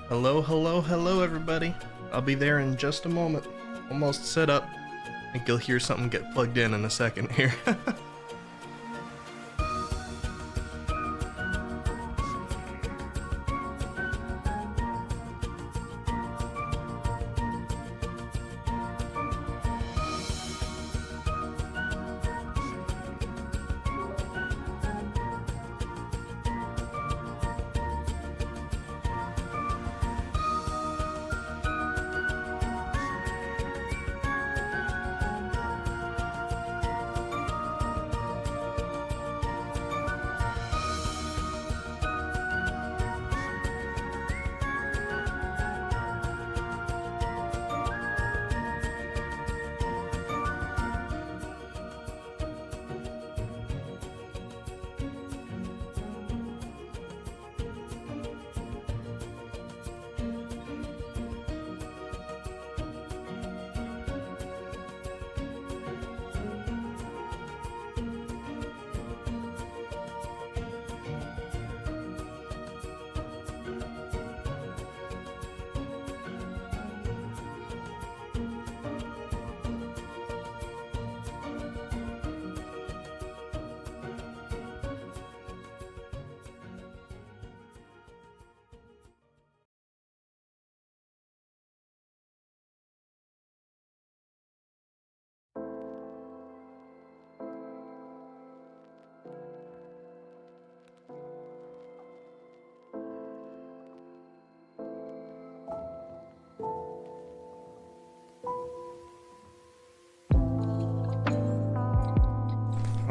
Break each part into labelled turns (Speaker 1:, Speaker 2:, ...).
Speaker 1: Hello, hello, hello everybody. I'll be there in just a moment. Almost set up. I think you'll hear something get plugged in a second here.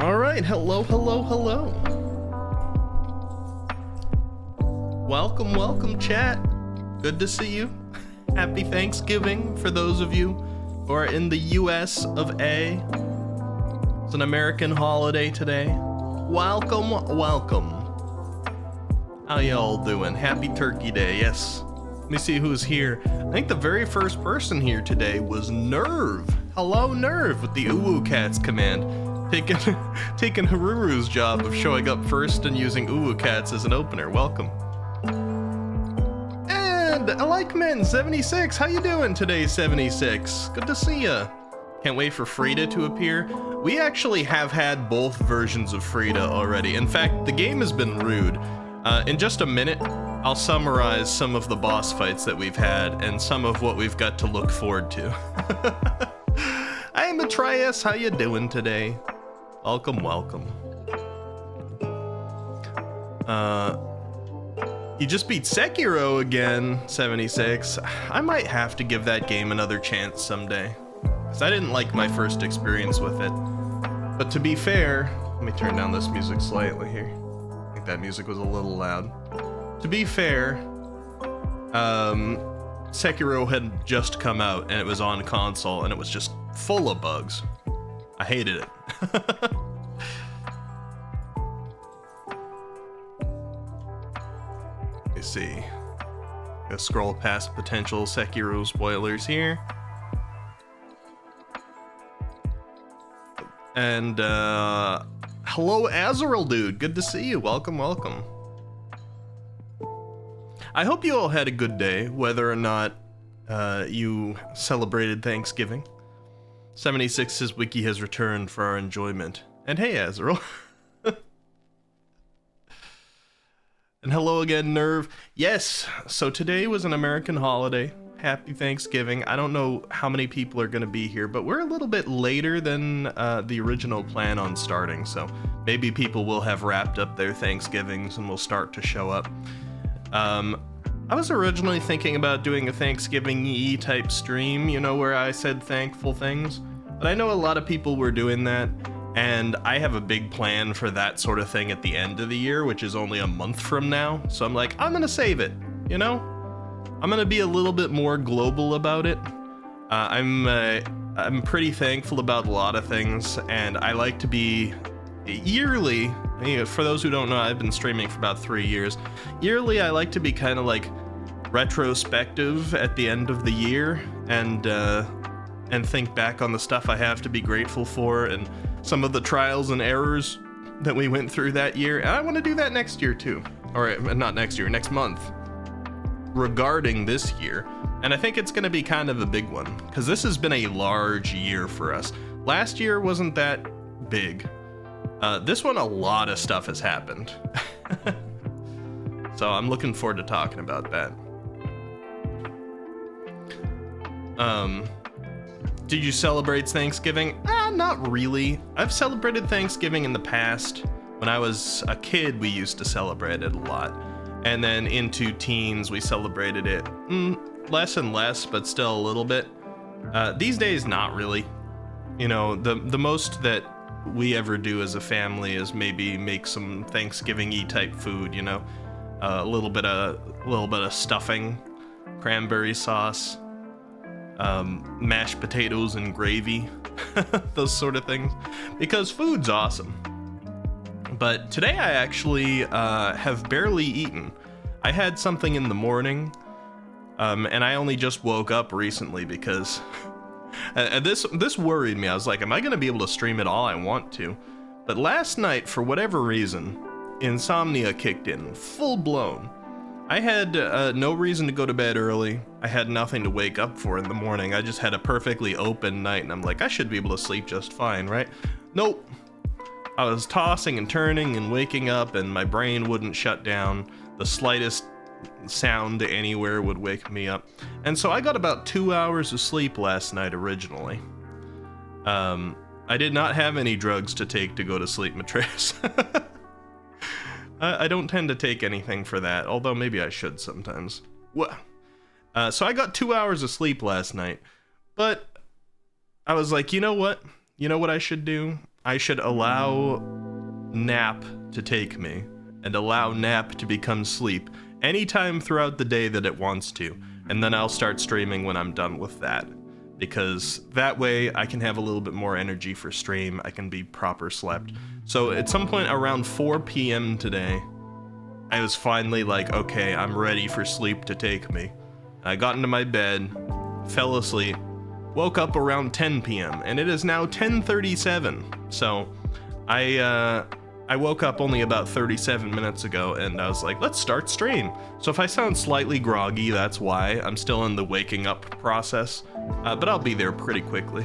Speaker 1: Alright, hello, hello, hello. Welcome, welcome, chat. Good to see you. Happy Thanksgiving for those of you who are in the US of A. It's an American holiday today. Welcome, welcome. How y'all doing? Happy Turkey Day, yes. Let me see who's here. I think the very first person here today was Nerve. Hello, Nerve, with the Uwu Cats command. Taking Haruru's job of showing up first and using Uwu Cats as an opener. Welcome. And I like men 76. How you doing today, 76? Good to see ya. Can't wait for Frida to appear. We actually have had both versions of Frida already. In fact, the game has been rude. In just a minute, I'll summarize some of the boss fights that we've had and some of what we've got to look forward to. Hey, Matrius, how you doing today? Welcome, welcome. You just beat Sekiro again, 76. I might have to give that game another chance someday, because I didn't like my first experience with it. But to be fair, let me turn down this music slightly here. I think that music was a little loud. To be fair, Sekiro had just come out and it was on console and it was just full of bugs. I hated it. Let me see. Gonna scroll past potential Sekiro spoilers here. And hello Azrael dude, good to see you. Welcome, welcome. I hope you all had a good day, whether or not you celebrated Thanksgiving. 76's wiki has returned for our enjoyment. And hey, Azrael. And hello again, Nerve. Yes, so today was an American holiday. Happy Thanksgiving. I don't know how many people are going to be here, but we're a little bit later than the original plan on starting, so maybe people will have wrapped up their Thanksgivings and will start to show up. I was originally thinking about doing a Thanksgiving-y type stream, you know, where I said thankful things, but I know a lot of people were doing that, and I have a big plan for that sort of thing at the end of the year, which is only a month from now, so I'm like, I'm gonna save it, you know? I'm gonna be a little bit more global about it. I'm pretty thankful about a lot of things, and I like to be yearly. For those who don't know, I've been streaming for about 3 years. Yearly, I like to be kind of like retrospective at the end of the year and think back on the stuff I have to be grateful for and some of the trials and errors that we went through that year. And I want to do that next year too, or not next year, next month, regarding this year. And I think it's going to be kind of a big one because this has been a large year for us. Last year wasn't that big. This one, a lot of stuff has happened. So I'm looking forward to talking about that. Did you celebrate Thanksgiving? Not really. I've celebrated Thanksgiving in the past. When I was a kid, we used to celebrate it a lot. And then into teens, we celebrated it less and less, but still a little bit. These days, not really. You know, the most that we ever do as a family is maybe make some Thanksgiving-y type food, you know, a little bit of stuffing, cranberry sauce, mashed potatoes and gravy, those sort of things, because food's awesome. But today I actually have barely eaten. I had something in the morning, and I only just woke up recently because this worried me. I was like, am I going to be able to stream it all I want to? But last night, for whatever reason, insomnia kicked in, full blown. I had no reason to go to bed early. I had nothing to wake up for in the morning. I just had a perfectly open night, and I'm like, I should be able to sleep just fine, right? Nope. I was tossing and turning and waking up, and my brain wouldn't shut down. The slightest sound anywhere would wake me up. And so I got about 2 hours of sleep last night originally. I did not have any drugs to take to go to sleep, Matreus. I don't tend to take anything for that, although maybe I should sometimes. So I got 2 hours of sleep last night, but I was like, you know what? You know what I should do? I should allow nap to take me and allow nap to become sleep anytime throughout the day that it wants to, and then I'll start streaming when I'm done with that, because that way I can have a little bit more energy for stream. I can be proper slept. So at some point around 4 p.m. today, I was finally like, okay, I'm ready for sleep to take me. I got into my bed, fell asleep, woke up around 10 p.m. and it is now 10:37. So I woke up only about 37 minutes ago, and I was like, let's start stream. So if I sound slightly groggy, that's why. I'm still in the waking up process, but I'll be there pretty quickly.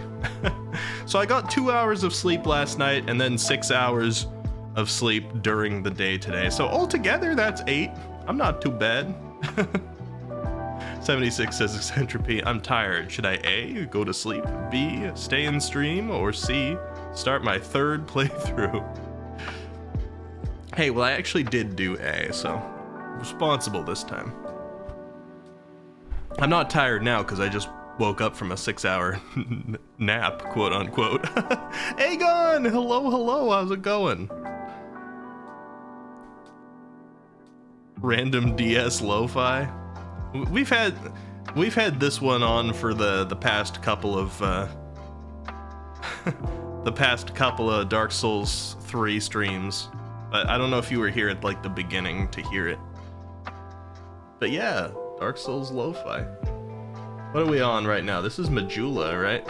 Speaker 1: So I got 2 hours of sleep last night, and then 6 hours of sleep during the day today. So altogether, that's 8. I'm not too bad. 76 says Eccentripy, I'm tired. Should I A, go to sleep, B, stay in stream, or C, start my 3rd playthrough? Hey, well, I actually did do A, so responsible this time. I'm not tired now because I just woke up from a 6-hour nap, quote unquote. Aegon, hello, how's it going? Random DS Lo-Fi. We've had this one on for the past couple of Dark Souls 3 streams. But I don't know if you were here at like the beginning to hear it. But yeah, Dark Souls Lo-Fi. What are we on right now? This is Majula, right?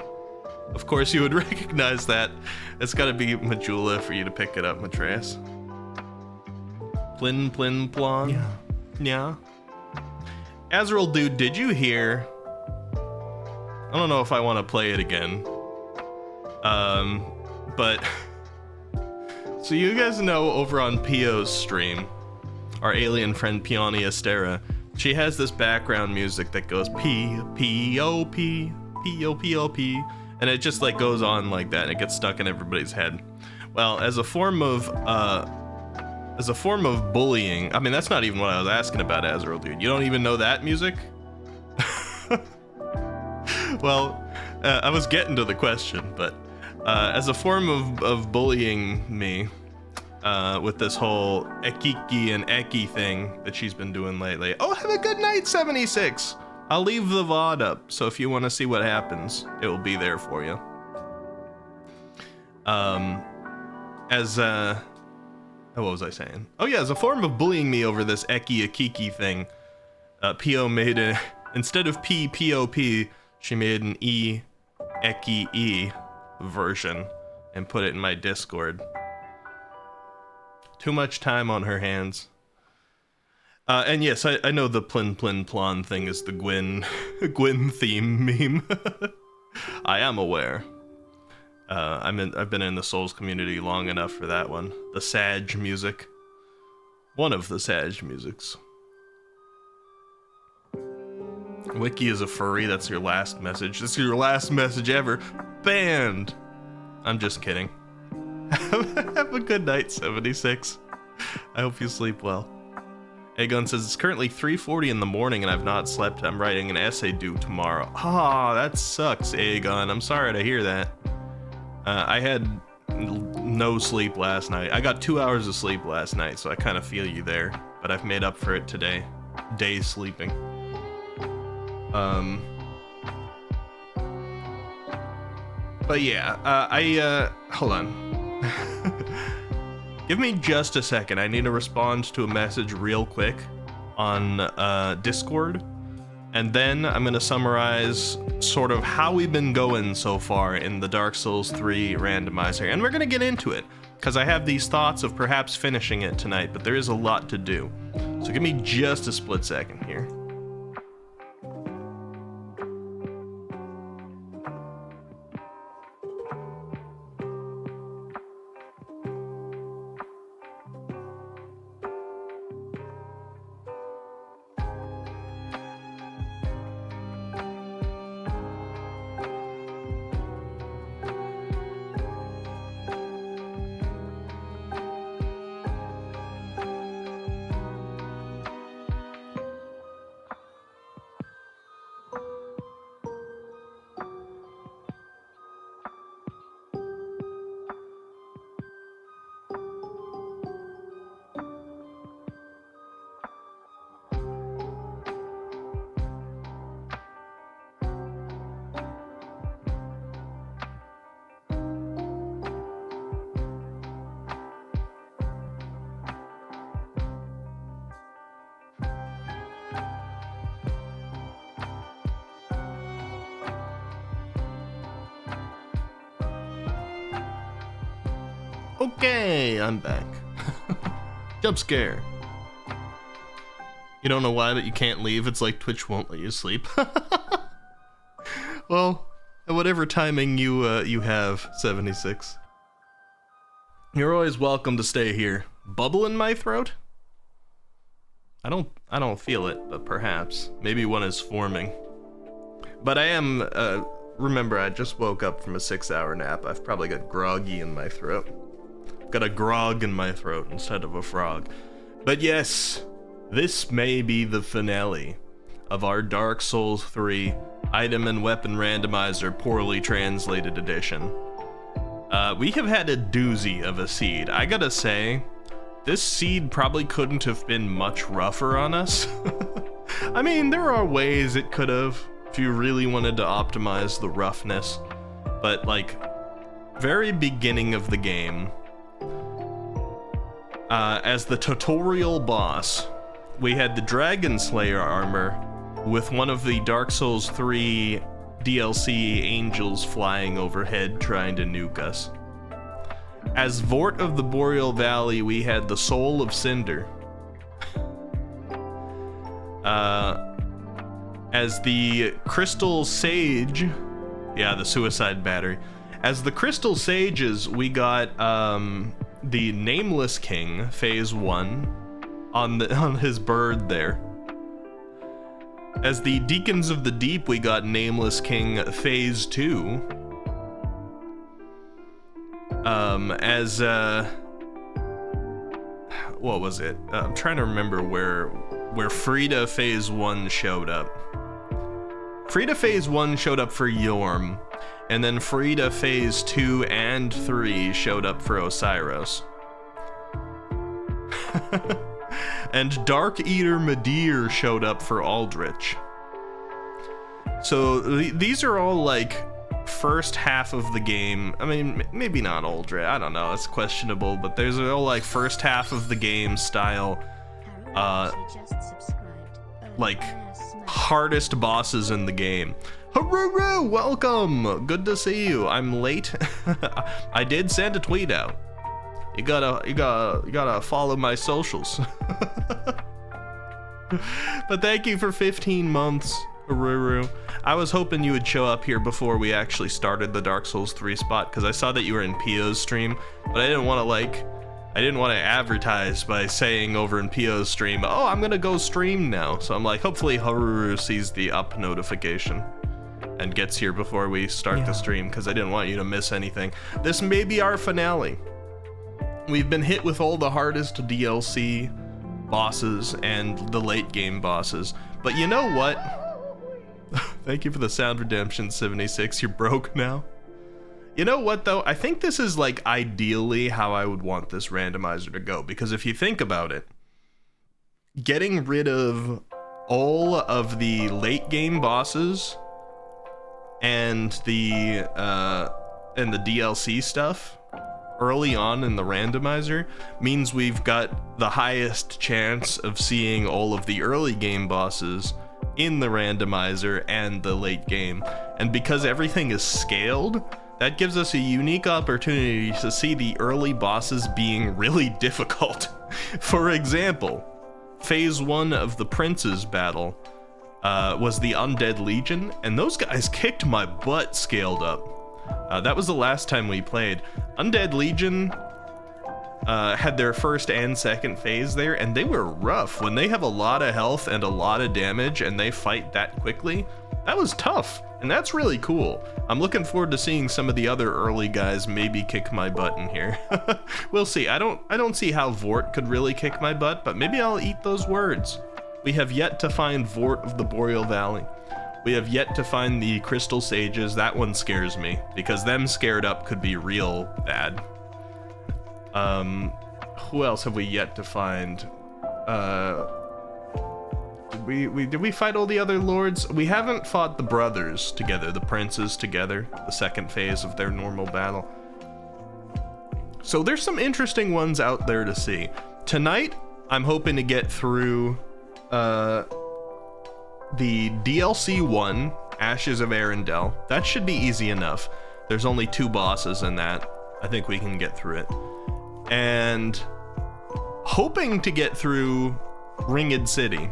Speaker 1: Of course you would recognize that. It's gotta be Majula for you to pick it up, Matreas. Plin plin plon. Yeah. Azrael dude, did you hear? I don't know if I want to play it again. But so you guys know over on Pio's stream, our alien friend Peony Astera, she has this background music that goes P P O P P O P O P, and it just like goes on like that, and it gets stuck in everybody's head. Well, as a form of bullying, I mean that's not even what I was asking about, Azrael dude. You don't even know that music? Well, I was getting to the question, but as a form of bullying me with this whole Ekiki and Eki thing that she's been doing lately. Oh, have a good night, 76. I'll leave the VOD up, so if you want to see what happens, it will be there for you. What was I saying? Oh yeah, as a form of bullying me over this Eki Akiki thing, P.O. made a, instead of P, P-O-P, she made an E, Eki E version and put it in my Discord. Too much time on her hands. And yes, I know the plin plin plon thing is the Gwyn theme meme. I am aware. I've been in the Souls community long enough for that one. The Sag music. One of the Sag musics. Wiki is a furry, that's your last message. That's your last message ever. Banned! I'm just kidding. Have a good night, 76. I hope you sleep well. Aegon says, it's currently 3:40 in the morning and I've not slept. I'm writing an essay due tomorrow. Ah, that sucks, Aegon. I'm sorry to hear that. I had no sleep last night. I got 2 hours of sleep last night, so I kind of feel you there. But I've made up for it today. Days sleeping. But yeah, hold on. Give me just a second. I need to respond to a message real quick on Discord. And then I'm going to summarize sort of how we've been going so far in the Dark Souls 3 randomizer. And we're going to get into it, because I have these thoughts of perhaps finishing it tonight, but there is a lot to do. So give me just a split second here. Okay, I'm back. Jump scare. You don't know why, but you can't leave. It's like Twitch won't let you sleep. Well, at whatever timing you have, 76. You're always welcome to stay here. Bubble in my throat? I don't feel it, but perhaps. Maybe one is forming. But I am, remember, I just woke up from a 6-hour nap. I've probably got groggy in my throat. Got a grog in my throat instead of a frog. But yes, this may be the finale of our Dark Souls 3 Item and Weapon Randomizer Poorly Translated Edition. We have had a doozy of a seed. I gotta say, this seed probably couldn't have been much rougher on us. I mean, there are ways it could have if you really wanted to optimize the roughness. But like, very beginning of the game, as the tutorial boss, we had the Dragon Slayer armor with one of the Dark Souls 3 DLC angels flying overhead trying to nuke us. As Vort of the Boreal Valley, we had the Soul of Cinder. As the Crystal Sage, yeah, the Suicide Battery. As the Crystal Sages, we got the Nameless King, Phase 1, on his bird there. As the Deacons of the Deep, we got Nameless King, Phase 2. What was it? I'm trying to remember where Frida Phase 1 showed up. Frida Phase 1 showed up for Yorm, and then Frida Phase 2 and 3 showed up for Osiris. And Dark Eater Midir showed up for Aldrich. So these are all like first half of the game. I mean, maybe not Aldrich, I don't know, it's questionable, but there's all like first half of the game style, like hardest bosses in the game. Haruru, welcome! Good to see you. I'm late. I did send a tweet out. You gotta follow my socials. But thank you for 15 months, Haruru. I was hoping you would show up here before we actually started the Dark Souls 3 spot, because I saw that you were in Pio's stream, but I didn't want to advertise by saying over in Pio's stream, oh, I'm gonna go stream now. So I'm like, hopefully Haruru sees the up notification and gets here before we start the stream, because I didn't want you to miss anything. This may be our finale. We've been hit with all the hardest DLC bosses and the late game bosses, but you know what? Thank you for the sound redemption, 76. You're broke now. You know what though? I think this is like ideally how I would want this randomizer to go, because if you think about it, getting rid of all of the late game bosses and the DLC stuff early on in the randomizer means we've got the highest chance of seeing all of the early game bosses in the randomizer and the late game. And because everything is scaled, that gives us a unique opportunity to see the early bosses being really difficult. For example, Phase 1 of the Prince's battle was the Undead Legion, and those guys kicked my butt scaled up. That was the last time we played. Undead Legion had their first and second phase there, and they were rough. When they have a lot of health and a lot of damage and they fight that quickly, that was tough, and that's really cool. I'm looking forward to seeing some of the other early guys maybe kick my butt in here. We'll see. I don't see how Vort could really kick my butt, but maybe I'll eat those words. We have yet to find Vort of the Boreal Valley. We have yet to find the Crystal Sages. That one scares me, because them scared up could be real bad. Who else have we yet to find? Did we fight all the other lords? We haven't fought the brothers together, the princes together, the second phase of their normal battle. So there's some interesting ones out there to see. Tonight, I'm hoping to get through the DLC 1, Ashes of Arendelle. That should be easy enough. There's only 2 bosses in that. I think we can get through it. And hoping to get through Ringed City.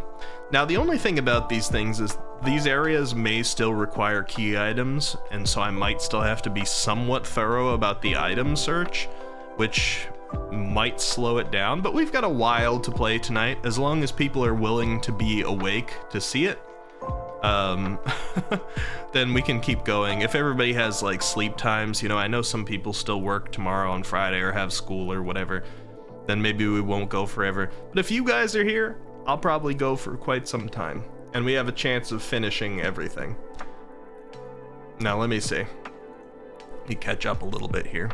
Speaker 1: Now, the only thing about these things is these areas may still require key items, and so I might still have to be somewhat thorough about the item search, which might slow it down, but we've got a while to play tonight, as long as people are willing to be awake to see it. Then we can keep going. If everybody has like sleep times, you know, I know some people still work tomorrow on Friday or have school or whatever, then maybe we won't go forever. But if you guys are here, I'll probably go for quite some time, and we have a chance of finishing everything. Now let me see. Let me catch up a little bit here.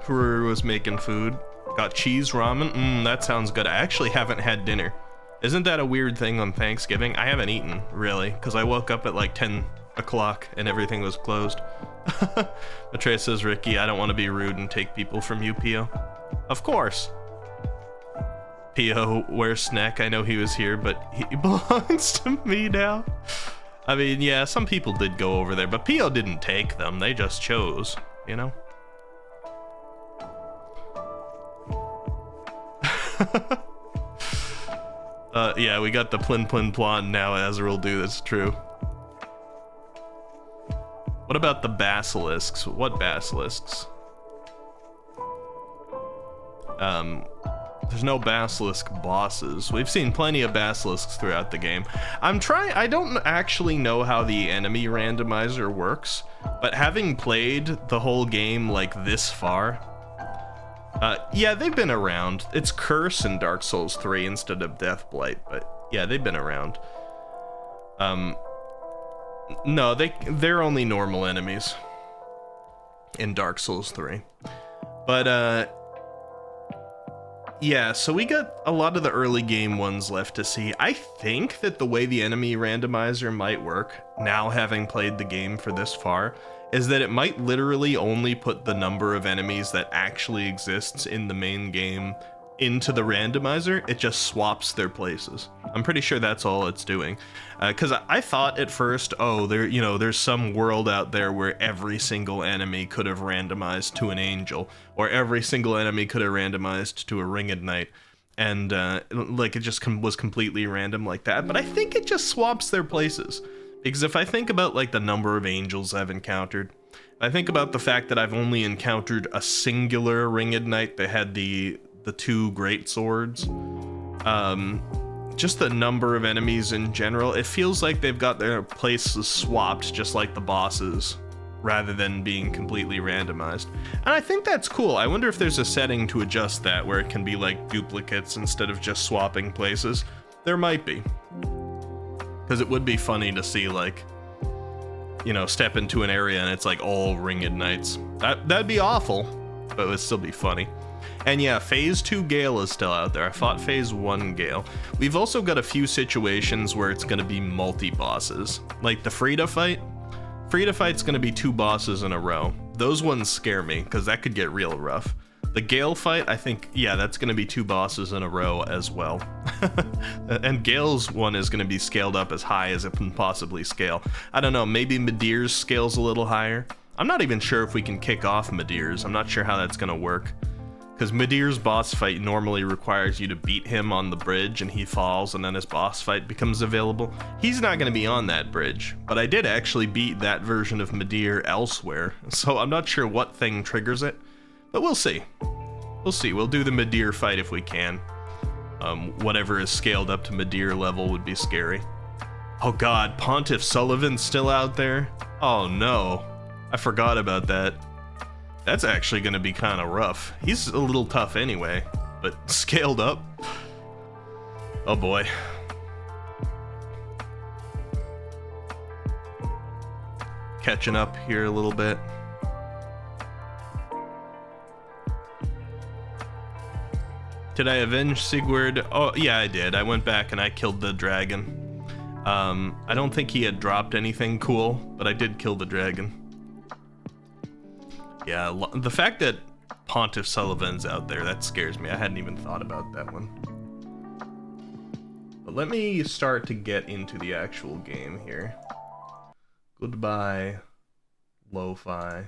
Speaker 1: Who was making food? Got cheese ramen? That sounds good. I actually haven't had dinner. Isn't that a weird thing on Thanksgiving? I haven't eaten, really, because I woke up at like 10 o'clock and everything was closed. Matreya says, Ricky, I don't want to be rude and take people from you, Pio. Of course. Pio, where's Snack? I know he was here, but he belongs to me now. I mean, yeah, some people did go over there, but Pio didn't take them. They just chose, you know? Yeah, we got the plin plin plon now, Azrael do, that's true. What about the basilisks? What basilisks? There's no basilisk bosses. We've seen plenty of basilisks throughout the game. I don't actually know how the enemy randomizer works, but having played the whole game like this far, yeah, they've been around. It's Curse in Dark Souls 3 instead of Deathblight, but yeah, they've been around. No, they're only normal enemies in Dark Souls 3. But, yeah, so we got a lot of the early game ones left to see. I think that the way the enemy randomizer might work, now having played the game for this far, is that it might literally only put the number of enemies that actually exists in the main game into the randomizer. It just swaps their places. I'm pretty sure that's all it's doing. Because I thought at first, oh, there's some world out there where every single enemy could have randomized to an angel, or every single enemy could have randomized to a ringed knight, and like it just was completely random like that. But I think it just swaps their places. Because if I think about like the number of angels I've encountered, I think about the fact that I've only encountered a singular ringed knight that had the two great swords, just the number of enemies in general, it feels like they've got their places swapped just like the bosses, rather than being completely randomized. And I think that's cool. I wonder if there's a setting to adjust that where it can be like duplicates instead of just swapping places. There might be. Because it would be funny to see, like, you know, step into an area and it's like all ringed knights. That'd be awful, but it would still be funny. And yeah, Phase 2 Gale is still out there. I fought Phase 1 Gale. We've also got a few situations where it's going to be multi-bosses. Like the Frida fight. Frida fight's going to be 2 bosses in a row. Those ones scare me, because that could get real rough. The Gale fight, I think, yeah, that's going to be 2 bosses in a row as well. And Gale's one is going to be scaled up as high as it can possibly scale. I don't know, maybe Midir's scales a little higher. I'm not even sure if we can kick off Midir's. I'm not sure how that's going to work. Because Midir's boss fight normally requires you to beat him on the bridge and he falls and then his boss fight becomes available. He's not going to be on that bridge, but I did actually beat that version of Midir elsewhere, so I'm not sure what thing triggers it, but we'll see. We'll see. We'll do the Midir fight if we can. Whatever is scaled up to Midir level would be scary. Oh god, Pontiff Sullivan's still out there? Oh no, I forgot about that. That's actually going to be kind of rough. He's a little tough anyway, but scaled up? Oh boy. Catching up here a little bit. Did I avenge Sigurd? Oh, yeah, I did. I went back and I killed the dragon. I don't think he had dropped anything cool, but I did kill the dragon. Yeah, the fact that Pontiff Sullivan's out there, that scares me. I hadn't even thought about that one. But let me start to get into the actual game here. Goodbye, lo-fi.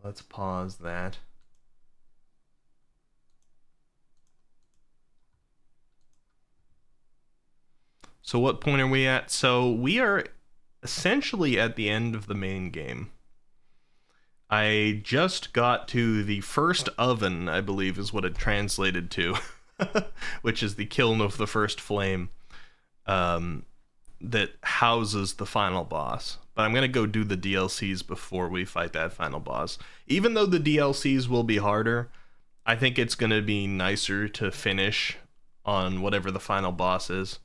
Speaker 1: Let's pause that. So what point are we at? So we are essentially at the end of the main game. I just got to the first oven, I believe is what it translated to, which is the kiln of the first flame, that houses the final boss. But I'm going to go do the DLCs before we fight that final boss. Even though the DLCs will be harder, I think it's going to be nicer to finish on whatever the final boss is.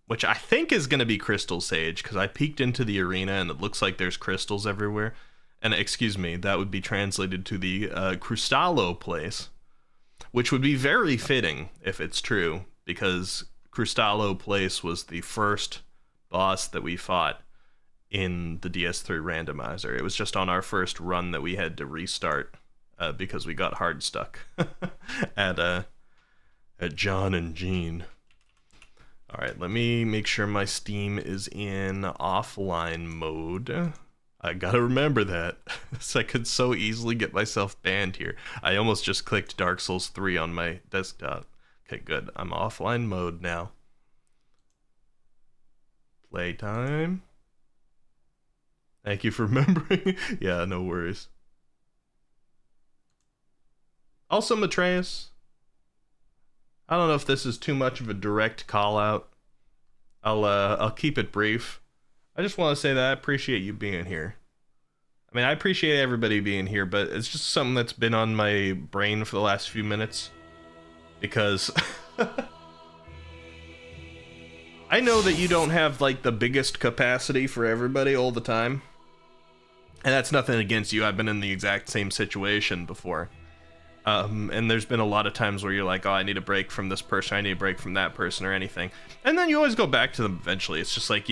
Speaker 1: Which I think is going to be Crystal Sage, because I peeked into the arena and it looks like there's crystals everywhere. And excuse me, that would be translated to the Crustallo place, which would be very fitting if it's true, because Crustallo place was the first boss that we fought in the DS3 randomizer. It was just on our first run that we had to restart because we got hard stuck at John and Jean. All right, let me make sure my Steam is in offline mode. I gotta remember that, so I could so easily get myself banned here. I almost just clicked Dark Souls 3 on my desktop. Okay, good. I'm offline mode now. Playtime. Thank you for remembering. Yeah, no worries. Also, Matreus, I don't know if this is too much of a direct call out. I'll keep it brief. I just want to say that I appreciate you being here. I mean, I appreciate everybody being here, but it's just something that's been on my brain for the last few minutes. Because I know that you don't have, like, the biggest capacity for everybody all the time. And that's nothing against you. I've been in the exact same situation before. And there's been a lot of times where you're like, oh, I need a break from this person, I need a break from that person, or anything. And then you always go back to them eventually. It's just like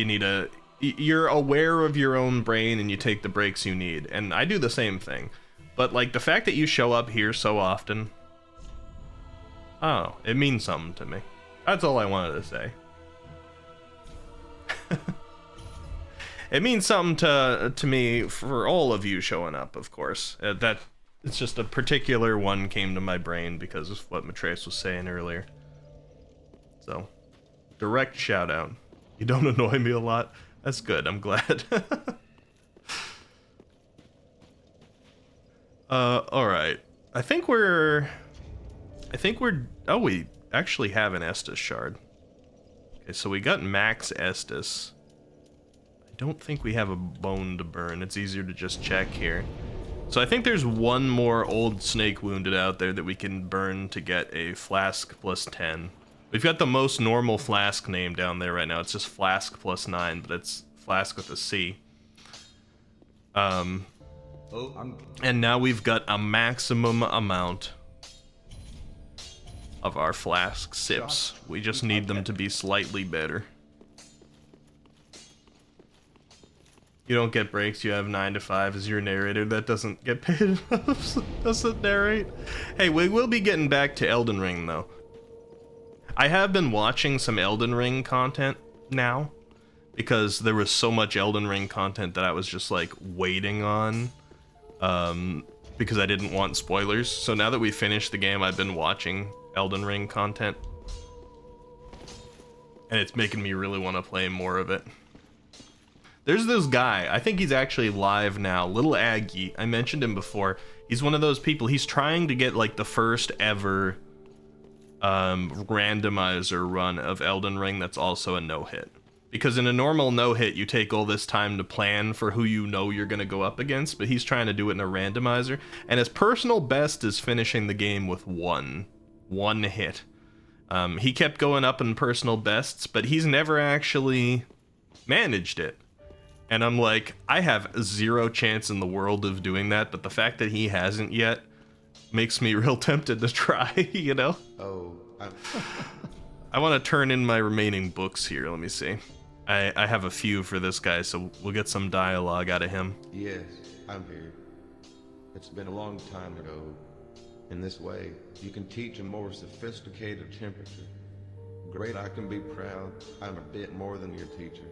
Speaker 1: you're aware of your own brain and you take the breaks you need. And I do the same thing. But, like, the fact that you show up here so often, oh, it means something to me. That's all I wanted to say. It means something to me for all of you showing up, of course. That it's just a particular one came to my brain because of what Matreus was saying earlier. So, direct shout out. You don't annoy me a lot. That's good. I'm glad. All right. I think we're. Oh, we actually have an Estus shard. Okay, so we got max Estus. I don't think we have a bone to burn. It's easier to just check here. So I think there's one more old snake wounded out there that we can burn to get a flask plus 10. We've got the most normal flask name down there right now. It's just flask plus 9, but it's flask with a C. And now we've got a maximum amount of our flask sips. We just need them to be slightly better. You don't get breaks, you have 9 to 5 as your narrator. That doesn't get paid enough, doesn't narrate. Hey, we will be getting back to Elden Ring, though. I have been watching some Elden Ring content now, because there was so much Elden Ring content that I was just, like, waiting on, because I didn't want spoilers. So now that we finished the game, I've been watching Elden Ring content, and it's making me really want to play more of it. There's this guy, I think he's actually live now, Little Aggie. I mentioned him before. He's one of those people, he's trying to get, like, the first ever randomizer run of Elden Ring that's also a no-hit. Because in a normal no-hit, you take all this time to plan for who you know you're going to go up against, but he's trying to do it in a randomizer, and his personal best is finishing the game with one hit. He kept going up in personal bests, but he's never actually managed it. And I'm like, I have zero chance in the world of doing that, but the fact that he hasn't yet makes me real tempted to try, you know?
Speaker 2: Oh,
Speaker 1: I want to turn in my remaining books here. Let me see. I have a few for this guy, so we'll get some dialogue out of him.
Speaker 2: yes, I'm here. It's been a long time ago. In this way, you can teach a more sophisticated temperature. Great, I can be proud. I'm a bit more than your teacher.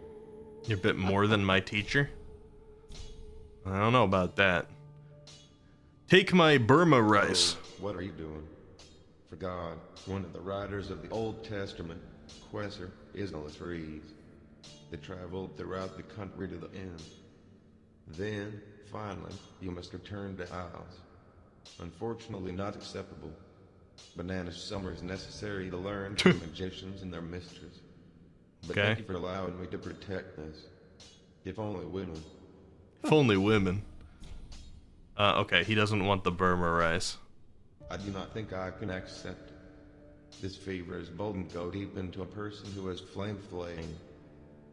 Speaker 1: You're a bit more than my teacher? I don't know about that. Take my Burma rice.
Speaker 2: Oh, what are you doing? For God, one of the writers of the Old Testament, Quesser, is on the trees. They traveled throughout the country to the end. Then, finally, you must return to Isles. Unfortunately not acceptable. Banana summer is necessary to learn from magicians and their mistresses. But
Speaker 1: Okay.
Speaker 2: thank you for allowing me to protect this. If only women.
Speaker 1: If only women. Okay, he doesn't want the Burma rice.
Speaker 2: I do not think I can accept it. This fever is bold and go deep into a person who has flame.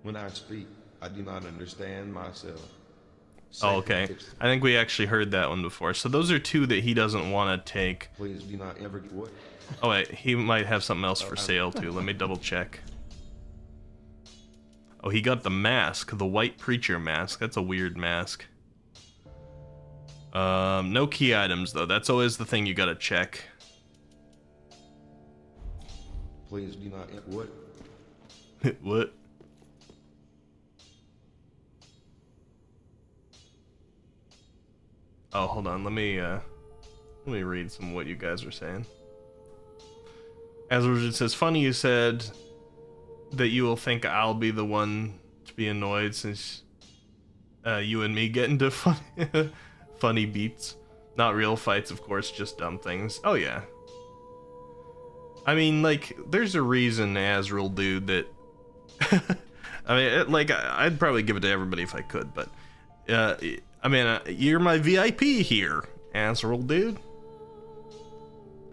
Speaker 2: When I speak, I do not understand myself.
Speaker 1: Oh, okay. I think we actually heard that one before. So those are two that he doesn't want to take.
Speaker 2: Please do not ever get what?
Speaker 1: Oh wait, he might have something else for sale too. Let me double check. Oh, he got the mask, the white preacher mask. That's a weird mask. No key items though. That's always the thing you gotta check.
Speaker 2: Please do not what?
Speaker 1: What? Oh, hold on. Let me read some of what you guys are saying. As it says, funny you said that you will think I'll be the one to be annoyed since you and me get into funny beats. Not real fights, of course, just dumb things. Oh, yeah. I mean, like, there's a reason, Azrael, dude, that... I mean, like, I'd probably give it to everybody if I could, but... I mean, you're my VIP here, Azrael, dude.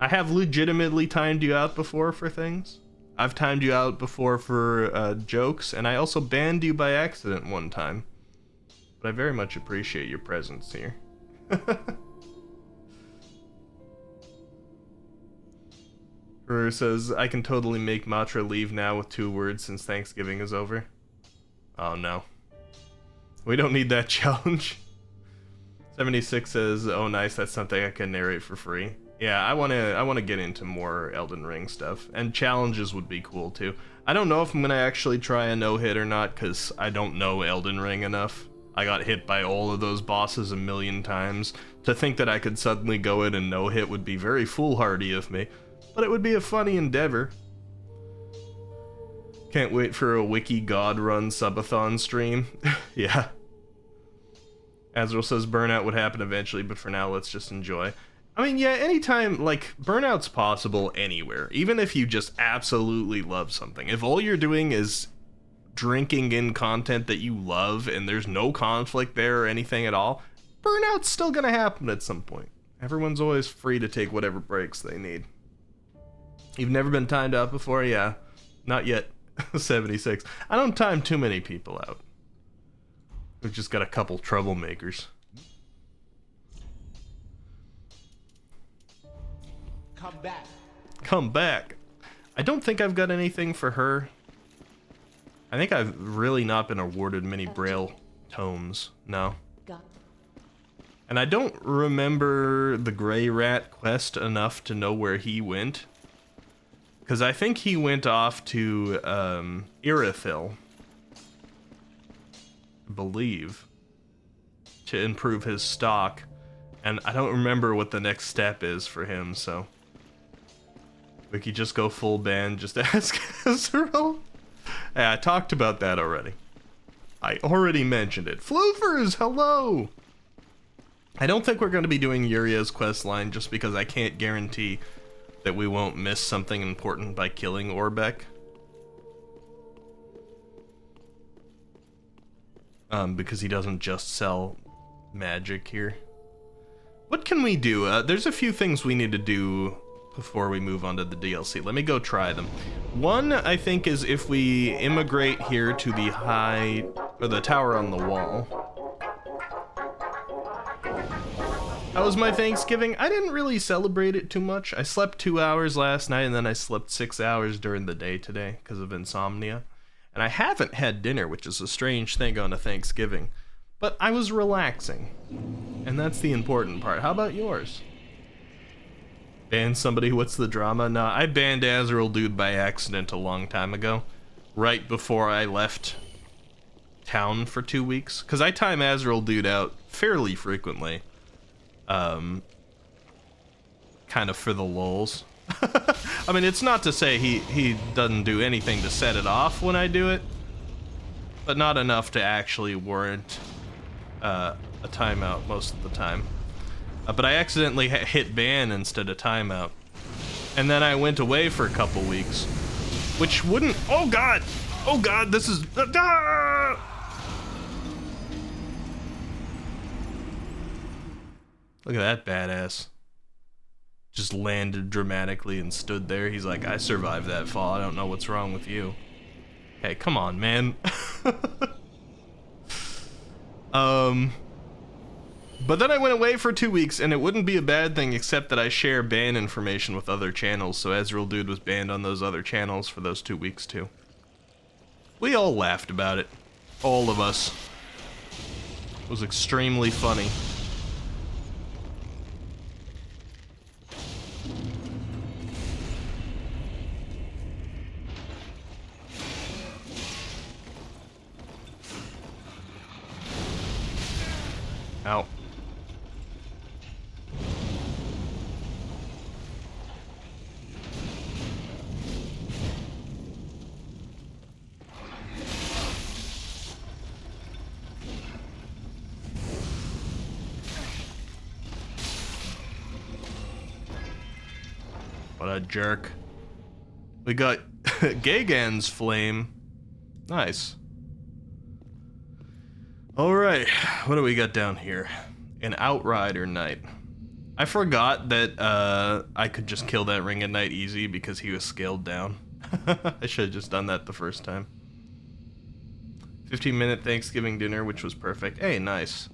Speaker 1: I have legitimately timed you out before for things. I've timed you out before for jokes, and I also banned you by accident one time. But I very much appreciate your presence here. Ruru says, I can totally make Matra leave now with 2 words since Thanksgiving is over. Oh no. We don't need that challenge. 76 says, oh nice, that's something I can narrate for free. Yeah, I wanna get into more Elden Ring stuff, and challenges would be cool too. I don't know if I'm gonna actually try a no-hit or not, cause I don't know Elden Ring enough. I got hit by all of those bosses a million times. To think that I could suddenly go in and no-hit would be very foolhardy of me, but it would be a funny endeavor. Can't wait for a Wiki God Run subathon stream. Yeah. Azrael says burnout would happen eventually, but for now let's just enjoy. I mean, yeah, anytime, like, burnout's possible anywhere, even if you just absolutely love something. If all you're doing is drinking in content that you love and there's no conflict there or anything at all, burnout's still gonna happen at some point. Everyone's always free to take whatever breaks they need. You've never been timed out before? Yeah, not yet. 76. I don't time too many people out. We've just got a couple troublemakers.
Speaker 3: Come back.
Speaker 1: Come back. I don't think I've got anything for her. I think I've really not been awarded many Braille tomes. No. And I don't remember the Grey Rat quest enough to know where he went. Because I think he went off to Irithyll, I believe, to improve his stock. And I don't remember what the next step is for him, so... We could just go full ban, just ask Azrael. Yeah, I talked about that already. I already mentioned it. Floofers, hello! I don't think we're going to be doing Uria's questline just because I can't guarantee that we won't miss something important by killing Orbeck. Because he doesn't just sell magic here. What can we do? There's a few things we need to do before we move on to the DLC. Let me go try them. One, I think, is if we immigrate here to the the tower on the wall. How was my Thanksgiving? I didn't really celebrate it too much. I slept 2 hours last night, and then I slept 6 hours during the day today because of insomnia. And I haven't had dinner, which is a strange thing on a Thanksgiving. But I was relaxing. And that's the important part. How about yours? Ban somebody, what's the drama? No, I banned Azrael Dude by accident a long time ago. Right before I left town for 2 weeks. Because I time Azrael Dude out fairly frequently. Kind of for the lulz. I mean, it's not to say he doesn't do anything to set it off when I do it. But not enough to actually warrant a timeout most of the time. But I accidentally hit ban instead of timeout. And then I went away for a couple weeks. Which wouldn't... Oh god! Oh god, this is... Ah! Look at that badass. Just landed dramatically and stood there. He's like, I survived that fall. I don't know what's wrong with you. Hey, come on, man. But then I went away for 2 weeks, and it wouldn't be a bad thing except that I share ban information with other channels, so Azrael Dude was banned on those other channels for those 2 weeks too. We all laughed about it. All of us. It was extremely funny. Ow. What a jerk. We got Gagan's Flame. Nice. Alright, what do we got down here? An Outrider Knight. I forgot that I could just kill that Ring of Knight easy because he was scaled down. I should have just done that the first time. 15-minute Thanksgiving dinner, which was perfect. Hey, nice.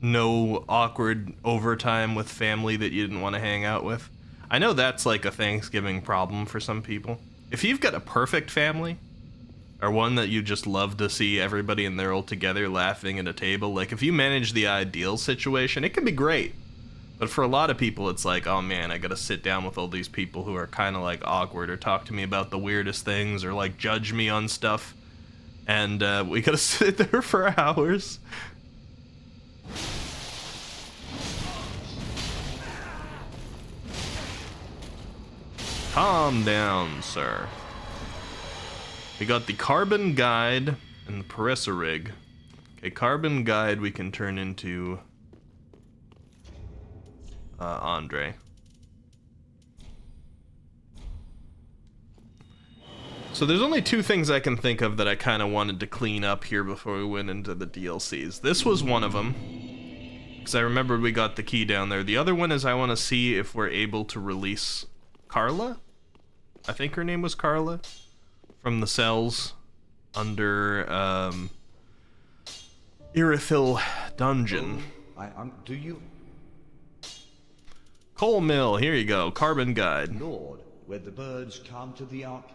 Speaker 1: No awkward overtime with family that you didn't want to hang out with. I know that's like a Thanksgiving problem for some people. If you've got a perfect family, or one that you just love to see everybody in there all together laughing at a table, like if you manage the ideal situation, it can be great. But for a lot of people, it's like, oh man, I gotta sit down with all these people who are kind of like awkward or talk to me about the weirdest things or like judge me on stuff. And we gotta sit there for hours. Calm down, sir. We got the Carbon Guide and the Parissa Rig. Okay, Carbon Guide we can turn into Andre. So there's only two things I can think of that I kind of wanted to clean up here before we went into the DLCs. This was one of them, because I remembered we got the key down there. The other one is I want to see if we're able to release Carla. I think her name was Carla. From the cells under Irithil Dungeon.
Speaker 3: Do you?
Speaker 1: Coal Mill, here you go. Carbon Guide.
Speaker 3: Lord, where the birds come to the ark,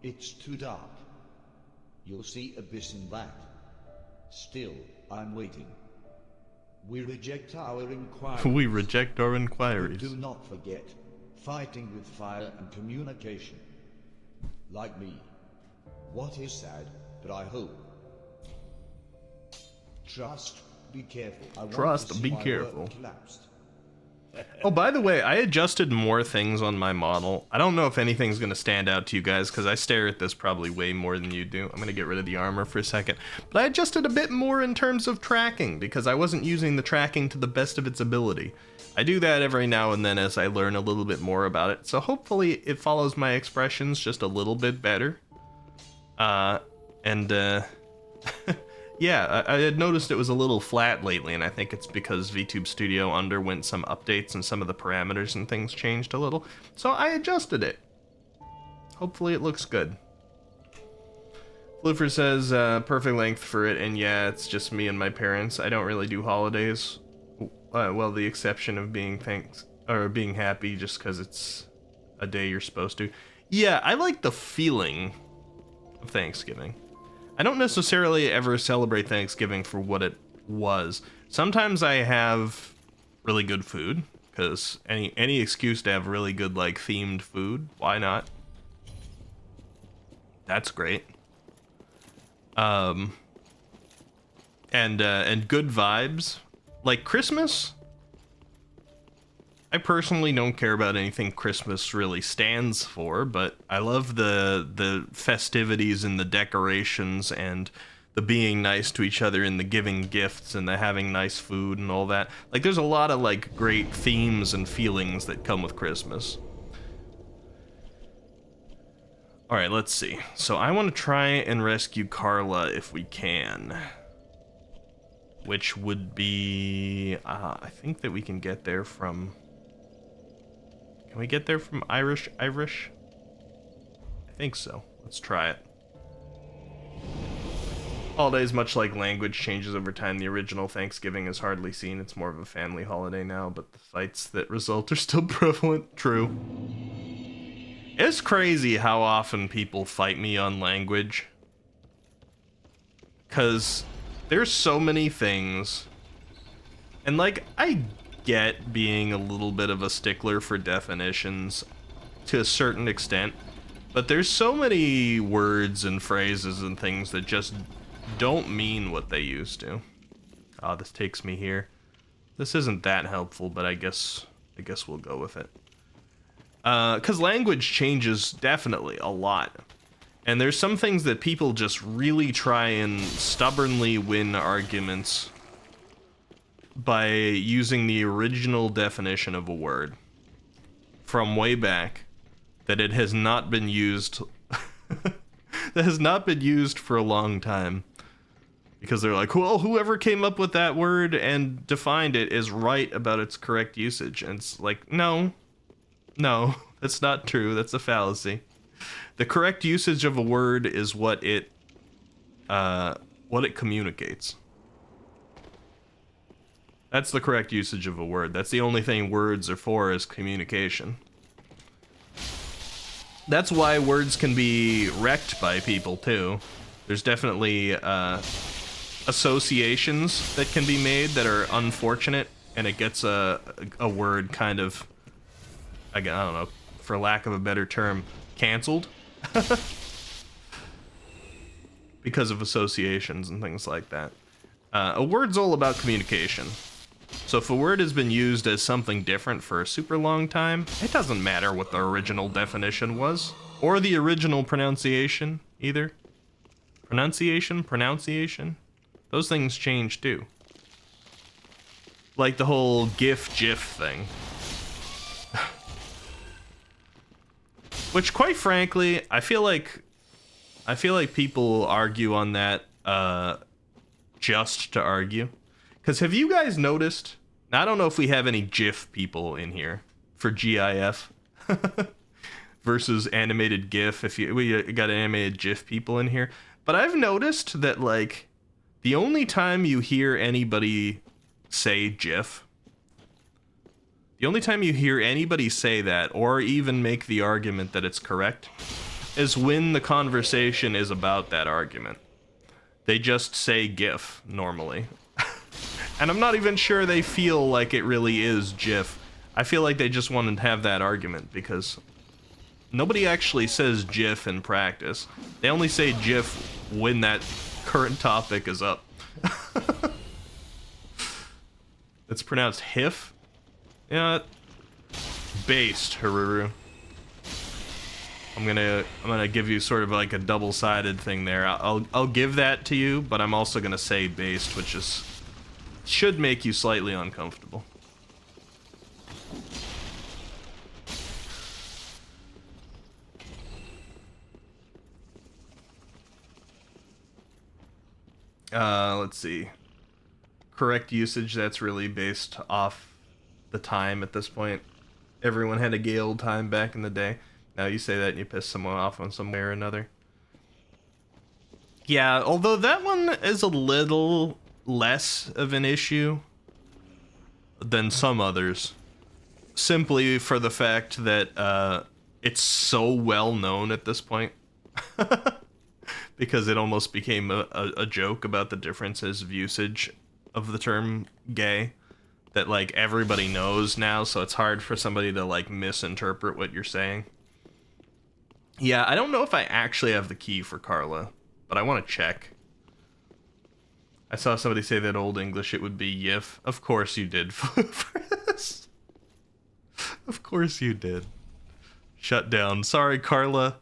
Speaker 3: it's too dark. You'll see abyss in that. Still, I'm waiting. We reject our inquiries.
Speaker 1: We reject our inquiries.
Speaker 3: But do not forget, fighting with fire and communication. Like me. What is sad, but I hope. Trust, be careful.
Speaker 1: Trust, be careful. Oh, by the way, I adjusted more things on my model. I don't know if anything's going to stand out to you guys, because I stare at this probably way more than you do. I'm going to get rid of the armor for a second. But I adjusted a bit more in terms of tracking, because I wasn't using the tracking to the best of its ability. I do that every now and then as I learn a little bit more about it, so hopefully it follows my expressions just a little bit better. Yeah, I had noticed it was a little flat lately, and I think it's because VTube Studio underwent some updates and some of the parameters and things changed a little, so I adjusted it. Hopefully it looks good. Fluffer says, perfect length for it, and yeah, it's just me and my parents. I don't really do holidays. Well, the exception of being being happy just because it's a day you're supposed to. Yeah, I like the feeling of Thanksgiving. I don't necessarily ever celebrate Thanksgiving for what it was. Sometimes I have really good food, because any excuse to have really good, like, themed food, why not? That's great. And good vibes. Like Christmas, I personally don't care about anything Christmas really stands for, but I love the festivities and the decorations and the being nice to each other and the giving gifts and the having nice food and all that. Like, there's a lot of, like, great themes and feelings that come with Christmas. Alright, let's see. So I want to try and rescue Carla if we can. Which would be... I think that we can get there from... Can we get there from Irish? I think so. Let's try it. Holidays, much like language, changes over time. The original Thanksgiving is hardly seen. It's more of a family holiday now, but the fights that result are still prevalent. True. It's crazy how often people fight me on language. Because there's so many things. And, like, I get being a little bit of a stickler for definitions to a certain extent. But there's so many words and phrases and things that just don't mean what they used to. Oh, this takes me here. This isn't that helpful, but I guess we'll go with it. Because language changes definitely a lot. And there's some things that people just really try and stubbornly win arguments by using the original definition of a word from way back that it has not been used that has not been used for a long time. Because they're like, well, whoever came up with that word and defined it is right about its correct usage. And it's like, no, that's not true. That's a fallacy. The correct usage of a word is what it communicates. That's the correct usage of a word. That's the only thing words are for, is communication. That's why words can be wrecked by people, too. There's definitely associations that can be made that are unfortunate, and it gets a word kind of, again, I don't know, for lack of a better term, canceled. Because of associations and things like that. A word's all about communication. So if a word has been used as something different for a super long time, it doesn't matter what the original definition was. Or the original pronunciation, either. Pronunciation. Those things change too. Like the whole GIF thing. Which, quite frankly, I feel like people argue on that just to argue. Because have you guys noticed? Now, I don't know if we have any GIF people in here for GIF versus animated GIF. We got animated GIF people in here, but I've noticed that, like, the only time you hear anybody say GIF, the only time you hear anybody say that or even make the argument that it's correct is when the conversation is about that argument. They just say GIF normally. And I'm not even sure they feel like it really is GIF. I feel like they just want to have that argument because nobody actually says GIF in practice. They only say GIF when that current topic is up. It's pronounced HIF? Yeah. Based, Haruru. I'm gonna give you sort of like a double-sided thing there. I'll give that to you, but I'm also gonna say based, which should make you slightly uncomfortable. Let's see. Correct usage, that's really based off the time at this point. Everyone had a gay old time back in the day. Now you say that and you piss someone off on some way or another. Yeah, although that one is a little less of an issue than some others. Simply for the fact that it's so well known at this point. Because it almost became a joke about the differences of usage of the term gay. that like everybody knows now, so it's hard for somebody to like misinterpret what you're saying. Yeah, I don't know if I actually have the key for Carla, but I want to check. I saw somebody say that Old English it would be yif. Of course you did, Fris. Of course you did. Shut down. Sorry, Carla.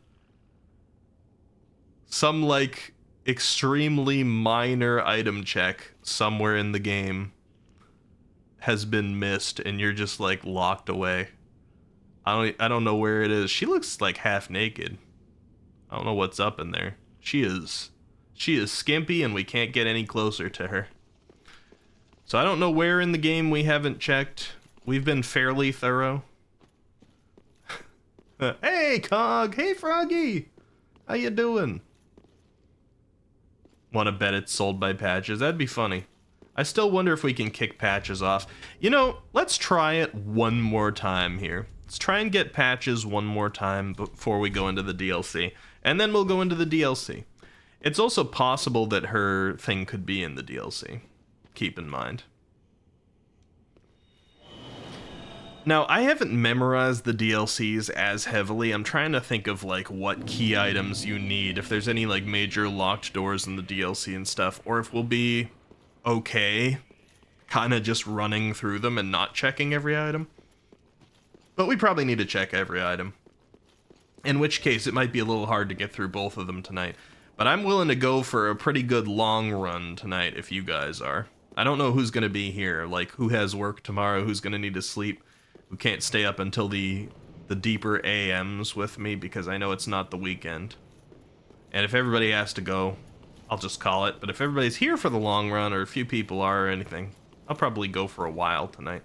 Speaker 1: Some, like, extremely minor item check somewhere in the game has been missed, and you're just, like, locked away. I don't know where it is. She looks, like, half naked. I don't know what's up in there. She is skimpy, and we can't get any closer to her. So I don't know where in the game we haven't checked. We've been fairly thorough. Hey, Cog! Hey, Froggy! How you doing? Want to bet it's sold by Patches? That'd be funny. I still wonder if we can kick Patches off. You know, let's try it one more time here. Let's try and get Patches one more time before we go into the DLC. And then we'll go into the DLC. It's also possible that her thing could be in the DLC. Keep in mind. Now, I haven't memorized the DLCs as heavily. I'm trying to think of, like, what key items you need, if there's any, like, major locked doors in the DLC and stuff, or if we'll be okay kind of just running through them and not checking every item. But we probably need to check every item. In which case, it might be a little hard to get through both of them tonight. But I'm willing to go for a pretty good long run tonight if you guys are. I don't know who's going to be here, like, who has work tomorrow, who's going to need to sleep. Who can't stay up until the deeper AMs with me because I know it's not the weekend. And if everybody has to go, I'll just call it. But if everybody's here for the long run, or a few people are or anything, I'll probably go for a while tonight.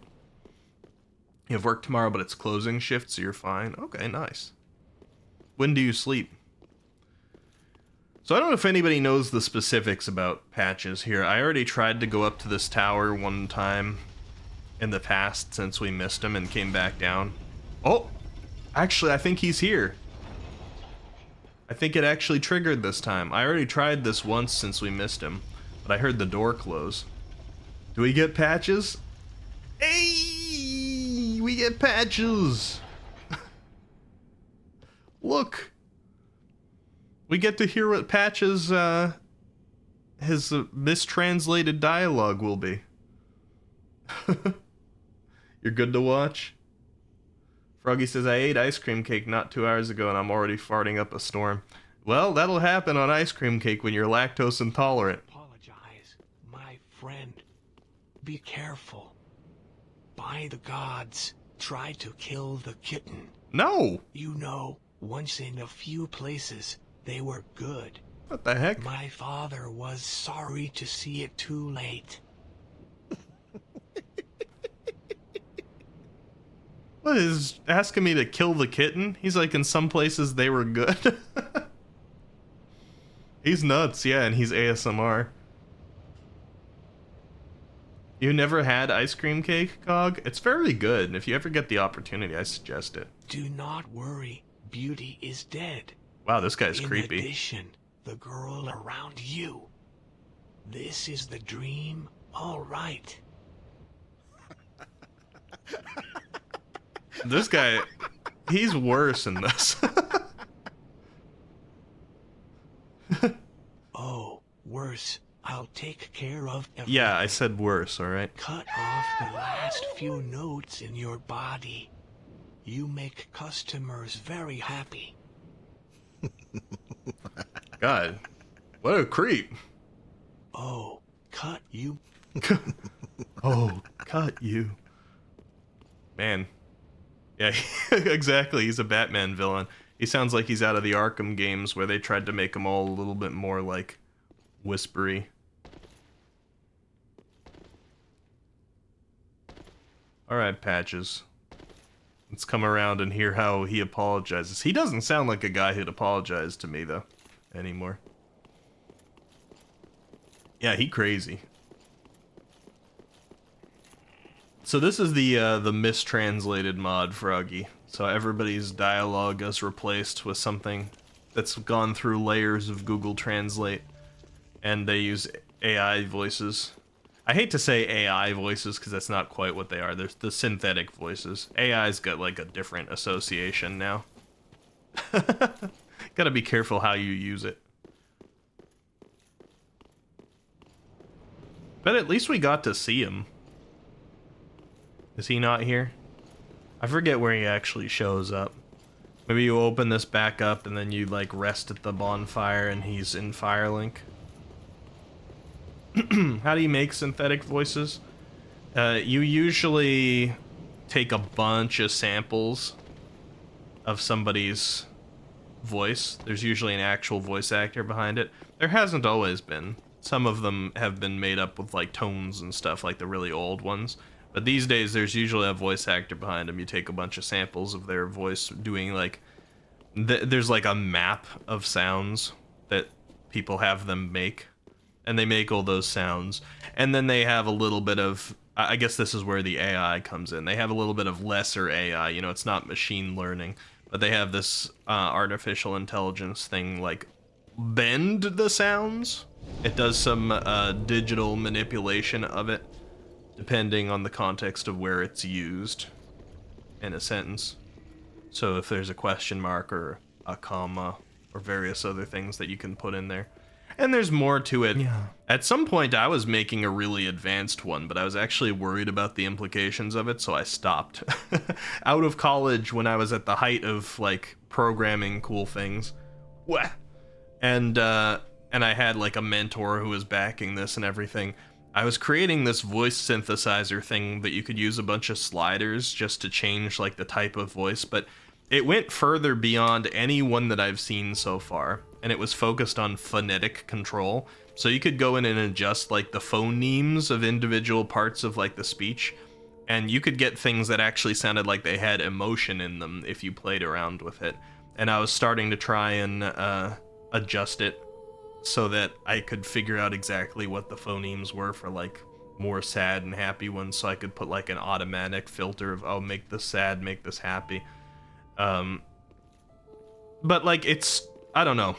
Speaker 1: You have work tomorrow, but it's closing shift, so you're fine. Okay, nice. When do you sleep? So I don't know if anybody knows the specifics about Patches here. I already tried to go up to this tower one time in the past since we missed him and came back down. Oh, actually, I think he's here. I think it actually triggered this time. I already tried this once since we missed him, but I heard the door close. Do we get Patches? Hey, we get Patches. Look. We get to hear what Patches, his mistranslated dialogue will be. You're good to watch? Froggy says, I ate ice cream cake not 2 hours ago and I'm already farting up a storm. Well, that'll happen on ice cream cake when you're lactose intolerant.
Speaker 4: Apologize, my friend. Be careful. By the gods, try to kill the kitten.
Speaker 1: No!
Speaker 4: You know, once in a few places, they were good.
Speaker 1: What the heck?
Speaker 4: My father was sorry to see it too late.
Speaker 1: What is asking me to kill the kitten? He's like, in some places they were good. He's nuts, yeah, and he's ASMR. You never had ice cream cake, Cog? It's very good, and if you ever get the opportunity, I suggest it.
Speaker 4: Do not worry, Beauty is dead.
Speaker 1: Wow, this guy's creepy.
Speaker 4: In addition, the girl around you. This is the dream, all right.
Speaker 1: This guy, he's worse in this.
Speaker 4: Oh, worse. I'll take care of everything.
Speaker 1: Yeah, I said worse, alright?
Speaker 4: Cut off the last few nodes in your body. You make customers very happy.
Speaker 1: God, what a creep.
Speaker 4: Oh, cut you.
Speaker 1: Oh, cut you. Man. Yeah, exactly. He's a Batman villain. He sounds like he's out of the Arkham games where they tried to make him all a little bit more, like, whispery. Alright, Patches. Let's come around and hear how he apologizes. He doesn't sound like a guy who'd apologize to me, though, anymore. Yeah, he crazy. So this is the mistranslated mod, Froggy. So everybody's dialogue is replaced with something that's gone through layers of Google Translate, and they use AI voices. I hate to say AI voices because that's not quite what they are. There's the synthetic voices. AI's got like a different association now. Gotta be careful how you use it. But at least we got to see him. Is he not here? I forget where he actually shows up. Maybe you open this back up and then you like rest at the bonfire and he's in Firelink. How do you make synthetic voices? You usually take a bunch of samples of somebody's voice. There's usually an actual voice actor behind it. There hasn't always been. Some of them have been made up with like tones and stuff, like the really old ones. But these days, there's usually a voice actor behind them. You take a bunch of samples of their voice doing like... there's like a map of sounds that people have them make. And they make all those sounds. And then they have a little bit of... I guess this is where the AI comes in. They have a little bit of lesser AI. You know, it's not machine learning. But they have this artificial intelligence thing, like, bend the sounds. It does some digital manipulation of it, depending on the context of where it's used in a sentence. So if there's a question mark or a comma or various other things that you can put in there. And there's more to it.
Speaker 5: Yeah.
Speaker 1: At some point, I was making a really advanced one, but I was actually worried about the implications of it, so I stopped. Out of college, when I was at the height of, like, programming cool things. Wah! And I had, like, a mentor who was backing this and everything. I was creating this voice synthesizer thing that you could use a bunch of sliders just to change, like, the type of voice, but it went further beyond any one that I've seen so far. And it was focused on phonetic control. So you could go in and adjust like the phonemes of individual parts of like the speech. And you could get things that actually sounded like they had emotion in them if you played around with it. And I was starting to try and adjust it so that I could figure out exactly what the phonemes were for like more sad and happy ones. So I could put like an automatic filter of, oh, make this sad, make this happy. But like it's, I don't know.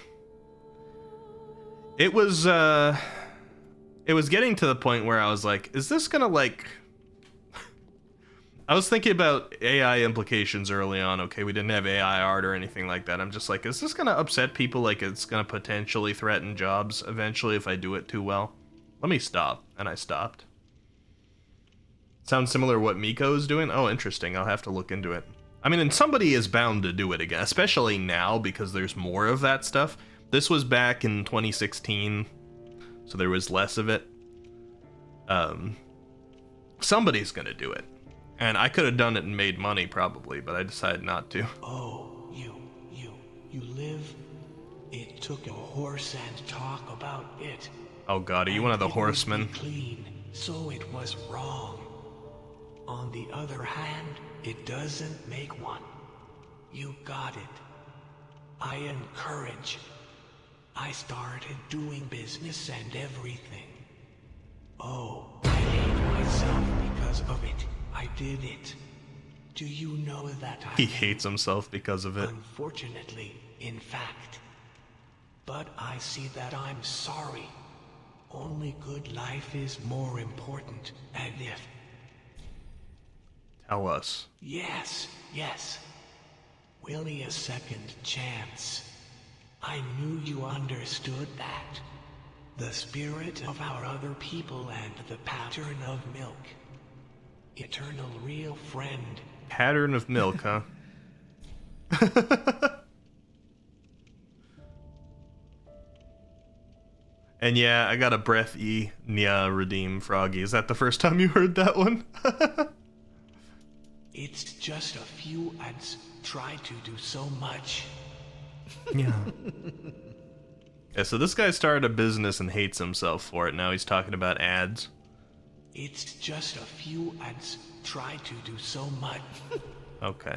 Speaker 1: It was getting to the point where I was like, is this gonna like... I was thinking about AI implications early on. Okay, we didn't have AI art or anything like that. I'm just like, is this gonna upset people? Like it's gonna potentially threaten jobs eventually if I do it too well? Let me stop. And I stopped. Sounds similar to what Miko is doing? Oh, interesting. I'll have to look into it. I mean, and somebody is bound to do it again, especially now because there's more of that stuff. This was back in 2016, so there was less of it. Somebody's gonna do it. And I could have done it and made money, probably, but I decided not to.
Speaker 4: Oh, you live? It took a horse and talk about it.
Speaker 1: Oh god, are you one of the
Speaker 4: And it
Speaker 1: horsemen?
Speaker 4: would be clean, so it was wrong. On the other hand, it doesn't make one. You got it. I encourage. I started doing business and everything. Oh, I hate myself because of it. I did it. Do you know that I...
Speaker 1: He hates himself because of it.
Speaker 4: Unfortunately, in fact. But I see that I'm sorry. Only good life is more important. And if...
Speaker 1: Tell us.
Speaker 4: Yes. Willie a second chance. I knew you understood that. The spirit of our other people and the pattern of milk. Eternal real friend.
Speaker 1: Pattern of milk, huh? And yeah, I got a breath E, Nya, redeem Froggy. Is that the first time you heard that one?
Speaker 4: It's just a few ads. Try to do so much.
Speaker 1: Yeah. Yeah, so this guy started a business and hates himself for it. Now he's talking about ads.
Speaker 4: It's just a few ads. Try to do so much.
Speaker 1: Okay.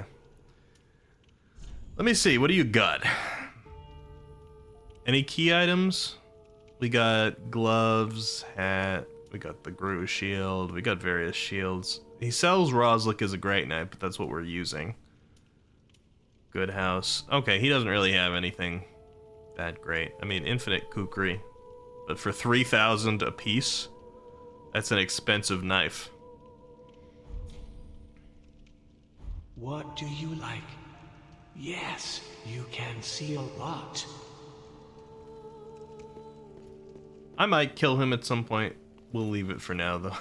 Speaker 1: Let me see, what do you got? Any key items? We got gloves, hat, we got the Gru shield, we got various shields. He sells Roslick as a Great Knight, but that's what we're using. Good house. Okay, he doesn't really have anything that great. I mean, infinite kukri. But for 3,000 apiece, That's an expensive knife.
Speaker 4: What do you like? Yes, you can see a lot.
Speaker 1: I might kill him at some point. We'll leave it for now, though.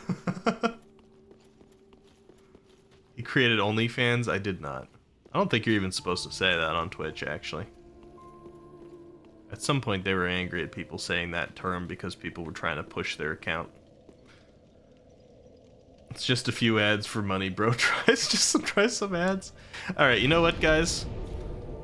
Speaker 1: You created OnlyFans? I did not. I don't think you're even supposed to say that on Twitch, actually. At some point, they were angry at people saying that term because people were trying to push their account. It's just a few ads for money, bro. Try some ads. Alright, you know what, guys?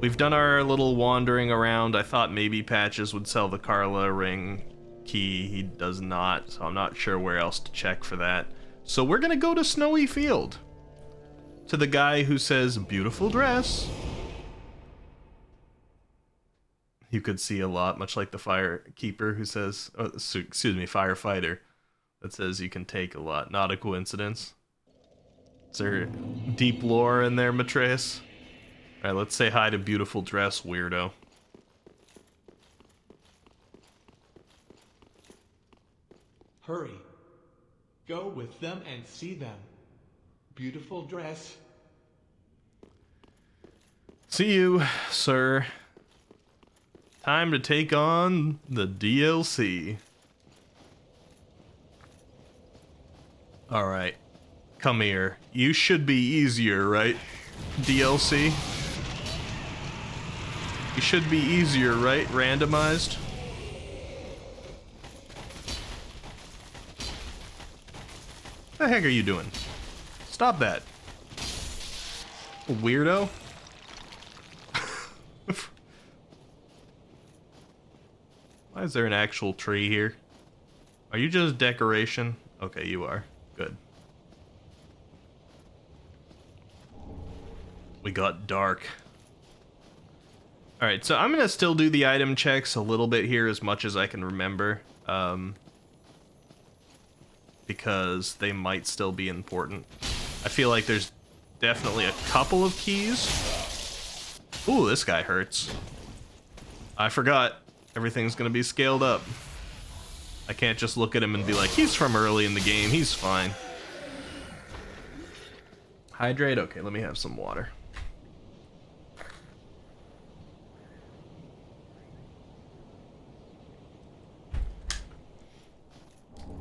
Speaker 1: We've done our little wandering around. I thought maybe Patches would sell the Carla ring key. He does not, so I'm not sure where else to check for that. So we're gonna go to Snowy Field. To the guy who says, beautiful dress. You could see a lot, much like the firekeeper who says, oh, excuse me, firefighter. That says you can take a lot. Not a coincidence. Is there deep lore in there, Matreus? Alright, let's say hi to beautiful dress, weirdo.
Speaker 4: Hurry. Go with them and see them. Beautiful dress.
Speaker 1: See you, sir. Time to take on the DLC. Alright. Come here. You should be easier, right? DLC? You should be easier, right? Randomized? What the heck are you doing? Stop that. Weirdo? Why is there an actual tree here? Are you just decoration? Okay, you are. Good. We got dark. Alright, so I'm gonna still do the item checks a little bit here as much as I can remember. Because they might still be important. I feel like there's definitely a couple of keys. Ooh, this guy hurts. I forgot. Everything's gonna be scaled up. I can't just look at him and be like, he's from early in the game, he's fine. Hydrate? Okay, let me have some water.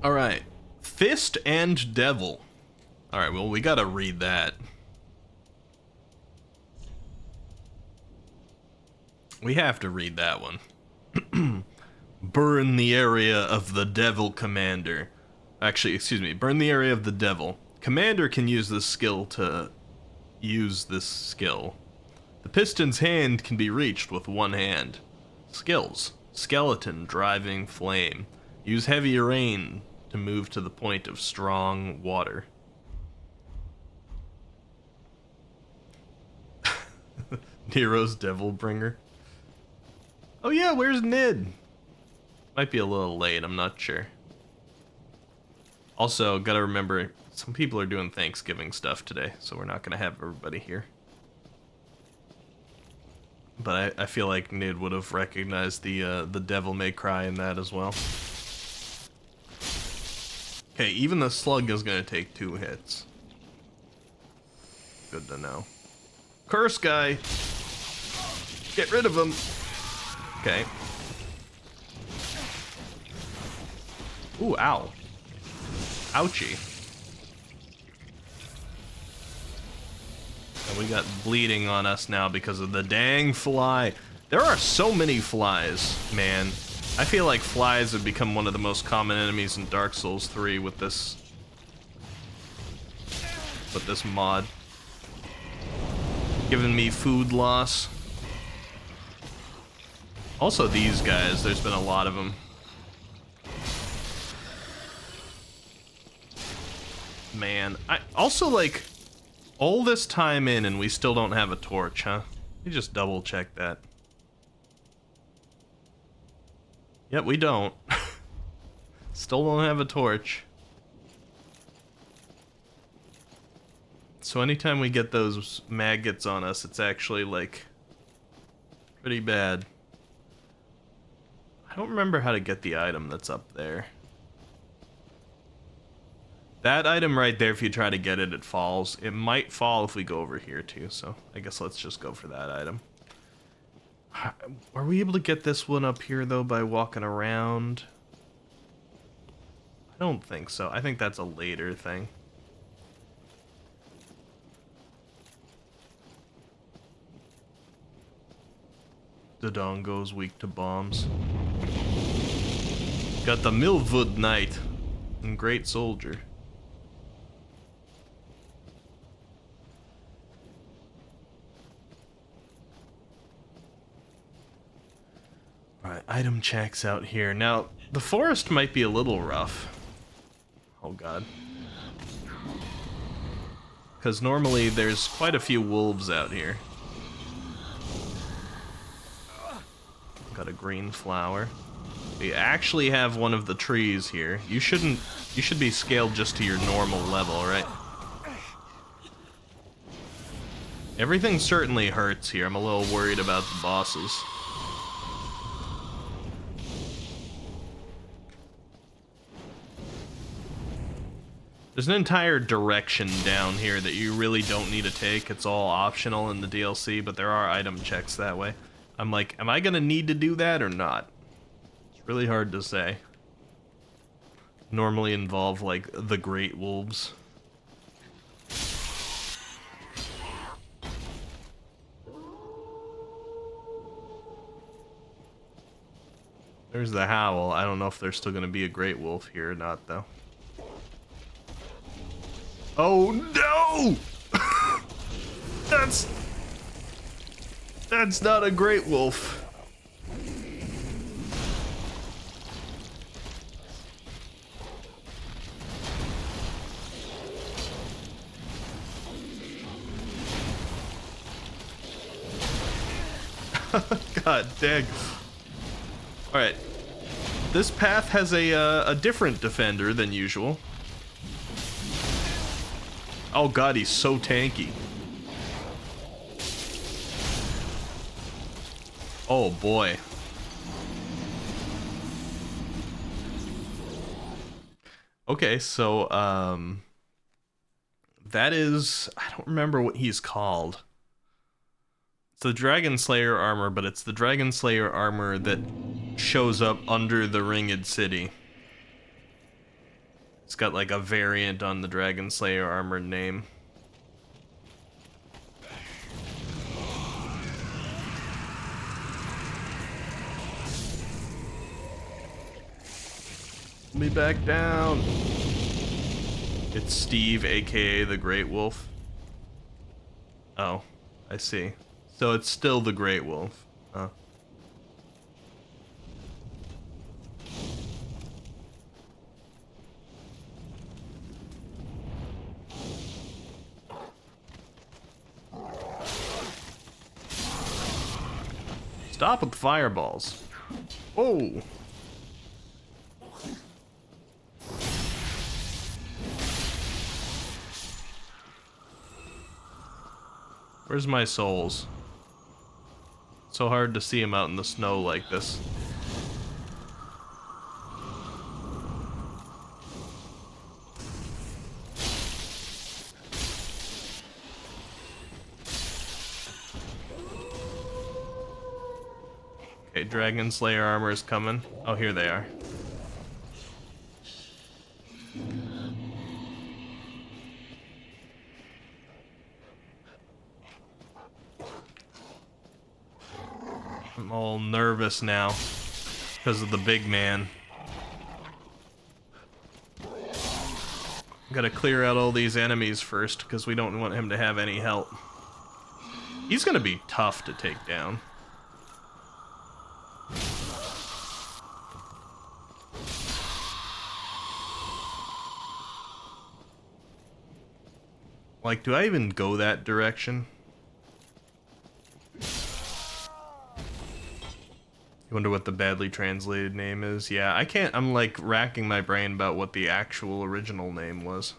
Speaker 1: Alright. Fist and Devil. Alright, well, we gotta read that. We have to read that one. Burn the area of the Devil Commander. Actually, excuse me. Burn the area of the Devil. Commander can use this skill to use this skill. The piston's hand can be reached with one hand. Skills. Skeleton driving flame. Use heavy rain to move to the point of strong water. Nero's Devil Bringer. Oh yeah, where's Nid? Might be a little late, I'm not sure. Also, gotta remember, some people are doing Thanksgiving stuff today, so we're not gonna have everybody here. But I feel like Nid would have recognized the Devil May Cry in that as well. Okay, even the slug is gonna take 2 hits. Good to know. Curse guy! Get rid of him! Okay. Ooh, ow. Ouchie. And we got bleeding on us now because of the dang fly. There are so many flies, man. I feel like flies have become one of the most common enemies in Dark Souls 3 with this mod. Giving me food loss. Also these guys, there's been a lot of them. Man, I also like all this time in and we still don't have a torch, huh? Let me just double check that. Yep, we don't. Still don't have a torch. So anytime we get those maggots on us, it's actually like pretty bad. I don't remember how to get the item that's up there. That item right there, if you try to get it, it falls. It might fall if we go over here too, so I guess let's just go for that item. Are we able to get this one up here though by walking around? I don't think so. I think that's a later thing. Dodongo's weak to bombs. Got the Milwood Knight and Great Soldier. Alright, item checks out here. Now, the forest might be a little rough. Oh god. Because normally there's quite a few wolves out here. Got a green flower. We actually have one of the trees here. You should be scaled just to your normal level, right? Everything certainly hurts here. I'm a little worried about the bosses. There's an entire direction down here that you really don't need to take. It's all optional in the DLC, but there are item checks that way. I'm like, am I gonna need to do that or not? It's really hard to say. Normally involve, like, the Great Wolves. There's the Howl. I don't know if there's still gonna be a Great Wolf here or not, though. Oh no! That's not a Great Wolf. God dang. Alright. This path has a different defender than usual. Oh god, he's so tanky. Oh boy. Okay, so that is, I don't remember what he's called. It's the Dragon Slayer armor, but it's the Dragon Slayer armor that shows up under the Ringed City. It's got like a variant on the Dragon Slayer armor name. Let me back down. It's Steve, aka the Great Wolf. Oh, I see. So it's still the Great Wolf. Huh. Stop with the fireballs. Oh. Where's my souls? So hard to see him out in the snow like this. Okay, Dragon Slayer armor is coming. Oh, here they are. I'm all nervous now because of the big man. Gotta clear out all these enemies first because we don't want him to have any help. He's gonna be tough to take down. Like, do I even go that direction? You wonder what the badly translated name is? Yeah, I can't, I'm like racking my brain about what the actual original name was.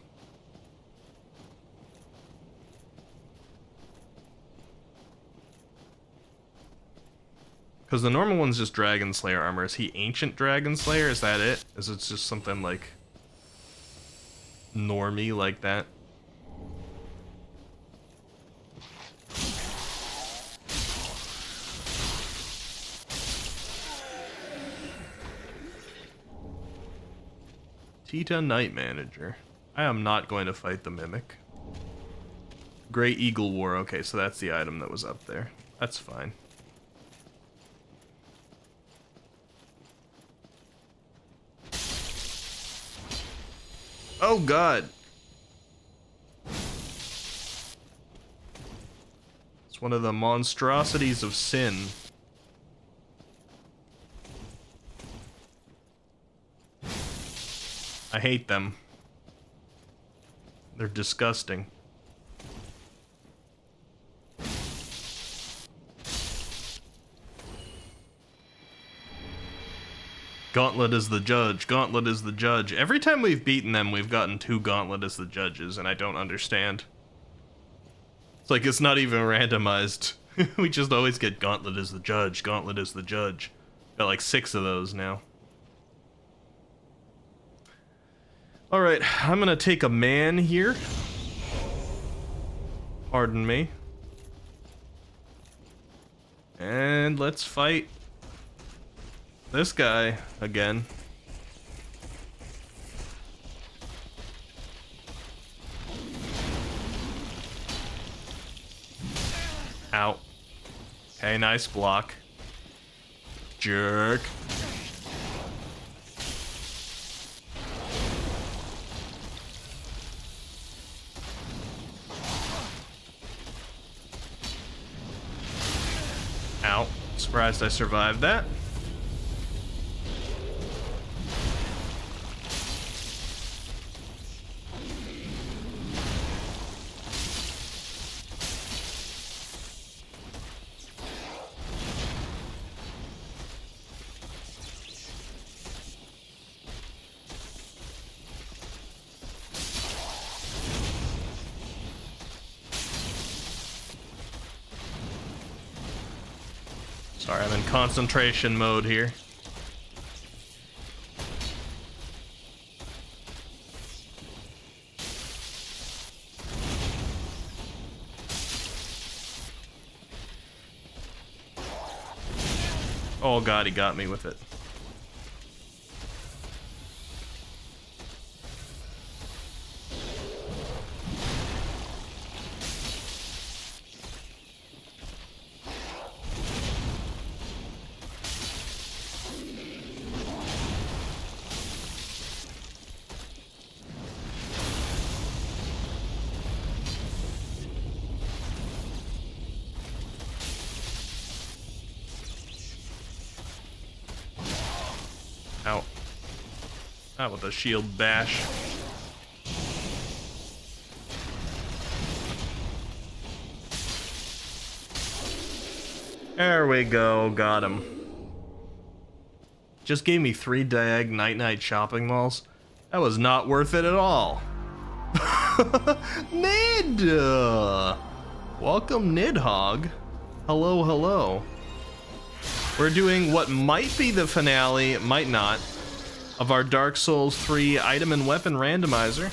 Speaker 1: Because the normal one's just Dragon Slayer armor. Is he Ancient Dragon Slayer? Is that it? Is it just something like... normie like that. Tita Night Manager. I am not going to fight the Mimic. Grey Eagle War. Okay, so that's the item that was up there. That's fine. Oh god! It's one of the monstrosities of sin. I hate them. They're disgusting. Gauntlet is the judge. Gauntlet is the judge. Every time we've beaten them, we've gotten 2 Gauntlet as the judges, and I don't understand. It's like it's not even randomized. We just always get Gauntlet as the judge. Gauntlet is the judge. Got like 6 of those now. Alright, I'm gonna take a man here. Pardon me. And let's fight this guy again. Ow. Okay, nice block. Jerk. Ow. Surprised I survived that. Sorry, I'm in concentration mode here. Oh god, he got me with it. Ow. Not with a shield bash. There we go, got him. Just gave me 3 Diag night-night shopping malls. That was not worth it at all. Nid! Welcome, Nidhogg. Hello, hello. We're doing what might be the finale, might not, of our Dark Souls 3 item and weapon randomizer.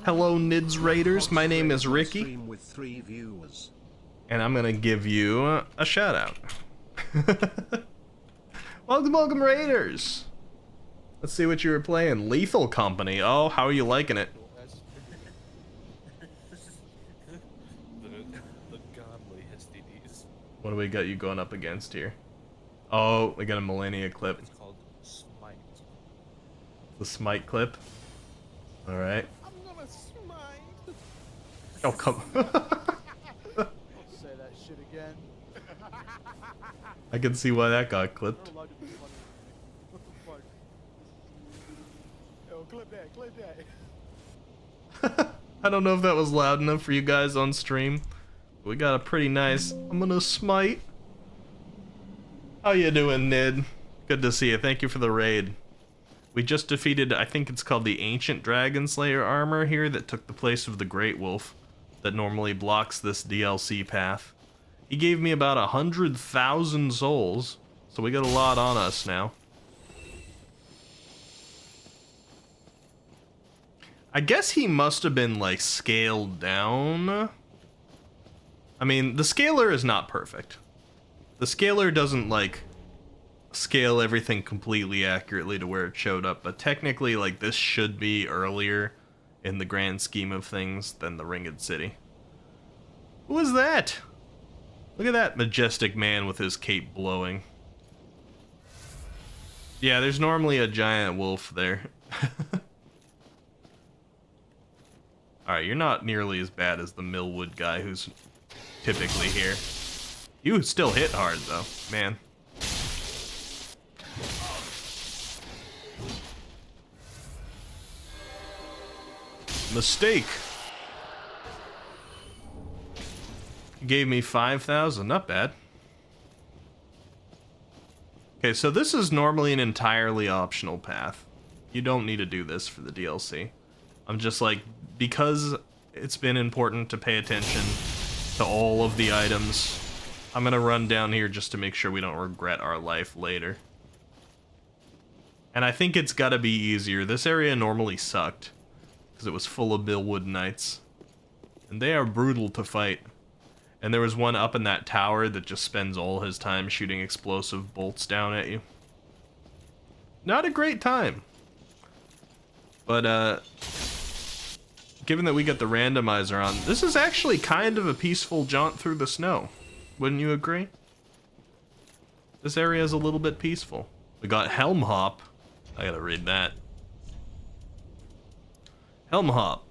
Speaker 1: Hello, Nids Raiders. My name is Ricky. And I'm gonna give you a shout out. Welcome, Raiders. Let's see what you were playing. Lethal Company. Oh, how are you liking it?
Speaker 5: the godly STDs.
Speaker 1: What do we got you going up against here? Oh, we got a Millennia clip.
Speaker 5: It's called Smite.
Speaker 1: The Smite clip. All right.
Speaker 5: I'm gonna smite.
Speaker 1: Oh, come.
Speaker 6: Say that shit again.
Speaker 1: I can see why that got clipped.
Speaker 6: You're allowed to be funny. What the fuck? Yo, clip that.
Speaker 1: I don't know if that was loud enough for you guys on stream. But we got a pretty nice. I'm gonna smite. How you doing, Nid? Good to see you. Thank you for the raid. We just defeated, I think it's called the Ancient Dragon Slayer armor here that took the place of the Great Wolf that normally blocks this DLC path. He gave me about 100,000 souls, so we got a lot on us now. I guess he must have been, like, scaled down. I mean, the scaler is not perfect. The scaler doesn't, like, scale everything completely accurately to where it showed up, but technically, like, this should be earlier in the grand scheme of things than the Ringed City. Who is that? Look at that majestic man with his cape blowing. Yeah, there's normally a giant wolf there. Alright, you're not nearly as bad as the Millwood guy who's typically here. You still hit hard, though, man. Mistake. You gave me 5,000, not bad. Okay, so this is normally an entirely optional path. You don't need to do this for the DLC. I'm just like, because it's been important to pay attention to all of the items, I'm gonna run down here just to make sure we don't regret our life later. And I think it's gotta be easier. This area normally sucked, because it was full of Millwood Knights. And they are brutal to fight. And there was one up in that tower that just spends all his time shooting explosive bolts down at you. Not a great time. But, given that we got the randomizer on, this is actually kind of a peaceful jaunt through the snow. Wouldn't you agree? This area is a little bit peaceful. We got Helm Hop. I gotta read that. Helm Hop.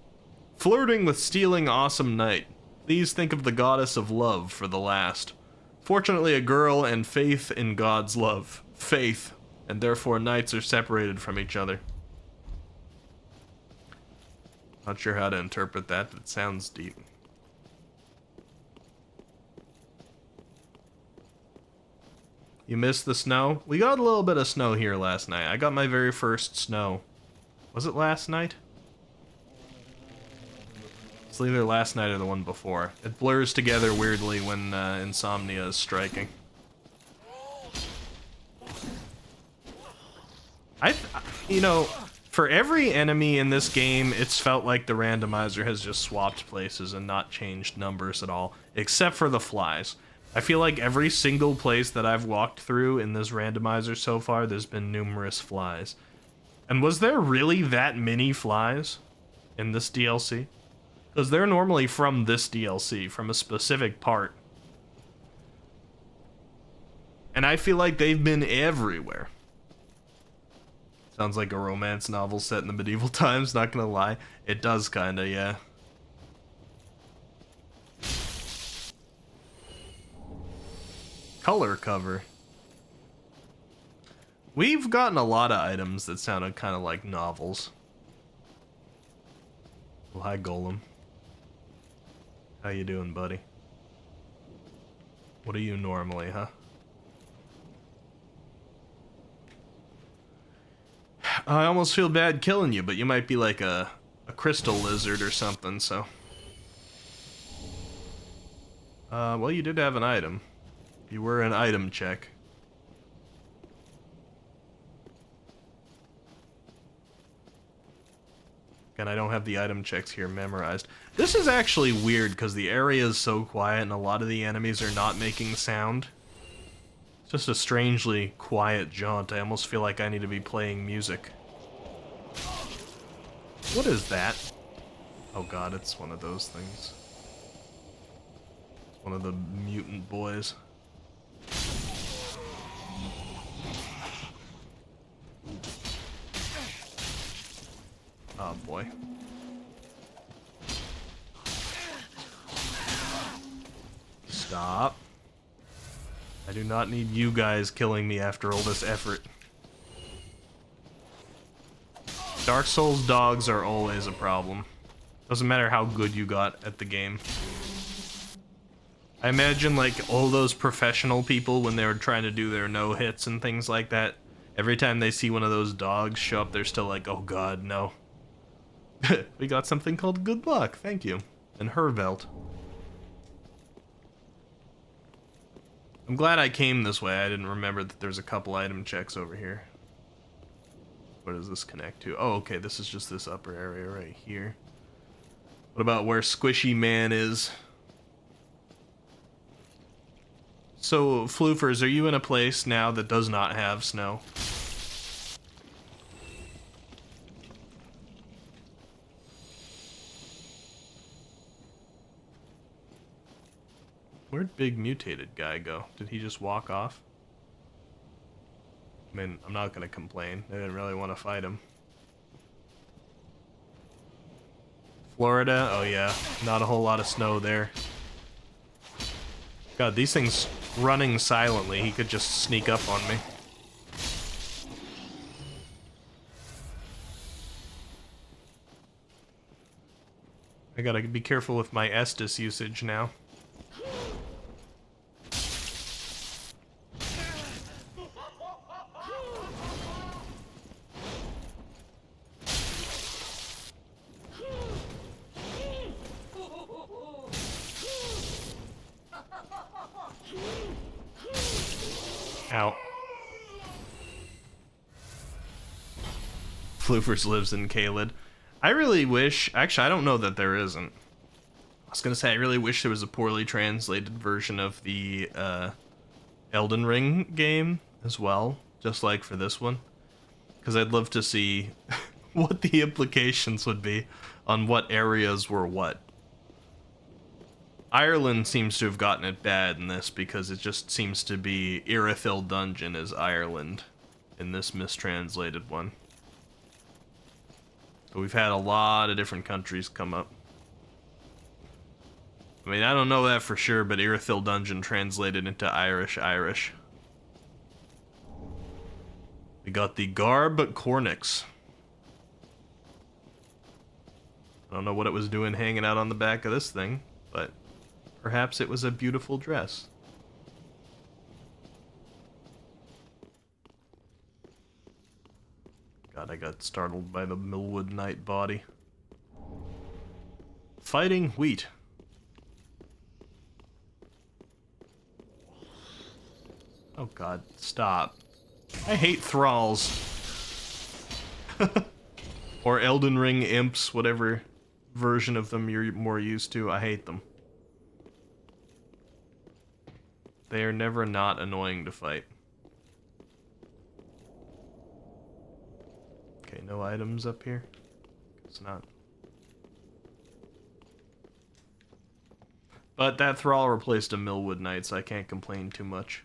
Speaker 1: Flirting with stealing awesome knight. Please think of the goddess of love for the last. Fortunately, a girl and faith in God's love. Faith, and therefore knights are separated from each other. Not sure how to interpret that, but it sounds deep. You missed the snow? We got a little bit of snow here last night. I got my very first snow. Was it last night? It's either last night or the one before. It blurs together weirdly when insomnia is striking. You know, for every enemy in this game, it's felt like the randomizer has just swapped places and not changed numbers at all, except for the flies. I feel like every single place that I've walked through in this randomizer so far, there's been numerous flies. And was there really that many flies in this DLC? Because they're normally from this DLC, from a specific part. And I feel like they've been everywhere. Sounds like a romance novel set in the medieval times, not gonna lie. It does kinda, yeah. Color cover. We've gotten a lot of items that sounded kinda like novels. Well, hi, Golem. How you doing, buddy? What are you normally, huh? I almost feel bad killing you, but you might be like a crystal lizard or something, so... well, you did have an item. You were an item check. And I don't have the item checks here memorized. This is actually weird because the area is so quiet and a lot of the enemies are not making sound. It's just a strangely quiet jaunt. I almost feel like I need to be playing music. What is that? Oh god, it's one of those things. It's one of the mutant boys. Oh boy. Stop. I do not need you guys killing me after all this effort. Dark Souls dogs are always a problem. Doesn't matter how good you got at the game. I imagine like all those professional people when they were trying to do their no-hits and things like that, every time they see one of those dogs show up, they're still like, oh god, no. We got something called good luck, thank you. And Hervelt. I'm glad I came this way. I didn't remember that there's a couple item checks over here. Where does this connect to? Oh, okay, this is just this upper area right here. What about where Squishy Man is? So, Floofers, are you in a place now that does not have snow? Where'd Big Mutated Guy go? Did he just walk off? I mean, I'm not gonna complain. I didn't really want to fight him. Florida? Oh yeah, not a whole lot of snow there. God, these things running silently. He could just sneak up on me. I gotta be careful with my Estus usage now. Ow. Floofers lives in Kaled. I really wish... Actually, I don't know that there isn't. I was gonna say, I really wish there was a poorly translated version of the Elden Ring game as well, just like for this one. Because I'd love to see what the implications would be on what areas were what. Ireland seems to have gotten it bad in this because it just seems to be Irithyll Dungeon is Ireland in this mistranslated one. But we've had a lot of different countries come up. I mean, I don't know that for sure, but Irithyll Dungeon translated into Irish. We got the Garb Cornix. I don't know what it was doing hanging out on the back of this thing, but perhaps it was a beautiful dress. God, I got startled by the Millwood Knight body. Fighting wheat. Oh god, stop. I hate thralls. Or Elden Ring imps, whatever version of them you're more used to. I hate them. They are never not annoying to fight. Okay, no items up here? It's not. But that thrall replaced a Millwood Knight, so I can't complain too much.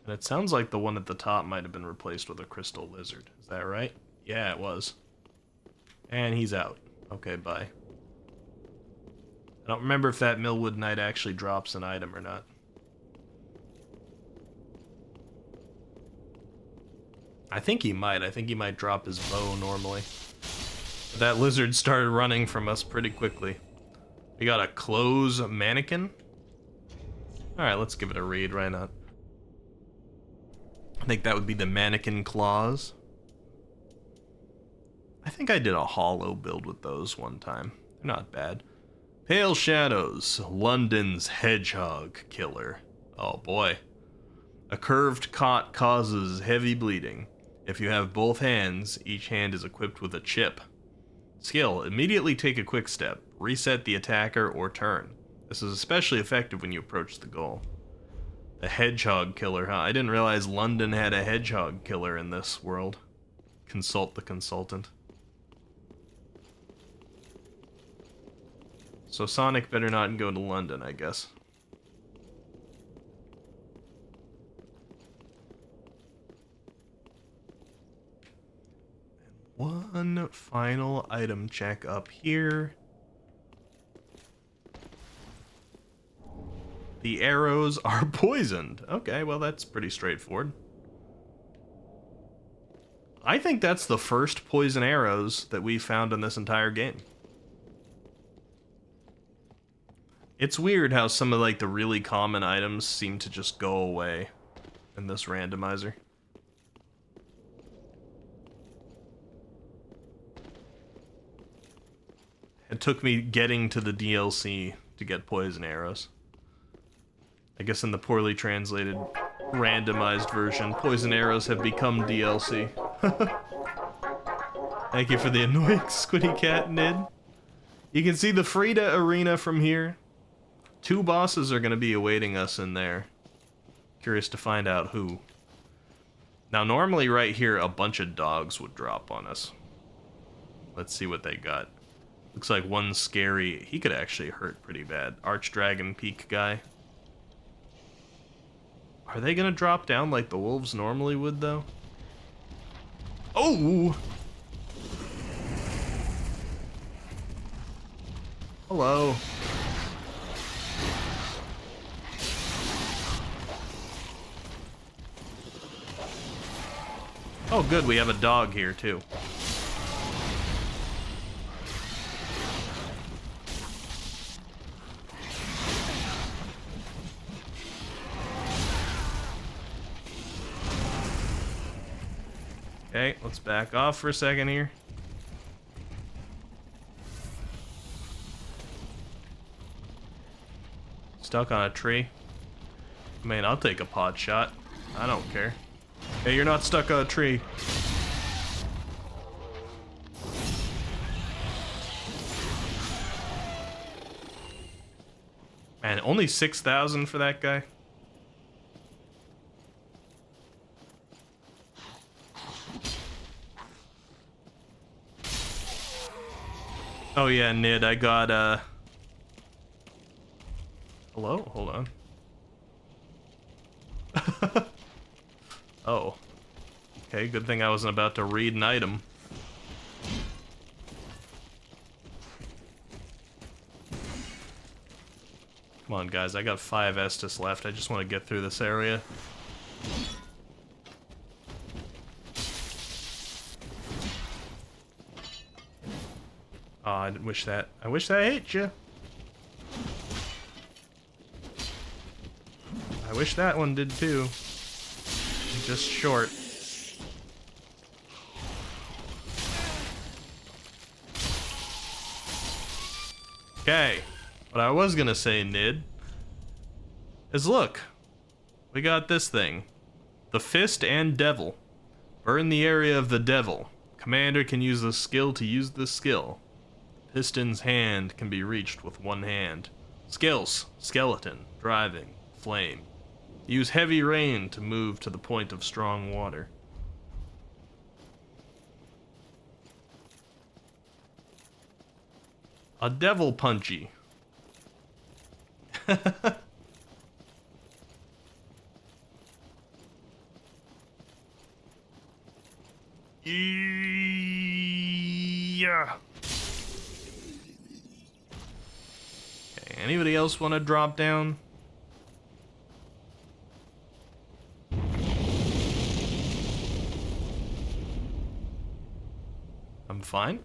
Speaker 1: And it sounds like the one at the top might have been replaced with a crystal lizard. Is that right? Yeah, it was. And he's out. Okay, bye. I don't remember if that Millwood Knight actually drops an item or not. I think he might. I think he might drop his bow normally. But that lizard started running from us pretty quickly. We got a clothes mannequin. Alright, let's give it a read. Why not? I think that would be the mannequin claws. I think I did a hollow build with those one time. They're not bad. Pale Shadows, London's hedgehog killer. Oh boy. A curved cot causes heavy bleeding. If you have both hands, each hand is equipped with a chip. Skill, immediately take a quick step. Reset the attacker or turn. This is especially effective when you approach the goal. The hedgehog killer, huh? I didn't realize London had a hedgehog killer in this world. Consult the consultant. So Sonic better not go to London, I guess. And one final item check up here. The arrows are poisoned. Okay, well that's pretty straightforward. I think that's the first poison arrows that we found in this entire game. It's weird how some of like the really common items seem to just go away in this randomizer. It took me getting to the DLC to get poison arrows. I guess in the poorly translated, randomized version, poison arrows have become DLC. Thank you for the annoying squiddy cat, Nid. You can see the Frida arena from here. 2 bosses are going to be awaiting us in there. Curious to find out who. Now, normally right here, a bunch of dogs would drop on us. Let's see what they got. Looks like one scary... He could actually hurt pretty bad. Archdragon Peak guy. Are they gonna drop down like the wolves normally would, though? Oh! Hello. Oh, good, we have a dog here, too. Okay, let's back off for a second here. Stuck on a tree. Man, I'll take a pot shot. I don't care. Hey, you're not stuck on a tree. Man, only 6,000 for that guy? Oh yeah, Nid, I got, Hello? Hold on. Oh. Okay, good thing I wasn't about to read an item. Come on, guys, I got 5 Estus left. I just want to get through this area. Oh, I wish that hit you. I wish that one did too. Just short. Okay. What I was gonna say, Nid, is look. We got this thing. The Fist and Devil. Burn the area of the devil. Commander can use the skill to use the skill. Piston's hand can be reached with one hand. Skills: skeleton, driving, flame. Use heavy rain to move to the point of strong water. A devil punchy. Yeah. Okay, anybody else want to drop down? I'm fine.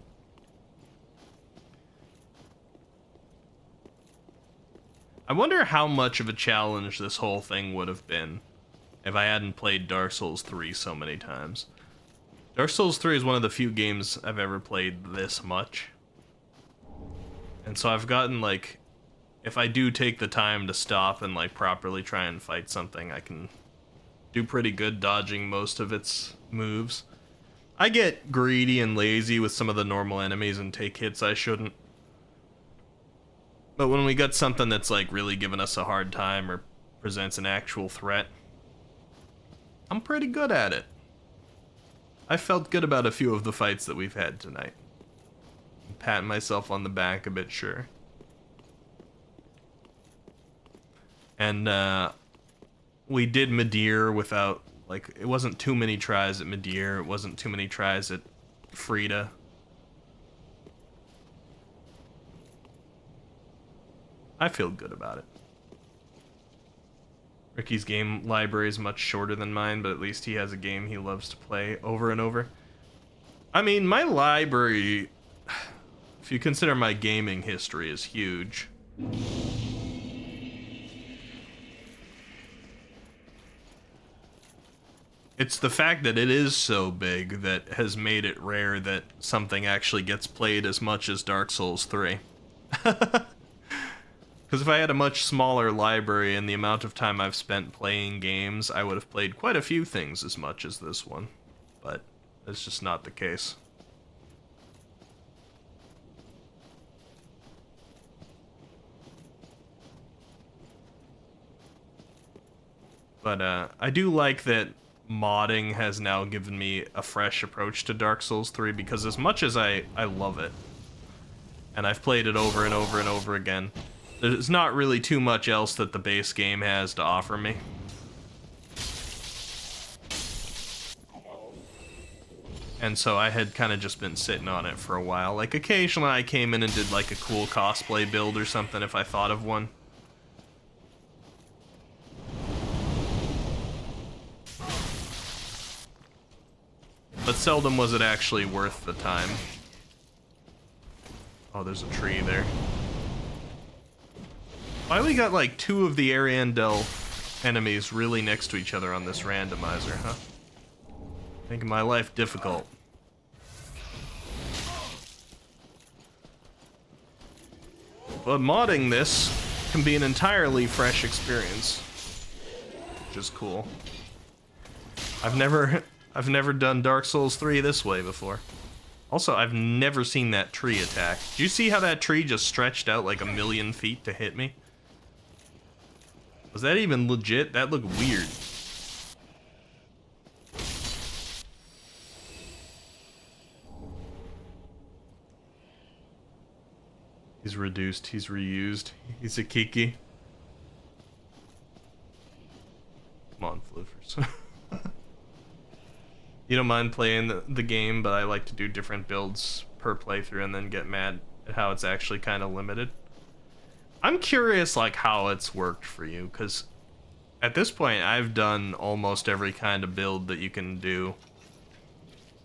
Speaker 1: I wonder how much of a challenge this whole thing would have been if I hadn't played Dark Souls 3 so many times. Dark Souls 3 is one of the few games I've ever played this much. And so I've gotten, like, if I do take the time to stop and, like, properly try and fight something, I can do pretty good dodging most of its moves. I get greedy and lazy with some of the normal enemies and take hits I shouldn't. But when we got something that's, like, really giving us a hard time or presents an actual threat, I'm pretty good at it. I felt good about a few of the fights that we've had tonight. I'm patting myself on the back a bit, sure. And, we did Midir without, like, it wasn't too many tries at Midir, it wasn't too many tries at Frida. I feel good about it. Ricky's game library is much shorter than mine, but at least he has a game he loves to play over and over. I mean, my library, if you consider my gaming history, is huge. It's the fact that it is so big that has made it rare that something actually gets played as much as Dark Souls 3. Because Because if I had a much smaller library and the amount of time I've spent playing games, I would have played quite a few things as much as this one. But that's just not the case. But I do like that modding has now given me a fresh approach to Dark Souls 3, because as much as I love it, and I've played it over and over and over again, there's not really too much else that the base game has to offer me. And so I had kind of just been sitting on it for a while. Like, occasionally I came in and did like a cool cosplay build or something if I thought of one. But seldom was it actually worth the time. Oh, there's a tree there. Why we got like 2 of the Ariandel enemies really next to each other on this randomizer, huh? Making my life difficult. But modding this can be an entirely fresh experience, which is cool. I've never done Dark Souls 3 this way before. Also, I've never seen that tree attack. Did you see how that tree just stretched out like 1,000,000 feet to hit me? Was that even legit? That looked weird. He's reduced, he's reused, he's a Kiki. Come on, Flippers. You don't mind playing the game, but I like to do different builds per playthrough and then get mad at how it's actually kind of limited. I'm curious, like, how it's worked for you, because at this point, I've done almost every kind of build that you can do,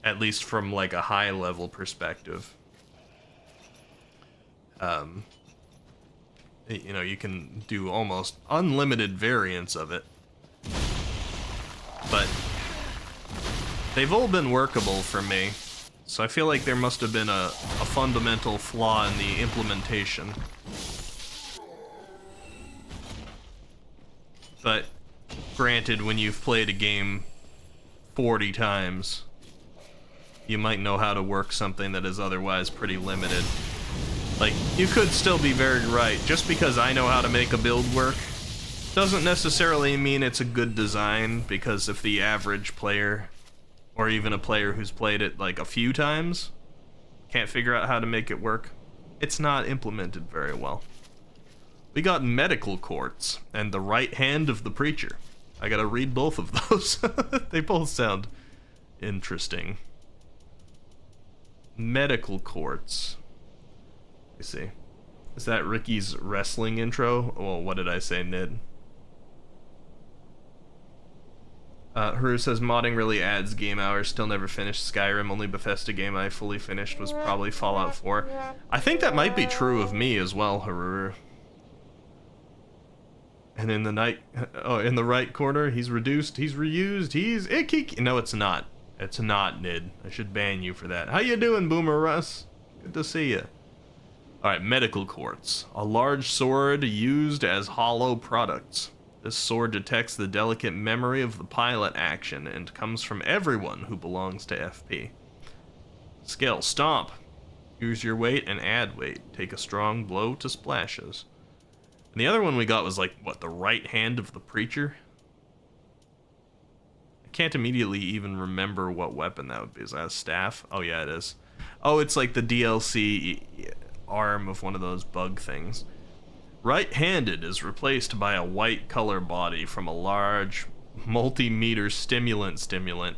Speaker 1: at least from, like, a high-level perspective. You know, you can do almost unlimited variants of it, but they've all been workable for me, so I feel like there must have been a fundamental flaw in the implementation. But granted, when you've played a game 40 times, you might know how to work something that is otherwise pretty limited. Like, you could still be very right. Just because I know how to make a build work doesn't necessarily mean it's a good design, because if the average player, or even a player who's played it like a few times, can't figure out how to make it work, it's not implemented very well. We got medical courts and the right hand of the preacher. I gotta read both of those. They both sound interesting. Medical courts. Let me see. Is that Ricky's wrestling intro? Well, what did I say, Nid? Haru says, modding really adds game hours. Still never finished Skyrim. Only Bethesda game I fully finished was probably Fallout 4. I think that might be true of me as well, Haru. And in the right corner, he's reduced, he's reused, he's icky. No, it's not. It's not, Nid. I should ban you for that. How you doing, Boomer Russ? Good to see you. Alright, medical quartz. A large sword used as hollow products. This sword detects the delicate memory of the pilot action and comes from everyone who belongs to FP. Skill, stomp. Use your weight and add weight. Take a strong blow to splashes. And the other one we got was like, what, the right hand of the preacher? I can't immediately even remember what weapon that would be. Is that a staff? Oh yeah, it is. Oh, it's like the DLC arm of one of those bug things. Right-handed is replaced by a white color body from a large multi-meter stimulant.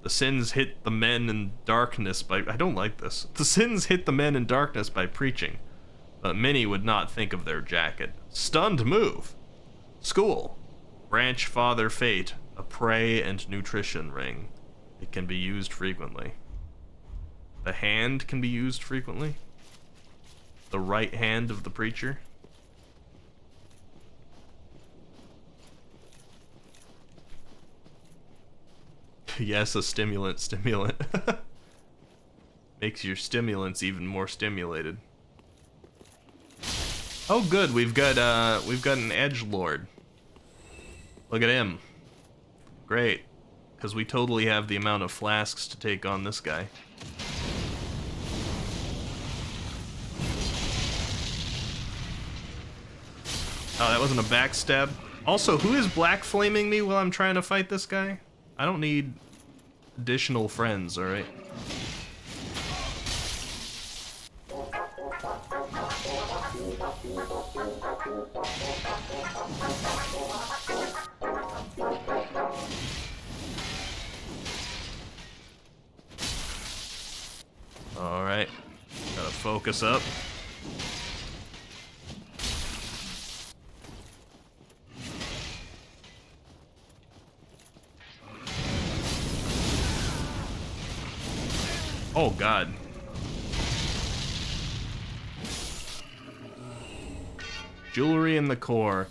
Speaker 1: The sins hit the men in darkness by... I don't like this. The sins hit the men in darkness by preaching, but many would not think of their jacket. Stunned move. School. Branch Father Fate. A prey and nutrition ring. It can be used frequently. The hand can be used frequently. The right hand of the preacher. Yes, a stimulant. Makes your stimulants even more stimulated. Oh, good. We've got an edgelord. Look at him. Great, because we totally have the amount of flasks to take on this guy. Oh, that wasn't a backstab. Also, who is black flaming me while I'm trying to fight this guy? I don't need additional friends, alright? Alright. Gotta focus up. Oh god. Jewelry in the core.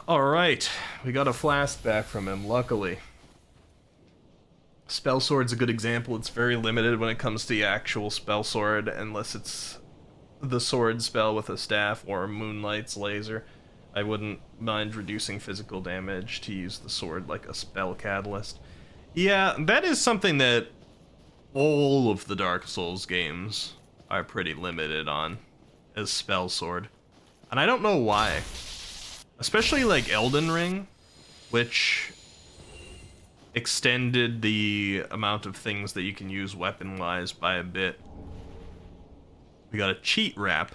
Speaker 1: Alright, we got a flask back from him, luckily. Spell sword's a good example. It's very limited when it comes to the actual spell sword, unless it's the sword spell with a staff or Moonlight's laser. I wouldn't mind reducing physical damage to use the sword like a spell catalyst. Yeah, that is something that all of the Dark Souls games are pretty limited on, as spell sword. And I don't know why. Especially like Elden Ring, which extended the amount of things that you can use weapon-wise by a bit. We got a cheat wrap.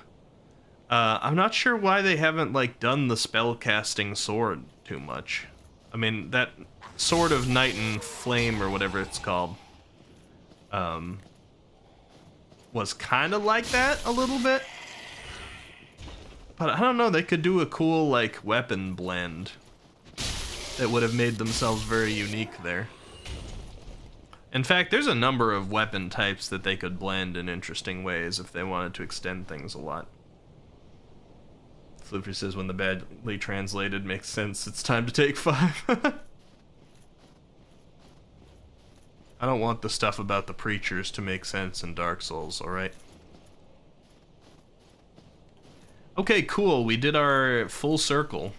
Speaker 1: I'm not sure why they haven't like done the spell-casting sword too much. I mean, that Sword of Night and Flame or whatever it's called was kind of like that a little bit. But I don't know, they could do a cool like weapon blend that would have made themselves very unique there. In fact, there's a number of weapon types that they could blend in interesting ways if they wanted to extend things a lot. Flooper says when the badly translated makes sense, it's time to take 5. I don't want the stuff about the preachers to make sense in Dark Souls, alright? Okay, cool, we did our full circle.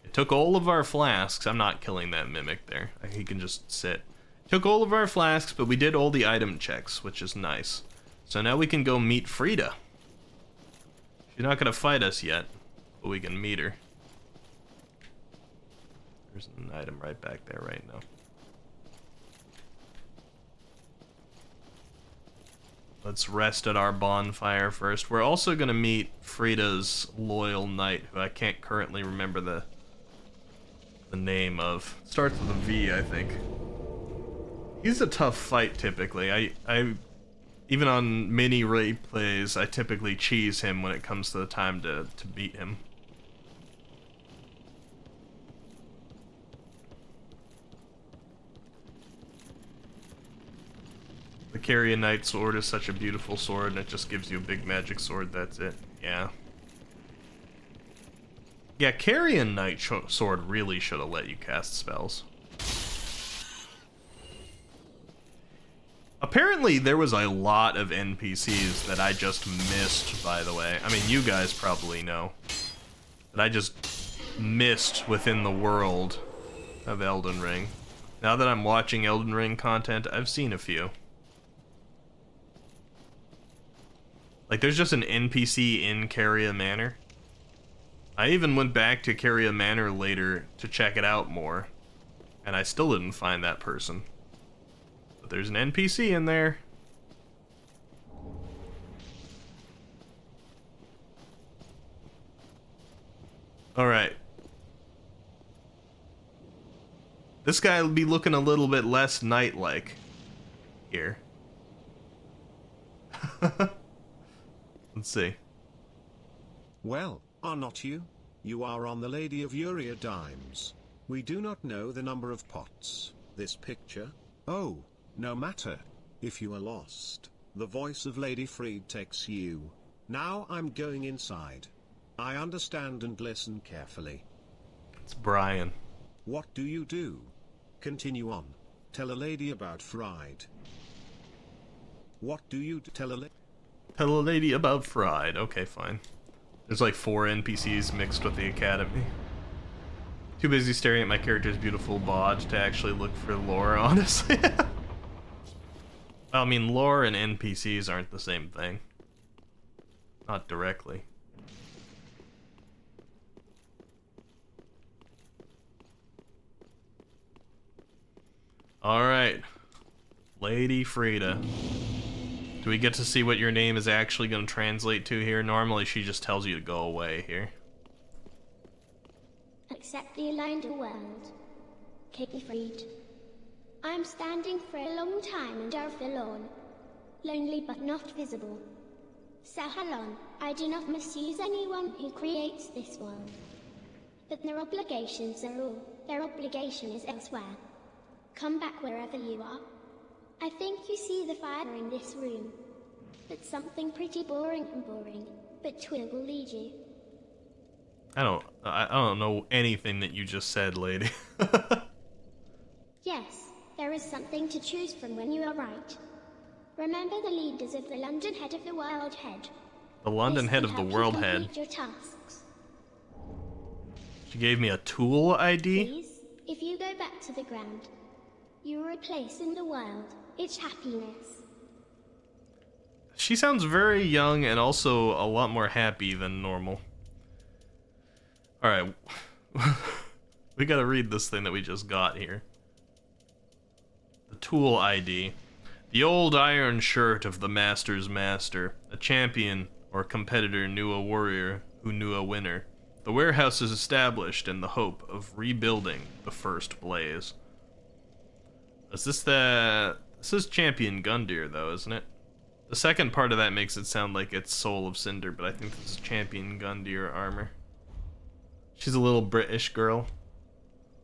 Speaker 1: It took all of our flasks. I'm not killing that mimic there. He can just sit. Took all of our flasks, but we did all the item checks, which is nice. So now we can go meet Frida. She's not gonna fight us yet, but we can meet her. There's an item right back there right now. Let's rest at our bonfire first. We're also gonna meet Frida's loyal knight, who I can't currently remember the name of. Starts with a V, I think. He's a tough fight typically. I even on mini replays, I typically cheese him when it comes to the time to beat him. The Carrion Knight sword is such a beautiful sword, and it just gives you a big magic sword, that's it. Yeah. Yeah, Carrion Knight sword really should have let you cast spells. Apparently, there was a lot of NPCs that I just missed, by the way. I mean, you guys probably know. That I just missed within the world of Elden Ring. Now that I'm watching Elden Ring content, I've seen a few. Like, there's just an NPC in Caria Manor. I even went back to Caria Manor later to check it out more, and I still didn't find that person. But there's an NPC in there. Alright. This guy will be looking a little bit less knight-like here. Let's see.
Speaker 7: Well, are not you? You are on the Lady of Uria Dimes. We do not know the number of pots. This picture? Oh, no matter. If you are lost, the voice of Lady Freed takes you. Now I'm going inside. I understand and listen carefully.
Speaker 1: It's Brian.
Speaker 7: What do you do? Continue on. Tell a lady about Fried. What do you tell a lady?
Speaker 1: Tell a lady about Fried. Okay, fine. There's like 4 NPCs mixed with the academy. Too busy staring at my character's beautiful bod to actually look for lore, honestly. I mean, lore and NPCs aren't the same thing. Not directly. Alright. Lady Frida. Do we get to see what your name is actually going to translate to here? Normally she just tells you to go away here.
Speaker 8: Accept the aligned world. Katie Freed. I'm standing for a long time and are forlorn. Lonely but not visible. Sahalon, I do not misuse anyone who creates this world. But their obligations are all. Their obligation is elsewhere. Come back wherever you are. I think you see the fire in this room. But something pretty boring and boring. But Twill will lead you.
Speaker 1: I don't know anything that you just said, lady.
Speaker 8: Yes, there is something to choose from when you are right. Remember the leaders of the London head of the world head.
Speaker 1: The London
Speaker 8: This
Speaker 1: head
Speaker 8: can
Speaker 1: of the
Speaker 8: help you
Speaker 1: world head.
Speaker 8: complete your tasks.
Speaker 1: She gave me a tool ID?
Speaker 8: Please, if you go back to the ground, you will replace in the world its happiness.
Speaker 1: She sounds very young and also a lot more happy than normal. Alright. We gotta read this thing that we just got here. The tool ID. The old iron shirt of the master's master. A champion or competitor knew a warrior who knew a winner. The warehouse is established in the hope of rebuilding the first blaze. Is this the... This is Champion Gundyr, though, isn't it? The second part of that makes it sound like it's Soul of Cinder, but I think this is Champion Gundyr armor. She's a little British girl.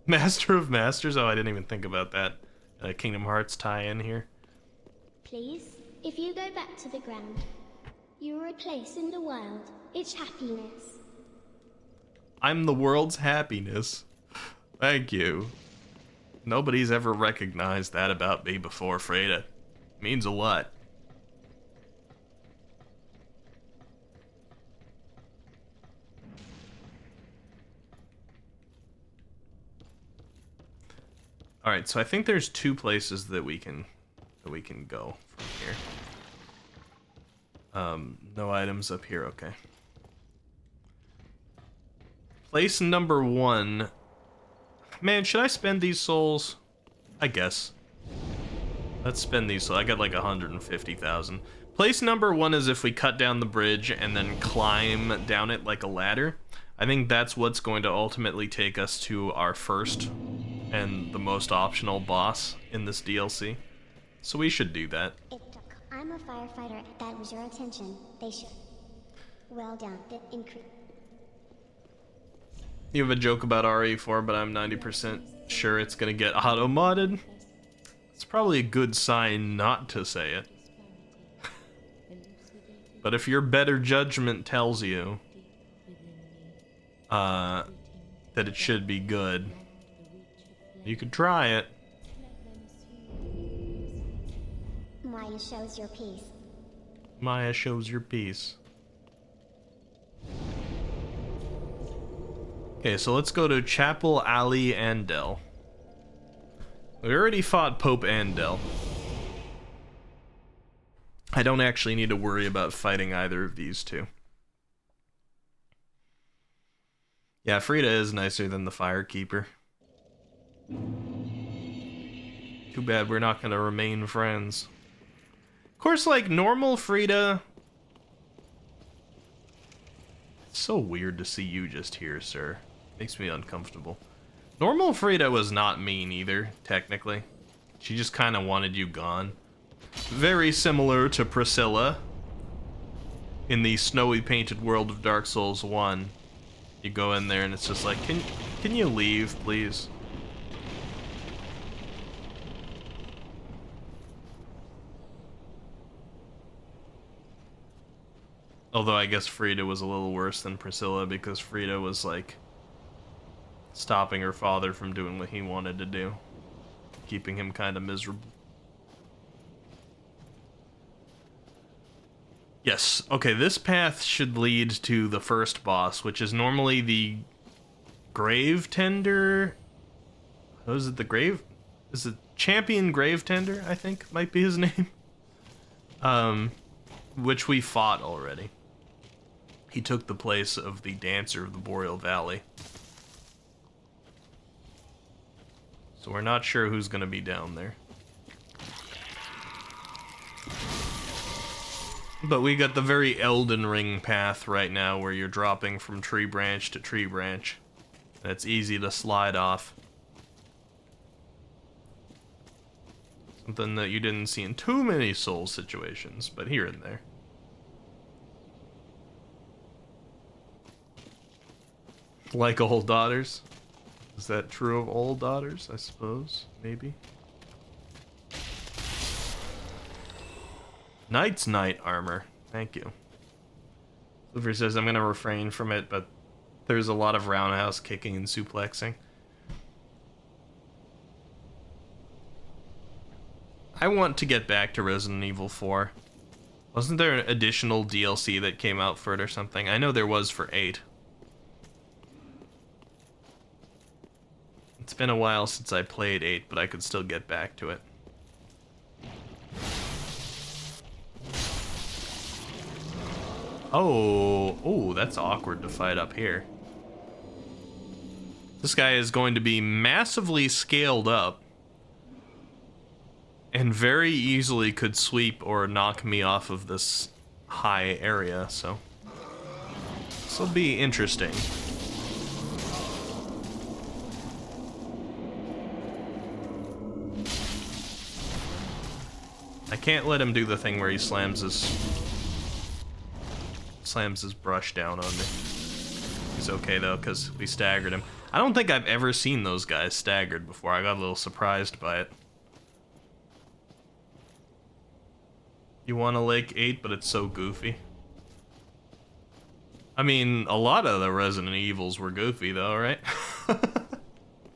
Speaker 1: Master of Masters? Oh, I didn't even think about that. Kingdom Hearts tie-in here.
Speaker 8: Please, if you go back to the ground, you will replace in the world its happiness.
Speaker 1: I'm the world's happiness. Thank you. Nobody's ever recognized that about me before, Freda. Means a lot. All right, so I think there's 2 places that we can go from here. No items up here. Okay. Place number 1. Man, should I spend these souls? I guess. Let's spend these. So I got like 150,000. Place number 1 is if we cut down the bridge and then climb down it like a ladder. I think that's what's going to ultimately take us to our first and the most optional boss in this DLC. So we should do that.
Speaker 8: I'm a firefighter. That was your attention. They should. Well done.
Speaker 1: You have a joke about RE4, but I'm 90% sure it's gonna get auto-modded. It's probably a good sign not to say it. But if your better judgment tells you that it should be good, you could try it.
Speaker 8: Maya shows your piece.
Speaker 1: Maya shows your piece. Okay, so let's go to Chapel Ali Andel. We already fought Pope Andel. I don't actually need to worry about fighting either of these two. Yeah, Frida is nicer than the Firekeeper. Too bad we're not gonna remain friends. Of course, like, normal Frida... It's so weird to see you just here, sir. Makes me uncomfortable. Normal Frida was not mean either, technically. She just kind of wanted you gone. Very similar to Priscilla in the snowy painted world of Dark Souls 1. You go in there and it's just like, can you leave, please? Although I guess Frida was a little worse than Priscilla because Frida was like stopping her father from doing what he wanted to do, keeping him kind of miserable. Yes. Okay, this path should lead to the first boss, which is normally the Grave Tender. Oh, is it the Grave? Is it Champion Grave Tender, I think might be his name. Which we fought already. He took the place of the Dancer of the Boreal Valley. So we're not sure who's gonna be down there. But we got the very Elden Ring path right now where you're dropping from tree branch to tree branch. And it's easy to slide off. Something that you didn't see in too many Soul situations, but here and there. Like old daughters? Is that true of old daughters, I suppose? Maybe? Knight's Knight armor. Thank you. Luffy says I'm gonna refrain from it, but there's a lot of roundhouse kicking and suplexing. I want to get back to Resident Evil 4. Wasn't there an additional DLC that came out for it or something? I know there was for 8. It's been a while since I played 8, but I could still get back to it. Oh, that's awkward to fight up here. This guy is going to be massively scaled up and very easily could sweep or knock me off of this high area, so this will be interesting. I can't let him do the thing where he slams his brush down on me. He's okay though, because we staggered him. I don't think I've ever seen those guys staggered before. I got a little surprised by it. You want a Lake 8, but it's so goofy. I mean, a lot of the Resident Evils were goofy though, right?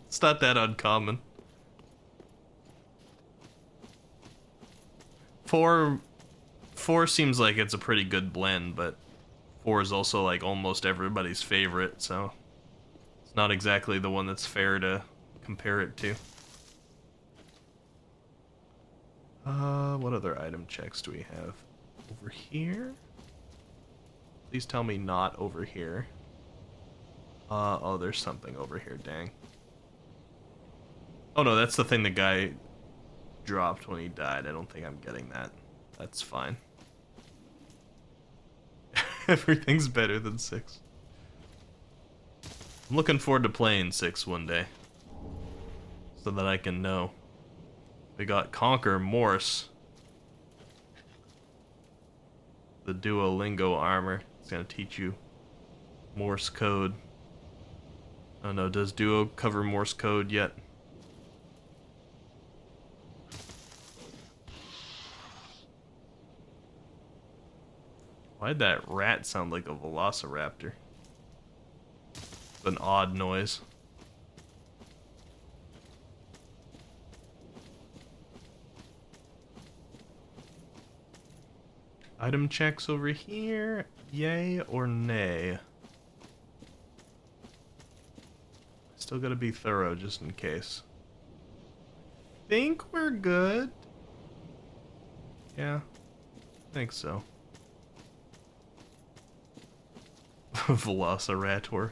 Speaker 1: It's not that uncommon. 4 seems like it's a pretty good blend, but 4 is also like almost everybody's favorite, so it's not exactly the one that's fair to compare it to. What other item checks do we have? Over here? Please tell me not over here. Oh, there's something over here, dang. Oh no, that's the thing the guy dropped when he died. I don't think I'm getting that. That's fine. Everything's better than 6. I'm looking forward to playing 6 one day, so that I can know. We got Conquer Morse. The Duolingo armor. It's gonna teach you Morse code. Oh no, does Duo cover Morse code yet? Why'd that rat sound like a velociraptor? It's an odd noise. Item checks over here. Yay or nay? Still gotta be thorough just in case. Think we're good. Yeah, I think so. Velociraptor.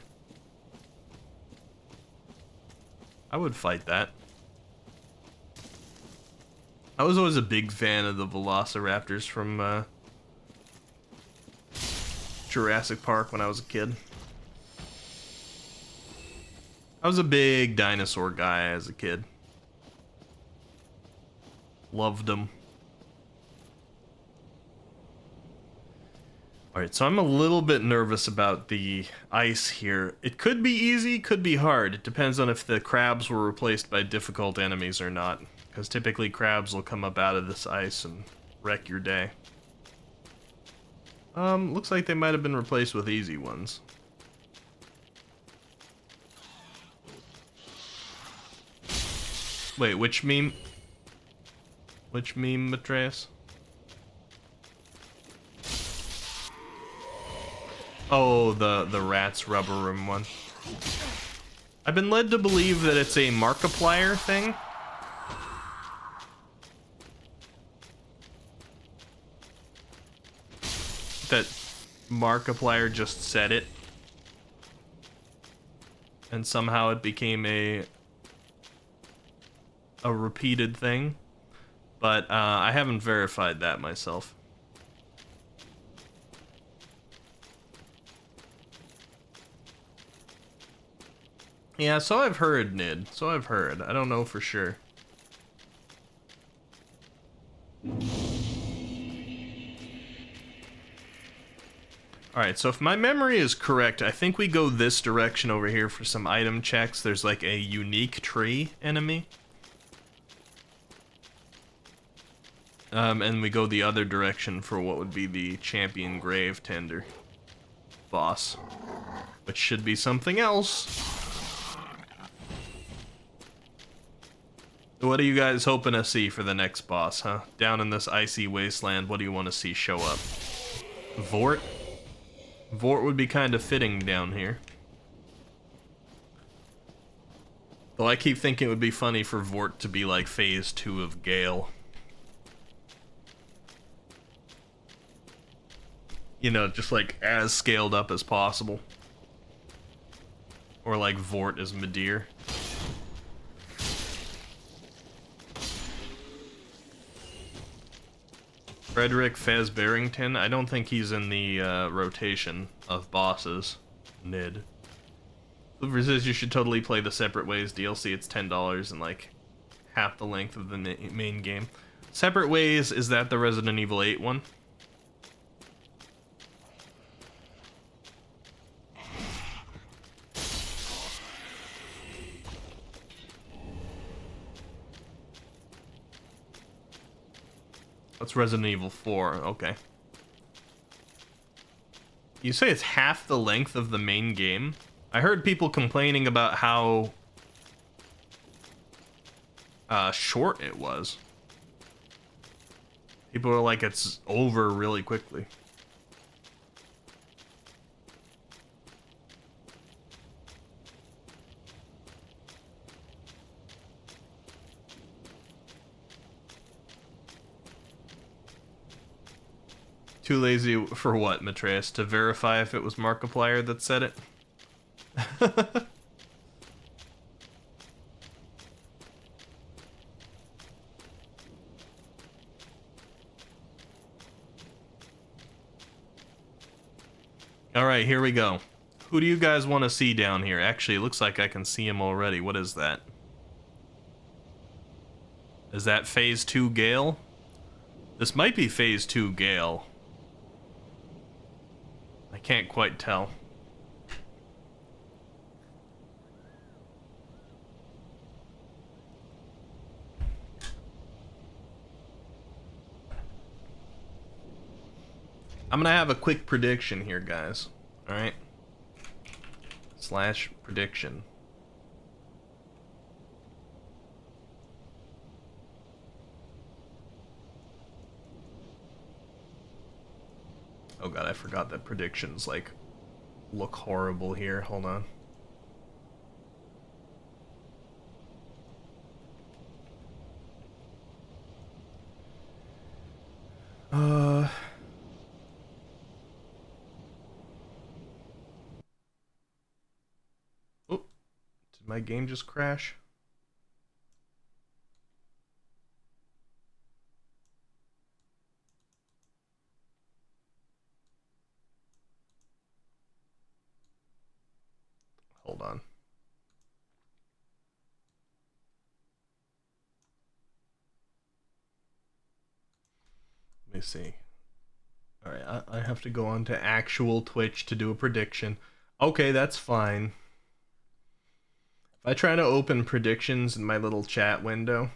Speaker 1: I would fight that. I was always a big fan of the velociraptors from Jurassic Park when I was a kid. I was a big dinosaur guy as a kid. Loved them. Alright, so I'm a little bit nervous about the ice here. It could be easy, could be hard. It depends on if the crabs were replaced by difficult enemies or not. Because typically crabs will come up out of this ice and wreck your day. Looks like they might have been replaced with easy ones. Wait, which meme? Which meme, Matreus? Oh, the rat's rubber room one. I've been led to believe that it's a Markiplier thing. That Markiplier just said it. And somehow it became a repeated thing. But I haven't verified that myself. Yeah, so I've heard, Nid. So I've heard. I don't know for sure. Alright, so if my memory is correct, I think we go this direction over here for some item checks. There's like a unique tree enemy. And we go the other direction for what would be the champion grave tender boss. Which should be something else. What are you guys hoping to see for the next boss, huh? Down in this icy wasteland, what do you want to see show up? Vort? Vort would be kind of fitting down here. Though I keep thinking it would be funny for Vort to be like phase 2 of Gale. You know, just like as scaled up as possible. Or like Vort as Midir. Frederick Fez Barrington, I don't think he's in the rotation of bosses. Nid. Silver says you should totally play the Separate Ways DLC. It's $10 and like half the length of the main game. Separate Ways, is that the Resident Evil 8 one? That's Resident Evil 4, okay. You say it's half the length of the main game? I heard people complaining about how short it was. People are like, it's over really quickly. Too lazy for what, Matreus? To verify if it was Markiplier that said it? Alright, here we go. Who do you guys want to see down here? Actually, it looks like I can see him already. What is that? Is that phase 2 Gale? This might be phase 2 Gale. I can't quite tell. I'm gonna have a quick prediction here, guys. Alright? / prediction. Oh god, I forgot that predictions, like, look horrible here. Hold on. Oh, did my game just crash? Hold on. Let me see. Alright, I have to go on to actual Twitch to do a prediction. Okay, that's fine. If I try to open predictions in my little chat window,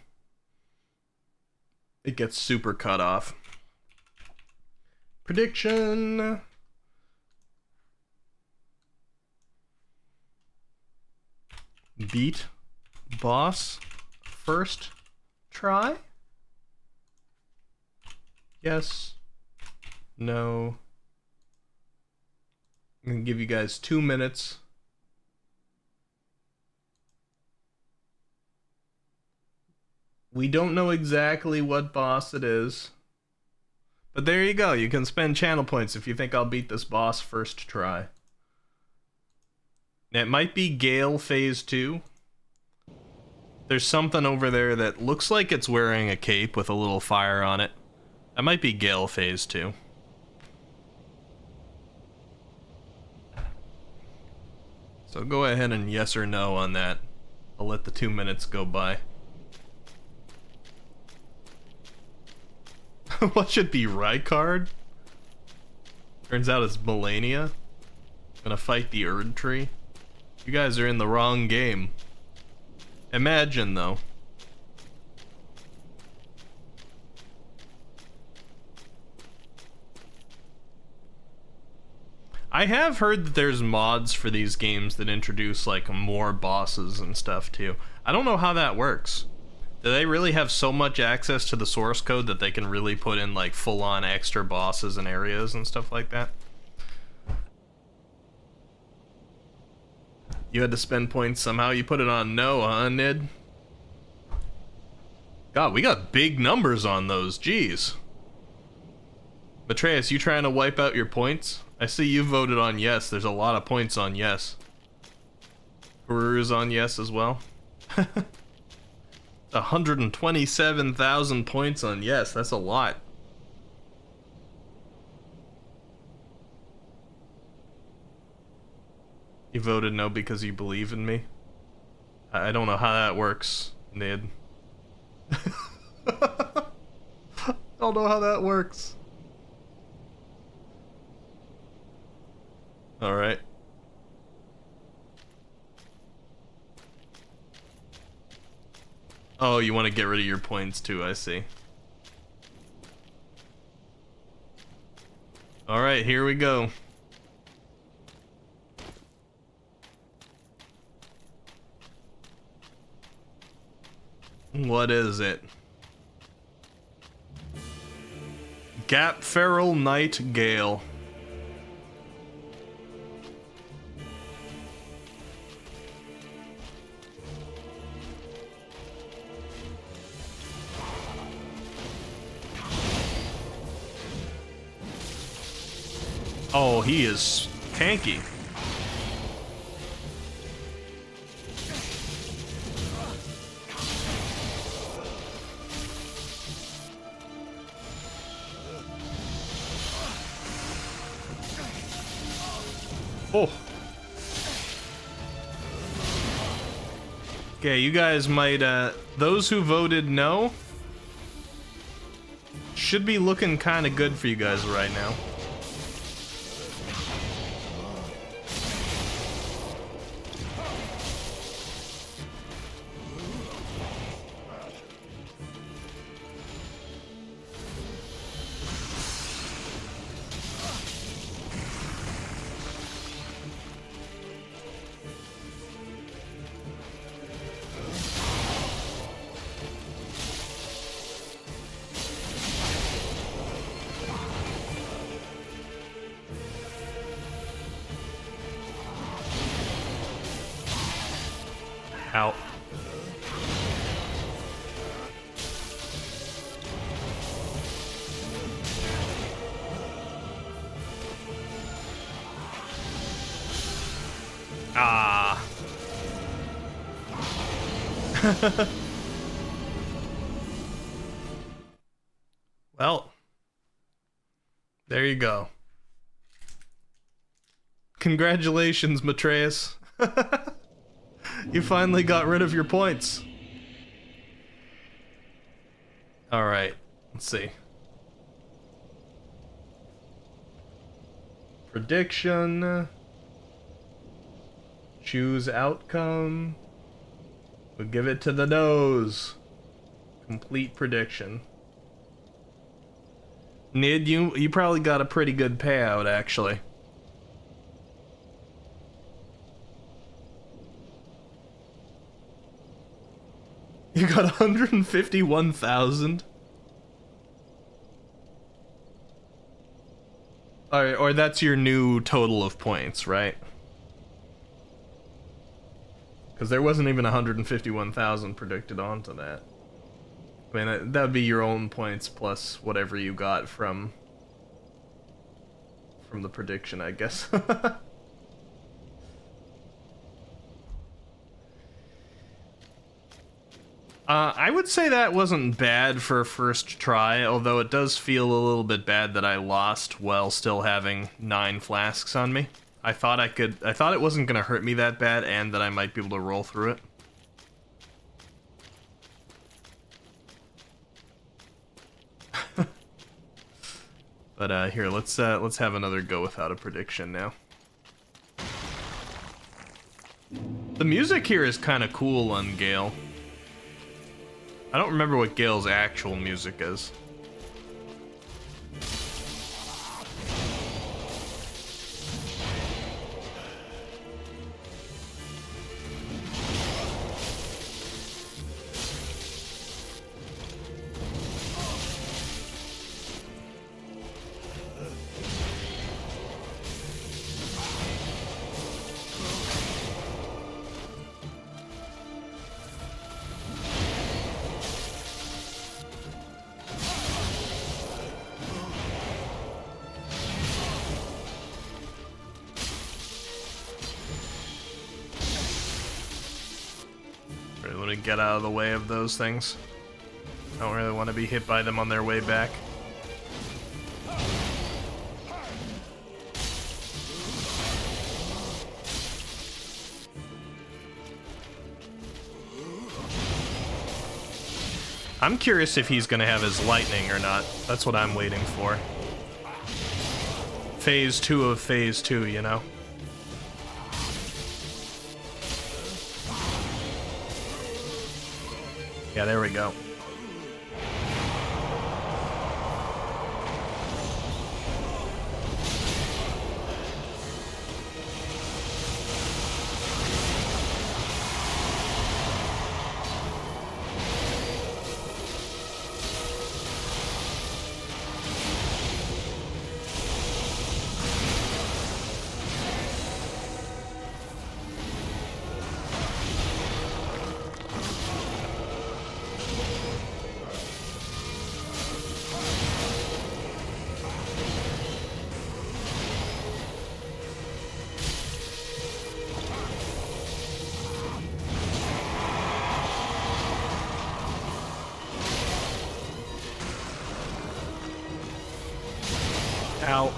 Speaker 1: it gets super cut off. Prediction! Beat boss first try? Yes. No. I'm gonna give you guys 2 minutes. We don't know exactly what boss it is. But there you go. You can spend channel points if you think I'll beat this boss first try. It might be Gale Phase 2. There's something over there that looks like it's wearing a cape with a little fire on it. That might be Gale Phase 2. So go ahead and yes or no on that. I'll let the 2 minutes go by. What should be Rykard? Turns out it's Melania. Gonna fight the Erd Tree. You guys are in the wrong game. Imagine, though. I have heard that there's mods for these games that introduce, like, more bosses and stuff, too. I don't know how that works. Do they really have so much access to the source code that they can really put in, like, full-on extra bosses and areas and stuff like that? You had to spend points somehow. You put it on no, huh, Nid? God, we got big numbers on those. Jeez. Matreus, you trying to wipe out your points? I see you voted on yes. There's a lot of points on yes. Guru's on yes as well. 127,000 points on yes. That's a lot. You voted no because you believe in me? I don't know how that works, Nid. Don't know how that works. Alright. Oh, you want to get rid of your points too, I see. Alright, here we go. What is it? Gap Feral Night Gale. Oh, he is tanky. Oh. Okay, you guys might, those who voted no should be looking kind of good for you guys right now. Ow. Ah. Well, there you go. Congratulations, Matreus. You finally got rid of your points. Alright, let's see. Prediction. Choose outcome. We'll give it to the nose. Complete prediction. Nid, you probably got a pretty good payout, actually. You got 151,000? Or that's your new total of points, right? Because there wasn't even 151,000 predicted onto that. I mean, that would be your own points plus whatever you got from the prediction, I guess. I would say that wasn't bad for a first try, although it does feel a little bit bad that I lost while still having 9 flasks on me. I thought it wasn't gonna hurt me that bad and that I might be able to roll through it. But here, let's have another go without a prediction now. The music here is kind of cool on Gale. I don't remember what Gale's actual music is. Get out of the way of those things. I don't really want to be hit by them on their way back. I'm curious if he's gonna have his lightning or not. That's what I'm waiting for. Phase 2 of Phase 2, you know? Yeah, there we go. Ow.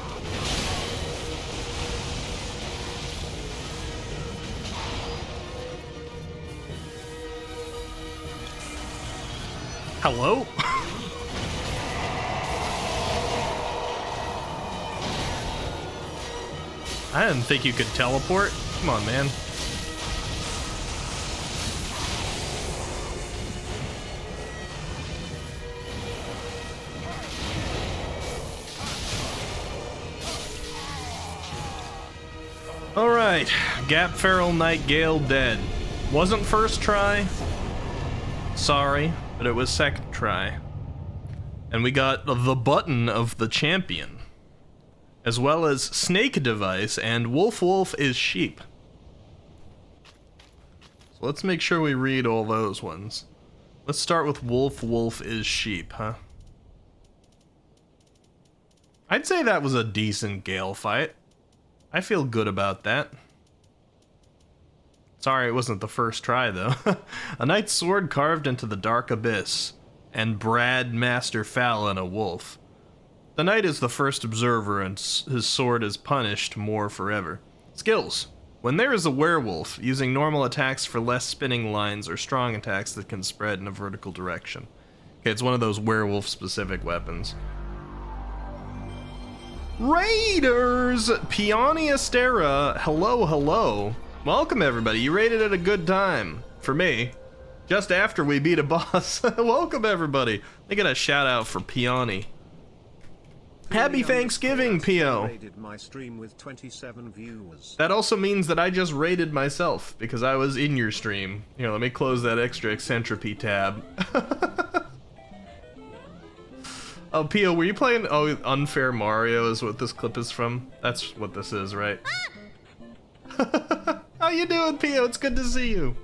Speaker 1: Hello? I didn't think you could teleport. Come on, man. Alright, Gap Feral Night Gale dead. Wasn't first try. Sorry, but it was second try. And we got the button of the champion, as well as Snake Device and Wolf Wolf is Sheep. So let's make sure we read all those ones. Let's start with Wolf Wolf is Sheep, huh? I'd say that was a decent Gale fight. I feel good about that. Sorry it wasn't the first try, though. A knight's sword carved into the dark abyss, and Brad Master Fallon a wolf. The knight is the first observer, and his sword is punished more forever. Skills. When there is a werewolf, using normal attacks for less spinning lines or strong attacks that can spread in a vertical direction. Okay, it's one of those werewolf-specific weapons. Raiders! Peony Astera, hello, hello. Welcome, everybody. You raided at a good time. For me. Just after we beat a boss. Welcome, everybody. They get a shout out for Peony. Happy Thanksgiving, Pio.
Speaker 7: My stream with 27 viewers.
Speaker 1: That also means that I just raided myself, because I was in your stream. Here, let me close that extra Eccentricity tab. Oh, Pio, were you playing? Oh, Unfair Mario is what this clip is from. That's what this is, right? How you doing, Pio? It's good to see you.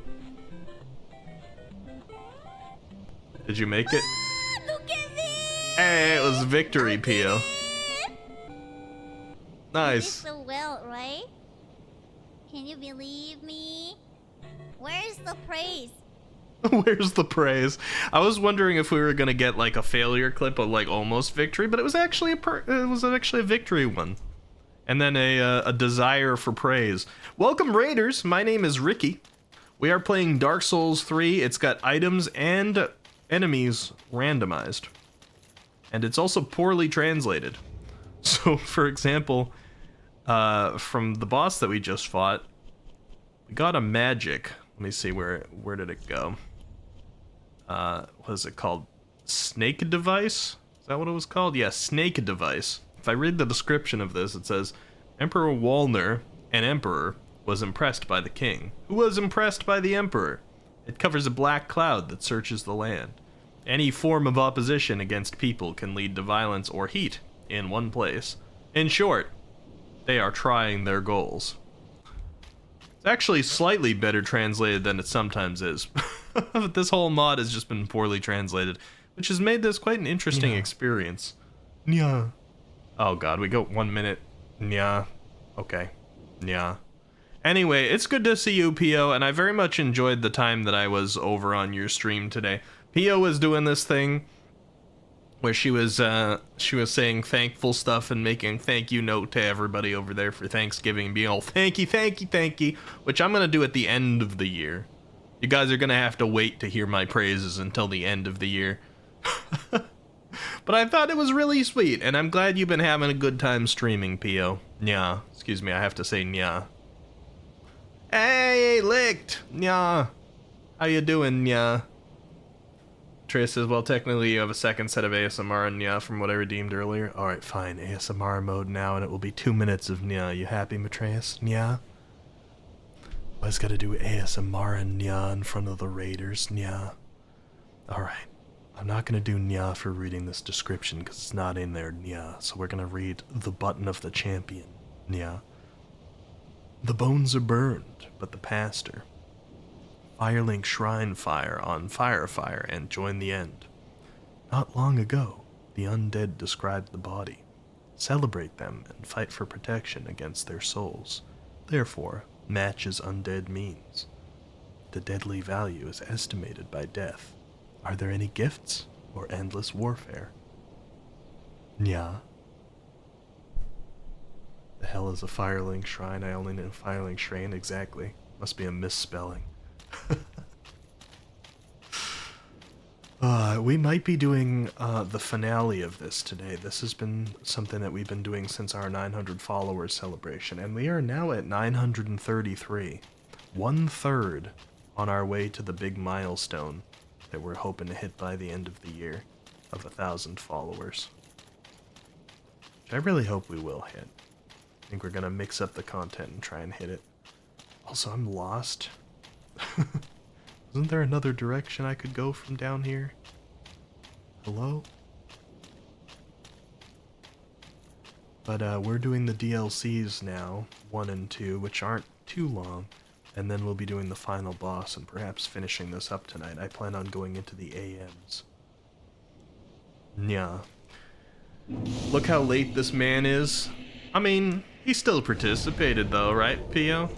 Speaker 1: Did you make it?
Speaker 9: Look at me!
Speaker 1: Hey, it was victory, Pio.
Speaker 9: I did
Speaker 1: Nice.
Speaker 9: so well, right? Can you believe me? Where's the praise?
Speaker 1: Where's the praise? I was wondering if we were gonna get like a failure clip of like almost victory, but it was actually a victory one, and then a desire for praise. Welcome, Raiders. My name is Ricky. We are playing Dark Souls 3. It's got items and enemies randomized, and it's also poorly translated. So, for example, from the boss that we just fought, we got a magic. Let me see, where did it go? What is it called? Snake device? Is that what it was called? Yeah, snake device. If I read the description of this, it says, Emperor Walner, an emperor, was impressed by the king, who was impressed by the emperor. It covers a black cloud that searches the land. Any form of opposition against people can lead to violence or heat in one place. In short, they are trying their goals. It's actually slightly better translated than it sometimes is. But this whole mod has just been poorly translated, which has made this quite an interesting experience. Nya. Oh god, we go 1 minute. Nya. Okay. Nya. Anyway, it's good to see you, Pio, and I very much enjoyed the time that I was over on your stream today. Pio was doing this thing where she was saying thankful stuff and making thank you note to everybody over there for Thanksgiving, being all thank you, which I'm gonna do at the end of the year. You guys are gonna have to wait to hear my praises until the end of the year. But I thought it was really sweet, and I'm glad you've been having a good time streaming, Pio. Nya. Excuse me, I have to say nya. Hey, licked! Nya. How you doing, nya? Trace says, well, technically you have a second set of ASMR and Nya from what I redeemed earlier. Alright, fine. ASMR mode now, and it will be 2 minutes of Nya. You happy, Matreus? Nya? Always gotta do ASMR and Nya in front of the Raiders. Nya. Alright. I'm not gonna do Nya for reading this description, because it's not in there, Nya. So we're gonna read the button of the champion. Nya. The bones are burned, but the pastor. Firelink shrine fire on fire and join the end. Not long ago, the undead described the body. Celebrate them and fight for protection against their souls. Therefore, match as undead means. The deadly value is estimated by death. Are there any gifts or endless warfare? Nya. The hell is a Firelink shrine? I only know Firelink shrine exactly. Must be a misspelling. We might be doing the finale of this today. This has been something that we've been doing since our 900 followers celebration, and we are now at 933. 1/3 on our way to the big milestone that we're hoping to hit by the end of the year of 1,000 followers. Which I really hope we will hit. I think we're gonna mix up the content and try and hit it. Also, I'm lost. Isn't there another direction I could go from down here? Hello? But we're doing the DLCs now, 1 and 2, which aren't too long, and then we'll be doing the final boss and perhaps finishing this up tonight. I plan on going into the AMs. Nya. Look how late this man is. I mean, he still participated though, right, Pio?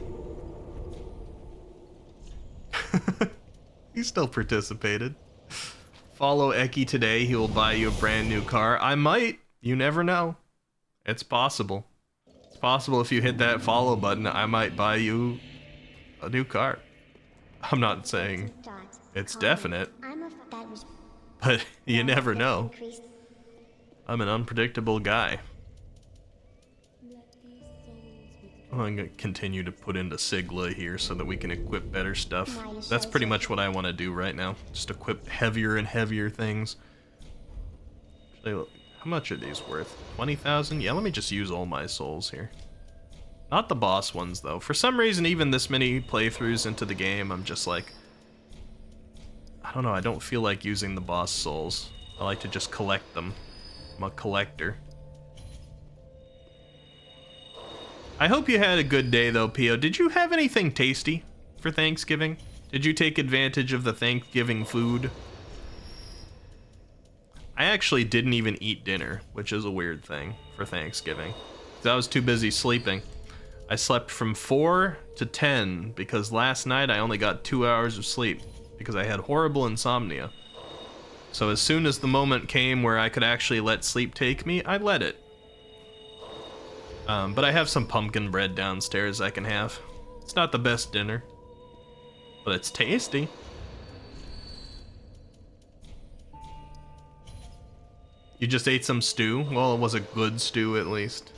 Speaker 1: He still participated. Follow Eki today, he will buy you a brand new car. I might. You never know. It's possible. It's possible if you hit that follow button, I might buy you a new car. I'm not saying it's definite, but you never know. I'm an unpredictable guy. I'm gonna continue to put into Sigla here so that we can equip better stuff. That's pretty much what I want to do right now. Just equip heavier and heavier things. Actually, how much are these worth? 20,000? Yeah, let me just use all my souls here. Not the boss ones, though. For some reason, even this many playthroughs into the game, I'm just like... I don't know, I don't feel like using the boss souls. I like to just collect them. I'm a collector. I hope you had a good day though, Pio. Did you have anything tasty for Thanksgiving? Did you take advantage of the Thanksgiving food? I actually didn't even eat dinner, which is a weird thing for Thanksgiving, because I was too busy sleeping. I slept from 4 to 10 because last night I only got 2 hours of sleep because I had horrible insomnia. So as soon as the moment came where I could actually let sleep take me, I let it. But I have some pumpkin bread downstairs I can have. It's not the best dinner, but it's tasty. You just ate some stew? Well, it was a good stew at least.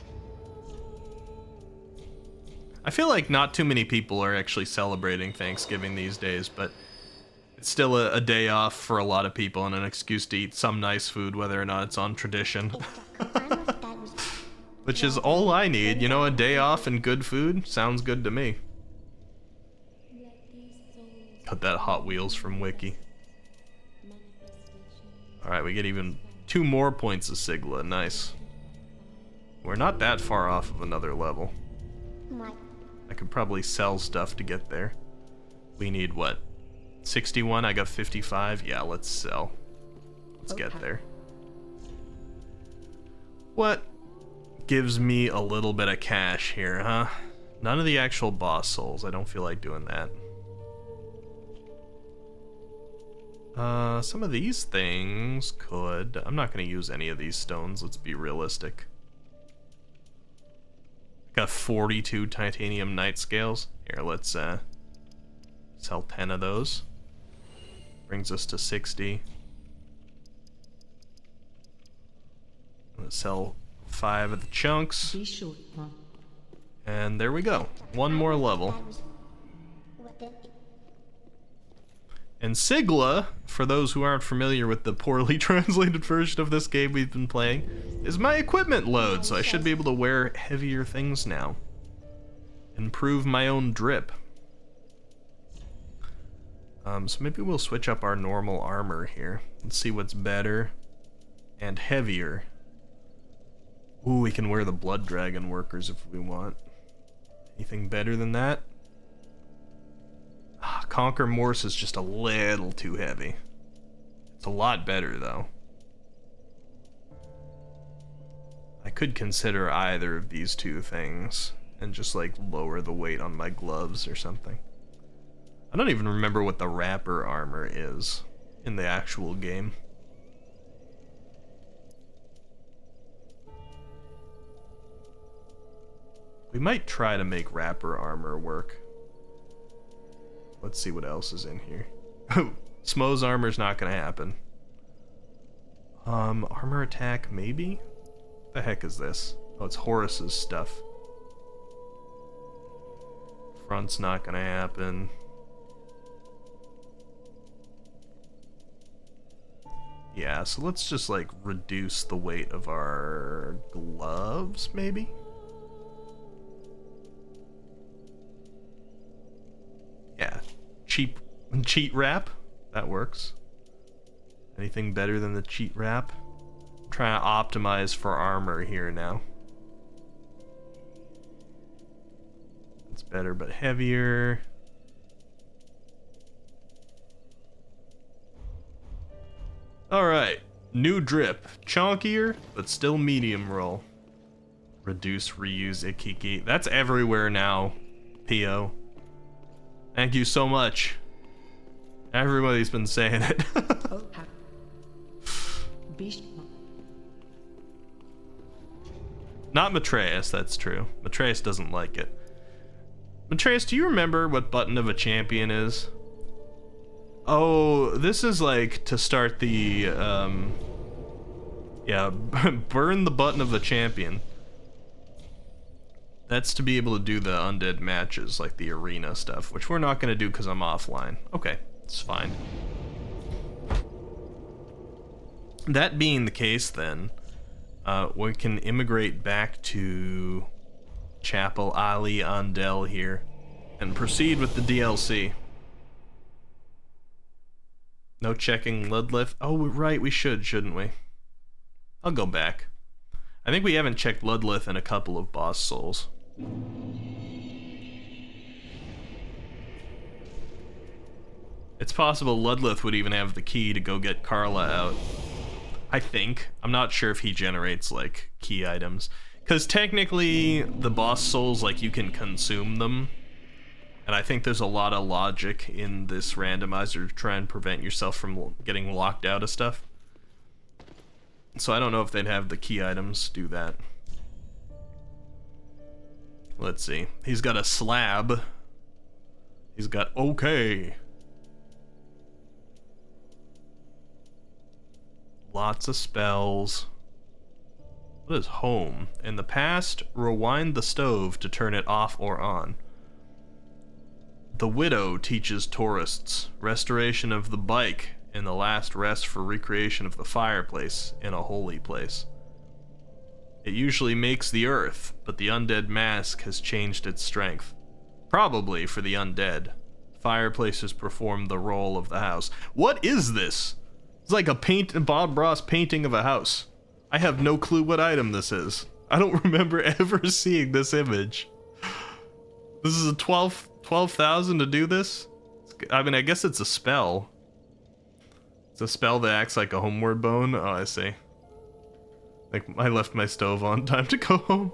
Speaker 1: I feel like not too many people are actually celebrating Thanksgiving these days, but it's still a day off for a lot of people and an excuse to eat some nice food, whether or not it's on tradition. Which is all I need, you know, a day off and good food? Sounds good to me. Cut that Hot Wheels from Wiki. Alright, we get even 2 more points of Sigla, nice. We're not that far off of another level. I could probably sell stuff to get there. We need what? 61, I got 55. Yeah, let's sell. Let's get there. What gives me a little bit of cash here, huh? None of the actual boss souls. I don't feel like doing that. Some of these things could. I'm not going to use any of these stones. Let's be realistic. Got 42 titanium night scales. Here, let's sell 10 of those. Brings us to 60. Let's sell 5 of the chunks. And there we go. 1 more level. And Sigla, for those who aren't familiar with the poorly translated version of this game we've been playing, is my equipment load, so I should be able to wear heavier things now. Improve my own drip. So maybe we'll switch up our normal armor here. Let's see what's better and heavier. Ooh, we can wear the Blood Dragon workers if we want. Anything better than that? Conquer Morse is just a little too heavy. It's a lot better, though. I could consider either of these 2 things and just, like, lower the weight on my gloves or something. I don't even remember what the wrapper armor is in the actual game. We might try to make wrapper armor work. Let's see what else is in here. Smo's armor's not gonna happen. Armor attack, maybe? What the heck is this? Oh, it's Horus's stuff. Front's not gonna happen. Yeah, so let's just, like, reduce the weight of our gloves, maybe? Yeah, cheat wrap, that works. Anything better than the cheat wrap? I'm trying to optimize for armor here now. It's better but heavier. Alright, new drip. Chonkier, but still medium roll. Reduce, reuse, Ikiki. That's everywhere now, Pio. Thank you so much. Everybody's been saying it. Not Matreus, that's true. Matreus doesn't like it. Matreus, do you remember what button of a champion is? Oh, this is like to start the, yeah, burn the button of the champion. That's to be able to do the undead matches, like the arena stuff, which we're not going to do because I'm offline. Okay, it's fine. That being the case, then, we can immigrate back to Chapel Ali Andel here and proceed with the DLC. No checking Ludlith. Oh, right, we should, shouldn't we? I'll go back. I think we haven't checked Ludlith in a couple of boss souls. It's possible Ludlith would even have the key to go get Carla out. I think. I'm not sure if he generates, like, key items. Because technically, the boss souls, like, you can consume them. And I think there's a lot of logic in this randomizer to try and prevent yourself from getting locked out of stuff. So I don't know if they'd have the key items do that. Let's see. He's got a slab. He's got okay. Lots of spells. What is home? In the past, rewind the stove to turn it off or on. The widow teaches tourists restoration of the bike in the last rest for recreation of the fireplace in a holy place. It usually makes the earth, but the undead mask has changed its strength. Probably for the undead. Fireplaces perform the role of the house. What is this? It's like a Bob Ross painting of a house. I have no clue what item this is. I don't remember ever seeing this image. This is a 12,000 to do this? I mean, I guess it's a spell. It's a spell that acts like a homeward bone. Oh, I see. Like, I left my stove on. Time to go home.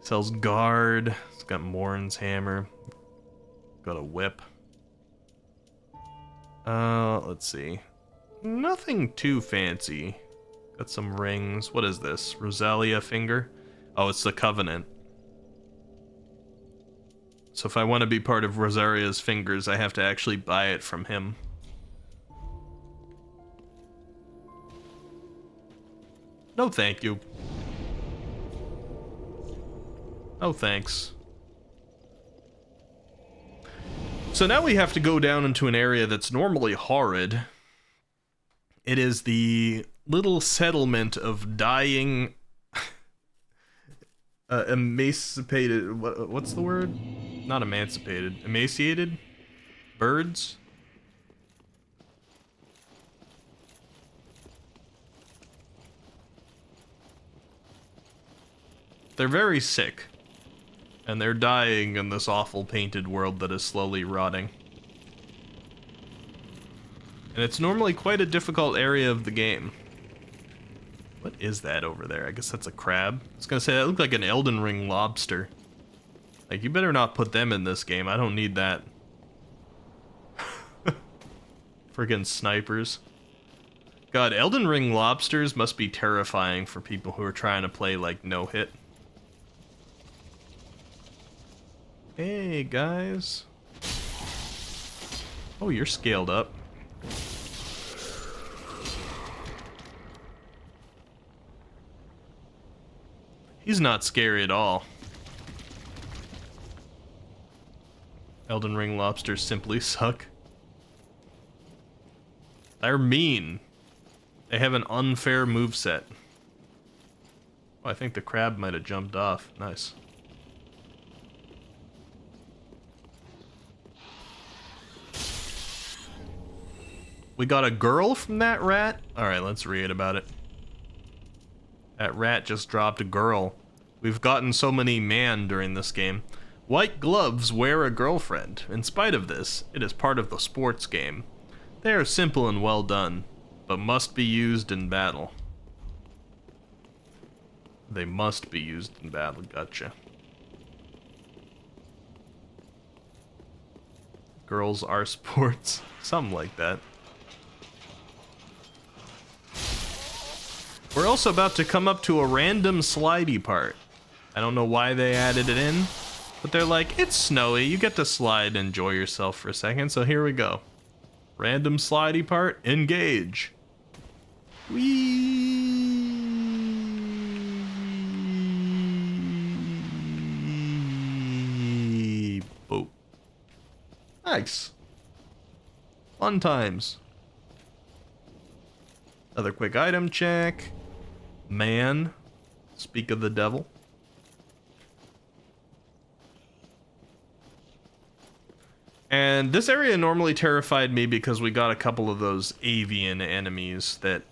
Speaker 1: Sells guard. It's got Morn's hammer. Got a whip. Let's see. Nothing too fancy. Got some rings. What is this? Rosalia finger? Oh, it's the Covenant. So if I want to be part of Rosaria's fingers, I have to actually buy it from him. No thank you. No thanks. So now we have to go down into an area that's normally horrid. It is the little settlement of dying, emaciated, what's the word? Not emancipated, emaciated birds? They're very sick, and they're dying in this awful painted world that is slowly rotting. And it's normally quite a difficult area of the game. What is that over there? I guess that's a crab. I was gonna say, that looked like an Elden Ring lobster. Like, you better not put them in this game. I don't need that. Friggin' snipers. God, Elden Ring lobsters must be terrifying for people who are trying to play, like, no-hit. Hey, guys. Oh, you're scaled up. He's not scary at all. Elden Ring lobsters simply suck. They're mean. They have an unfair moveset. Oh, I think the crab might have jumped off. Nice. We got a girl from that rat? Alright, let's read about it. That rat just dropped a girl. We've gotten so many man during this game. White gloves wear a girlfriend. In spite of this, it is part of the sports game. They are simple and well done, but must be used in battle. They must be used in battle, gotcha. Girls are sports, something like that. We're also about to come up to a random slidey part. I don't know why they added it in, but they're like, it's snowy, you get to slide and enjoy yourself for a second, so here we go. Random slidey part, engage. Whee! Boop. Nice. Fun times. Another quick item check. Man. Speak of the devil. And this area normally terrified me because we got a couple of those avian enemies that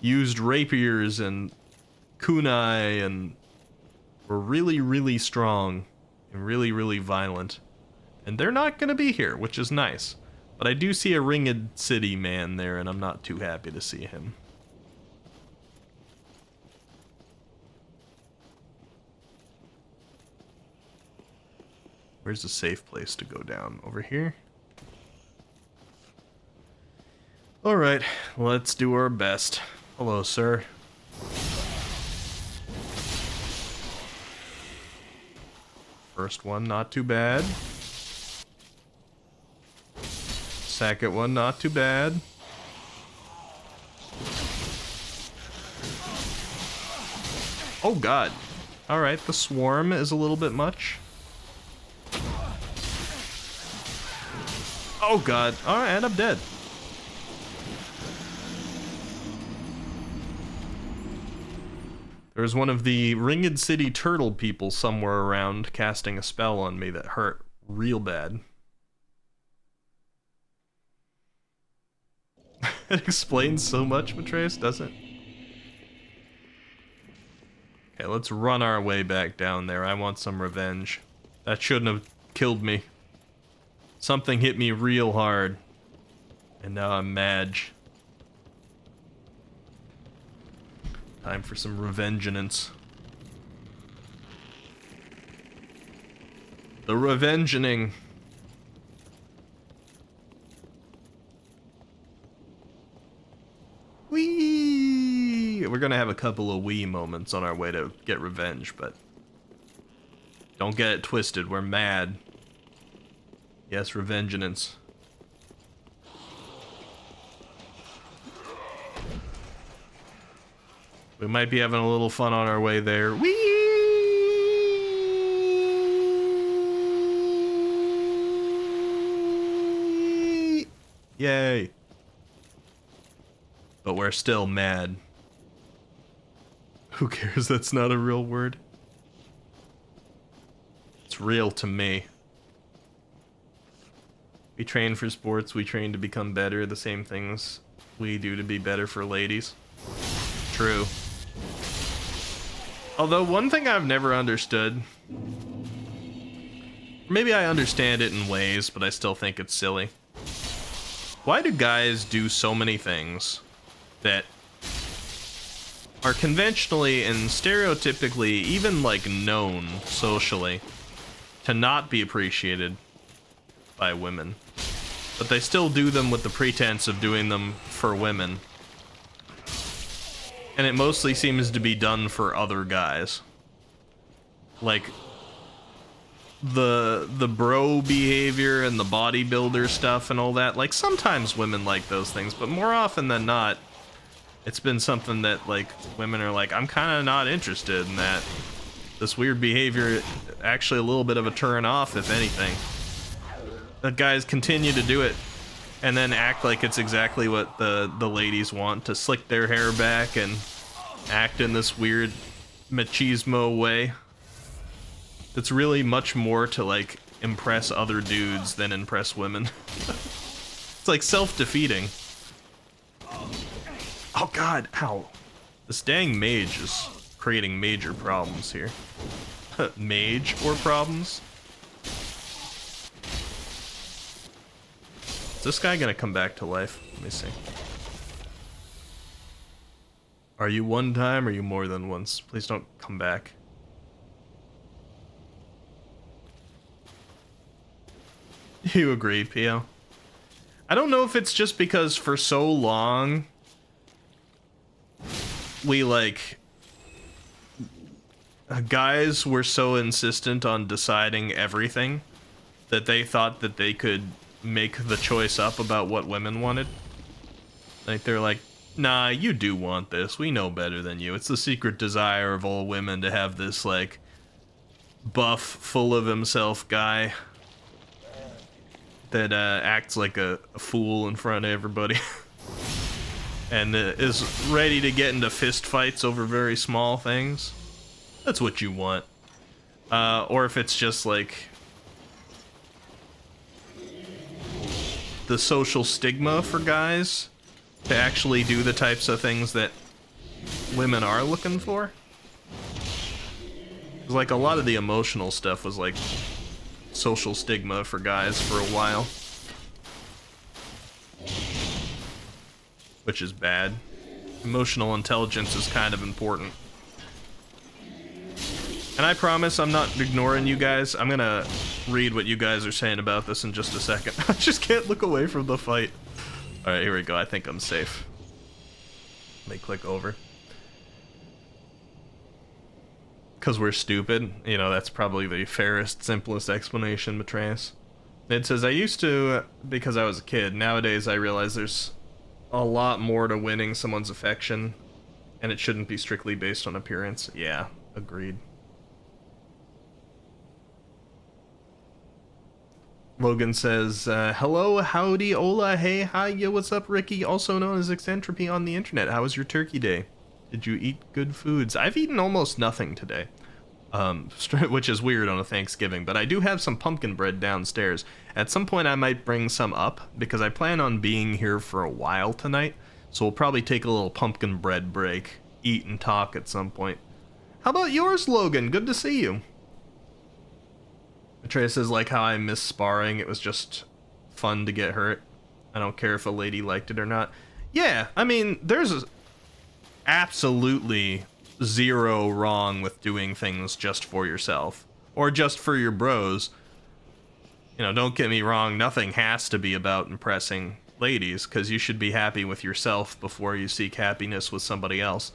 Speaker 1: used rapiers and kunai and were really, really strong and really, really violent. And they're not going to be here, which is nice. But I do see a Ringed City man there, and I'm not too happy to see him. Where's a safe place to go down? Over here? Alright, let's do our best. Hello, sir. First one, not too bad. Second one, not too bad. Oh god. Alright, the swarm is a little bit much. Oh god. Alright, and I'm dead. There's one of the Ringed City turtle people somewhere around casting a spell on me that hurt real bad. It explains so much, Matreus, doesn't it? Okay, let's run our way back down there. I want some revenge. That shouldn't have killed me. Something hit me real hard. And now I'm mad. Time for some revengeance. The revengeing. Whee! We're gonna have a couple of wee moments on our way to get revenge, but don't get it twisted. We're mad. Yes, revengeance. We might be having a little fun on our way there. Whee! Yay. But we're still mad. Who cares? That's not a real word. It's real to me. We train for sports, we train to become better, the same things we do to be better for ladies. True. Although one thing I've never understood, maybe I understand it in ways, but I still think it's silly. Why do guys do so many things that are conventionally and stereotypically, even like known socially, to not be appreciated by women, but they still do them with the pretense of doing them for women? And it mostly seems to be done for other guys. Like the bro behavior and the bodybuilder stuff and all that. Like sometimes women like those things, but more often than not, it's been something that like women are like, I'm kind of not interested in that. This weird behavior, actually a little bit of a turn off, if anything. The guys continue to do it and then act like it's exactly what the ladies want, to slick their hair back and act in this weird machismo way. That's really much more to like impress other dudes than impress women. It's like self-defeating. Oh god, ow. This dang mage is creating major problems here. Mage or problems? Is this guy gonna come back to life? Let me see. Are you one time or are you more than once? Please don't come back. You agree, Pio? I don't know if it's just because for so long we like guys were so insistent on deciding everything that they thought that they could make the choice up about what women wanted. Like they're like, nah, you do want this. We know better than you. It's the secret desire of all women to have this like buff, full of himself guy that acts like a fool in front of everybody. And is ready to get into fist fights over very small things. That's what you want. Or if it's just like the social stigma for guys to actually do the types of things that women are looking for. 'Cause, like, a lot of the emotional stuff was like social stigma for guys for a while, which is bad. Emotional intelligence is kind of important. And I promise I'm not ignoring you guys. I'm gonna read what you guys are saying about this in just a second. I just can't look away from the fight. Alright, here we go. I think I'm safe. Let me click over. Because we're stupid. You know, that's probably the fairest, simplest explanation, Matreus. It says, I used to, because I was a kid. Nowadays, I realize there's a lot more to winning someone's affection, and it shouldn't be strictly based on appearance. Yeah, agreed. Logan says, hello, howdy, hola, hey, hi, yo, what's up, Ricky? Also known as Eccentripy on the internet. How was your turkey day? Did you eat good foods? I've eaten almost nothing today, which is weird on a Thanksgiving, but I do have some pumpkin bread downstairs. At some point, I might bring some up, because I plan on being here for a while tonight, so we'll probably take a little pumpkin bread break, eat and talk at some point. How about yours, Logan? Good to see you. Atreus says, like how I miss sparring, it was just fun to get hurt. I don't care if a lady liked it or not. Yeah, I mean, there's absolutely zero wrong with doing things just for yourself. Or just for your bros. You know, don't get me wrong, nothing has to be about impressing ladies, because you should be happy with yourself before you seek happiness with somebody else.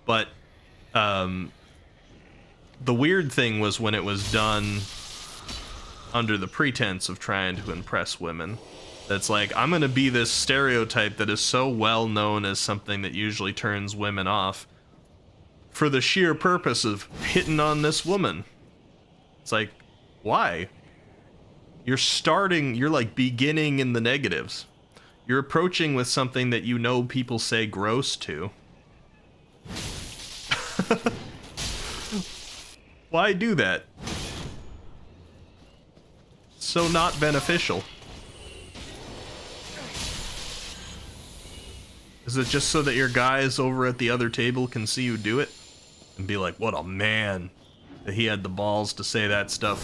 Speaker 1: But, the weird thing was when it was done under the pretense of trying to impress women. That's like, I'm gonna be this stereotype that is so well known as something that usually turns women off for the sheer purpose of hitting on this woman. It's like, why? You're like beginning in the negatives. You're approaching with something that you know people say gross to. Why do that? So not beneficial. Is it just so that your guys over at the other table can see you do it? And be like, what a man that he had the balls to say that stuff.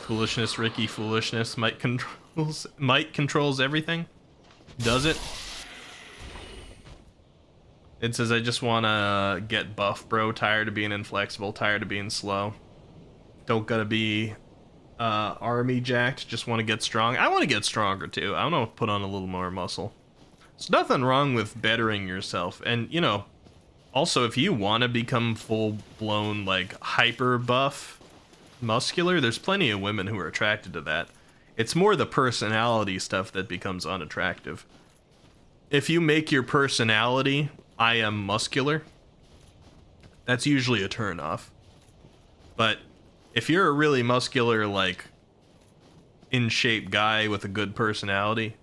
Speaker 1: Foolishness, Ricky, foolishness. Might controls everything. Does it? It says, I just want to get buff, bro. Tired of being inflexible. Tired of being slow. Don't gotta be army jacked. Just want to get strong. I want to get stronger, too. I want to put on a little more muscle. There's nothing wrong with bettering yourself. And, you know, also, if you want to become full-blown, like, hyper buff, muscular, there's plenty of women who are attracted to that. It's more the personality stuff that becomes unattractive. If you make your personality... I am muscular, that's usually a turn off. But if you're a really muscular, like, in shape guy with a good personality,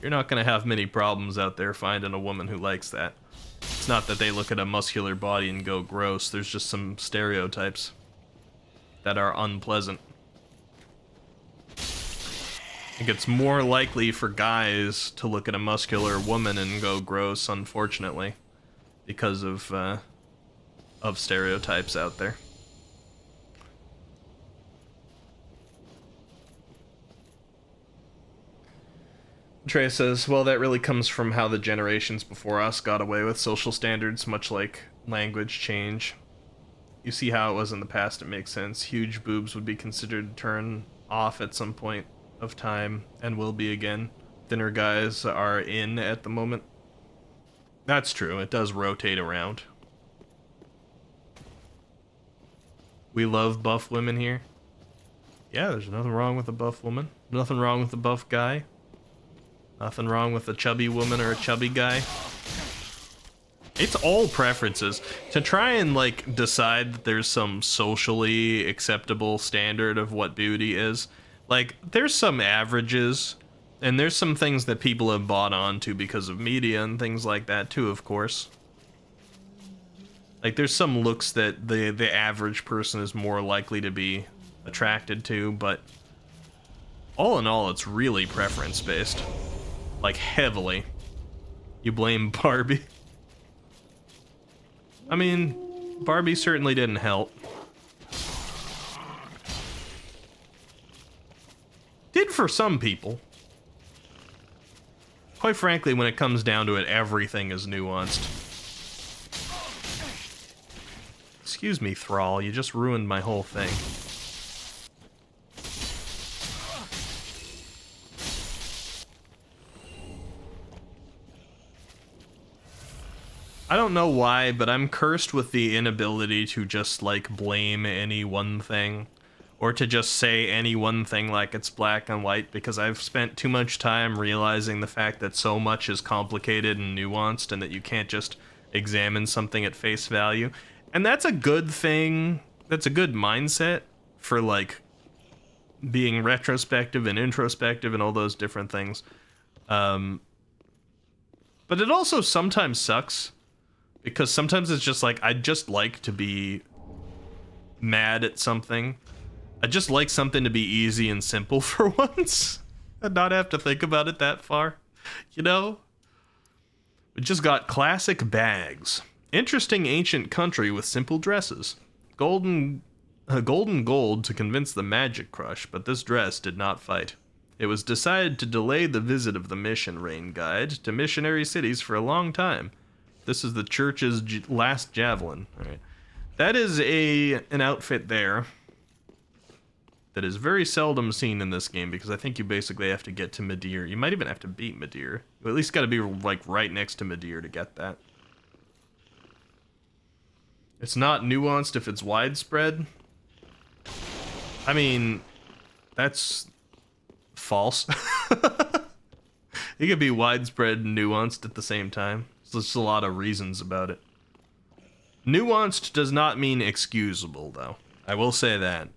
Speaker 1: you're not gonna have many problems out there finding a woman who likes that. It's not that they look at a muscular body and go gross, there's just some stereotypes that are unpleasant. I think it's more likely for guys to look at a muscular woman and go gross, unfortunately, because of stereotypes out there. Trey says, well, that really comes from how the generations before us got away with social standards, much like language change. You see how it was in the past, it makes sense. Huge boobs would be considered turn off at some point of time, and will be again. Thinner guys are in at the moment. That's true, it does rotate around. We love buff women here. Yeah, there's nothing wrong with a buff woman. Nothing wrong with a buff guy. Nothing wrong with a chubby woman or a chubby guy. It's all preferences. To try and, like, decide that there's some socially acceptable standard of what beauty is, like, there's some averages, and there's some things that people have bought onto because of media and things like that too, of course. Like, there's some looks that the average person is more likely to be attracted to, but All in all, it's really preference-based. Like, heavily. You blame Barbie. I mean, Barbie certainly didn't help. Did for some people. Quite frankly, when it comes down to it, everything is nuanced. Excuse me, Thrall, you just ruined my whole thing. I don't know why, but I'm cursed with the inability to just, like, blame any one thing. Or to just say any one thing like it's black and white, because I've spent too much time realizing the fact that so much is complicated and nuanced and that you can't just examine something at face value. And that's a good thing. That's a good mindset for, like, being retrospective and introspective and all those different things. But it also sometimes sucks, because sometimes it's just like, I'd just like to be mad at something. I just like something to be easy and simple for once, and not have to think about it that far, you know? We just got classic bags. Interesting ancient country with simple dresses. Golden gold to convince the Magic Crush, but this dress did not fight. It was decided to delay the visit of the mission rain guide to missionary cities for a long time. This is the church's last javelin. All right. That is an outfit there that is very seldom seen in this game, because I think you basically have to get to Midir. You might even have to beat Midir. You at least got to be, like, right next to Midir to get that. It's not nuanced if it's widespread. I mean, that's false. It could be widespread and nuanced at the same time. So there's a lot of reasons about it. Nuanced does not mean excusable, though. I will say that.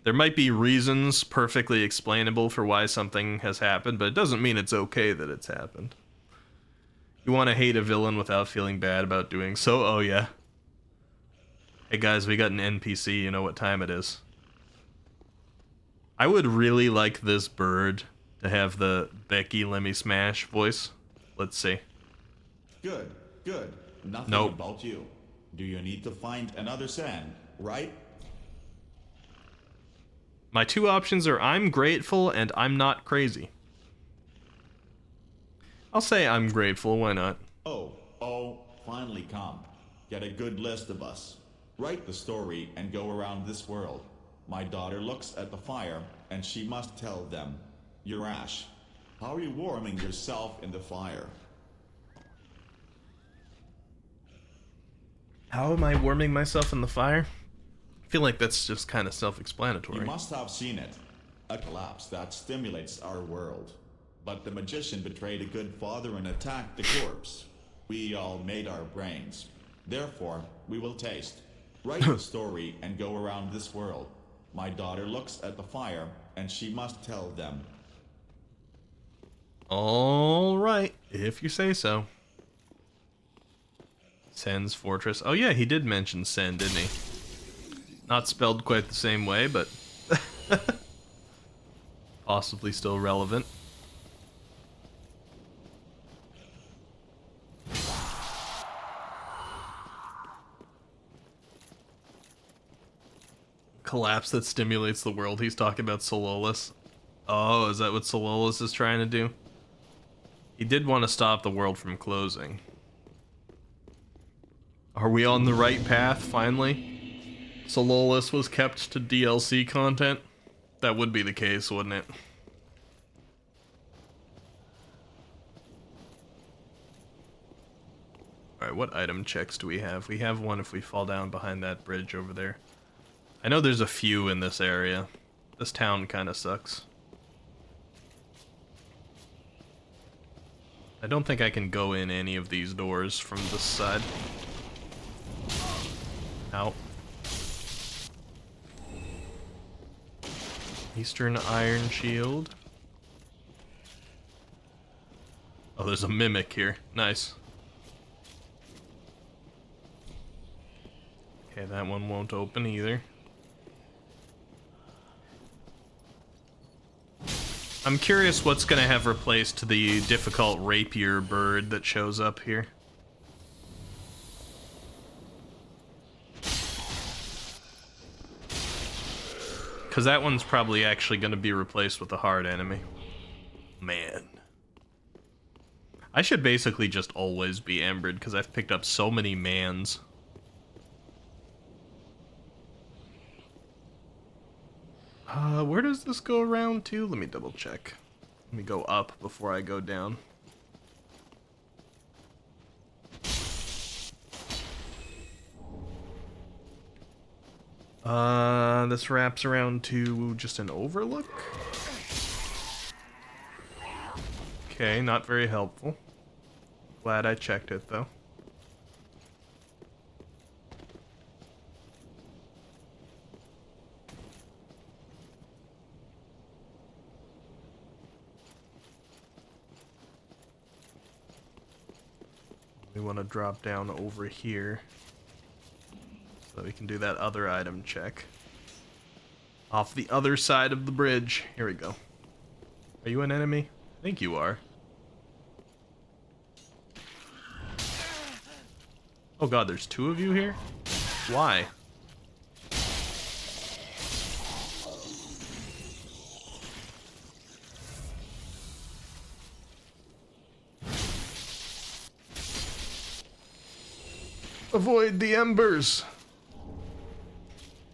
Speaker 1: There might be reasons perfectly explainable for why something has happened, but it doesn't mean it's okay that it's happened. You want to hate a villain without feeling bad about doing so? Oh, yeah. Hey, guys, we got an NPC. You know what time it is. I would really like this bird to have the Becky Lemmy Smash voice. Let's see.
Speaker 10: Good, good. Nothing
Speaker 1: Nope.
Speaker 10: about you. Do you need to find another sand, right?
Speaker 1: My two options are I'm grateful and I'm not crazy. I'll say I'm grateful, why not?
Speaker 10: Oh, finally come. Get a good list of us. Write the story and go around this world. My daughter looks at the fire and she must tell them. You're Ash. How are you warming yourself in the fire?
Speaker 1: How am I warming myself in the fire? I feel like that's just kind of self-explanatory.
Speaker 10: You must have seen it. A collapse that stimulates our world. But the magician betrayed a good father and attacked the corpse. We all made our brains. Therefore, we will taste. Write the story and go around this world. My daughter looks at the fire and she must tell them.
Speaker 1: All right, if you say so. Sen's Fortress. Oh yeah, he did mention Sen, didn't he? Not spelled quite the same way, but possibly still relevant. Collapse that stimulates the world. He's talking about Sololus. Oh, is that what Sololus is trying to do? He did want to stop the world from closing. Are we on the right path, finally? Sololus was kept to DLC content? That would be the case, wouldn't it? Alright, what item checks do we have? We have one if we fall down behind that bridge over there. I know there's a few in this area. This town kind of sucks. I don't think I can go in any of these doors from this side. Ow. Eastern Iron Shield. Oh, there's a mimic here. Nice. Okay, that one won't open either. I'm curious what's gonna have replaced the difficult rapier bird that shows up here. Because that one's probably actually gonna be replaced with a hard enemy. Man. I should basically just always be embered because I've picked up so many mans. Where does this go around to? Let me double check. Let me go up before I go down. This wraps around to just an overlook. Okay, not very helpful. Glad I checked it though. We want to drop down over here so that we can do that other item check. Off the other side of the bridge. Here we go. Are you an enemy? I think you are. Oh god, there's two of you here? Why? Avoid the embers.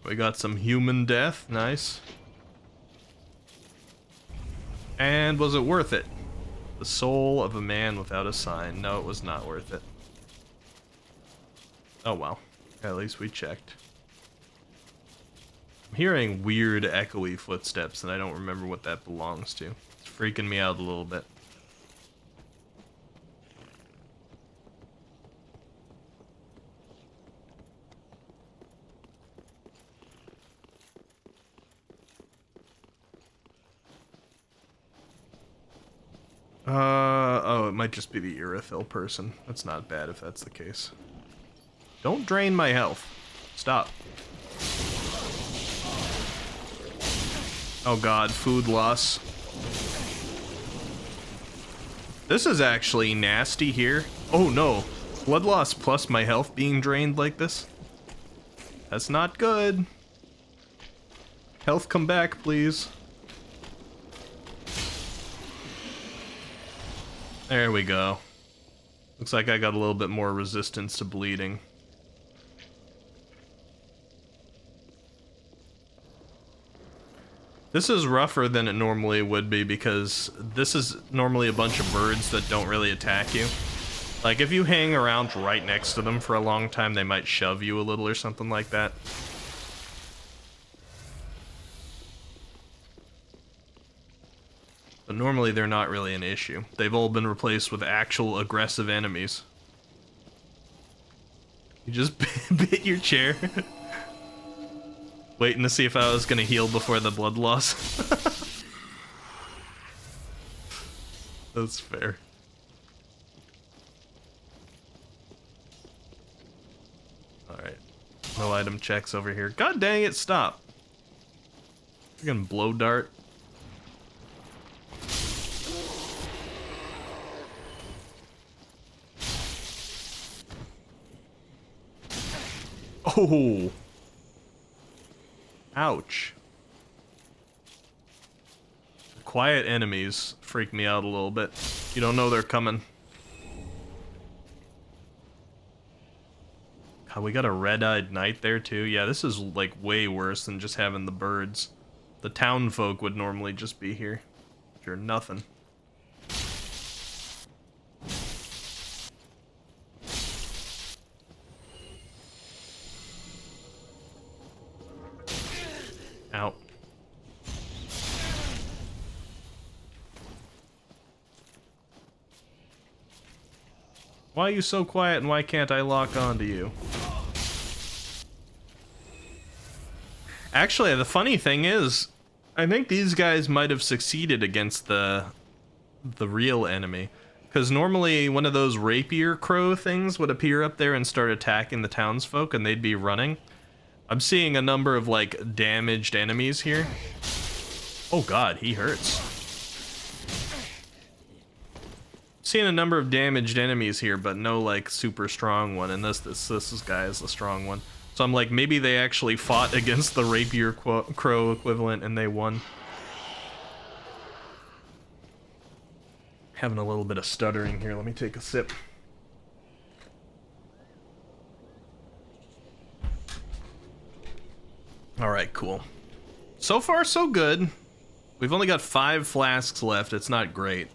Speaker 1: We got some human death, nice. And was it worth it? The soul of a man without a sign. No, it was not worth it. Oh well, at least we checked. I'm hearing weird echoey footsteps and I don't remember what that belongs to. It's freaking me out a little bit. Oh, it might just be the Irithyll person. That's not bad if that's the case. Don't drain my health. Stop. Oh god, food loss. This is actually nasty here. Oh no. Blood loss plus my health being drained like this? That's not good. Health come back, please. There we go. Looks like I got a little bit more resistance to bleeding. This is rougher than it normally would be because this is normally a bunch of birds that don't really attack you. Like if you hang around right next to them for a long time, they might shove you a little or something like that. But normally they're not really an issue. They've all been replaced with actual aggressive enemies. You just bit your chair. Waiting to see if I was gonna heal before the blood loss. That's fair. Alright. No item checks over here. God dang it, stop. Freaking blow dart. Oh! Ouch. Quiet enemies freak me out a little bit. You don't know they're coming. God, we got a red-eyed knight there too. Yeah, this is like way worse than just having the birds. The town folk would normally just be here. You're nothing. Ow. Why are you so quiet and why can't I lock onto you? Actually, the funny thing is, I think these guys might have succeeded against the real enemy. Because normally one of those rapier crow things would appear up there and start attacking the townsfolk and they'd be running. I'm seeing a number of, like, damaged enemies here. Oh god, he hurts. Seeing a number of damaged enemies here, but no like super strong one. And this guy is the strong one. So I'm like, maybe they actually fought against the rapier crow equivalent and they won. Having a little bit of stuttering here. Let me take a sip. Alright, cool. So far, so good. We've only got 5 flasks left. It's not great,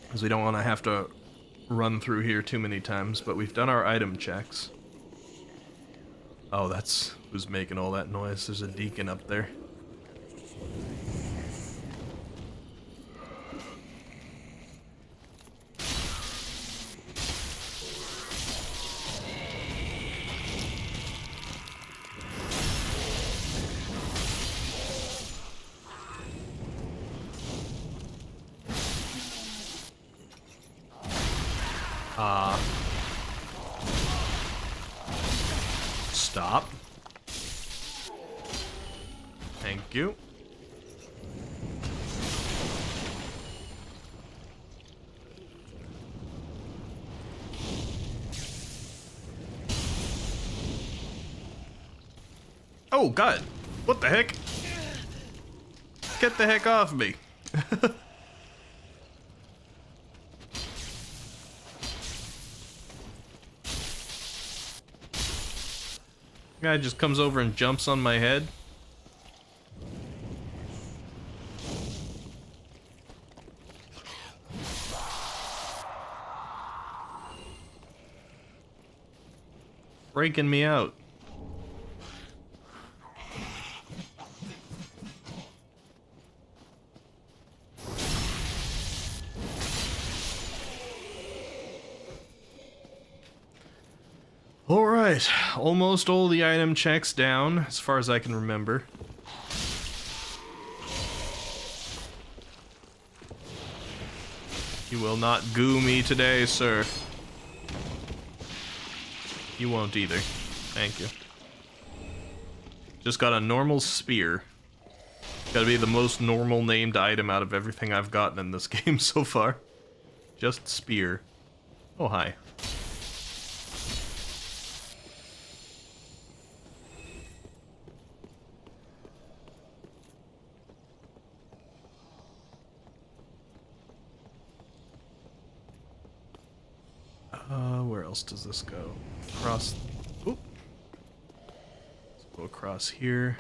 Speaker 1: because we don't want to have to run through here too many times, but we've done our item checks. Oh, that's who's making all that noise. There's a deacon up there. Stop. Thank you. Oh, God. What the heck? Get the heck off me. Guy just comes over and jumps on my head. Breaking me out. Alright, almost all the item checks down, as far as I can remember. You will not goo me today, sir. You won't either. Thank you. Just got a normal spear. Gotta be the most normal named item out of everything I've gotten in this game so far. Just spear. Oh, hi. Where else does this go? Across. Oop. Let's go across here.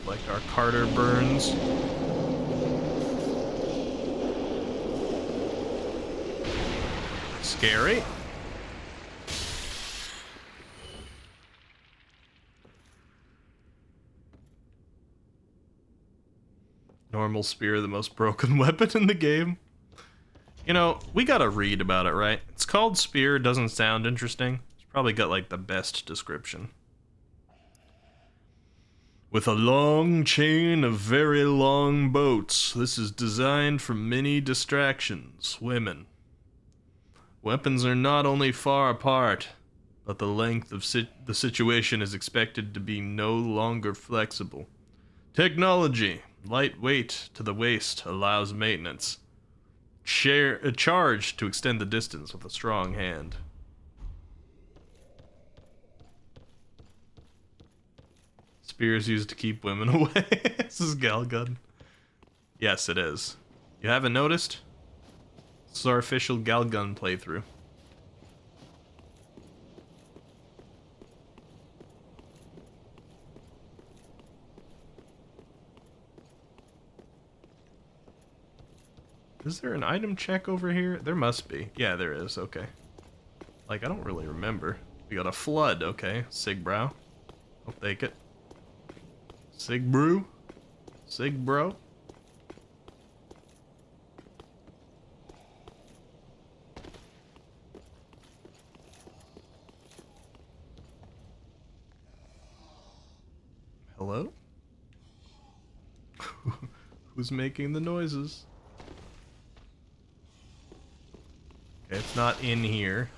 Speaker 1: Like our Carter burns. Scary. Normal spear, the most broken weapon in the game. You know, we gotta read about it, right? It's called spear, doesn't sound interesting. It's probably got like the best description. With a long chain of very long boats, this is designed for many distractions. Women. Weapons are not only far apart, but the length of the situation is expected to be no longer flexible. Technology, lightweight to the waist, allows maintenance. Charge to extend the distance with a strong hand. Spears used to keep women away. This is Galgun. Yes, it is. You haven't noticed? This is our official Galgun playthrough. Is there an item check over here? There must be. Yeah, there is. Okay. Like, I don't really remember. We got a flood. Okay. Sig brow. I'll take it. Sig brew. Sig bro. Hello? Who's making the noises? Okay, it's not in here.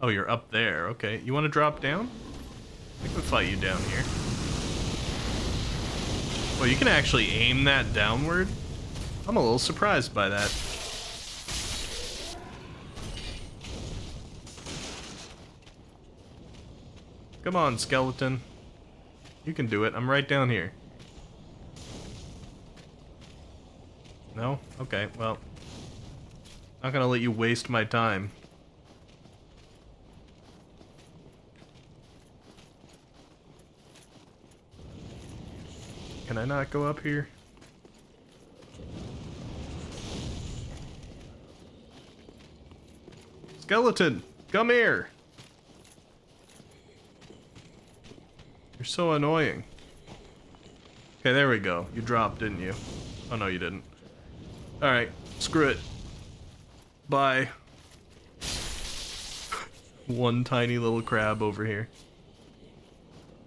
Speaker 1: Oh, you're up there. Okay. You want to drop down? I can fight you down here. Well, you can actually aim that downward? I'm a little surprised by that. Come on, skeleton. You can do it. I'm right down here. No? Okay, well. Not gonna let you waste my time. Can I not go up here? Skeleton, come here! You're so annoying. Okay, there we go. You dropped, didn't you? Oh, no, you didn't. Alright, screw it. Bye. One tiny little crab over here.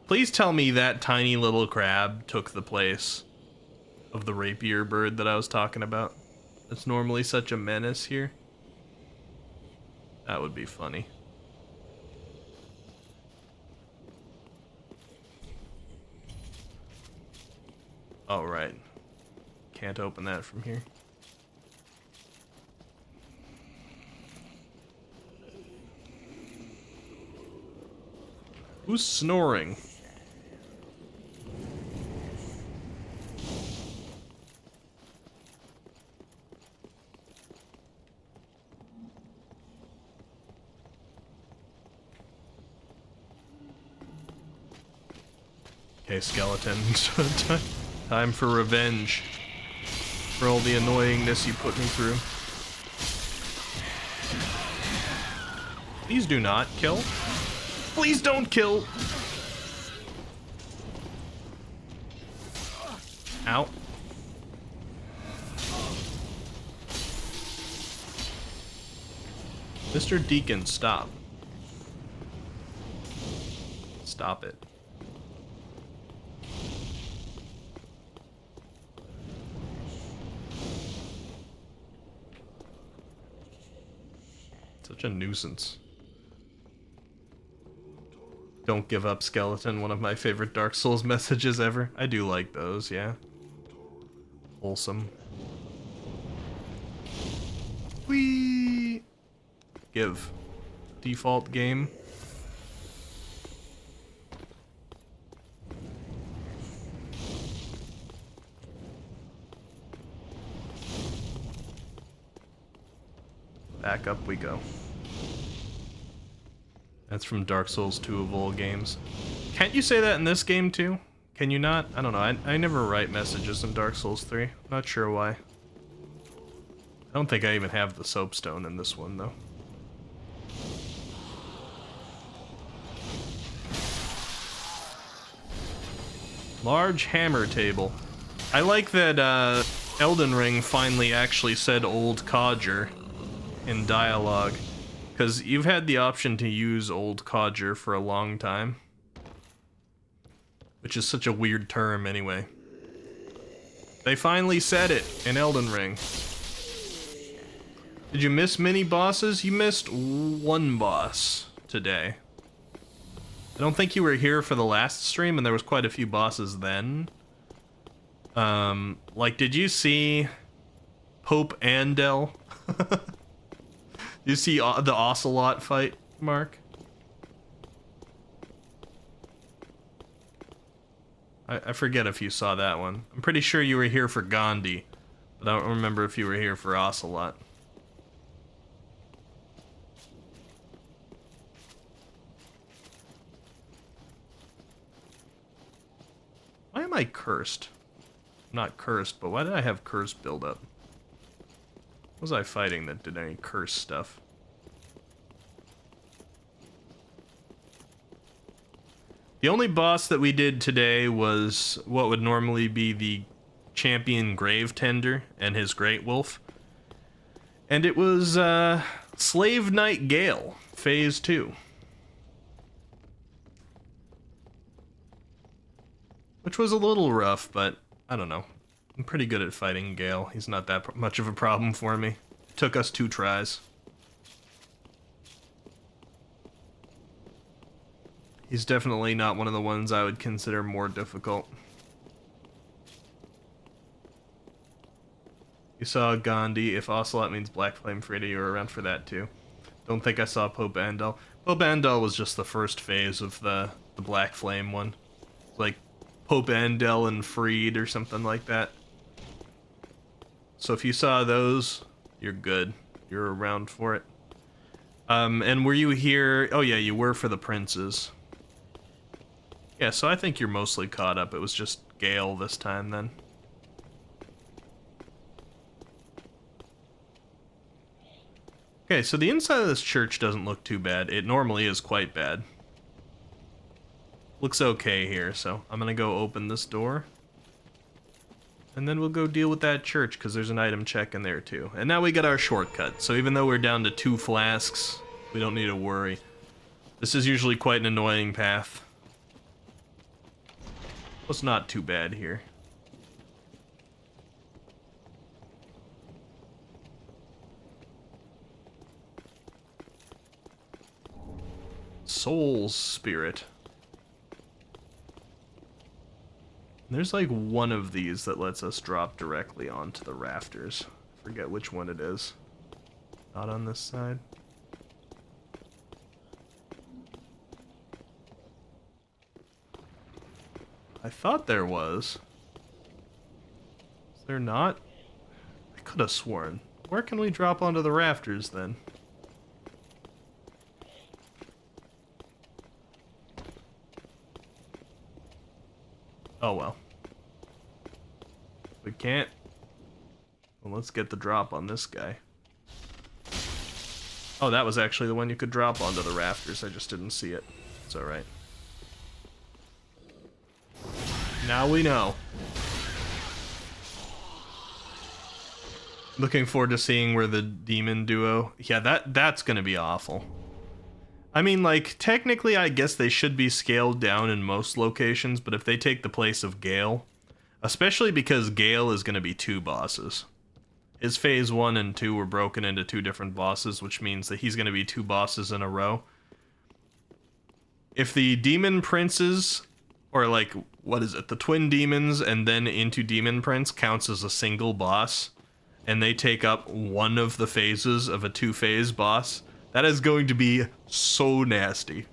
Speaker 1: Please tell me that tiny little crab took the place of the rapier bird that I was talking about. It's normally such a menace here. That would be funny. Oh, right. Can't open that from here. Who's snoring? Okay, skeleton. Time for revenge. For all the annoyingness you put me through. Please do not kill. Please don't kill. Ow. Mr. Deacon, stop. Stop it. Such a nuisance. Don't give up, skeleton. One of my favorite Dark Souls messages ever. I do like those, yeah. Wholesome. Whee! Give. Default game. Back up we go. That's from Dark Souls 2 of all games. Can't you say that in this game too? Can you not? I don't know. I never write messages in Dark Souls 3. Not sure why. I don't think I even have the soapstone in this one though. Large hammer table. I like that Elden Ring finally actually said old codger in dialogue. Because you've had the option to use old codger for a long time. Which is such a weird term anyway. They finally said it in Elden Ring. Did you miss mini bosses? You missed one boss today. I don't think you were here for the last stream and there was quite a few bosses then. Like, did you see Pope Andel? You see the Ocelot fight, Mark? I forget if you saw that one. I'm pretty sure you were here for Gandhi, but I don't remember if you were here for Ocelot. Why am I cursed? I'm not cursed, but why did I have curse build up? What was I fighting that did any curse stuff? The only boss that we did today was what would normally be the champion Grave Tender and his Great Wolf. And it was Slave Knight Gale, Phase 2. Which was a little rough, but I don't know. I'm pretty good at fighting Gale. He's not that much of a problem for me. It took us 2 tries. He's definitely not one of the ones I would consider more difficult. You saw Gandhi. If Ocelot means Black Flame Frida, you were around for that too. Don't think I saw Pope Andal. Pope Andal was just the first phase of the Black Flame one. Like Pope Andal and Freed or something like that. So if you saw those, you're good. You're around for it. And were you here? Oh yeah, you were for the princes. Yeah, so I think you're mostly caught up. It was just Gale this time then. Okay, so the inside of this church doesn't look too bad. It normally is quite bad. Looks okay here, so I'm gonna go open this door. And then we'll go deal with that church, because there's an item check in there too. And now we got our shortcut, so even though we're down to 2 flasks, we don't need to worry. This is usually quite an annoying path. It's not too bad here. Soul's Spirit. There's like one of these that lets us drop directly onto the rafters. I forget which one it is. Not on this side. I thought there was. Is there not? I could have sworn. Where can we drop onto the rafters then? Oh well. We can't. Well, let's get the drop on this guy. Oh, that was actually the one you could drop onto the rafters. I just didn't see it. It's alright. Now we know. Looking forward to seeing where the demon duo... Yeah, that's gonna be awful. I mean, like, technically I guess they should be scaled down in most locations, but if they take the place of Gale... Especially because Gale is gonna be 2 bosses. His phase 1 and 2 were broken into 2 different bosses, which means that he's gonna be 2 bosses in a row. If the demon princes... Or like, what is it? The twin demons and then into demon prince counts as a single boss. And they take up one of the phases of a 2-phase boss. That is going to be so nasty.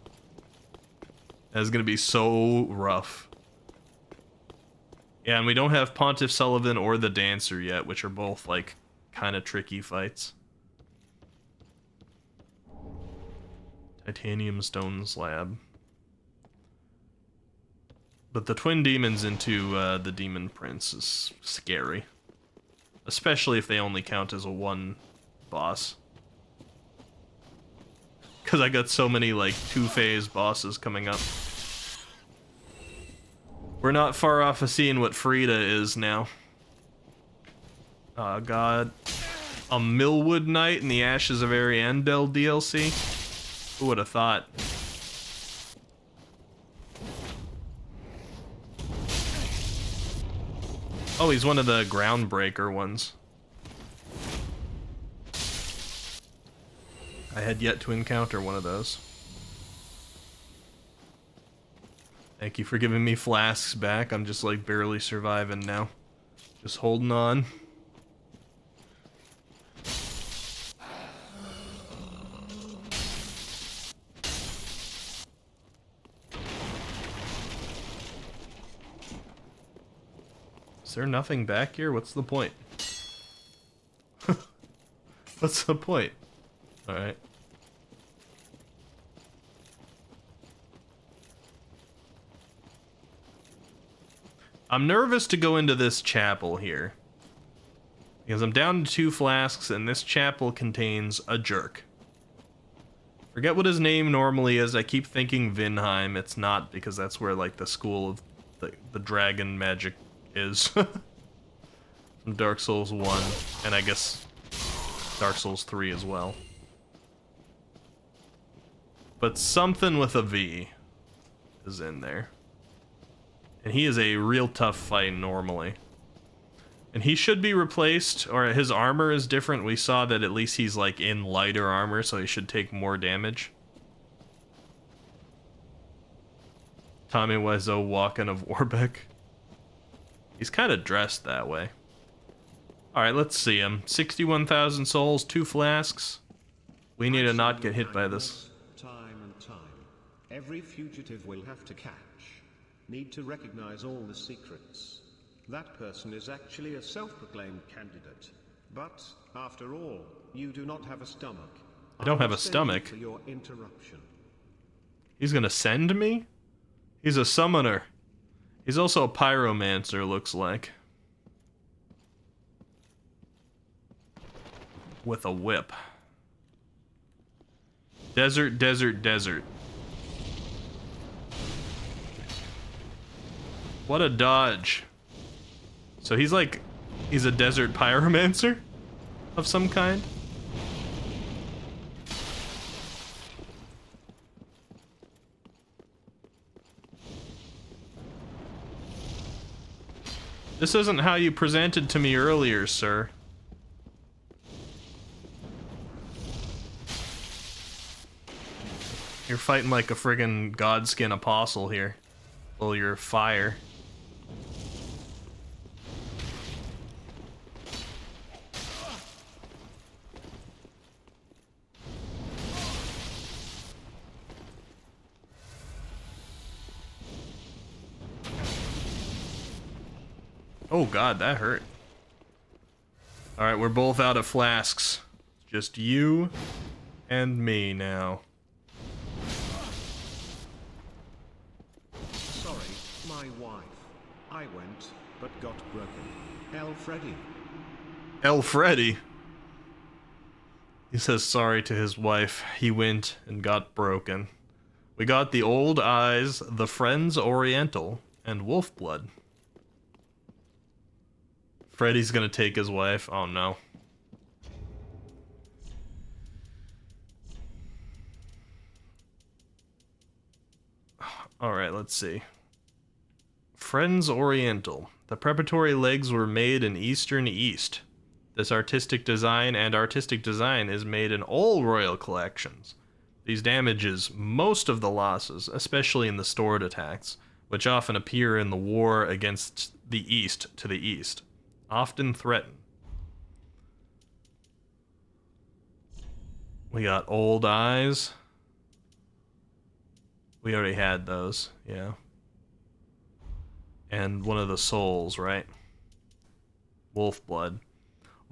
Speaker 1: That is going to be so rough. Yeah, and we don't have Pontiff Sullivan or the Dancer yet, which are both, like, kind of tricky fights. Titanium Stone Slab. But the twin demons into the Demon Prince is scary. Especially if they only count as a 1 boss. Because I got so many, like, 2-phase bosses coming up. We're not far off of seeing what Frida is now. Oh, God. A Millwood Knight in the Ashes of Ariandel DLC? Who would have thought? Oh, he's one of the Groundbreaker ones. I had yet to encounter one of those. Thank you for giving me flasks back. I'm just like barely surviving now. Just holding on. Is there nothing back here? What's the point? What's the point? Alright. I'm nervous to go into this chapel here. Because I'm down to 2 flasks, and this chapel contains a jerk. Forget what his name normally is. I keep thinking Vinheim. It's not, because that's where, like, the school of the dragon magic is. From Dark Souls 1, and I guess Dark Souls 3 as well. But something with a V is in there. And he is a real tough fight normally. And he should be replaced, or his armor is different. We saw that at least he's like in lighter armor, so he should take more damage. Tommy Wiseau walking of Warbeck. He's kind of dressed that way. Alright, let's see him. 61,000 souls, 2 flasks. We need to not get hit by this.
Speaker 7: Time and time. Every fugitive will have to catch. Need to recognize all the secrets. That person is actually a self-proclaimed candidate. But, after all, you do not have a stomach.
Speaker 1: I don't have a stomach.
Speaker 7: For your interruption.
Speaker 1: He's gonna send me? He's a summoner. He's also a pyromancer, looks like. With a whip. Desert, desert, desert. What a dodge. So he's a desert pyromancer of some kind? This isn't how you presented to me earlier, sir. You're fighting like a friggin' godskin apostle here. Well, you're fire. Oh god, that hurt. Alright, we're both out of flasks. Just you and me now.
Speaker 7: Sorry, my wife. I went, but got broken. El Freddy.
Speaker 1: El Freddy. He says sorry to his wife. He went and got broken. We got the Old Eyes, the Friends Oriental, and Wolfblood. Freddy's gonna take his wife. Oh no. Alright, let's see. Friends Oriental. The preparatory legs were made in Eastern East. This artistic design is made in all royal collections. These damages most of the losses, especially in the stored attacks, which often appear in the war against the East to the East. Often threaten. We got Old Eyes. We already had those, yeah. And one of the souls, right? Wolfblood.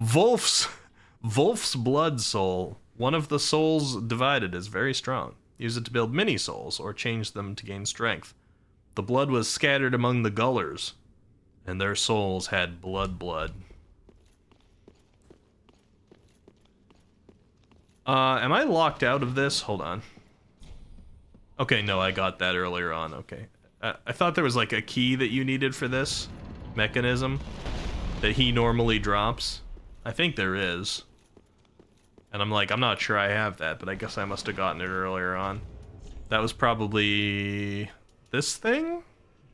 Speaker 1: Wolf's blood soul. One of the souls divided is very strong. Use it to build mini souls or change them to gain strength. The blood was scattered among the gullers, and their souls had blood. Am I locked out of this? Hold on. Okay, no, I got that earlier on, okay. I thought there was like a key that you needed for this mechanism that he normally drops. I think there is. And I'm like, I'm not sure I have that, but I guess I must have gotten it earlier on. That was probably this thing?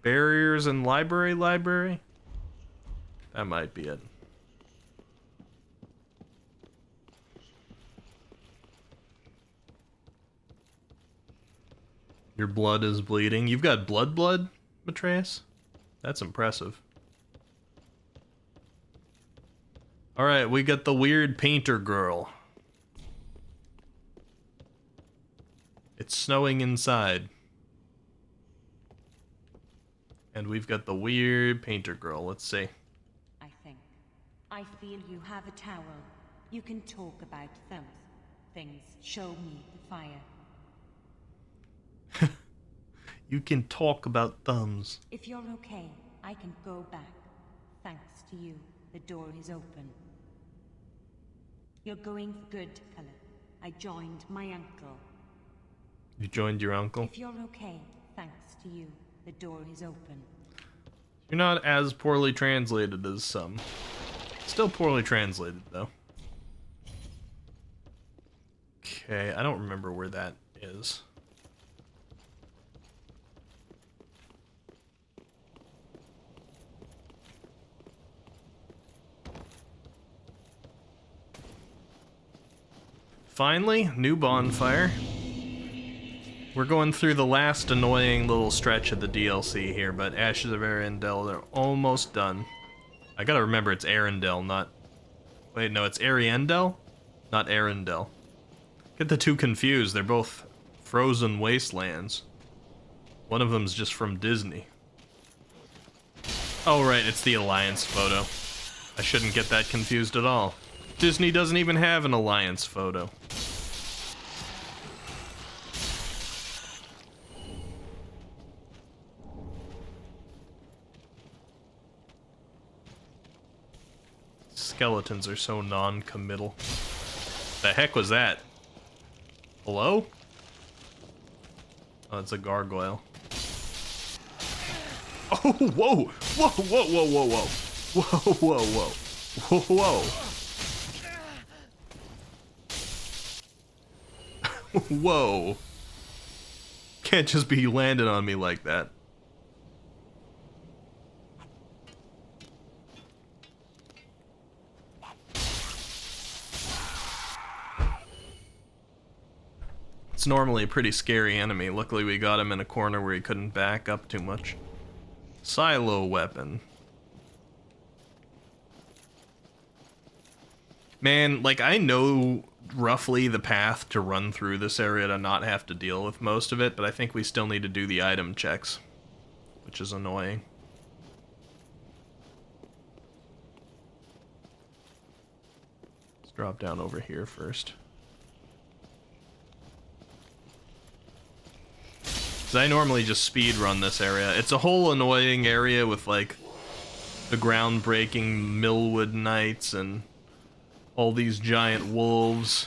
Speaker 1: Barriers and library? That might be it. Your blood is bleeding. You've got blood, Matreus? That's impressive. Alright, we got the weird painter girl. It's snowing inside. And we've got the weird painter girl. Let's see.
Speaker 11: I feel you have a towel. You can talk about things. Show me the fire.
Speaker 1: You can talk about thumbs.
Speaker 11: If you're okay, I can go back. Thanks to you, the door is open. You're going for good, Cullen. I joined my uncle.
Speaker 1: You joined your uncle?
Speaker 11: If you're okay, thanks to you, the door is open.
Speaker 1: You're not as poorly translated as some. Still poorly translated, though. Okay, I don't remember where that is. Finally, new bonfire. We're going through the last annoying little stretch of the DLC here, but Ashes of Arendelle, they're almost done. I gotta remember it's Arendelle, not... Wait, no, it's Ariendelle? Not Arendelle. Get the two confused, they're both frozen wastelands. One of them's just from Disney. Oh right, it's the Alliance photo. I shouldn't get that confused at all. Disney doesn't even have an Alliance photo. Skeletons are so non-committal. The heck was that? Hello? Oh, it's a gargoyle. Oh, whoa! Whoa, whoa, whoa, whoa, whoa! Whoa, whoa, whoa! Whoa, whoa! Whoa! Can't just be landing on me like that. It's normally a pretty scary enemy. Luckily we got him in a corner where he couldn't back up too much. Silo weapon. Man, like, I know roughly the path to run through this area to not have to deal with most of it, but I think we still need to do the item checks, which is annoying. Let's drop down over here first. I normally just speed run this area. It's a whole annoying area with like the groundbreaking Millwood Knights and all these giant wolves.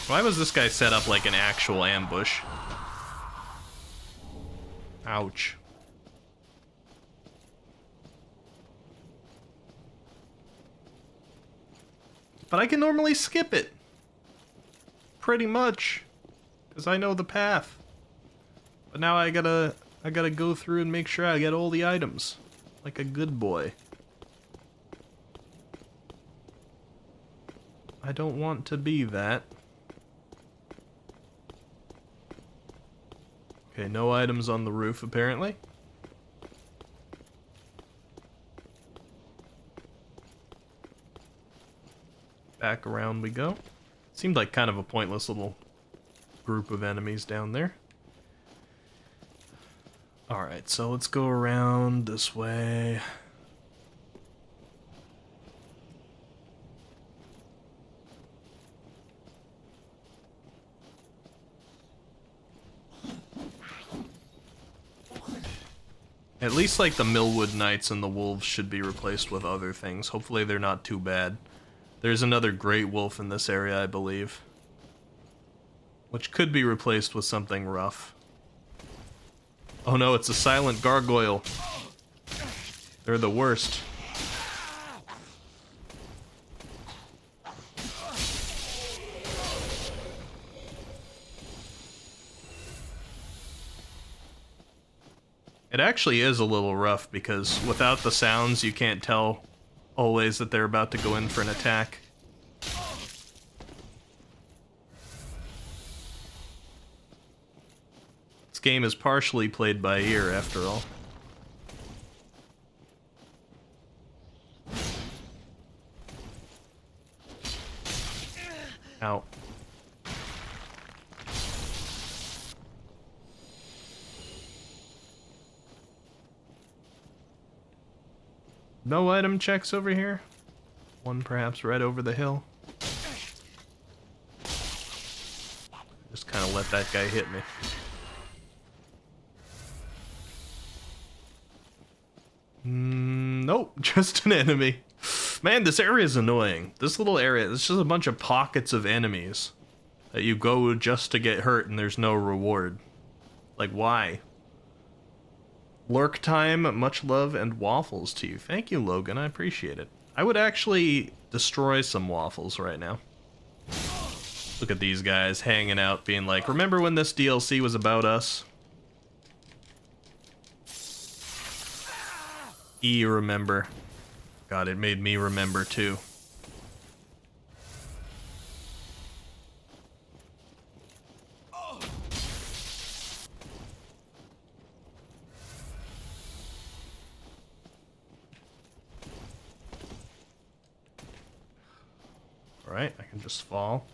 Speaker 1: Why was this guy set up like an actual ambush? Ouch. But I can normally skip it. Pretty much. Because I know the path. But now I gotta go through and make sure I get all the items. Like a good boy. I don't want to be that. Okay, no items on the roof apparently. Back around we go. Seemed like kind of a pointless little group of enemies down there. Alright, so let's go around this way. At least like the Millwood Knights and the wolves should be replaced with other things. Hopefully they're not too bad. There's another great wolf in this area, I believe. Which could be replaced with something rough. Oh no, it's a silent gargoyle. They're the worst. It actually is a little rough because without the sounds you can't tell always that they're about to go in for an attack. This game is partially played by ear after all. Ow. No item checks over here. One perhaps right over the hill. Just kind of let that guy hit me. Nope, just an enemy. Man, this area is annoying. This little area, it's just a bunch of pockets of enemies that you go just to get hurt and there's no reward. Like, why? Lurk time, much love and waffles to you. Thank you, Logan, I appreciate it. I would actually destroy some waffles right now. Look at these guys hanging out being like, remember when this DLC was about us? Remember. God, it made me remember too. Alright, I can just fall.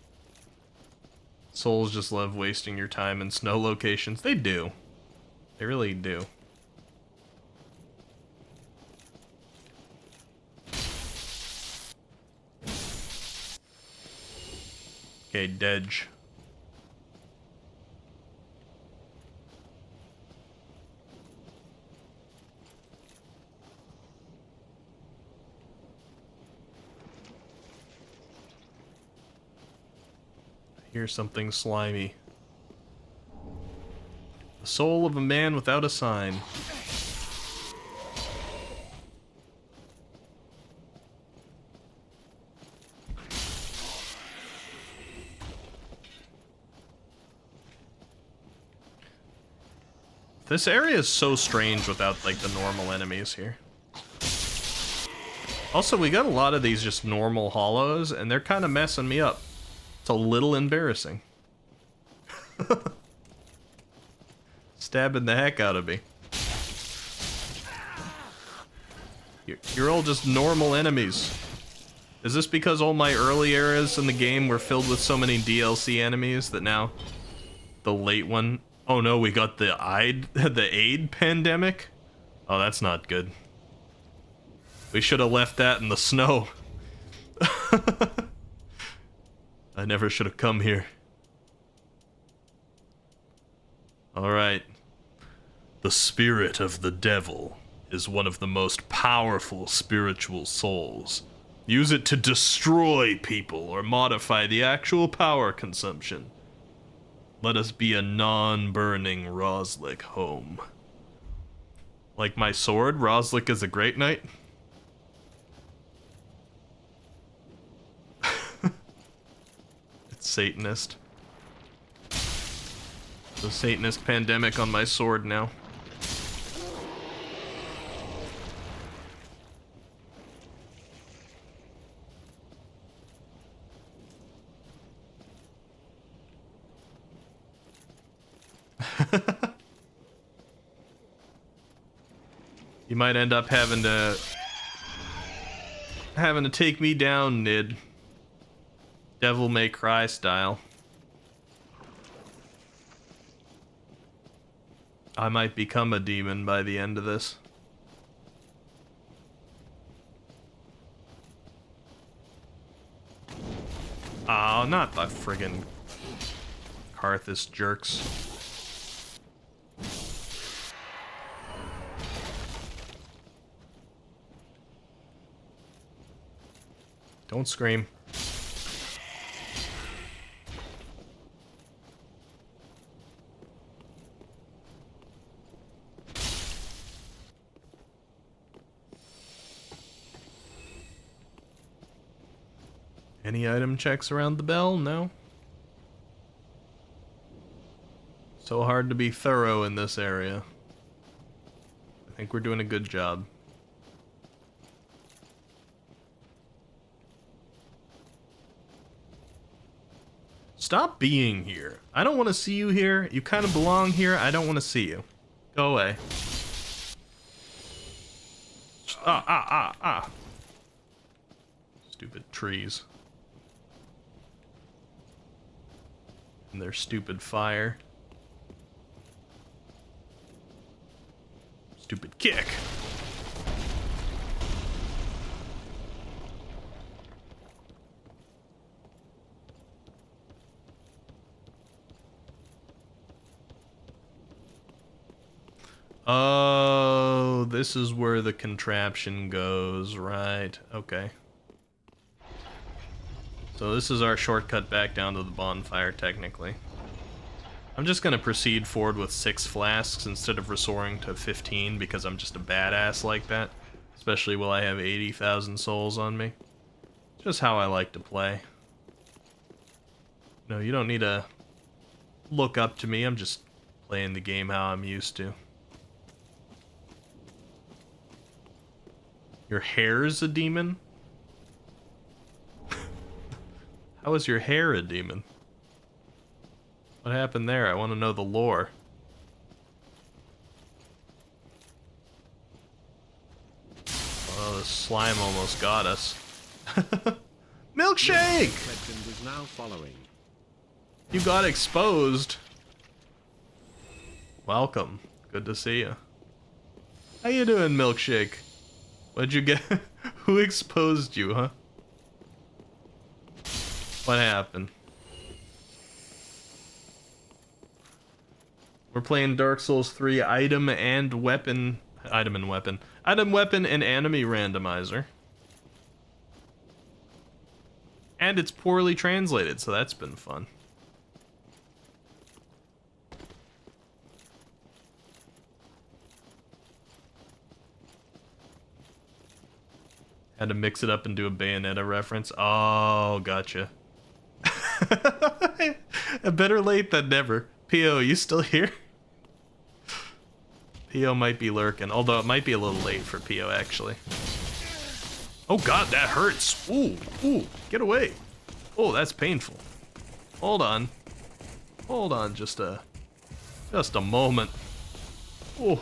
Speaker 1: Souls just love wasting your time in snow locations. They do. They really do. Okay, Dedge. Here's something slimy. The soul of a man without a sign. This area is so strange without, like, the normal enemies here. Also, we got a lot of these just normal hollows, and they're kind of messing me up. It's a little embarrassing. Stabbing the heck out of me. You're all just normal enemies. Is this because all my early eras in the game were filled with so many DLC enemies that now the late one... Oh no, we got the aid pandemic? Oh, that's not good. We should have left that in the snow. I never should have come here. Alright. The spirit of the devil is one of the most powerful spiritual souls. Use it to destroy people or modify the actual power consumption. Let us be a non-burning Roslik home. Like my sword, Roslik is a great knight? It's Satanist. The Satanist pandemic on my sword now. You might end up having to take me down, Nid. Devil May Cry style. I might become a demon by the end of this. Oh, not the friggin' Karthus jerks. Don't scream. Any item checks around the bell? No? So hard to be thorough in this area. I think we're doing a good job. Stop being here. I don't want to see you here. You kind of belong here. I don't want to see you. Go away. Ah. Stupid trees. And their stupid fire. Stupid kick. Oh, this is where the contraption goes, right? Okay. So this is our shortcut back down to the bonfire, technically. I'm just gonna proceed forward with 6 flasks instead of restoring to 15 because I'm just a badass like that. Especially while I have 80,000 souls on me. It's just how I like to play. No, you don't need to look up to me. I'm just playing the game how I'm used to. Your hair's a demon? How is your hair a demon? What happened there? I want to know the lore. Oh, the slime almost got us. Milkshake!
Speaker 7: Legend is now following.
Speaker 1: You got exposed. Welcome. Good to see you. How you doing, Milkshake? What'd you get? Who exposed you, huh? What happened? We're playing Dark Souls 3 item and weapon and enemy randomizer. And it's poorly translated, so that's been fun. Had to mix it up and do a Bayonetta reference. Oh, gotcha. Better late than never. P.O., you still here? P.O. might be lurking, although it might be a little late for P.O. actually. Oh god, that hurts. Ooh, get away. Oh, that's painful. Hold on. Hold on just a moment. Oh.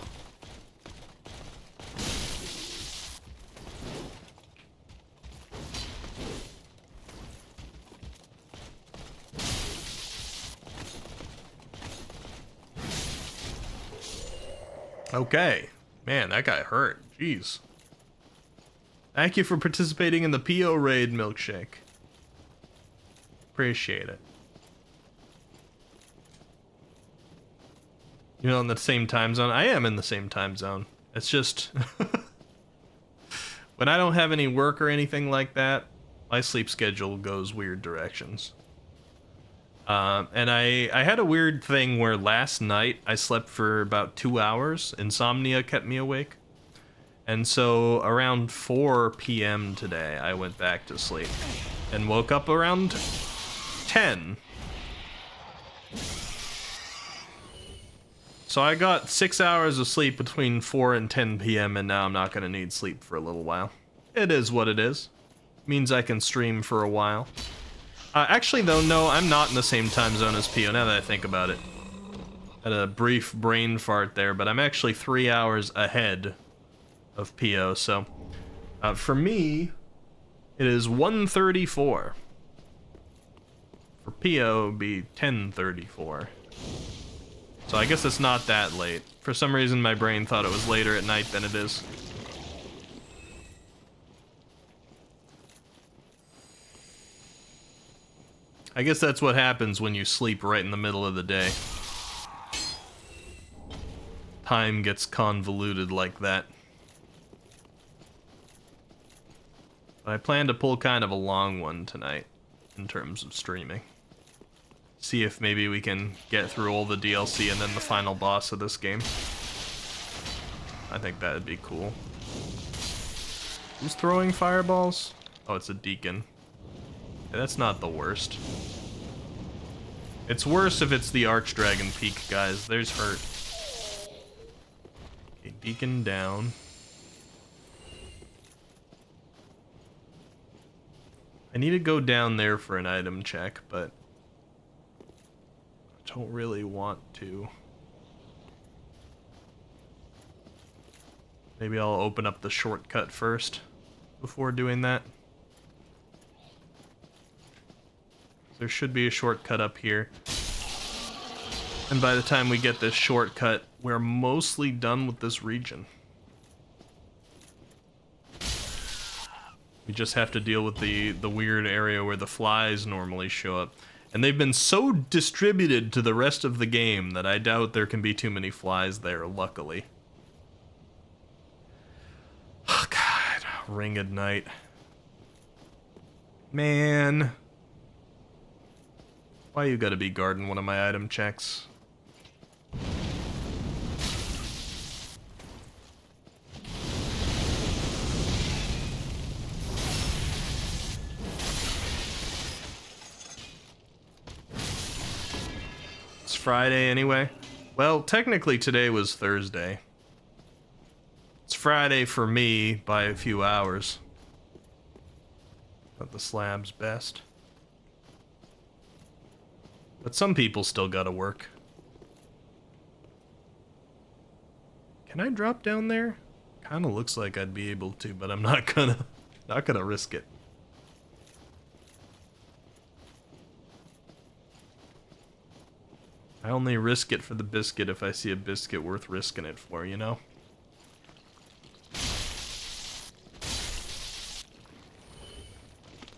Speaker 1: Okay. Man, that guy hurt. Jeez. Thank you for participating in the PO raid, Milkshake. Appreciate it. You know, in the same time zone? I am in the same time zone. It's just... when I don't have any work or anything like that, my sleep schedule goes weird directions. And I had a weird thing where last night I slept for about 2 hours. Insomnia kept me awake. And so around 4 p.m. today, I went back to sleep and woke up around 10. So I got 6 hours of sleep between 4 and 10 p.m. and now I'm not going to need sleep for a little while. It is what it is. Means I can stream for a while. Actually, though, no, I'm not in the same time zone as Pio, now that I think about it. Had a brief brain fart there, but I'm actually 3 hours ahead of Pio, so... for me, it is 1:34. For Pio, it would be 10:34. So I guess it's not that late. For some reason, my brain thought it was later at night than it is. I guess that's what happens when you sleep right in the middle of the day. Time gets convoluted like that. But I plan to pull kind of a long one tonight, in terms of streaming. See if maybe we can get through all the DLC and then the final boss of this game. I think that'd be cool. Who's throwing fireballs? Oh, it's a deacon. Yeah, that's not the worst. It's worse if it's the Archdragon Peak, guys. There's hurt. Okay, deacon down. I need to go down there for an item check, but I don't really want to. Maybe I'll open up the shortcut first before doing that. There should be a shortcut up here. And by the time we get this shortcut, we're mostly done with this region. We just have to deal with the weird area where the flies normally show up. And they've been so distributed to the rest of the game that I doubt there can be too many flies there, luckily. Oh god, Ring at Night. Man. Why you gotta be guarding one of my item checks? It's Friday anyway. Well, technically today was Thursday. It's Friday for me by a few hours. But the slab's best. But some people still gotta work. Can I drop down there? Kinda looks like I'd be able to, but I'm not gonna risk it. I only risk it for the biscuit if I see a biscuit worth risking it for, you know?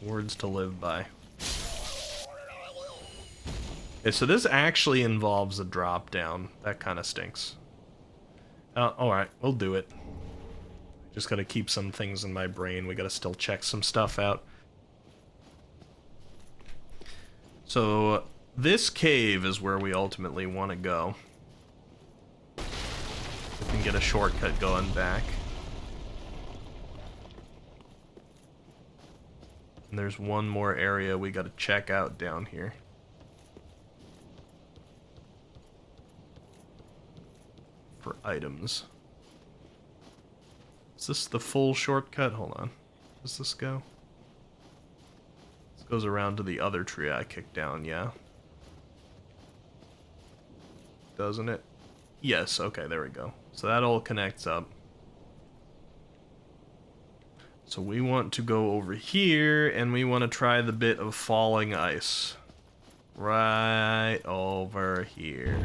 Speaker 1: Words to live by. Okay, so this actually involves a drop down. That kind of stinks. Alright, we'll do it. Just gotta keep some things in my brain. We gotta still check some stuff out. So, this cave is where we ultimately want to go. We can get a shortcut going back. And there's one more area we gotta check out down here. For items. Is this the full shortcut? Hold on. Does this go? This goes around to the other tree I kicked down, yeah? Doesn't it? Yes, okay, there we go. So that all connects up. So we want to go over here, and we want to try the bit of falling ice. Right over here.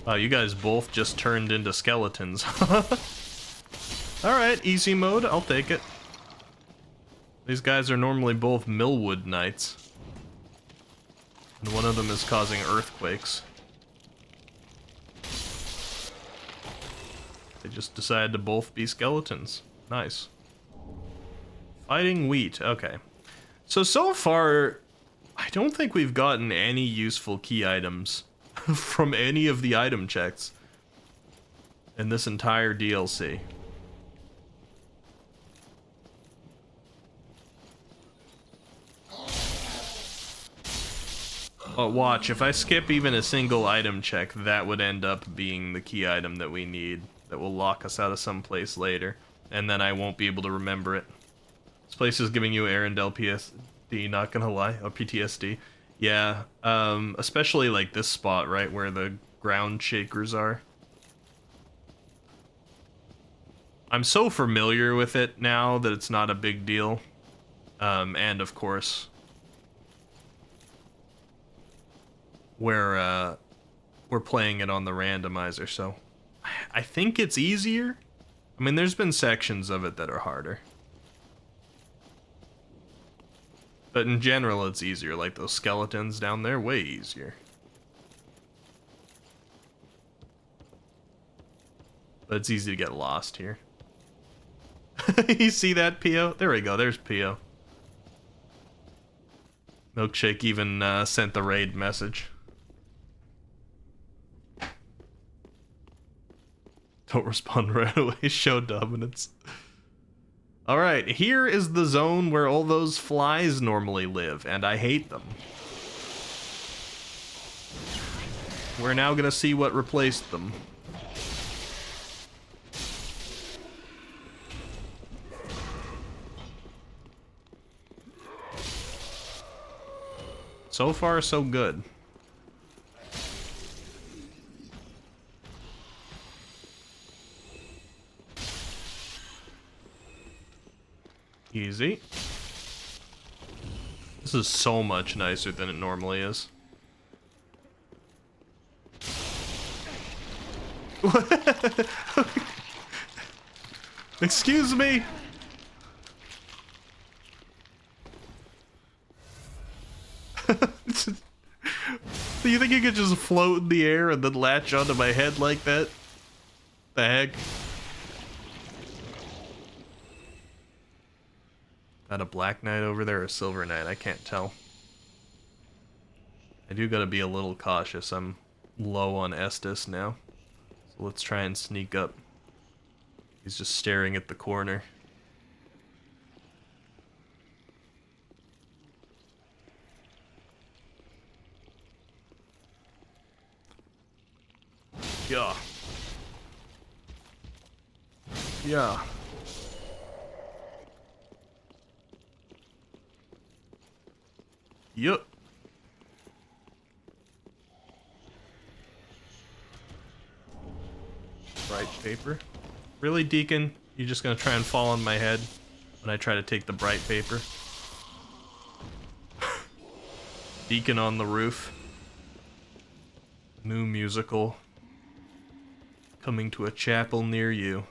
Speaker 1: Wow, you guys both just turned into skeletons. Alright, easy mode, I'll take it. These guys are normally both Millwood Knights. And one of them is causing earthquakes. They just decided to both be skeletons. Nice. Fighting wheat, okay. So far, I don't think we've gotten any useful key items from any of the item checks in this entire DLC. But watch, if I skip even a single item check, that would end up being the key item that we need, that will lock us out of some place later, and then I won't be able to remember it. This place is giving you Arendelle PSD, not gonna lie, or PTSD. Yeah, especially like this spot, right, where the ground shakers are. I'm so familiar with it now that it's not a big deal. And of course, we're playing it on the randomizer, so I think it's easier. I mean, there's been sections of it that are harder. But in general, it's easier. Like those skeletons down there, way easier. But it's easy to get lost here. You see that, Pio? There we go, there's Pio. Milkshake even sent the raid message. Don't respond right away, show dominance. Alright, here is the zone where all those flies normally live, and I hate them. We're now gonna see what replaced them. So far, so good. Easy. This is so much nicer than it normally is. Excuse me. Do you think you could just float in the air and then latch onto my head like that? The heck? Got a black knight over there or a silver knight? I can't tell. I do gotta be a little cautious. I'm low on Estus now. So let's try and sneak up. He's just staring at the corner. Yeah. Yeah. Yup. bright paper. Really, Deacon? You just gonna try and fall on my head when I try to take the bright paper? Deacon on the Roof. New musical. Coming to a chapel near you.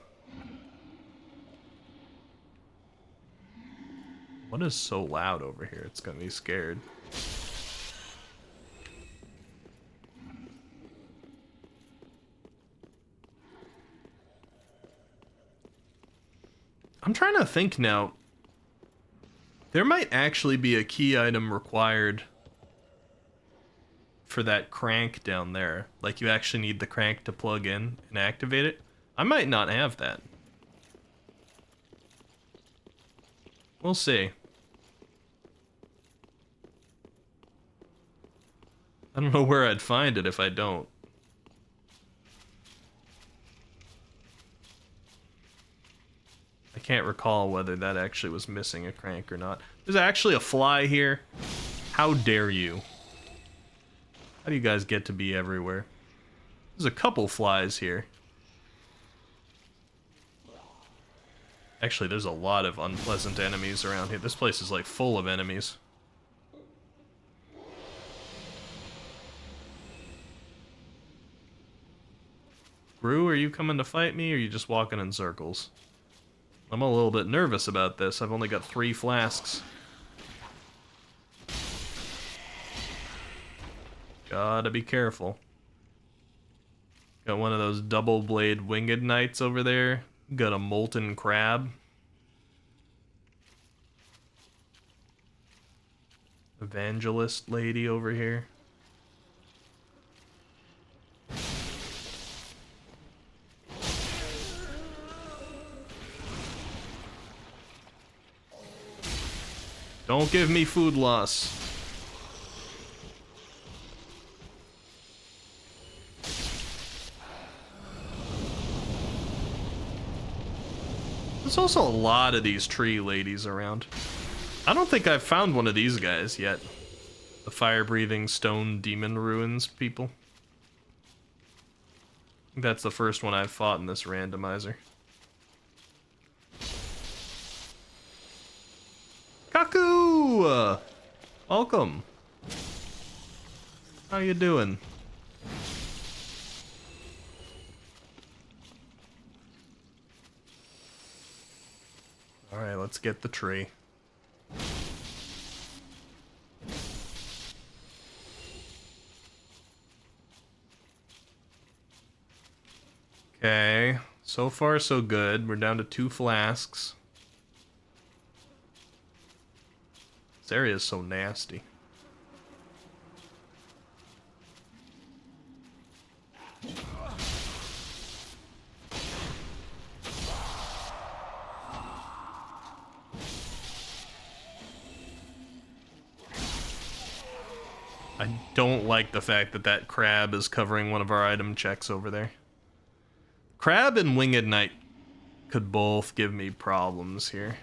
Speaker 1: What is so loud over here? It's got me scared. I'm trying to think now. There might actually be a key item required for that crank down there. Like you actually need the crank to plug in and activate it. I might not have that. We'll see. I don't know where I'd find it if I don't. I can't recall whether that actually was missing a crank or not. There's actually a fly here. How dare you? How do you guys get to be everywhere? There's a couple flies here. Actually, there's a lot of unpleasant enemies around here. This place is like full of enemies. Gru, are you coming to fight me, or are you just walking in circles? I'm a little bit nervous about this. I've only got 3 flasks. Gotta be careful. Got one of those double blade winged knights over there. Got a molten crab. Evangelist lady over here. Don't give me food loss. There's also a lot of these tree ladies around. I don't think I've found one of these guys yet. The fire-breathing stone demon ruins people. I think that's the first one I've fought in this randomizer. Kaku! Welcome. How you doing? Alright, let's get the tree. Okay, so far so good. We're down to 2 flasks. This area is so nasty. I don't like the fact that that crab is covering one of our item checks over there. Crab and winged knight could both give me problems here.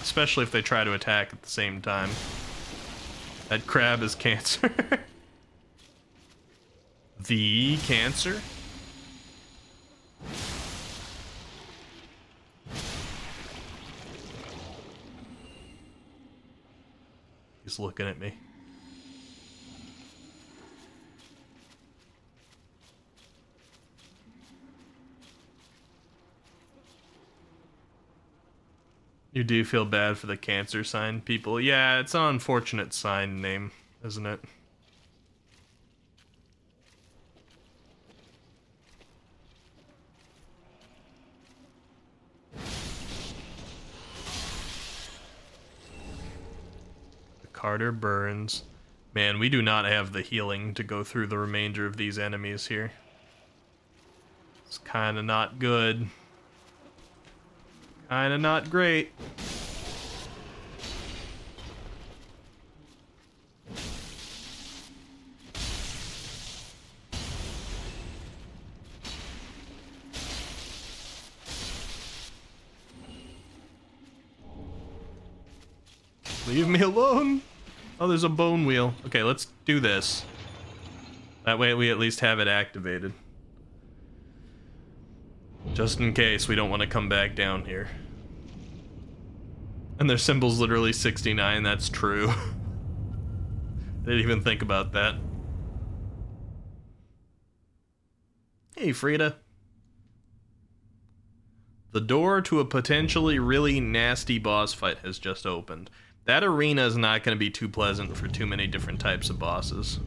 Speaker 1: Especially if they try to attack at the same time. That crab is cancer. The cancer? He's looking at me. You do feel bad for the cancer sign people. Yeah, it's an unfortunate sign name, isn't it? The Carter burns. Man, we do not have the healing to go through the remainder of these enemies here. It's kind of not good. Kinda not great. Leave me alone. Oh, there's a bone wheel. Okay, let's do this. That way we at least have it activated. Just in case we don't want to come back down here. And their symbol's literally 69, that's true. I didn't even think about that. Hey, Frida. The door to a potentially really nasty boss fight has just opened. That arena is not going to be too pleasant for too many different types of bosses.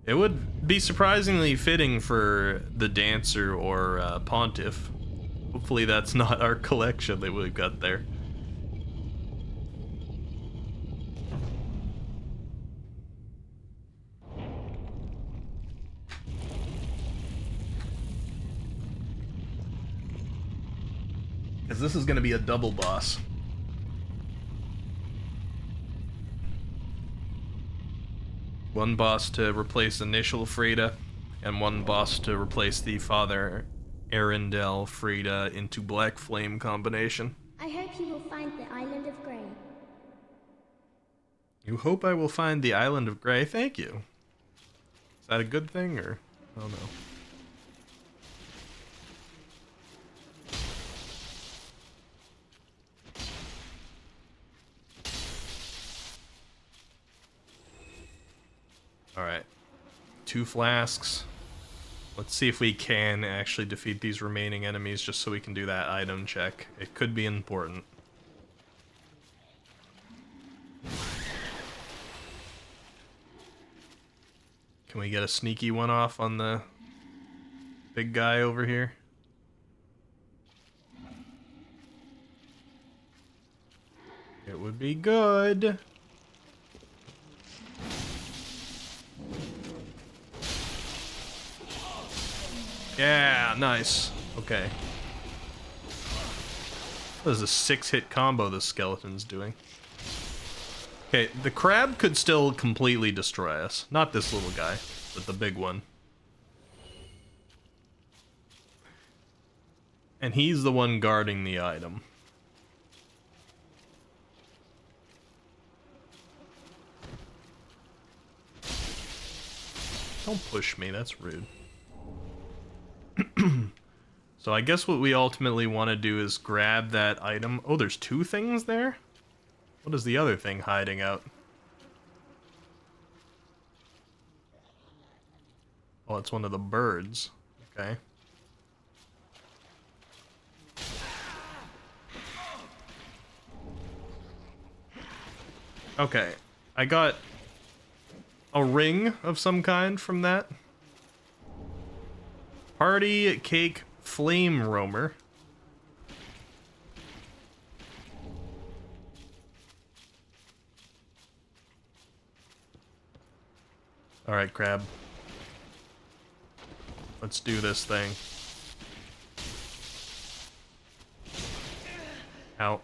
Speaker 1: It would be surprisingly fitting for the Dancer or Pontiff. Hopefully that's not our collection that we've got there. Because this is going to be a double boss. One boss to replace initial Frida, and one boss to replace the Father Arendelle Frida into Black Flame combination.
Speaker 8: I hope you will find the Island of Grey.
Speaker 1: You hope I will find the Island of Grey? Thank you. Is that a good thing, or... I don't know. Alright. 2 flasks. Let's see if we can actually defeat these remaining enemies just so we can do that item check. It could be important. Can we get a sneaky one off on the big guy over here? It would be good. Yeah, nice. Okay. That is a 6-hit combo this skeleton's doing. Okay, the crab could still completely destroy us. Not this little guy, but the big one. And he's the one guarding the item. Don't push me, that's rude. So I guess what we ultimately want to do is grab that item. Oh, there's 2 things there? What is the other thing hiding out? Oh, it's one of the birds. Okay. Okay. I got a ring of some kind from that. Party Cake Flame Roamer. Alright, crab. Let's do this thing. Ow.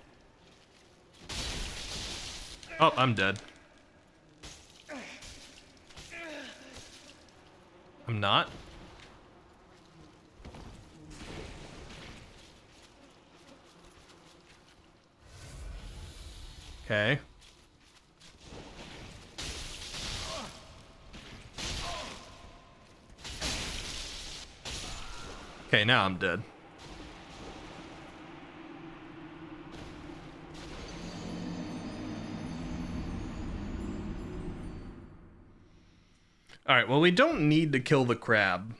Speaker 1: Oh, I'm dead. I'm not? Okay. Okay, now I'm dead. Alright, well, we don't need to kill the crab.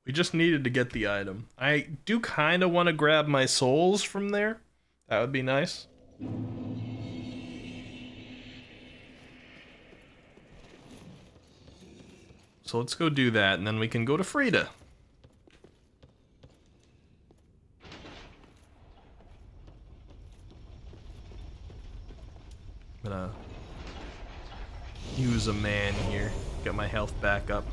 Speaker 1: We just needed to get the item. I do kind of want to grab my souls from there. That would be nice. So let's go do that, and then we can go to Frida. I'm gonna use a man here, get my health back up.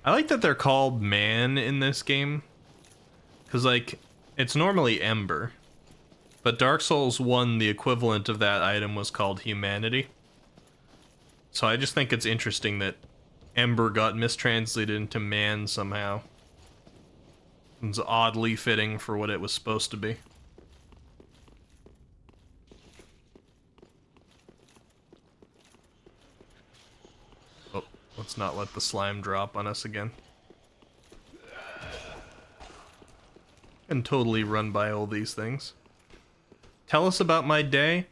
Speaker 1: I like that they're called man in this game, because, like, it's normally Ember. But Dark Souls 1, the equivalent of that item was called Humanity. So I just think it's interesting that Ember got mistranslated into man somehow. It's oddly fitting for what it was supposed to be. Oh, let's not let the slime drop on us again. And totally run by all these things. Tell us about my day.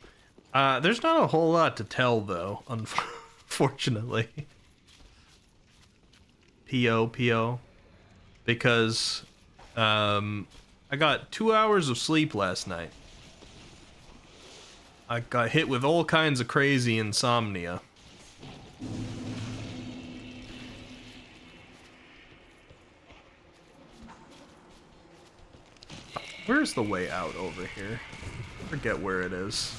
Speaker 1: There's not a whole lot to tell, though, unfortunately. P.O. Because I got 2 hours of sleep last night. I got hit with all kinds of crazy insomnia. Where's the way out over here? I forget where it is.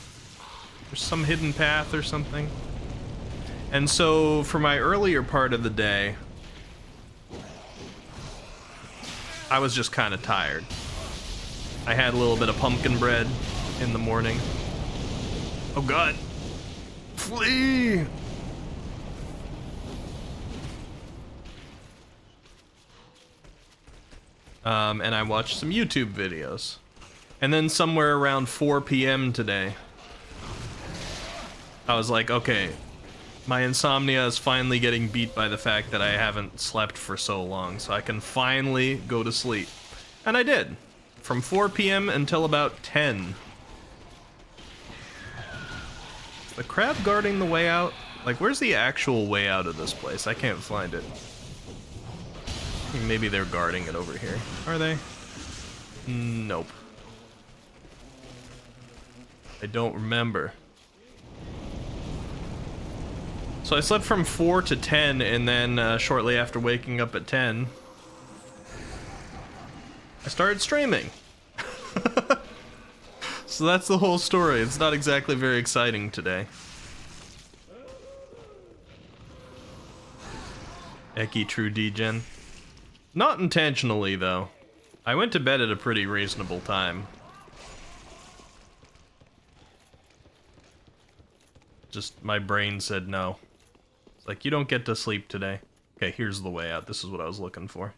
Speaker 1: There's some hidden path or something. And so, for my earlier part of the day, I was just kind of tired. I had a little bit of pumpkin bread in the morning. Oh god. Flee! And I watched some YouTube videos. And then somewhere around 4 p.m. today, I was like, okay, my insomnia is finally getting beat by the fact that I haven't slept for so long, so I can finally go to sleep. And I did. From 4 p.m. until about 10. Is the crab guarding the way out? Like, where's the actual way out of this place? I can't find it. I think maybe they're guarding it over here. Are they? Nope. I don't remember. So I slept from 4 to 10, and then shortly after waking up at 10, I started streaming. So that's the whole story. It's not exactly very exciting today. Eki true degen. Not intentionally, though. I went to bed at a pretty reasonable time. Just my brain said no. It's like, you don't get to sleep today. Okay, here's the way out. This is what I was looking for.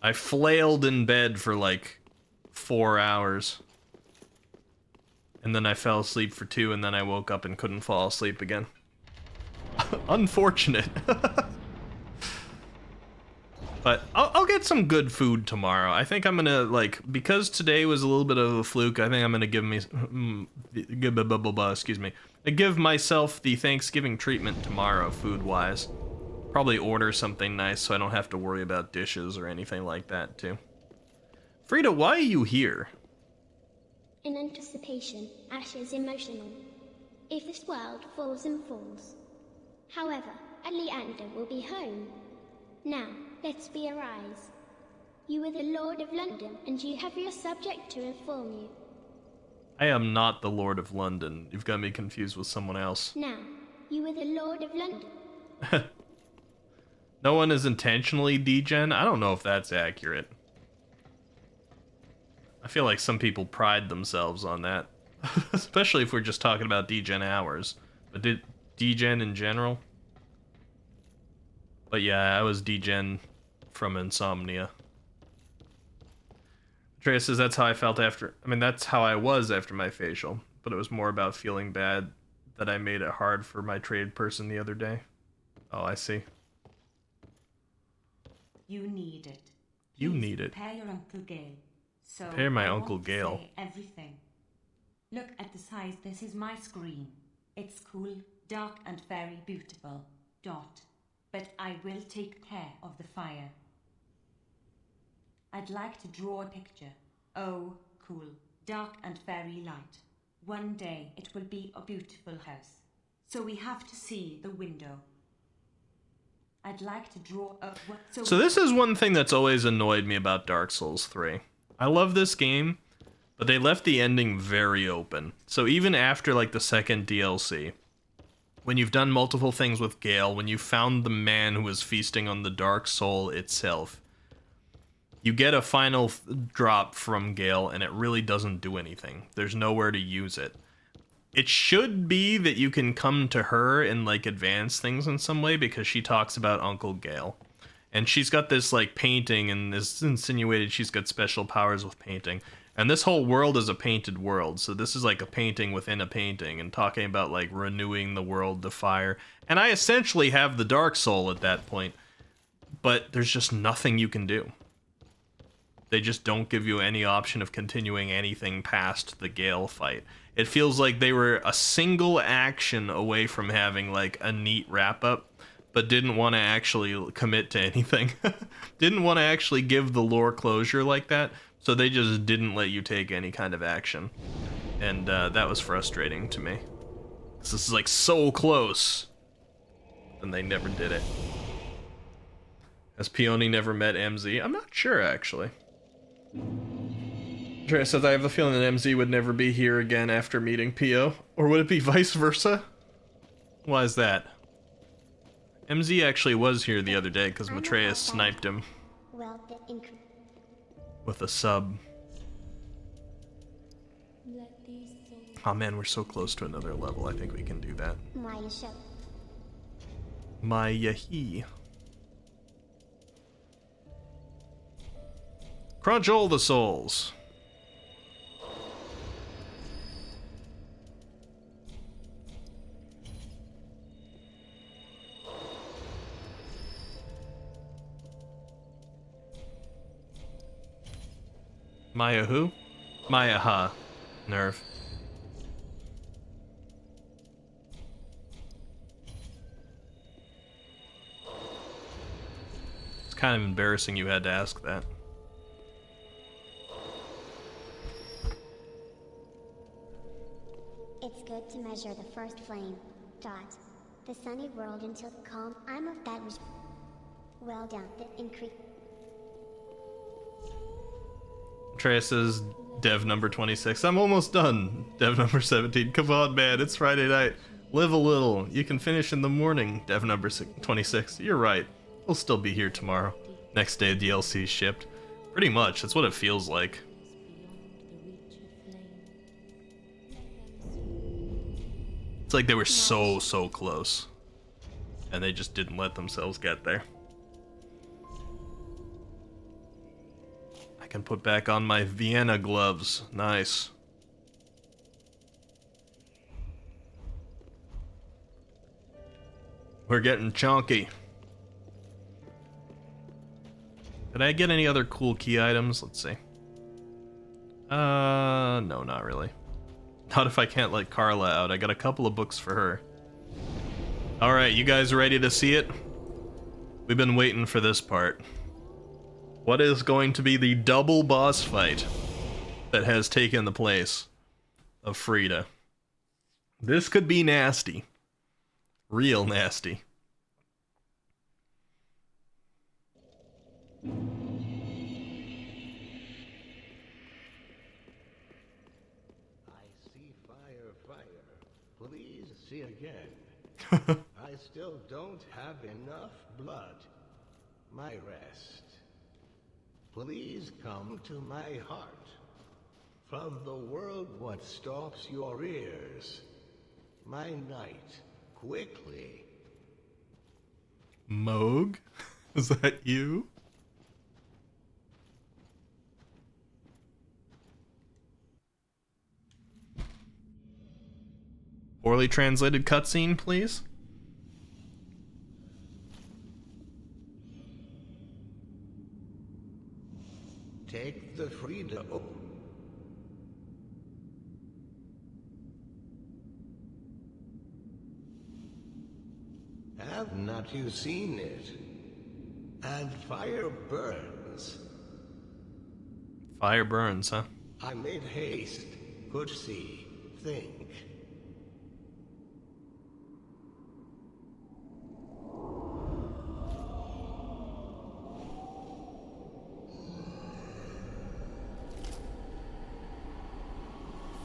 Speaker 1: I flailed in bed for like 4 hours. And then I fell asleep for 2, and then I woke up and couldn't fall asleep again. Unfortunate. But I'll get some good food tomorrow. I think I'm gonna, like, because today was a little bit of a fluke, I think I'm gonna give myself the Thanksgiving treatment tomorrow, food-wise. Probably order something nice so I don't have to worry about dishes or anything like that, too. Frida, why are you here?
Speaker 8: In anticipation, Ash is emotional. If this world falls and falls. However, Leander will be home. Now, let's be arise. You are the Lord of London, and you have your subject to inform you.
Speaker 1: I am not the Lord of London. You've got me confused with someone else.
Speaker 8: Now, you are the Lord of London.
Speaker 1: No one is intentionally degen? I don't know if that's accurate. I feel like some people pride themselves on that. Especially if we're just talking about degen hours. But degen in general? But yeah, I was degen from insomnia. Andrea says that's how I felt after... I mean, that's how I was after my facial. But it was more about feeling bad that I made it hard for my trade person the other day. Oh, I see.
Speaker 11: You need it.
Speaker 1: You
Speaker 11: Please
Speaker 1: need it.
Speaker 11: Prepare your Uncle Gale. So
Speaker 1: Prepare my
Speaker 11: I
Speaker 1: Uncle
Speaker 11: won't
Speaker 1: Gale.
Speaker 11: say everything. Look at the size. This is my screen. It's cool, dark, and very beautiful. Dot. But I will take care of the fire. I'd like to draw a picture. Oh, cool, dark and very light. One day it will be a beautiful house. So we have to see the window. I'd like to draw a...
Speaker 1: So this is one thing that's always annoyed me about Dark Souls 3. I love this game, but they left the ending very open. So even after, like, the second DLC, when you've done multiple things with Gale, when you found the man who was feasting on the Dark Soul itself, you get a final drop from Gale, and it really doesn't do anything. There's nowhere to use it. It should be that you can come to her and, like, advance things in some way, because she talks about Uncle Gale. And she's got this like painting, and it's insinuated she's got special powers with painting. And this whole world is a painted world, so this is like a painting within a painting, and talking about like renewing the world to fire. And I essentially have the Dark Soul at that point, but there's just nothing you can do. They just don't give you any option of continuing anything past the Gale fight. It feels like they were a single action away from having like a neat wrap up, but didn't want to actually commit to anything. Didn't want to actually give the lore closure like that, so they just didn't let you take any kind of action. And that was frustrating to me. This is like so close, and they never did it. Has Peony never met MZ? I'm not sure, actually. Andrea says, I have a feeling that MZ would never be here again after meeting Pio. Or would it be vice versa? Why is that? MZ actually was here the other day because Matreus sniped him with a sub. Oh man, we're so close to another level. I think we can do that. My yahi. Crunch all the souls. Maya who? Maya ha. Nerve. It's kind of embarrassing you had to ask that.
Speaker 8: It's good to measure the first flame. Dot. The sunny world until the calm. I'm of that was well done. The increase.
Speaker 1: Treya says, Dev number 26. I'm almost done. Dev number 17. Come on, man. It's Friday night. Live a little. You can finish in the morning. Dev number 26. You're right. We'll still be here tomorrow. Next day, DLC is shipped. Pretty much. That's what it feels like. It's like they were so close. And they just didn't let themselves get there. I can put back on my Vienna gloves. Nice. We're getting chonky. Did I get any other cool key items? Let's see. No, not really. Not if I can't let Carla out. I got a couple of books for her. Alright, you guys ready to see it? We've been waiting for this part. What is going to be the double boss fight that has taken the place of Frida? This could be nasty. Real nasty.
Speaker 12: Please see again. I still don't have enough blood. My rest. Please come to my heart. From the world what stops your ears. My night. Quickly.
Speaker 1: Moog? Is that you? Poorly translated cutscene, please.
Speaker 12: Take the Frida. Oh. Have not you seen it? And fire burns.
Speaker 1: Fire burns, huh?
Speaker 12: I made haste. Could see. Think.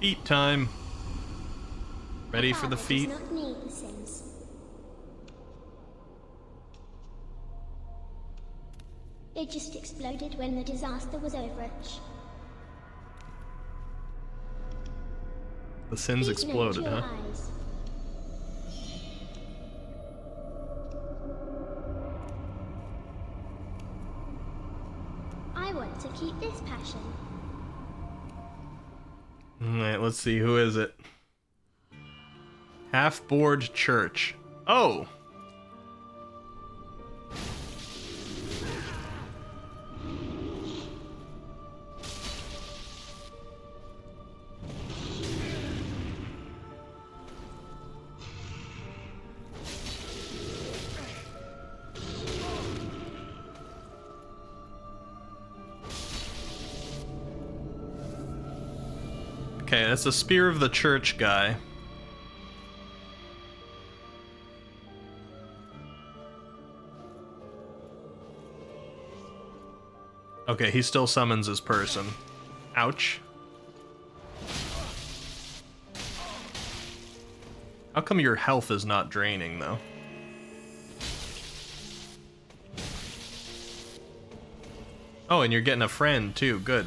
Speaker 1: Feet time. Ready for the feet?
Speaker 8: Does not need the Sims. It just exploded when the disaster was over.
Speaker 1: The sins exploded, huh?
Speaker 8: Eyes. to keep this passion.
Speaker 1: Alright, let's see, who is it? Half-board church. Oh! Okay, that's the Spear of the Church guy. Okay, he still summons his person. Ouch. How come your health is not draining, though? Oh, and you're getting a friend, too. Good.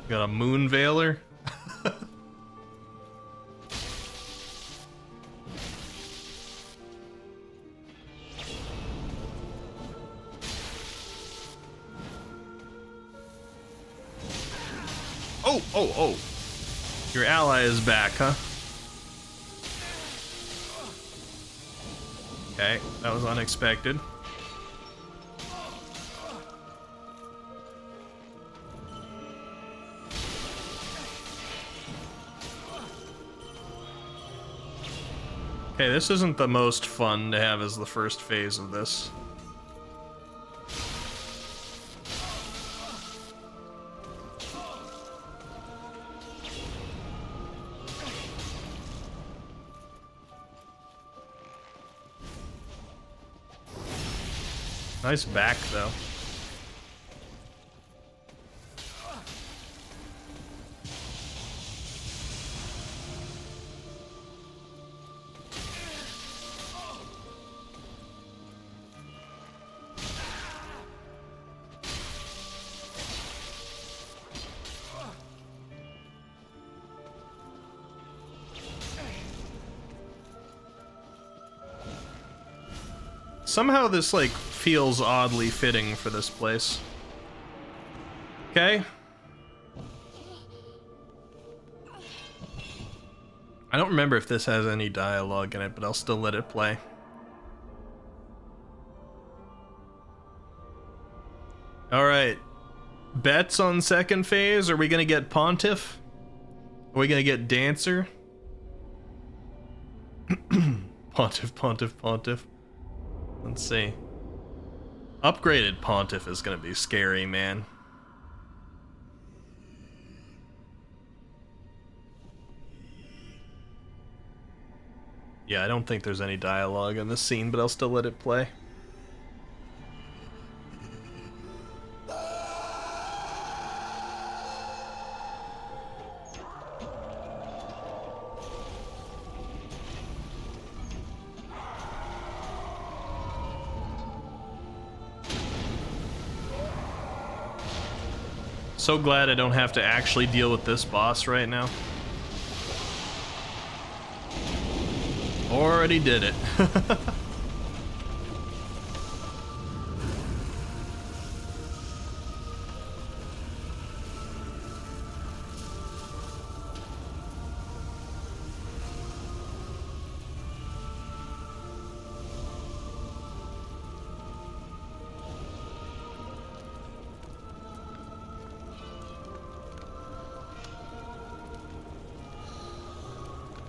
Speaker 1: Got a Moon Veiler. Oh! Your ally is back, huh? Okay, that was unexpected. Okay, this isn't the most fun to have as the first phase of this. Nice back, though. Somehow this, like, feels oddly fitting for this place. Okay. I don't remember if this has any dialogue in it, but I'll still let it play. Alright. Bets on second phase? Are we gonna get Pontiff? Are we gonna get Dancer? Pontiff. Let's see. Upgraded Pontiff is gonna be scary, man. Yeah, I don't think there's any dialogue in this scene, but I'll still let it play. So glad I don't have to actually deal with this boss right now. Already did it.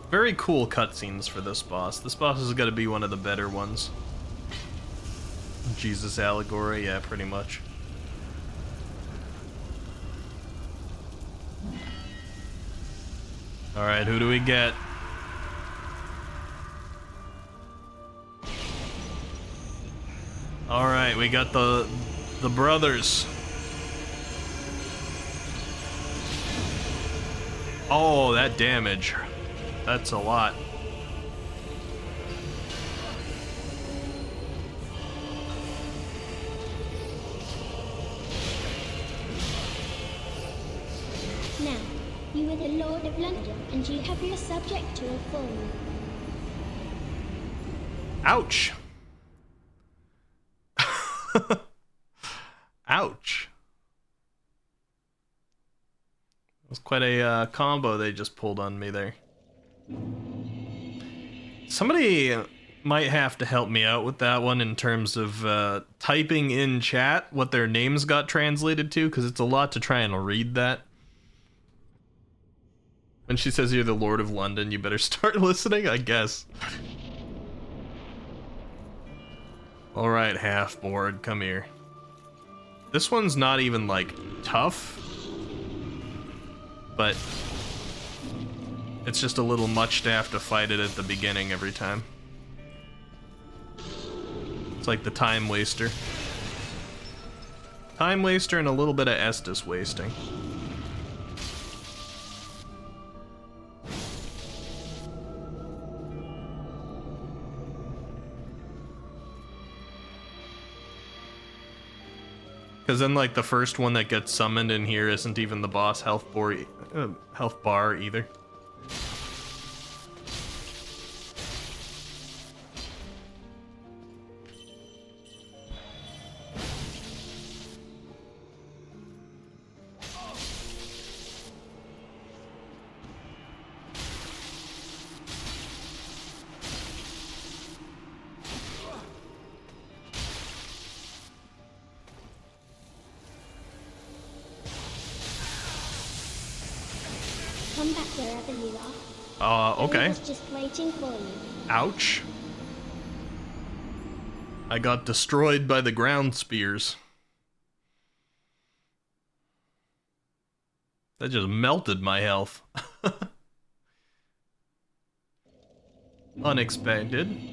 Speaker 1: Very cool cutscenes for this boss. This boss is gonna be one of the better ones. Jesus allegory, yeah, pretty much. Alright, who do we get? Alright, we got the brothers. Oh, that damage. That's a lot.
Speaker 8: Now, you are the Lord of London, and you have your subject to reform.
Speaker 1: Ouch. Ouch. That was quite a combo they just pulled on me there. Somebody might have to help me out with that one in terms of typing in chat what their names got translated to, because it's a lot to try and read that. When she says you're the Lord of London, you better start listening, I guess. Alright, half-board, come here. This one's not even, like, tough. But it's just a little much to have to fight it at the beginning every time. It's like the time waster. Time waster and a little bit of Estus wasting. Because then, like, the first one that gets summoned in here isn't even the boss health bar either.
Speaker 8: Come back wherever you are.
Speaker 1: Okay.
Speaker 8: I was just waiting for you.
Speaker 1: Ouch. I got destroyed by the ground spears. That just melted my health. Unexpected.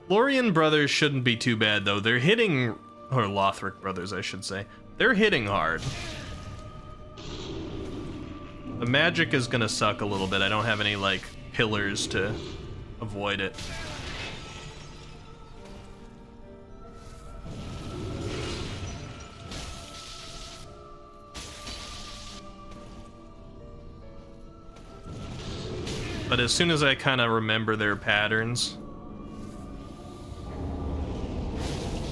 Speaker 1: Lorien brothers shouldn't be too bad, though. They're hitting... Or Lothric brothers, I should say. They're hitting hard. The magic is gonna suck a little bit. I don't have any, like, pillars to avoid it. But as soon as I kind of remember their patterns...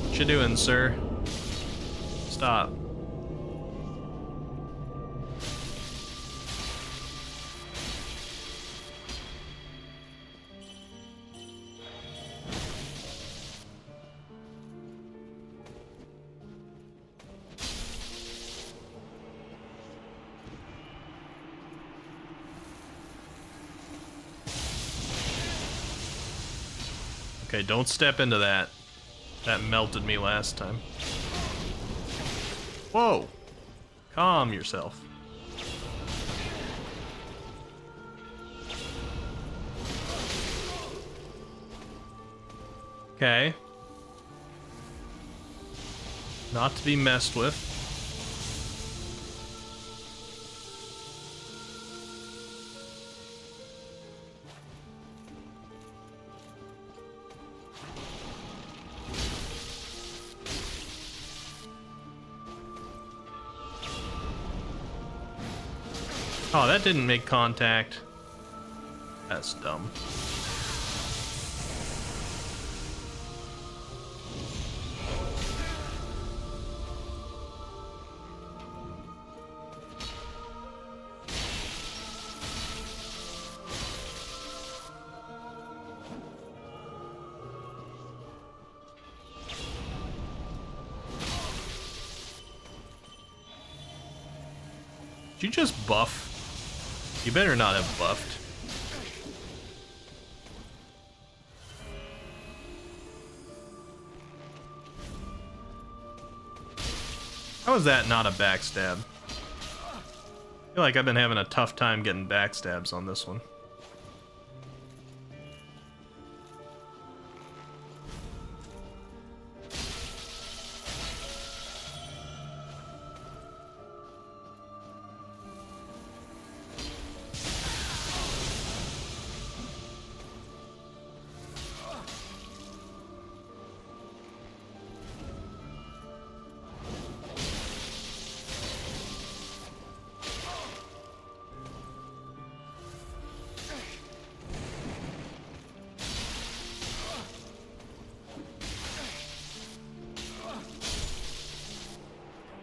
Speaker 1: What you doing, sir? Stop. Okay, don't step into that. That melted me last time. Whoa! Calm yourself. Okay. Not to be messed with. Oh, that didn't make contact. That's dumb. Did you just buff? You better not have buffed. How is that not a backstab? I feel like I've been having a tough time getting backstabs on this one.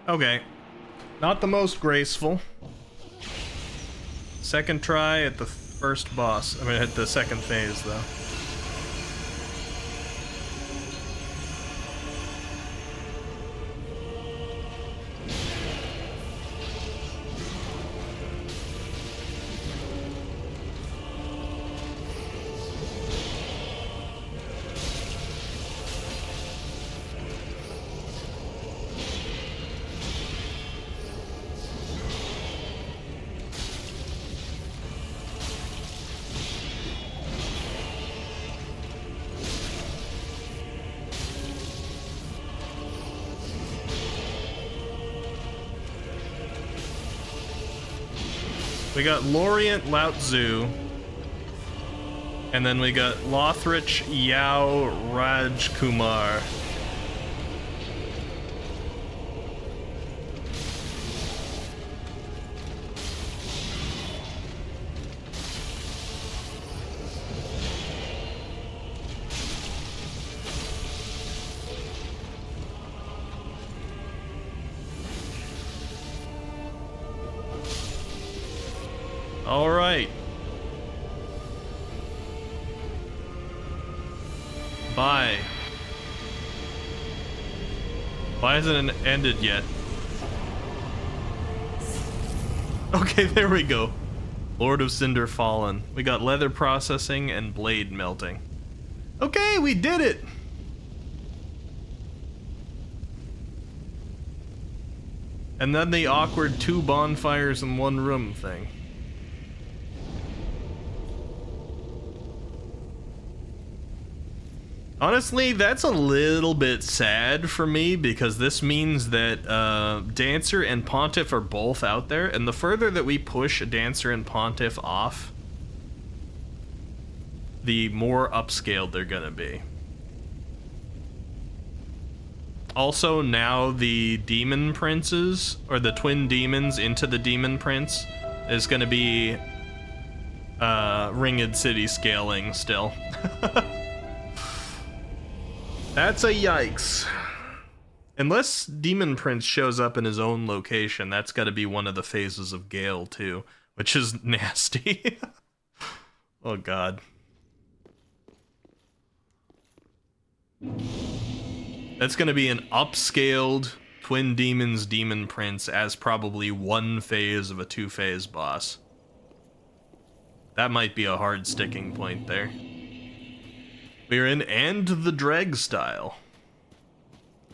Speaker 1: Okay. Not the most graceful. Second try at the first boss. I mean, at the second phase, though. We got Lorient Lao Tzu, and then we got Lothrich Yao Rajkumar. All right. Bye. Why hasn't it ended yet? Okay, there we go. Lord of Cinder Fallen. We got leather processing and blade melting. Okay, we did it! And then the awkward 2 bonfires in 1 room thing. Honestly, that's a little bit sad for me, because this means that Dancer and Pontiff are both out there, and the further that we push Dancer and Pontiff off, the more upscaled they're gonna be. Also, now the Demon Princes, or the twin demons into the Demon Prince, is gonna be Ringed City scaling still. That's a yikes. Unless Demon Prince shows up in his own location, that's got to be one of the phases of Gale too, which is nasty. Oh god. That's going to be an upscaled Twin Demons Demon Prince as probably 1 phase of a 2-phase boss. That might be a hard sticking point there. We're in And the Dreg style.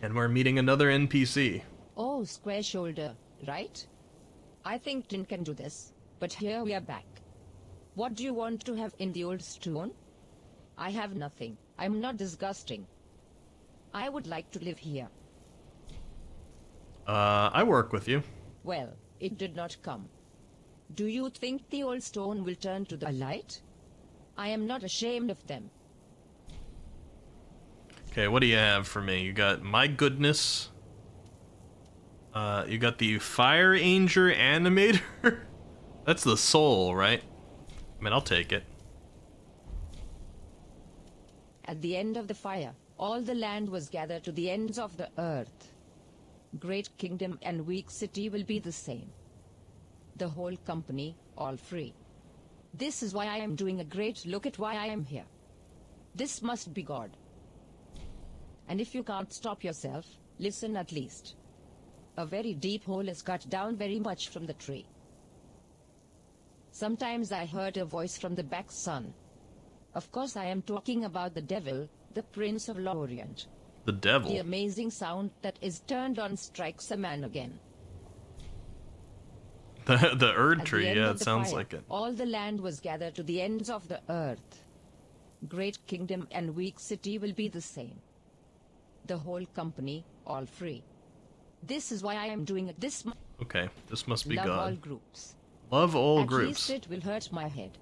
Speaker 1: And we're meeting another NPC.
Speaker 13: Oh, Square Shoulder, right? I think Tin can do this, but here we are back. What do you want to have in the old stone? I have nothing. I'm not disgusting. I would like to live here.
Speaker 1: I work with you.
Speaker 13: Well, it did not come. Do you think the old stone will turn to the light? I am not ashamed of them.
Speaker 1: Okay, what do you have for me? You got My Goodness. You got the Fire Anger Animator. That's the soul, right? I mean, I'll take it.
Speaker 13: At the end of the fire, all the land was gathered to the ends of the earth. Great kingdom and weak city will be the same. The whole company, all free. This is why I am doing a great look at why I am here. This must be God. And if you can't stop yourself, listen at least. A very deep hole is cut down very much from the tree. Sometimes I heard a voice from the back sun. Of course I am talking about the devil, the Prince of Lorient.
Speaker 1: The devil?
Speaker 13: The amazing sound that is turned on strikes a man again.
Speaker 1: The Erd Tree,
Speaker 13: At the end
Speaker 1: yeah,
Speaker 13: of
Speaker 1: it
Speaker 13: the
Speaker 1: sounds
Speaker 13: fire,
Speaker 1: like it.
Speaker 13: All the land was gathered to the ends of the earth. Great kingdom and weak city will be the same. The whole company, all free. This is why I am doing it. This
Speaker 1: Okay, this must be
Speaker 13: love
Speaker 1: God.
Speaker 13: all groups.
Speaker 1: Love all
Speaker 13: At
Speaker 1: groups.
Speaker 13: least it will hurt my head.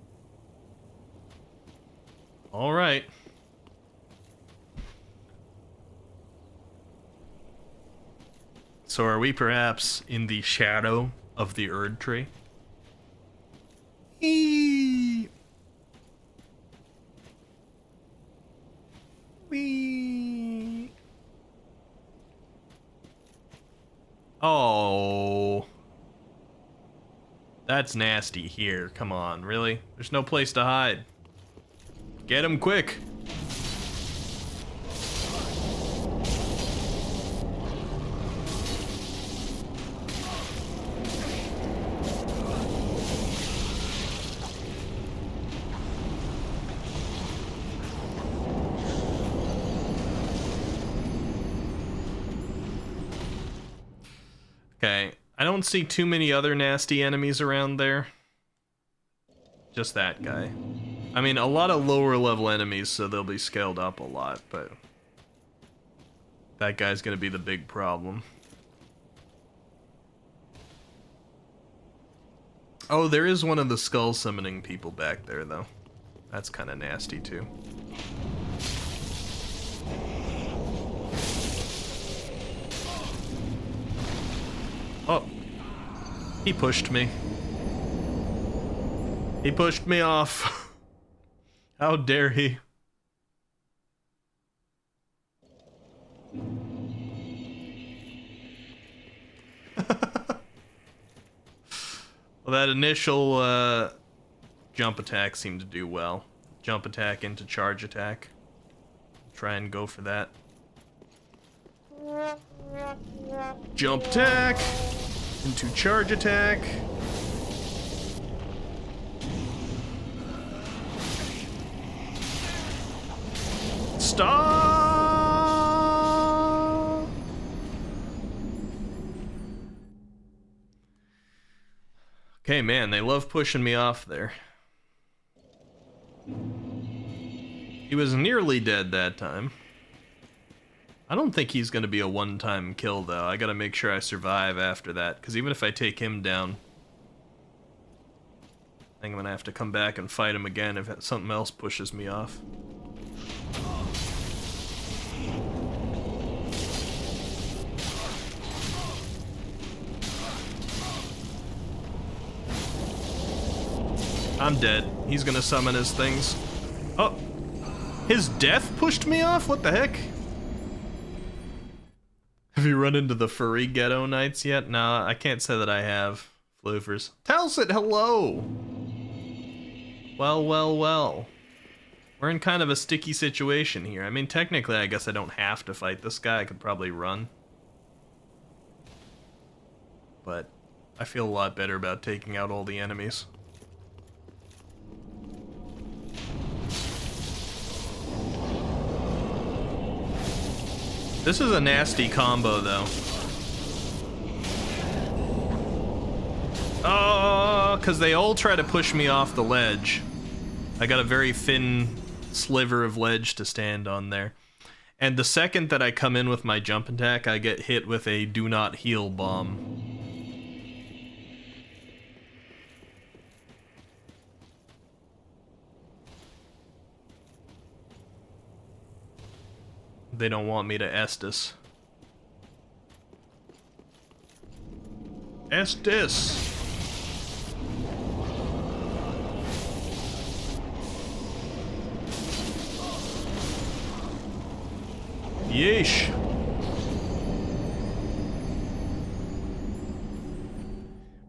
Speaker 1: All right. So are we perhaps in the shadow of the Erd Tree? Wee. Oh. That's nasty here. Come on, really? There's no place to hide. Get him quick. Okay, I don't see too many other nasty enemies around there. Just that guy. I mean, a lot of lower level enemies, so they'll be scaled up a lot, but that guy's gonna be the big problem. Oh, there is one of the skull summoning people back there, though. That's kind of nasty, too. Oh. He pushed me. He pushed me off. How dare he? Well, that initial jump attack seemed to do well. Jump attack into charge attack. Try and go for that. Jump attack into charge attack. Stop! Okay, man, they love pushing me off there. He was nearly dead that time. I don't think he's going to be a one-time kill, though. I got to make sure I survive after that, because even if I take him down, I think I'm going to have to come back and fight him again if something else pushes me off. I'm dead. He's gonna summon his things. Oh! His death pushed me off? What the heck? Have you run into the furry ghetto knights yet? Nah, I can't say that I have. Floofers. Talsit, hello! Well, well, well. We're in kind of a sticky situation here. I mean, technically, I guess I don't have to fight this guy. I could probably run. But I feel a lot better about taking out all the enemies. This is a nasty combo, though. Oh, because they all try to push me off the ledge. I got a very thin sliver of ledge to stand on there. And the second that I come in with my jump attack, I get hit with a do not heal bomb. They don't want me to Estus. Estus! Yeesh!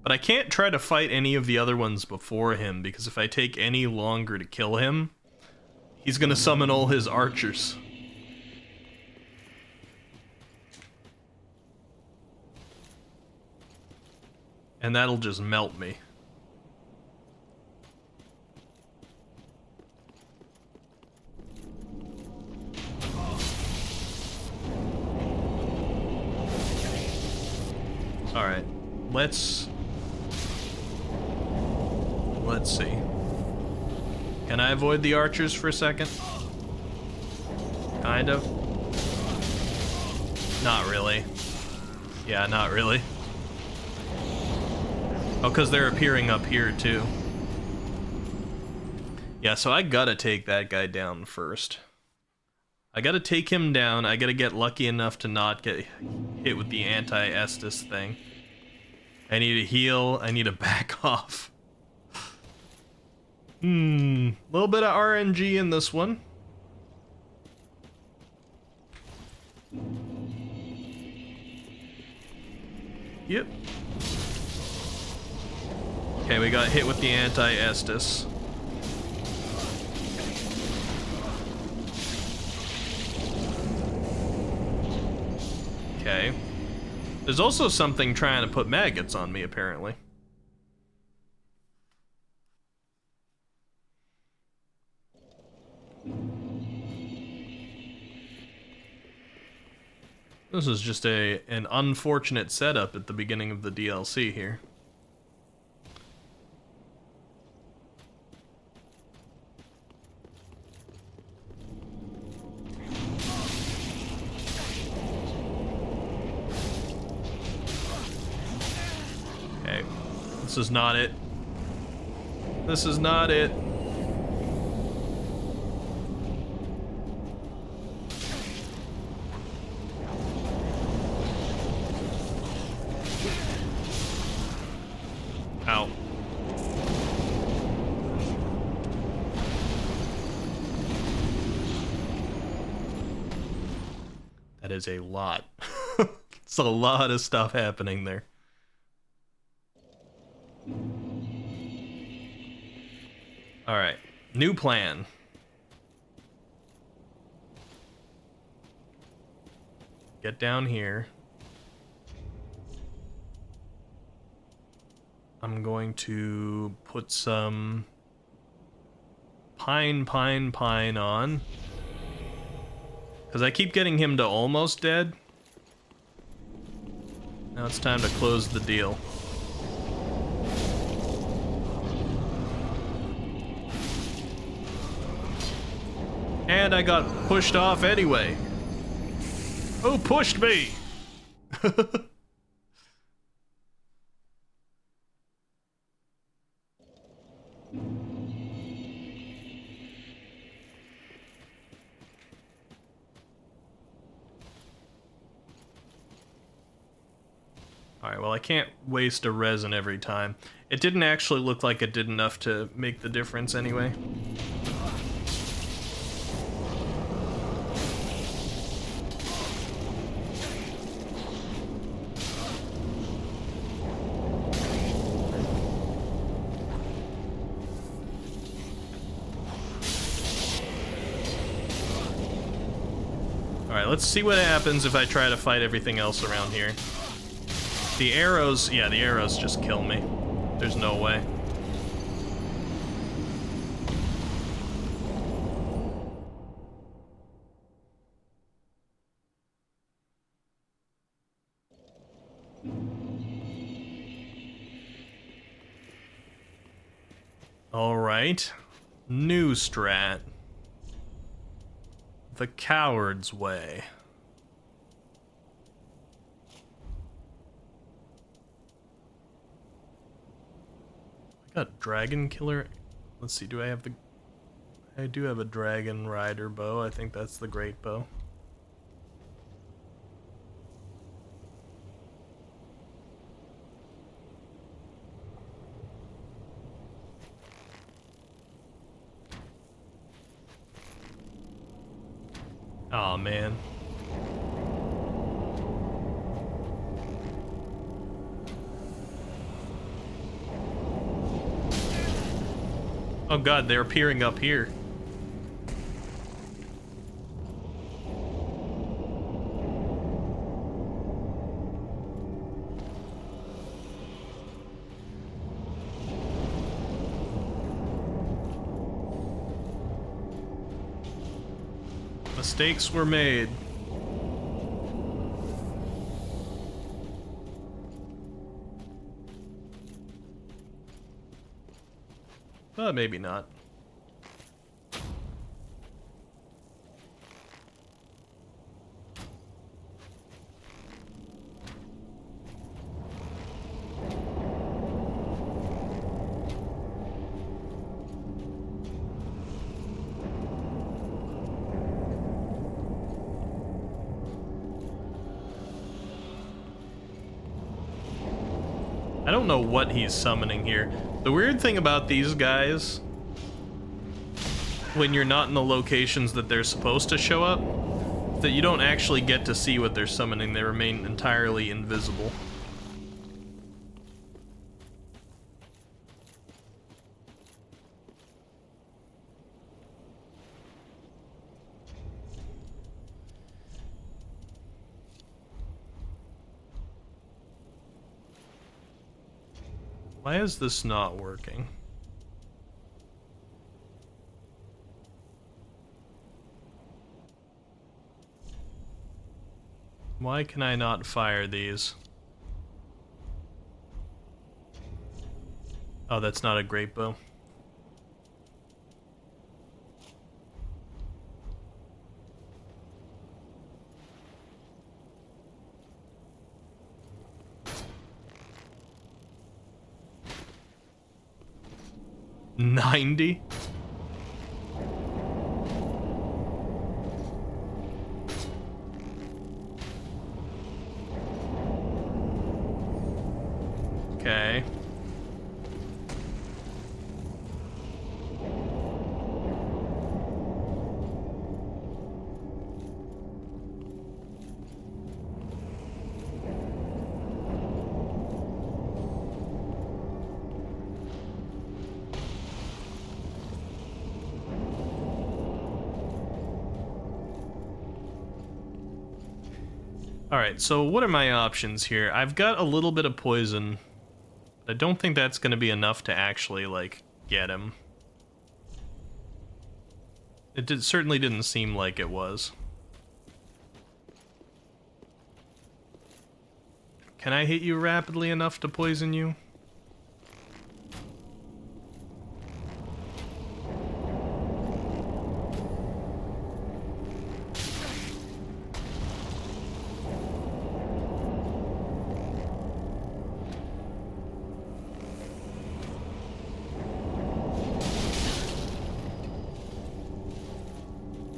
Speaker 1: But I can't try to fight any of the other ones before him, because if I take any longer to kill him, he's gonna summon all his archers. And that'll just melt me. Alright, let's see. Can I avoid the archers for a second? Kind of. Not really. Yeah, not really. Oh, because they're appearing up here, too. Yeah, so I gotta take that guy down first. I gotta take him down. I gotta get lucky enough to not get hit with the anti-Estus thing. I need to heal. I need to back off. A little bit of RNG in this one. Yep. Okay, we got hit with the anti-Estus. Okay. There's also something trying to put maggots on me, apparently. This is just an unfortunate setup at the beginning of the DLC here. Okay, this is not it. This is not it. Ow. That is a lot. It's a lot of stuff happening there. Alright, new plan. Get down here. I'm going to put some pine on. Because I keep getting him to almost dead. Now it's time to close the deal. And I got pushed off anyway. Who pushed me? Alright, well I can't waste a resin every time. It didn't actually look like it did enough to make the difference anyway. Alright, let's see what happens if I try to fight everything else around here. The arrows, yeah, the arrows just kill me. There's no way. Alright. New strat. The coward's way. I got dragon killer. Let's see, do I have the... I do have a dragon rider bow. I think that's the great bow. Aw, man. Oh god, they're appearing up here. Mistakes were made. But maybe not. I don't know what he's summoning here. The weird thing about these guys, when you're not in the locations that they're supposed to show up, is that you don't actually get to see what they're summoning. They remain entirely invisible. Why is this not working? Why can I not fire these? Oh, that's not a great bow. $90? Okay. Alright, so what are my options here? I've got a little bit of poison. I don't think that's going to be enough to actually, like, get him. It certainly didn't seem like it was. Can I hit you rapidly enough to poison you?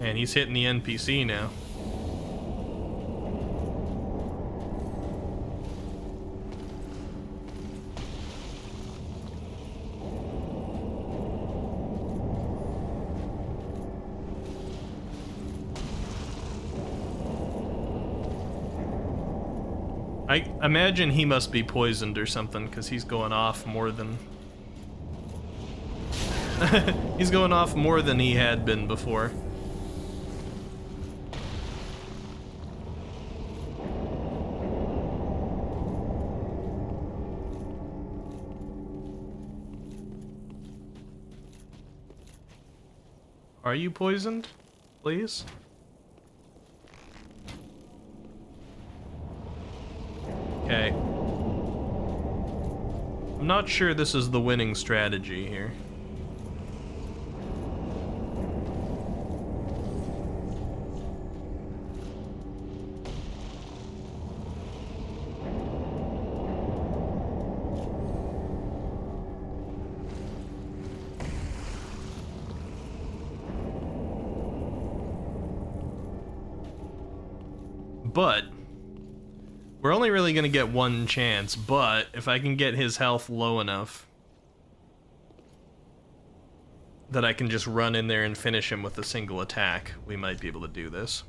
Speaker 1: And he's hitting the NPC now. I imagine he must be poisoned or something, because he's going off more than... he's going off more than he had been before. Are you poisoned? Please? Okay. I'm not sure this is the winning strategy here. But we're only really going to get one chance, but if I can get his health low enough that I can just run in there and finish him with a single attack, we might be able to do this.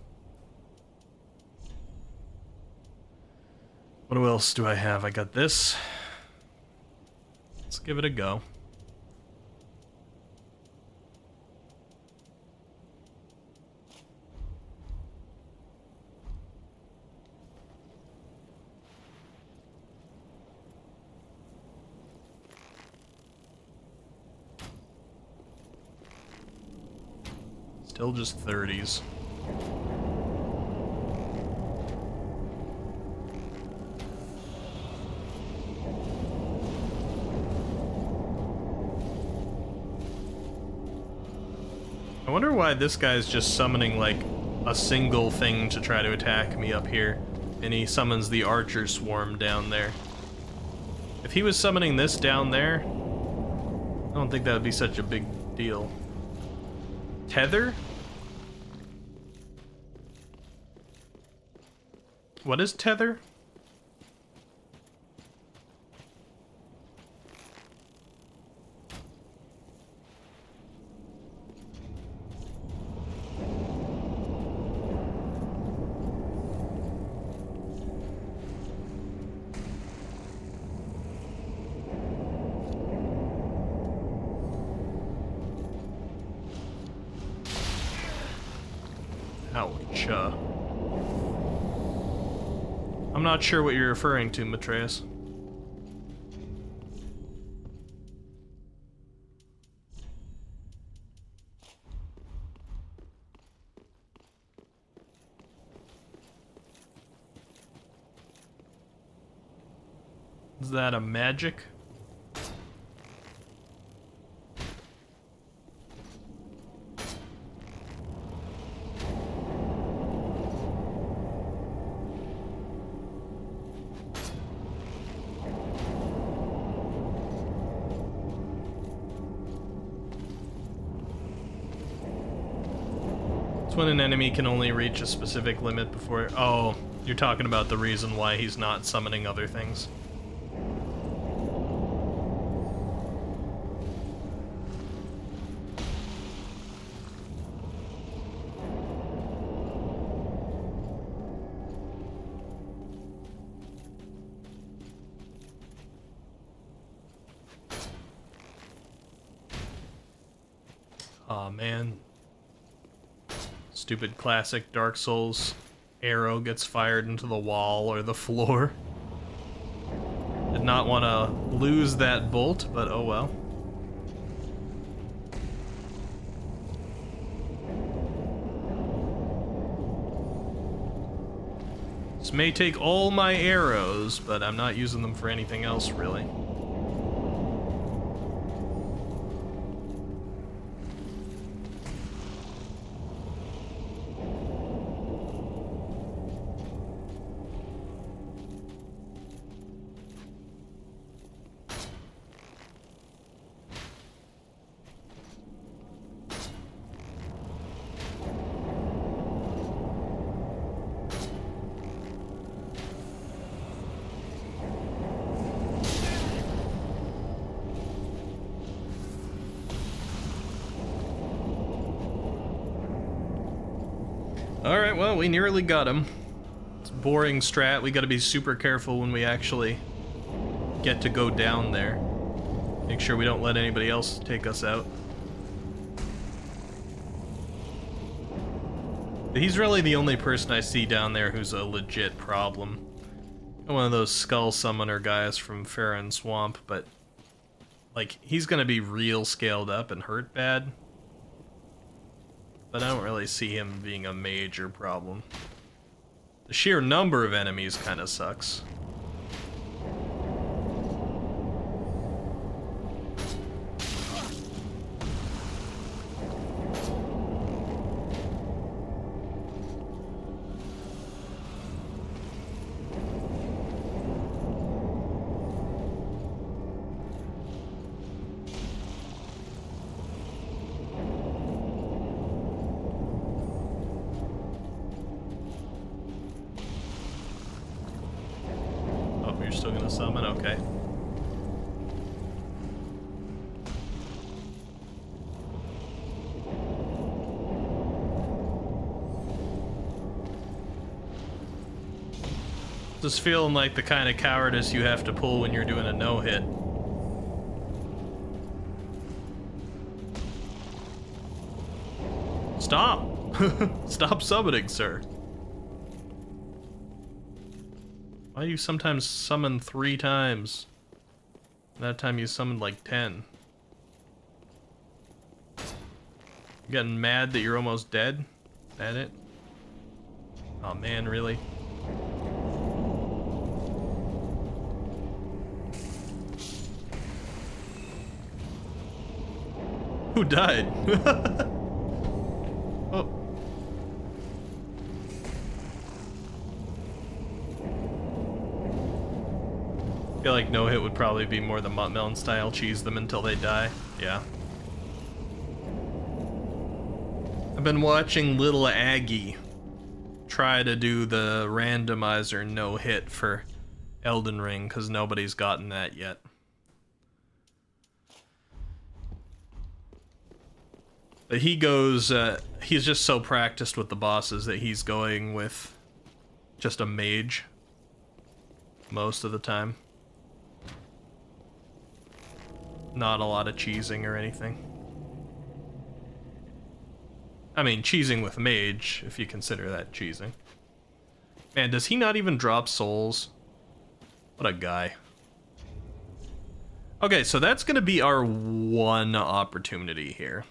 Speaker 1: What else do I have? I got this. Let's give it a go. Still just 30s. I wonder why this guy's just summoning like a single thing to try to attack me up here, and he summons the archer swarm down there. If he was summoning this down there, I don't think that would be such a big deal. Tether? What is tether? Ouch. I'm not sure what you're referring to, Matreus. Is that a magic? When an enemy can only reach a specific limit before... Oh, you're talking about the reason why he's not summoning other things. Aw, man. Stupid classic Dark Souls arrow gets fired into the wall or the floor. Did not want to lose that bolt, but oh well. This may take all my arrows, but I'm not using them for anything else, really. Alright, well, we nearly got him. It's a boring strat. We gotta be super careful when we actually get to go down there. Make sure we don't let anybody else take us out. But he's really the only person I see down there who's a legit problem. One of those skull summoner guys from Farron Swamp, but like, he's gonna be real scaled up and hurt bad. But I don't really see him being a major problem. The sheer number of enemies kind of sucks. You're still gonna summon? Okay. Just feeling like the kind of cowardice you have to pull when you're doing a no-hit. Stop! Stop summoning, sir. Why do you sometimes summon 3 times? That time you summoned like 10. You getting mad that you're almost dead? Is that it? Oh man, really? Who died? Oh. I feel like no hit would probably be more the Muttmelon style, cheese them until they die. Yeah. I've been watching Little Aggie try to do the randomizer no hit for Elden Ring because nobody's gotten that yet. But he goes, he's just so practiced with the bosses that he's going with just a mage most of the time. Not a lot of cheesing or anything. I mean, cheesing with mage, if you consider that cheesing. Man, does he not even drop souls? What a guy. Okay, so that's gonna be our one opportunity here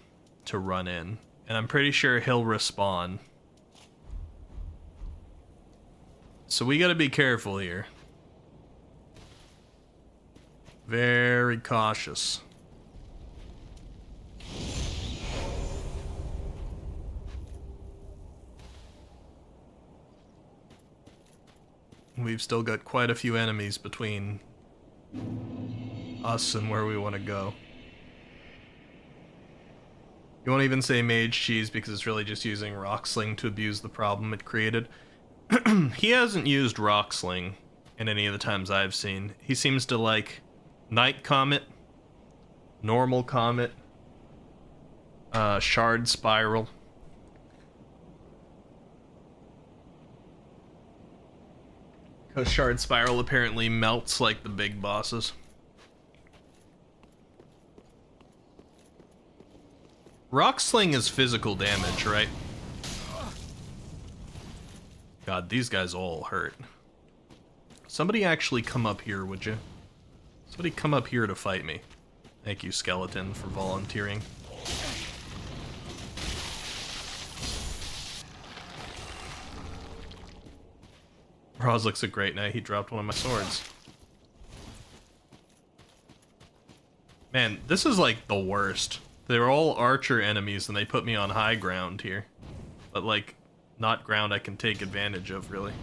Speaker 1: to run in. And I'm pretty sure he'll respawn. So we gotta be careful here. Very cautious. We've still got quite a few enemies between us and where we want to go. You won't even say mage cheese because it's really just using rock sling to abuse the problem it created. He hasn't used rock sling in any of the times I've seen. He seems to like night comet, normal comet, shard spiral. Because shard spiral apparently melts like the big bosses. Rock sling is physical damage, right? God, these guys all hurt. Somebody actually come up here, would you? Somebody come up here to fight me. Thank you, skeleton, for volunteering. Roz looks a great night. He dropped one of my swords. Man, this is like the worst. They're all archer enemies and they put me on high ground here. But like, not ground I can take advantage of, really.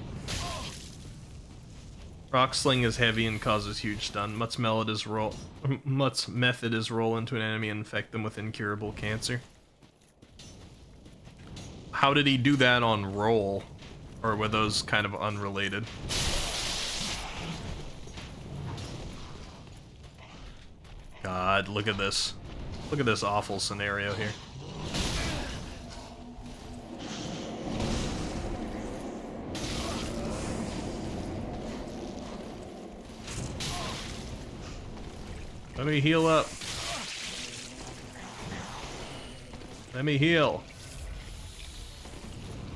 Speaker 1: Rock sling is heavy and causes huge stun. Mutt's method is roll into an enemy and infect them with incurable cancer. How did he do that on roll? Or were those kind of unrelated? God, look at this. Look at this awful scenario here. Let me heal up. Let me heal.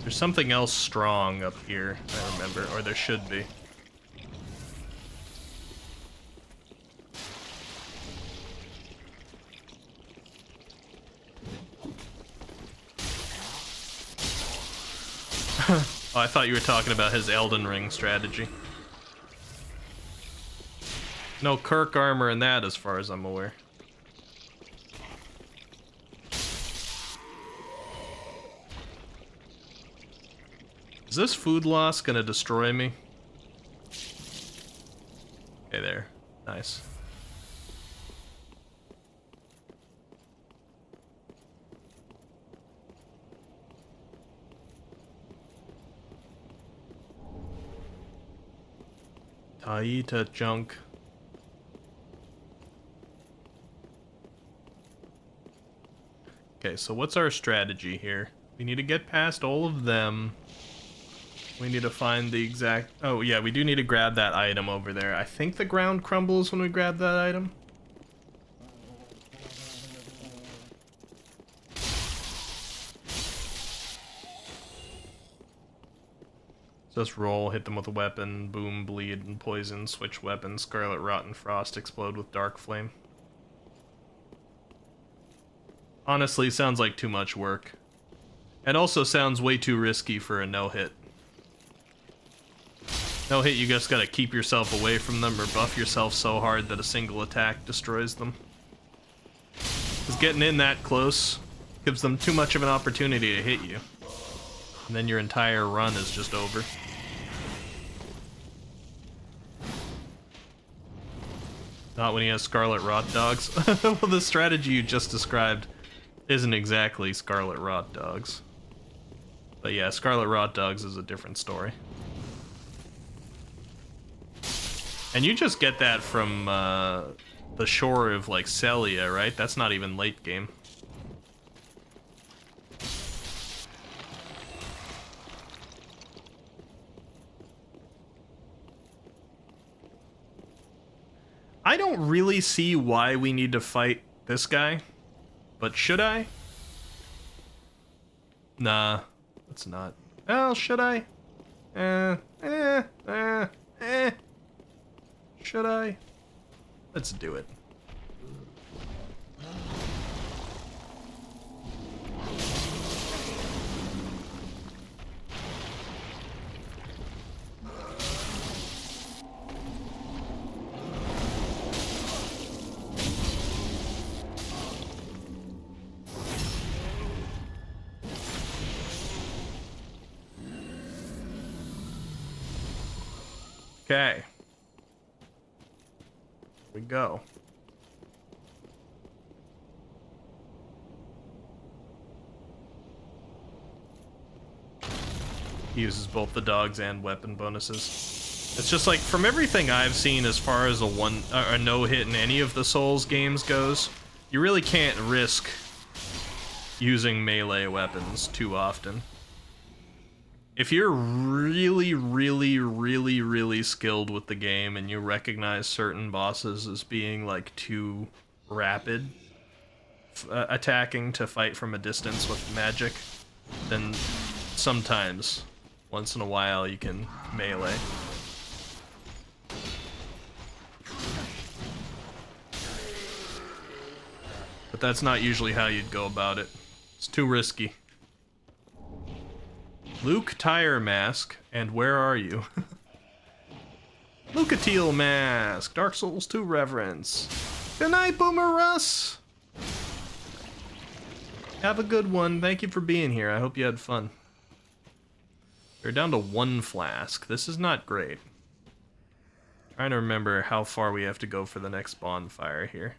Speaker 1: There's something else strong up here, I remember, or there should be. Oh, I thought you were talking about his Elden Ring strategy. No Kirk armor in that, as far as I'm aware. Is this food loss gonna destroy me? Okay, there. Nice. Taita junk. Okay, so what's our strategy here? We need to get past all of them. We need to find the exact... Oh, yeah, we do need to grab that item over there. I think the ground crumbles when we grab that item. Just roll, hit them with a weapon, boom, bleed, and poison, switch weapon, scarlet rot and frost, explode with dark flame. Honestly, sounds like too much work. And also sounds way too risky for a no-hit. No-hit, you just gotta keep yourself away from them or buff yourself so hard that a single attack destroys them. Because getting in that close gives them too much of an opportunity to hit you. And then your entire run is just over. Not when he has Scarlet Rot Dogs. Well, the strategy you just described isn't exactly Scarlet Rot Dogs. But yeah, Scarlet Rot Dogs is a different story. And you just get that from the shore of, like, Celia, right? That's not even late game. I don't really see why we need to fight this guy, but should I? Nah, let's not. Well, should I? Should I? Let's do it. Okay. Here we go. He uses both the dogs and weapon bonuses. It's just like, from everything I've seen as far as a no-hit in any of the Souls games goes, you really can't risk using melee weapons too often. If you're really, really, really, really skilled with the game and you recognize certain bosses as being like too rapid attacking to fight from a distance with magic, then sometimes, once in a while, you can melee. But that's not usually how you'd go about it. It's too risky. Luke Tire Mask, and where are you? Lucatiel Mask, Dark Souls 2 Reverence. Good night, Boomer Russ! Have a good one. Thank you for being here. I hope you had fun. We're down to 1 flask. This is not great. Trying to remember how far we have to go for the next bonfire here.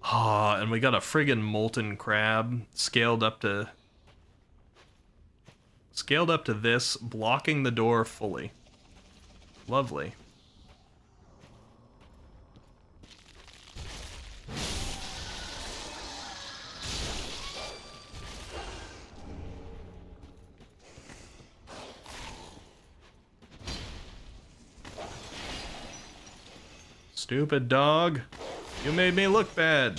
Speaker 1: Ah, and we got a friggin' molten crab scaled up to this, blocking the door fully. Lovely. Stupid dog. You made me look bad.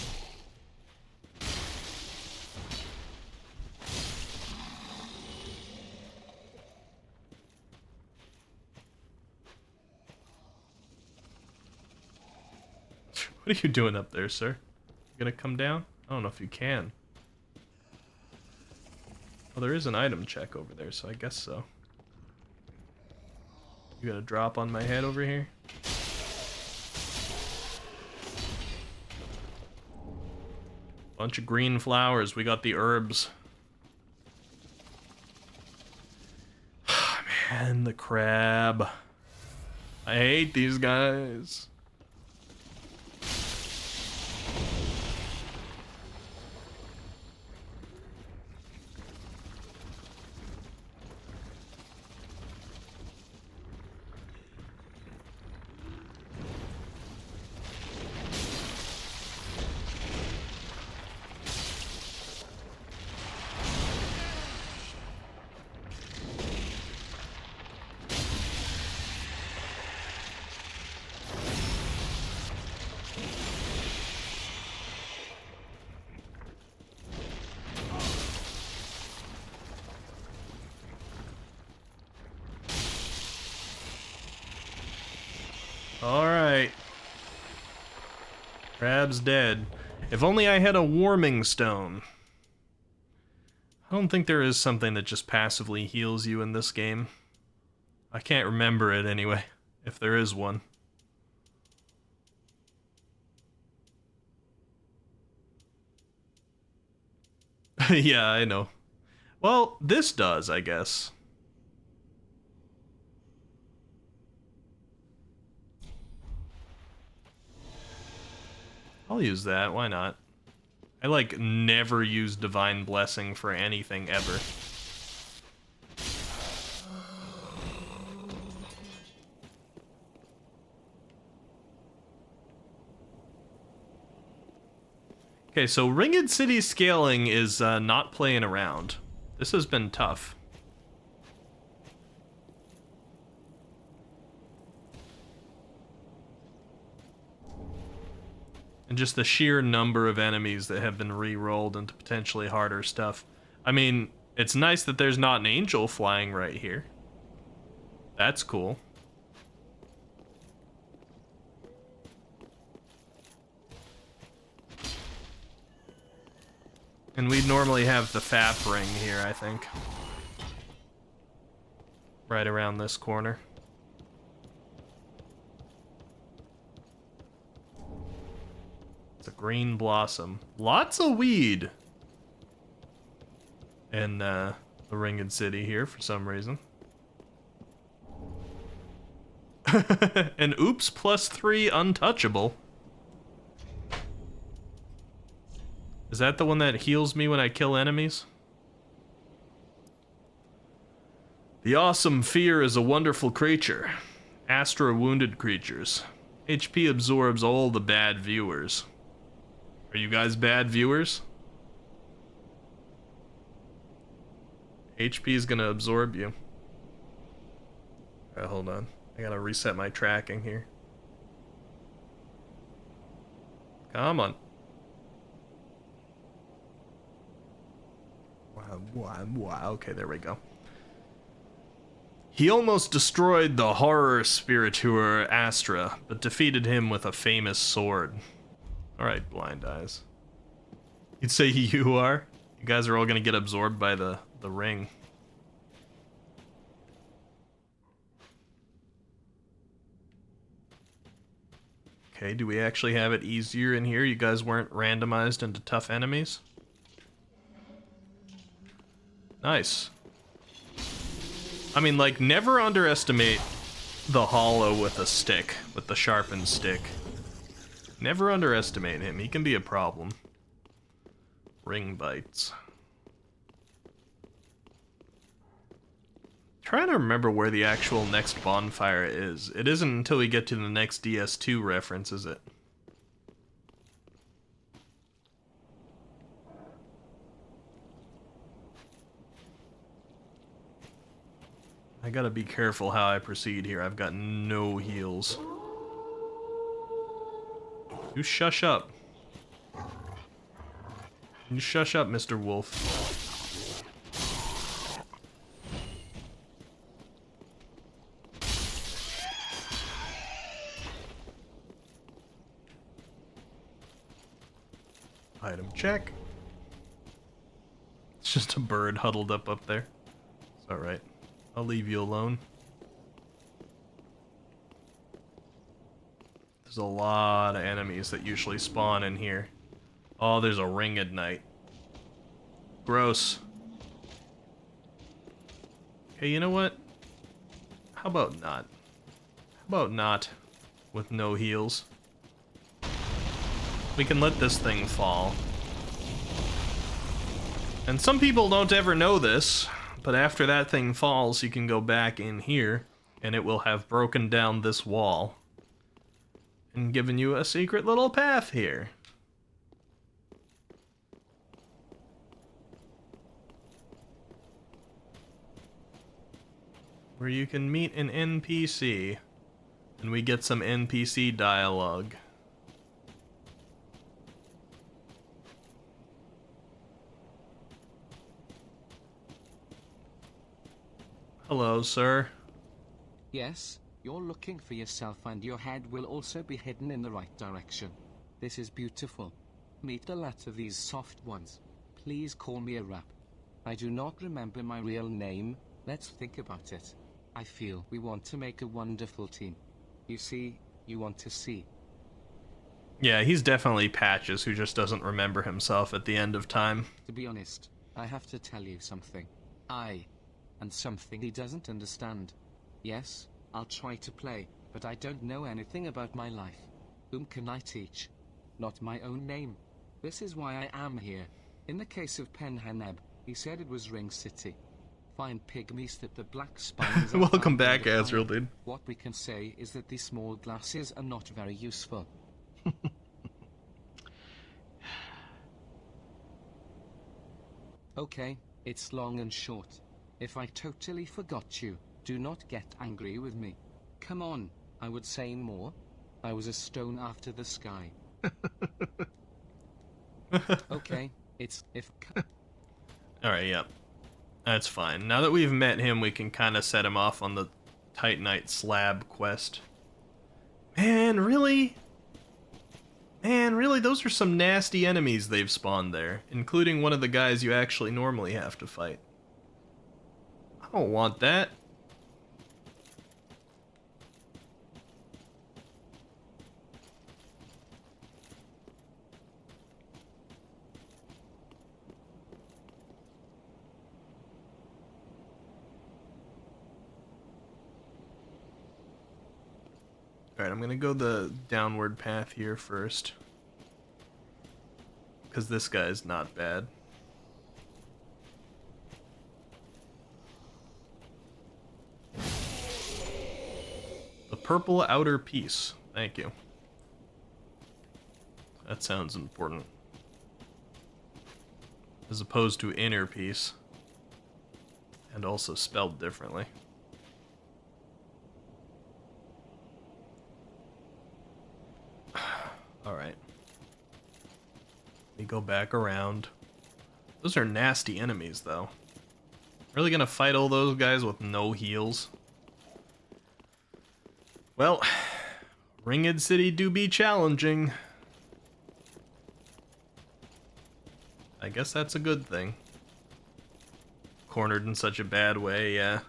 Speaker 1: What are you doing up there, sir? You gonna come down? I don't know if you can. Oh, there is an item check over there, so I guess so. You gonna drop on my head over here? Bunch of green flowers. We got the herbs. Man, the crab. I hate these guys. Alright. Crab's dead. If only I had a warming stone. I don't think there is something that just passively heals you in this game. I can't remember it anyway, if there is one. Yeah, I know. Well, this does, I guess. I'll use that, why not? I, like, never use Divine Blessing for anything, ever. Okay, so Ringed City scaling is not playing around. This has been tough. And just the sheer number of enemies that have been re-rolled into potentially harder stuff. I mean, it's nice that there's not an angel flying right here. That's cool. And we'd normally have the FAP ring here, I think. Right around this corner. It's a green blossom. Lots of weed in the Ringed City here for some reason. And oops, +3 untouchable. Is that the one that heals me when I kill enemies? The awesome fear is a wonderful creature. Astra wounded creatures. HP absorbs all the bad viewers. Are you guys bad viewers? HP is gonna absorb you. Alright, hold on. I gotta reset my tracking here. Come on. Wow. Okay, there we go. He almost destroyed the horror spiriteur Astra, but defeated him with a famous sword. Alright, Blind Eyes. You'd say you are? You guys are all gonna get absorbed by the ring. Okay, do we actually have it easier in here? You guys weren't randomized into tough enemies? Nice. I mean, like, never underestimate the hollow with a stick, with the sharpened stick. Never underestimate him. He can be a problem. Ring bites. Trying to remember where the actual next bonfire is. It isn't until we get to the next DS2 reference, is it? I gotta be careful how I proceed here. I've got no heals. You shush up. You shush up, Mr. Wolf. Item check. It's just a bird huddled up there. It's alright. I'll leave you alone. There's a lot of enemies that usually spawn in here. Oh, there's a ring at night. Gross. Okay, you know what? How about not? How about not? With no heals. We can let this thing fall. And some people don't ever know this, but after that thing falls, you can go back in here, and it will have broken down this wall and given you a secret little path here. Where you can meet an NPC, and we get some NPC dialogue. Hello, sir.
Speaker 14: Yes, you're looking for yourself and your head will also be hidden in the right direction. This is beautiful. Meet the lot of these soft ones. Please call me a rap. I do not remember my real name. Let's think about it. I feel we want to make a wonderful team. You see, you want to see.
Speaker 1: Yeah, he's definitely Patches, who just doesn't remember himself at the end of time.
Speaker 14: To be honest, I have to tell you something. And something he doesn't understand. Yes, I'll try to play, but I don't know anything about my life. Whom can I teach? Not my own name. This is why I am here. In the case of Penhaneb, he said it was Ring City. Find pygmies that the black spines are
Speaker 1: Welcome
Speaker 14: found
Speaker 1: back,
Speaker 14: in the
Speaker 1: Azrael,
Speaker 14: fire.
Speaker 1: dude.
Speaker 14: What we can say is that these small glasses are not very useful. Okay, it's long and short. If I totally forgot you, do not get angry with me. Come on, I would say more. I was a stone after the sky. Okay, it's if...
Speaker 1: Alright, yep. That's fine. Now that we've met him, we can kind of set him off on the Titanite slab quest. Man, really? Man, really? Those are some nasty enemies they've spawned there, including one of the guys you actually normally have to fight. I don't want that. Alright, I'm gonna go the downward path here first. Because this guy's not bad. The purple outer piece. Thank you. That sounds important. As opposed to inner piece. And also spelled differently. Alright. We go back around. Those are nasty enemies, though. Really gonna fight all those guys with no heals? Well, Ringed City do be challenging. I guess that's a good thing. Cornered in such a bad way, yeah.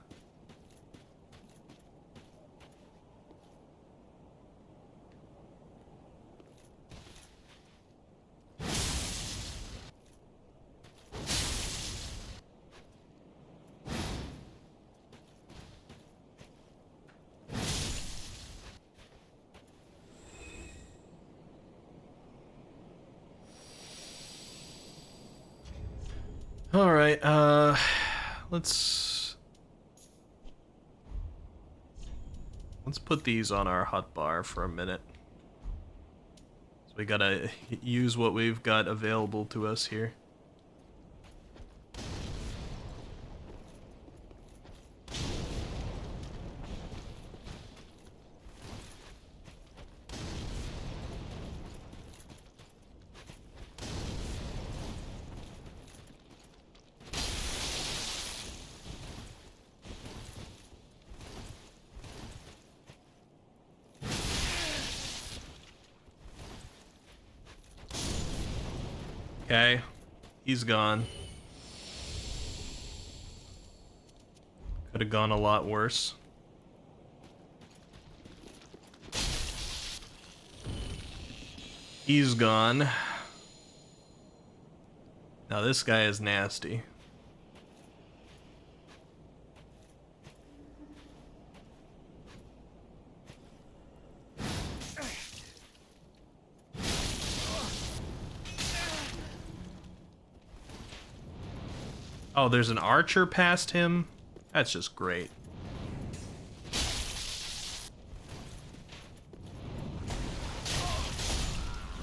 Speaker 1: Alright, let's put these on our hotbar for a minute. So we gotta use what we've got available to us here. Okay, he's gone. Could have gone a lot worse. He's gone. Now this guy is nasty. Oh, there's an archer past him? That's just great.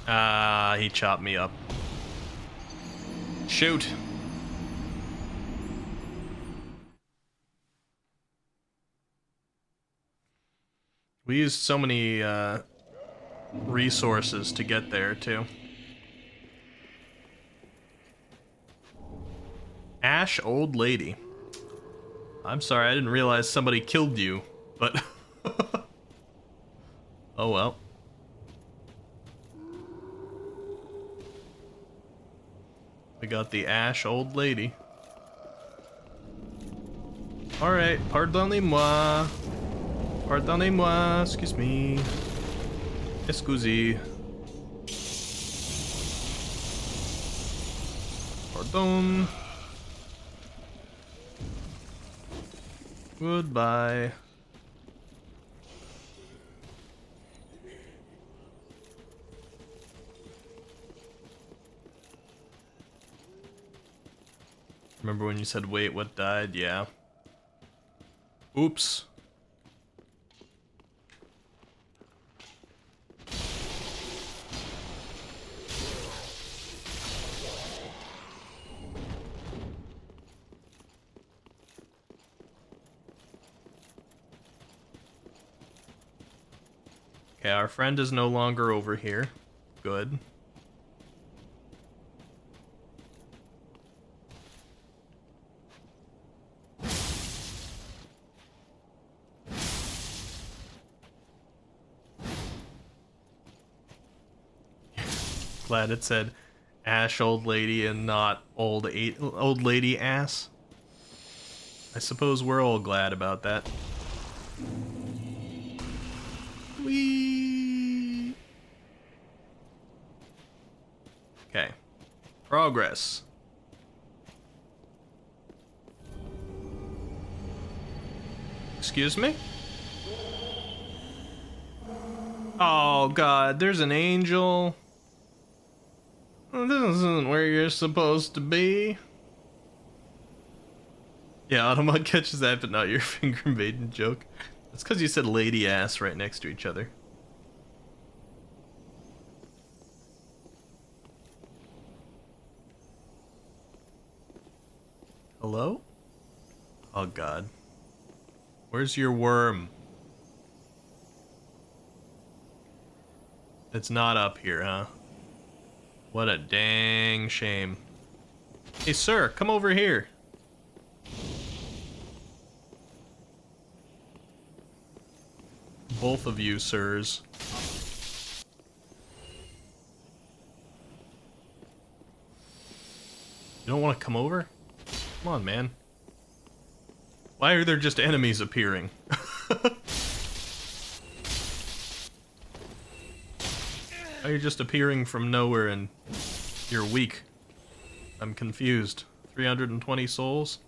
Speaker 1: Ah, he chopped me up. Shoot. We used so many resources to get there, too. Ash Old Lady. I'm sorry, I didn't realize somebody killed you, but... oh well. We got the Ash Old Lady. Alright, pardonnez-moi. Pardonnez-moi, excuse me. Excusez. Pardon. Goodbye. Remember when you said, wait, what died? Yeah. Oops. Okay, our friend is no longer over here. Good. Glad it said Ash Old Lady and not old lady ass. I suppose we're all glad about that. Whee! Okay. Progress. Excuse me? Oh god, there's an angel. This isn't where you're supposed to be. Yeah, Automod catches that, but not your finger maiden joke. That's because you said lady ass right next to each other. Hello? Oh god. Where's your worm? It's not up here, huh? What a dang shame. Hey sir, come over here. Both of you, sirs. You don't want to come over? Come on, man. Why are there just enemies appearing? Why are you just appearing from nowhere and you're weak? I'm confused. 320 souls?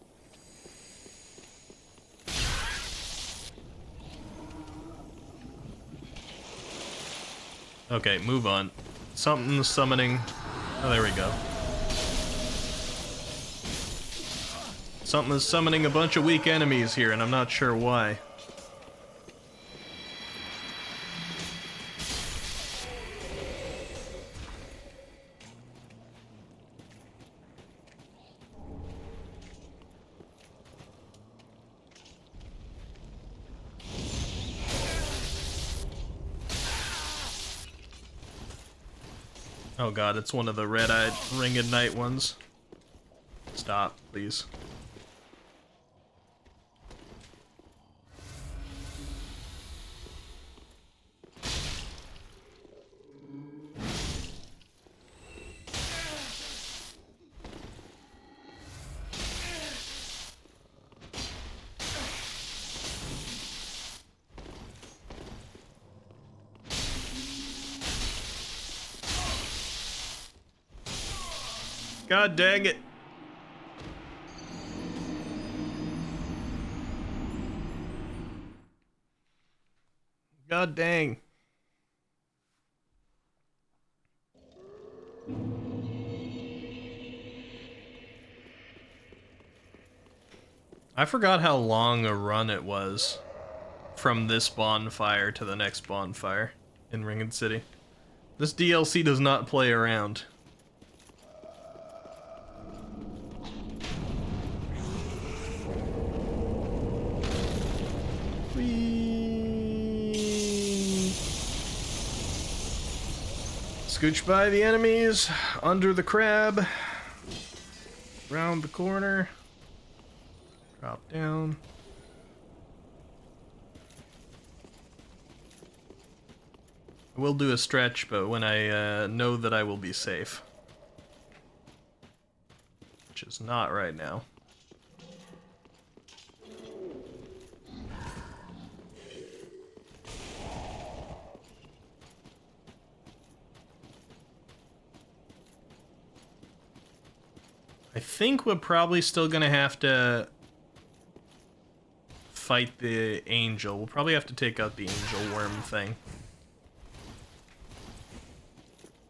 Speaker 1: Okay, move on. Something's summoning. Oh, there we go. Something is summoning a bunch of weak enemies here, and I'm not sure why. Oh god, it's one of the red-eyed ringed knight ones. Stop, please. God dang it. God dang. I forgot how long a run it was from this bonfire to the next bonfire in Ringed City. This DLC does not play around. Scooch by the enemies, under the crab, round the corner, drop down. I will do a stretch, but when I know that I will be safe. Which is not right now. I think we're probably still gonna have to fight the angel. We'll probably have to take out the angel worm thing.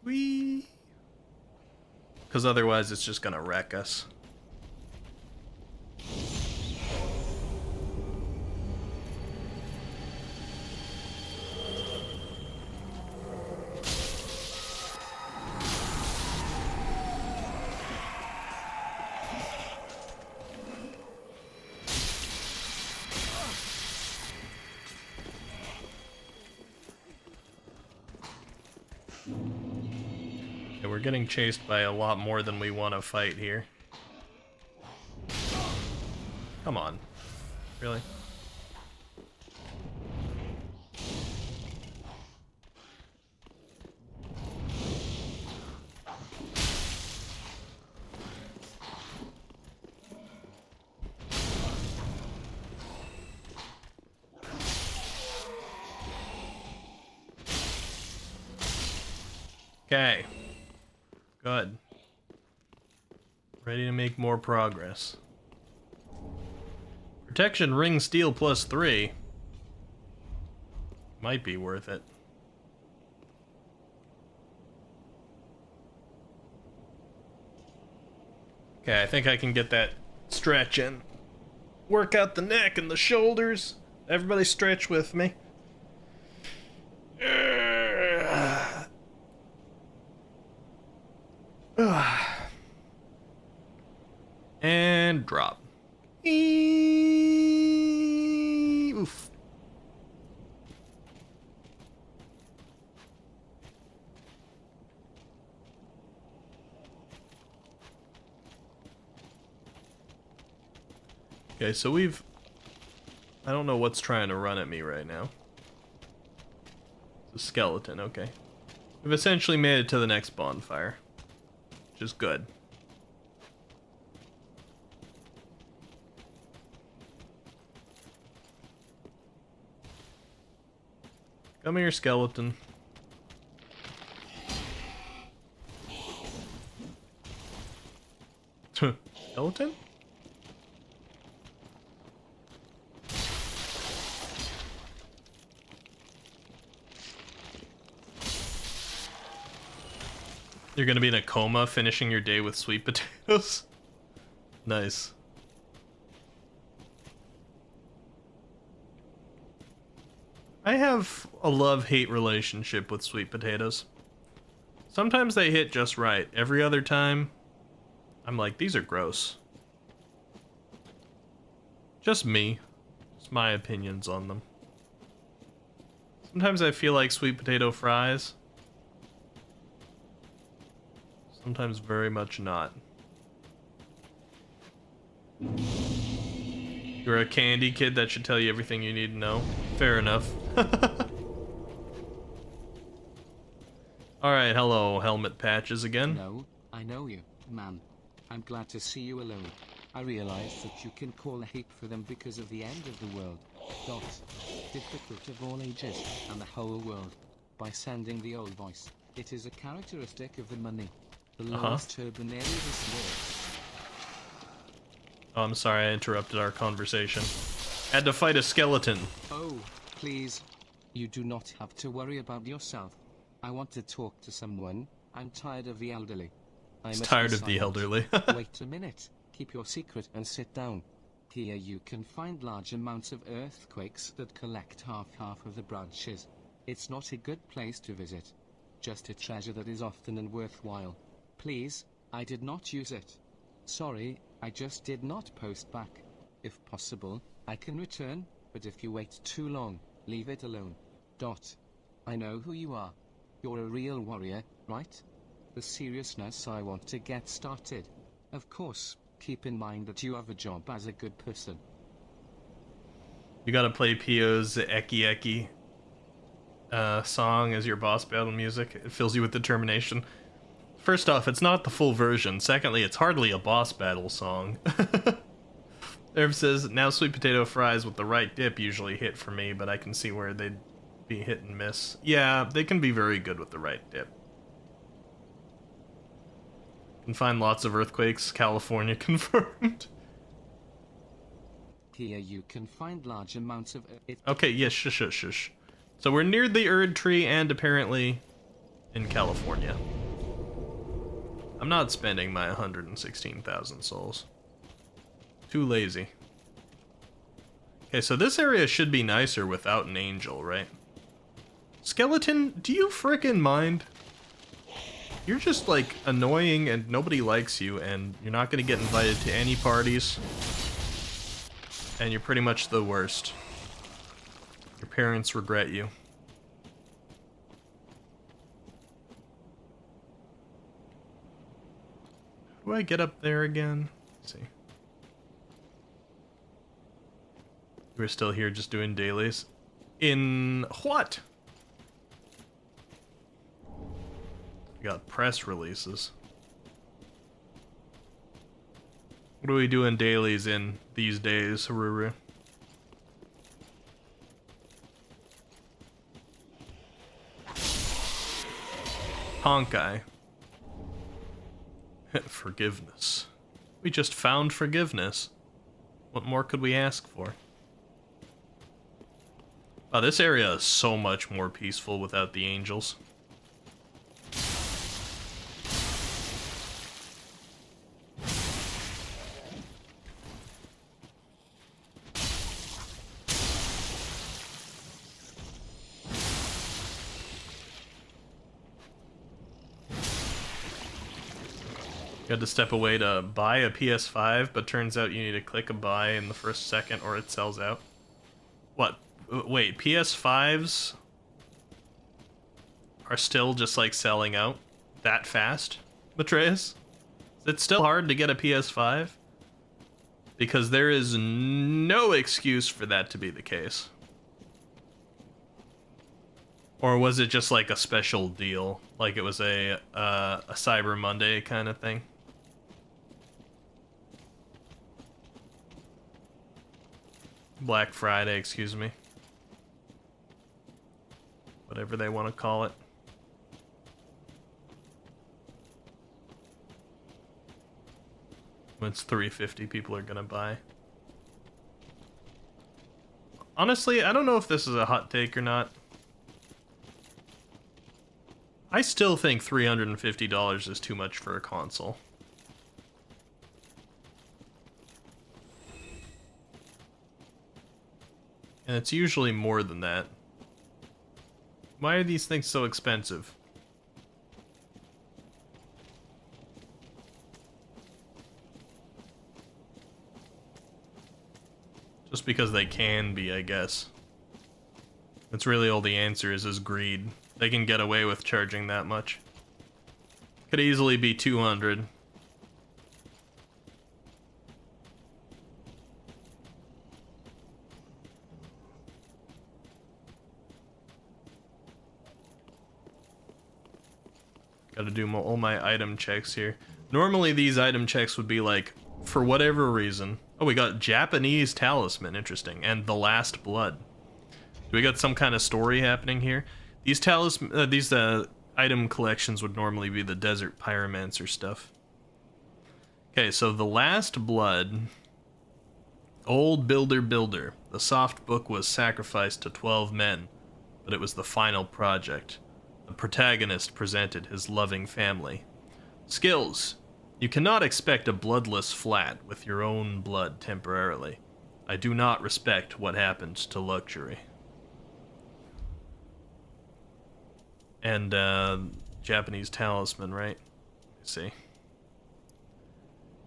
Speaker 1: Whee! Because otherwise it's just gonna wreck us. We're getting chased by a lot more than we want to fight here. Come on. Really? Okay. Good. Ready to make more progress. Protection ring steel +3. Might be worth it. Okay, I think I can get that stretch in. Work out the neck and the shoulders. Everybody stretch with me. And drop. Oof. Okay, so we've... I don't know what's trying to run at me right now. It's a skeleton, okay. We've essentially made it to the next bonfire, which is good. Come here, skeleton. Skeleton? You're gonna be in a coma finishing your day with sweet potatoes? Nice. I have a love-hate relationship with sweet potatoes. Sometimes they hit just right. Every other time, I'm like, these are gross. Just me. Just my opinions on them. Sometimes I feel like sweet potato fries. Sometimes very much not. You're a candy kid, that should tell you everything you need to know. Fair enough. Alright, hello, helmet patches again.
Speaker 14: No, I know you, man. I'm glad to see you alone. I realize that you can call a heap for them because of the end of the world. Dot. Difficult of all ages, and the whole world. By sending the old voice. It is a characteristic of the money. The lowest urban area is low.
Speaker 1: Oh, I'm sorry, I interrupted our conversation. Had to fight a skeleton.
Speaker 14: Oh, please. You do not have to worry about yourself. I want to talk to someone. I'm tired of the elderly.
Speaker 1: He's tired of the elderly.
Speaker 14: Wait a minute. Keep your secret and sit down. Here you can find large amounts of earthquakes that collect half of the branches. It's not a good place to visit. Just a treasure that is often and worthwhile. Please, I did not use it. Sorry, I just did not post back. If possible, I can return, but if you wait too long, leave it alone. Dot. I know who you are. You're a real warrior, right? The seriousness I want to get started. Of course, keep in mind that you have a job as a good person.
Speaker 1: You gotta play Pio's Eki Eki song as your boss battle music. It fills you with determination. First off, it's not the full version. Secondly, it's hardly a boss battle song. Irv says, now sweet potato fries with the right dip usually hit for me, but I can see where they'd be hit and miss. Yeah, they can be very good with the right dip. You can find lots of earthquakes, California confirmed.
Speaker 14: Here you can find large amounts of it.
Speaker 1: Okay, yes, shush. So we're near the Erd tree and apparently in California. I'm not spending my 116,000 souls. Too lazy. Okay, so this area should be nicer without an angel, right? Skeleton, do you frickin' mind? You're just, like, annoying and nobody likes you, and you're not gonna get invited to any parties. And you're pretty much the worst. Your parents regret you. How do I get up there again? Let's see. We're still here just doing dailies. In what? We got press releases. What are we doing dailies in these days, Haruru? Honkai. Forgiveness. We just found forgiveness. What more could we ask for? Oh, this area is so much more peaceful without the angels. You had to step away to buy a PS5, but turns out you need to click a buy in the first second or it sells out. What? Wait, PS5s are still just like selling out that fast, Matreus? Is it still hard to get a PS5? Because there is no excuse for that to be the case. Or was it just like a special deal? Like it was a Cyber Monday kind of thing? Black Friday, excuse me. Whatever they want to call it. When it's $350, people are gonna buy. Honestly, I don't know if this is a hot take or not. I still think $350 is too much for a console. And it's usually more than that. Why are these things so expensive? Just because they can be, I guess. That's really all the answer is greed. They can get away with charging that much. Could easily be 200. Gotta do all my item checks here. Normally these item checks would be like, for whatever reason. Oh, we got Japanese talisman, interesting, and the last blood. Do we got some kind of story happening here? These item collections would normally be the desert pyromancer stuff. Okay, so the last blood. Old builder. The soft book was sacrificed to 12 men, but it was the final project. The protagonist presented his loving family. Skills. You cannot expect a bloodless flat with your own blood temporarily. I do not respect what happened to luxury. And, Japanese talisman, right? Let's see.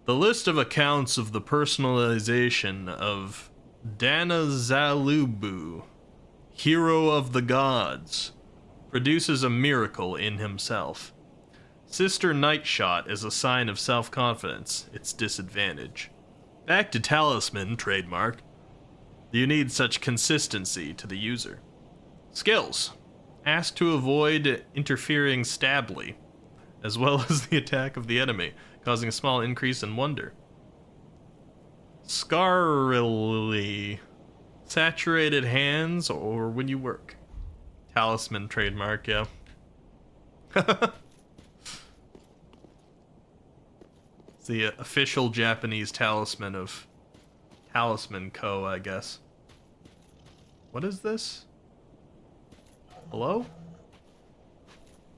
Speaker 1: The list of accounts of the personalization of Danazalubu, hero of the gods, produces a miracle in himself. Sister Nightshot is a sign of self-confidence, its disadvantage. Back to talisman, trademark. You need such consistency to the user. Skills. Ask to avoid interfering stably, as well as the attack of the enemy, causing a small increase in wonder. Scarily. Saturated hands or when you work. Talisman trademark, yeah. It's the official Japanese talisman of Talisman Co., I guess. What is this? Hello?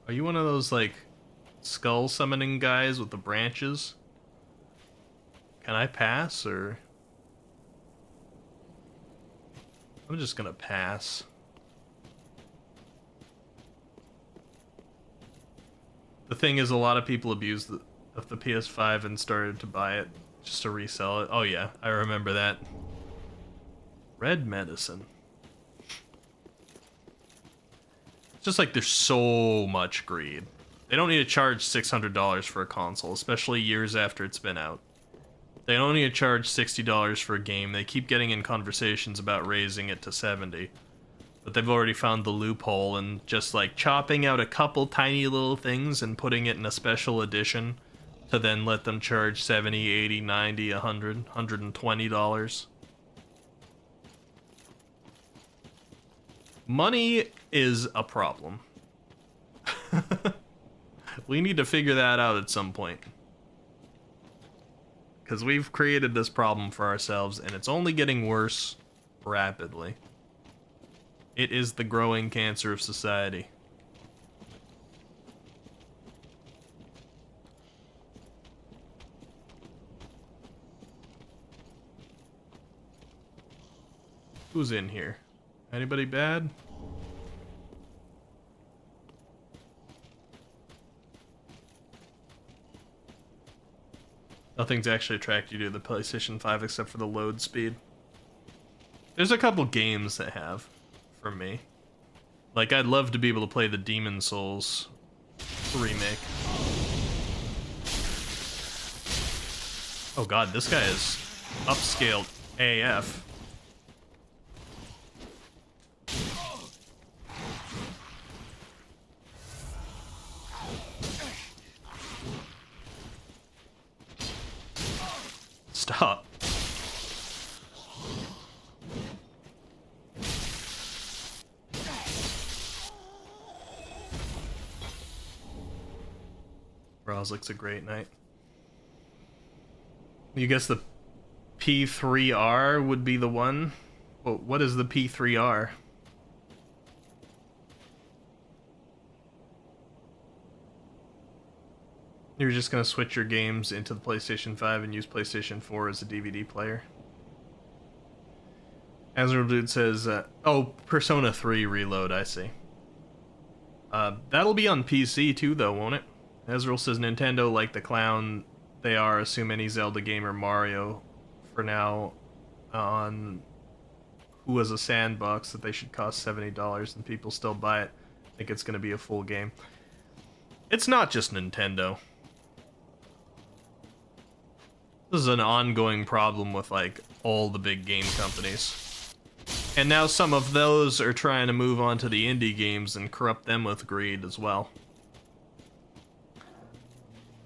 Speaker 1: Are you one of those, like, skull summoning guys with the branches? Can I pass, or...? I'm just gonna pass. The thing is, a lot of people abused the PS5 and started to buy it just to resell it. Oh yeah, I remember that. Red medicine. It's just like there's so much greed. They don't need to charge $600 for a console, especially years after it's been out. They don't need to charge $60 for a game. They keep getting in conversations about raising it to $70. But they've already found the loophole and just like chopping out a couple tiny little things and putting it in a special edition to then let them charge $70, $80, $90, $100, $120. Money is a problem. We need to figure that out at some point. Because we've created this problem for ourselves and it's only getting worse rapidly. It is the growing cancer of society. Who's in here? Anybody bad? Nothing's actually attracted you to the PlayStation 5 except for the load speed. There's a couple games that have, for me. Like, I'd love to be able to play the Demon Souls remake. Oh god, this guy is upscaled AF. Stop. Roslick's a great knight. You guess the P3R would be the one? Well, what is the P3R? You're just gonna switch your games into the PlayStation 5 and use PlayStation 4 as a DVD player. Azrael Dude says, oh, Persona 3 Reload, I see. That'll be on PC too, though, won't it? Azrael says, Nintendo, like the clown they are, assume any Zelda game or Mario for now on who has a sandbox that they should cost $70 and people still buy it. I think it's going to be a full game. It's not just Nintendo. This is an ongoing problem with, like, all the big game companies. And now some of those are trying to move on to the indie games and corrupt them with greed as well.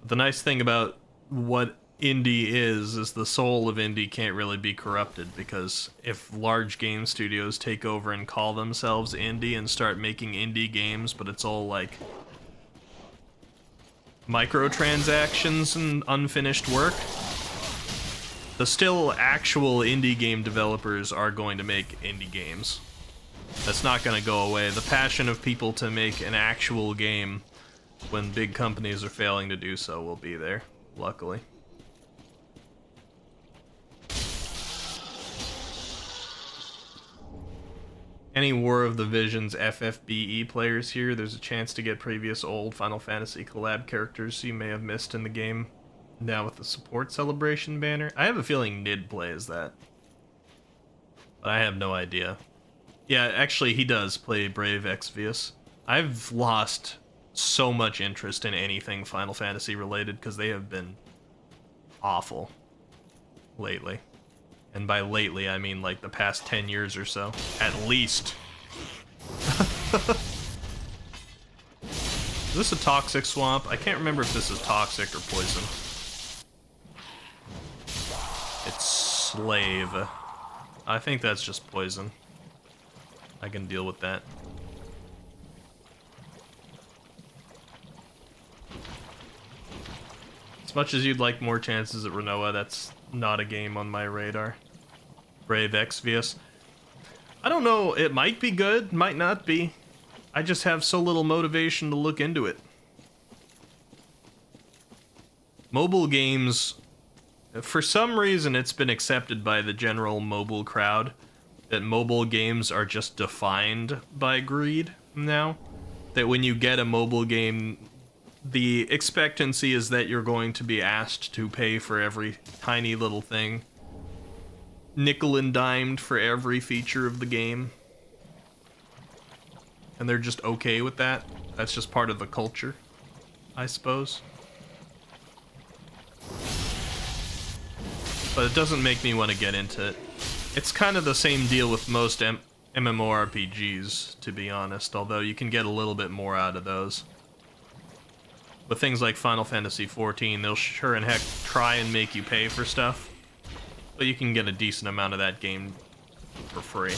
Speaker 1: The nice thing about what indie is the soul of indie can't really be corrupted, because if large game studios take over and call themselves indie and start making indie games, but it's all like microtransactions and unfinished work, the still actual indie game developers are going to make indie games. That's not going to go away. The passion of people to make an actual game when big companies are failing to do so will be there, luckily. Any War of the Visions FFBE players here? There's a chance to get previous old Final Fantasy collab characters you may have missed in the game. Now with the support celebration banner. I have a feeling Nid plays that. But I have no idea. Yeah, actually he does play Brave Exvius. I've lost so much interest in anything Final Fantasy related because they have been awful lately. And by lately, I mean like the past 10 years or so. At least. Is this a toxic swamp? I can't remember if this is toxic or poison. It's Slave. I think that's just poison. I can deal with that. As much as you'd like more chances at Renoa, that's not a game on my radar. Brave Exvius. I don't know, it might be good, might not be. I just have so little motivation to look into it. Mobile games, for some reason it's been accepted by the general mobile crowd that mobile games are just defined by greed now. That when you get a mobile game, the expectancy is that you're going to be asked to pay for every tiny little thing. Nickel and dimed for every feature of the game. And they're just okay with that. That's just part of the culture, I suppose. But it doesn't make me want to get into it. It's kind of the same deal with most MMORPGs, to be honest, although you can get a little bit more out of those. With things like Final Fantasy XIV, they'll sure and heck try and make you pay for stuff, but you can get a decent amount of that game for free.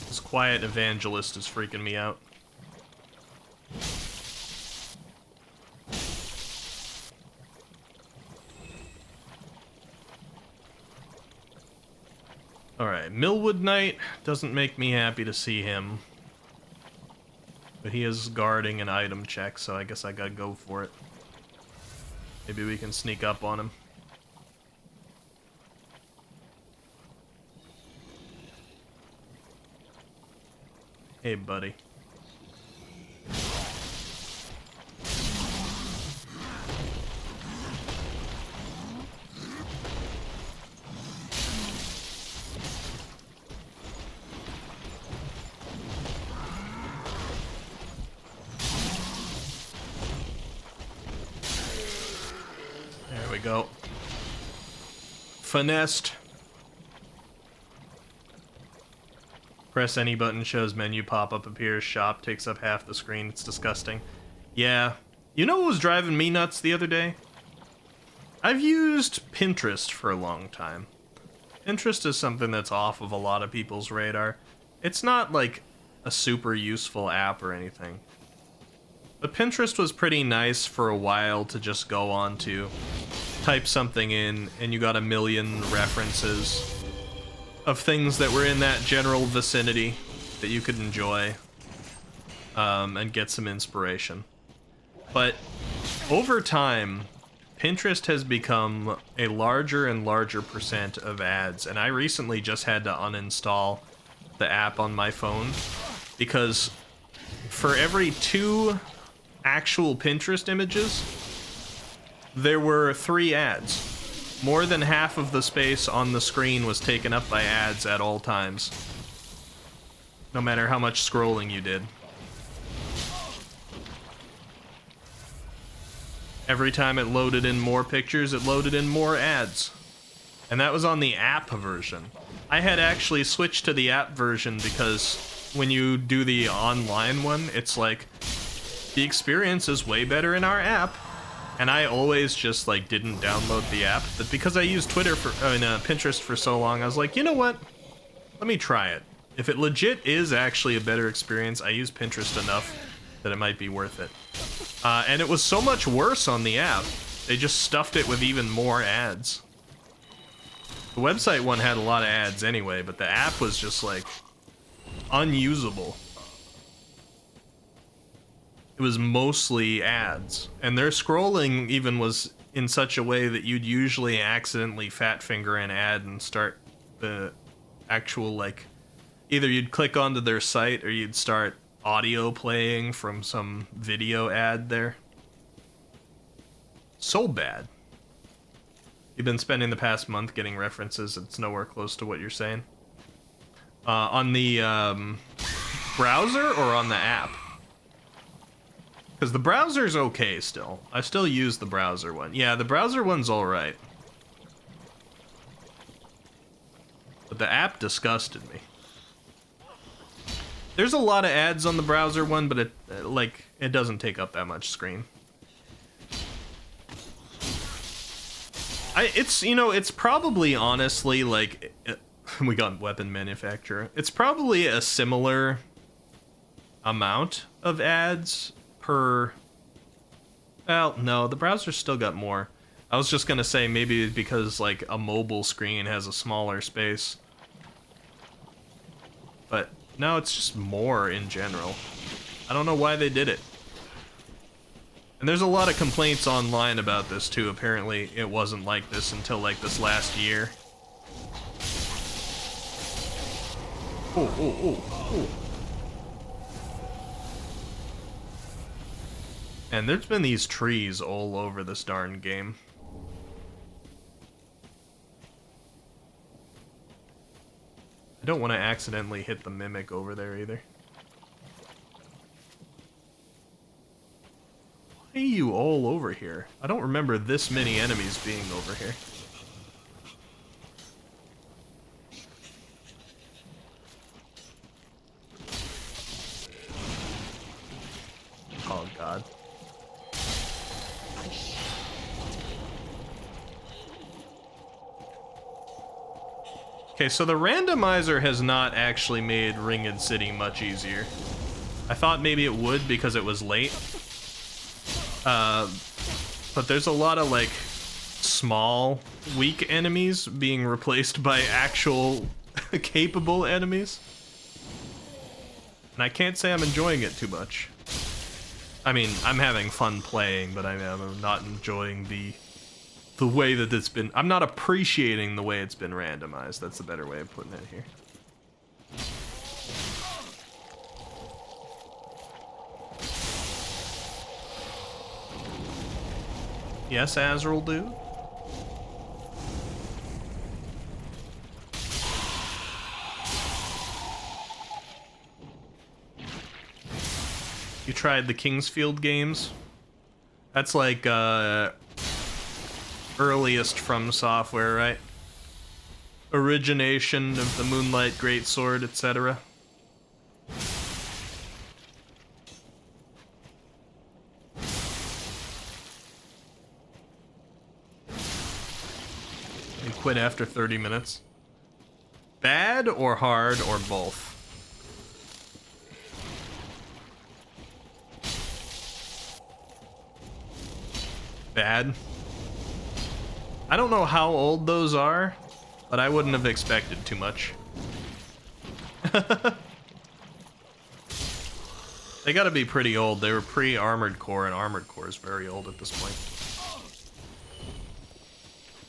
Speaker 1: This quiet evangelist is freaking me out. Alright, Millwood Knight doesn't make me happy to see him. But he is guarding an item check, so I guess I gotta go for it. Maybe we can sneak up on him. Hey, buddy. There we go. Finessed. Press any button, shows menu, pop-up appears, shop takes up half the screen. It's disgusting. Yeah. You know what was driving me nuts the other day? I've used Pinterest for a long time. Pinterest is something that's off of a lot of people's radar. It's not like a super useful app or anything. But Pinterest was pretty nice for a while to just go on to, type something in, and you got a million references of things that were in that general vicinity that you could enjoy and get some inspiration. But over time, Pinterest has become a larger and larger percent of ads, and I recently just had to uninstall the app on my phone because for every 2 actual Pinterest images, there were 3 ads. More than half of the space on the screen was taken up by ads at all times, no matter how much scrolling you did. Every time it loaded in more pictures, it loaded in more ads. And that was on the app version. I had actually switched to the app version because when you do the online one, it's like, the experience is way better in our app. And I always just like didn't download the app, but because I used Pinterest for so long, I was like, you know what? Let me try it. If it legit is actually a better experience, I use Pinterest enough that it might be worth it. And it was so much worse on the app. They just stuffed it with even more ads. The website one had a lot of ads anyway, but the app was just like unusable. It was mostly ads, and their scrolling even was in such a way that you'd usually accidentally fat finger an ad and start the actual, like, either you'd click onto their site or you'd start audio playing from some video ad there. So bad. You've been spending the past month getting references. It's nowhere close to what you're saying. On the browser or on the app? Because the browser's okay still. I still use the browser one. Yeah, the browser one's alright. But the app disgusted me. There's a lot of ads on the browser one, but it doesn't take up that much screen. It's probably honestly like we got weapon manufacturer. It's probably a similar amount of ads per. Well, no, the browser's still got more. I was just gonna say maybe because like a mobile screen has a smaller space. But no, it's just more in general. I don't know why they did it. And there's a lot of complaints online about this too. Apparently it wasn't like this until like this last year. Oh. And there's been these trees all over this darn game. I don't want to accidentally hit the mimic over there either. Why are you all over here? I don't remember this many enemies being over here. Oh god. Okay, so the randomizer has not actually made Ringed City much easier. I thought maybe it would because it was late. But there's a lot of, like, small, weak enemies being replaced by actual capable enemies. And I can't say I'm enjoying it too much. I mean, I'm having fun playing, but I'm not enjoying the way that it's been. I'm not appreciating the way it's been randomized. That's a better way of putting it here. Yes, Azrael dude? You tried the Kingsfield games? That's like, earliest From Software, right? Origination of the Moonlight Greatsword, etc. You quit after 30 minutes. Bad or hard or both? Bad. I don't know how old those are, but I wouldn't have expected too much. They gotta be pretty old. They were pre-Armored Core, and Armored Core is very old at this point.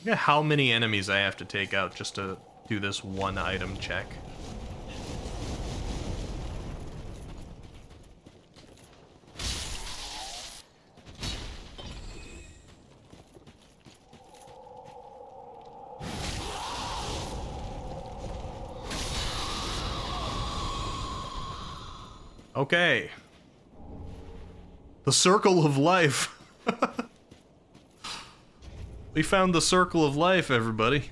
Speaker 1: Look at how many enemies I have to take out just to do this one item check. Okay. The Circle of Life. We found the Circle of Life, everybody.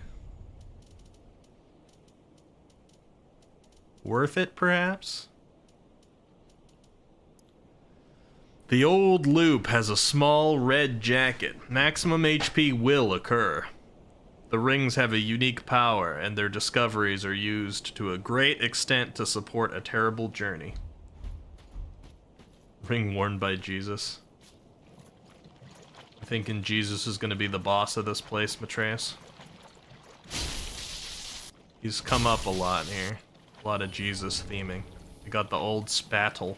Speaker 1: Worth it, perhaps? The old loop has a small red jacket. Maximum HP will occur. The rings have a unique power, and their discoveries are used to a great extent to support a terrible journey. Ring worn by Jesus. I'm thinking Jesus is going to be the boss of this place, Matreus. He's come up a lot here. A lot of Jesus theming. We got the old spattle.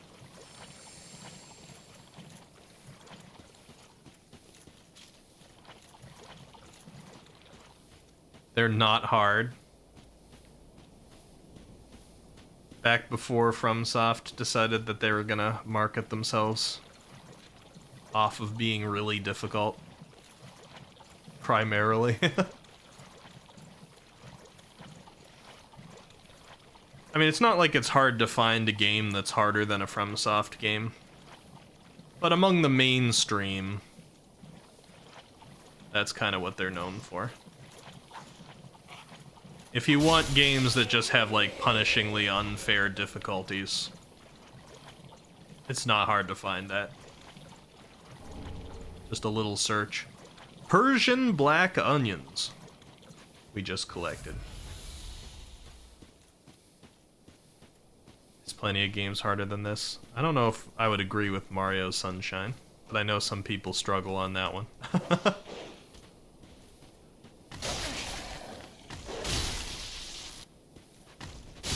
Speaker 1: They're not hard. Back before FromSoft decided that they were gonna market themselves off of being really difficult. Primarily. I mean, it's not like it's hard to find a game that's harder than a FromSoft game. But among the mainstream, that's kind of what they're known for. If you want games that just have, like, punishingly unfair difficulties, it's not hard to find that. Just a little search. Persian black onions. We just collected. There's plenty of games harder than this. I don't know if I would agree with Mario Sunshine, but I know some people struggle on that one.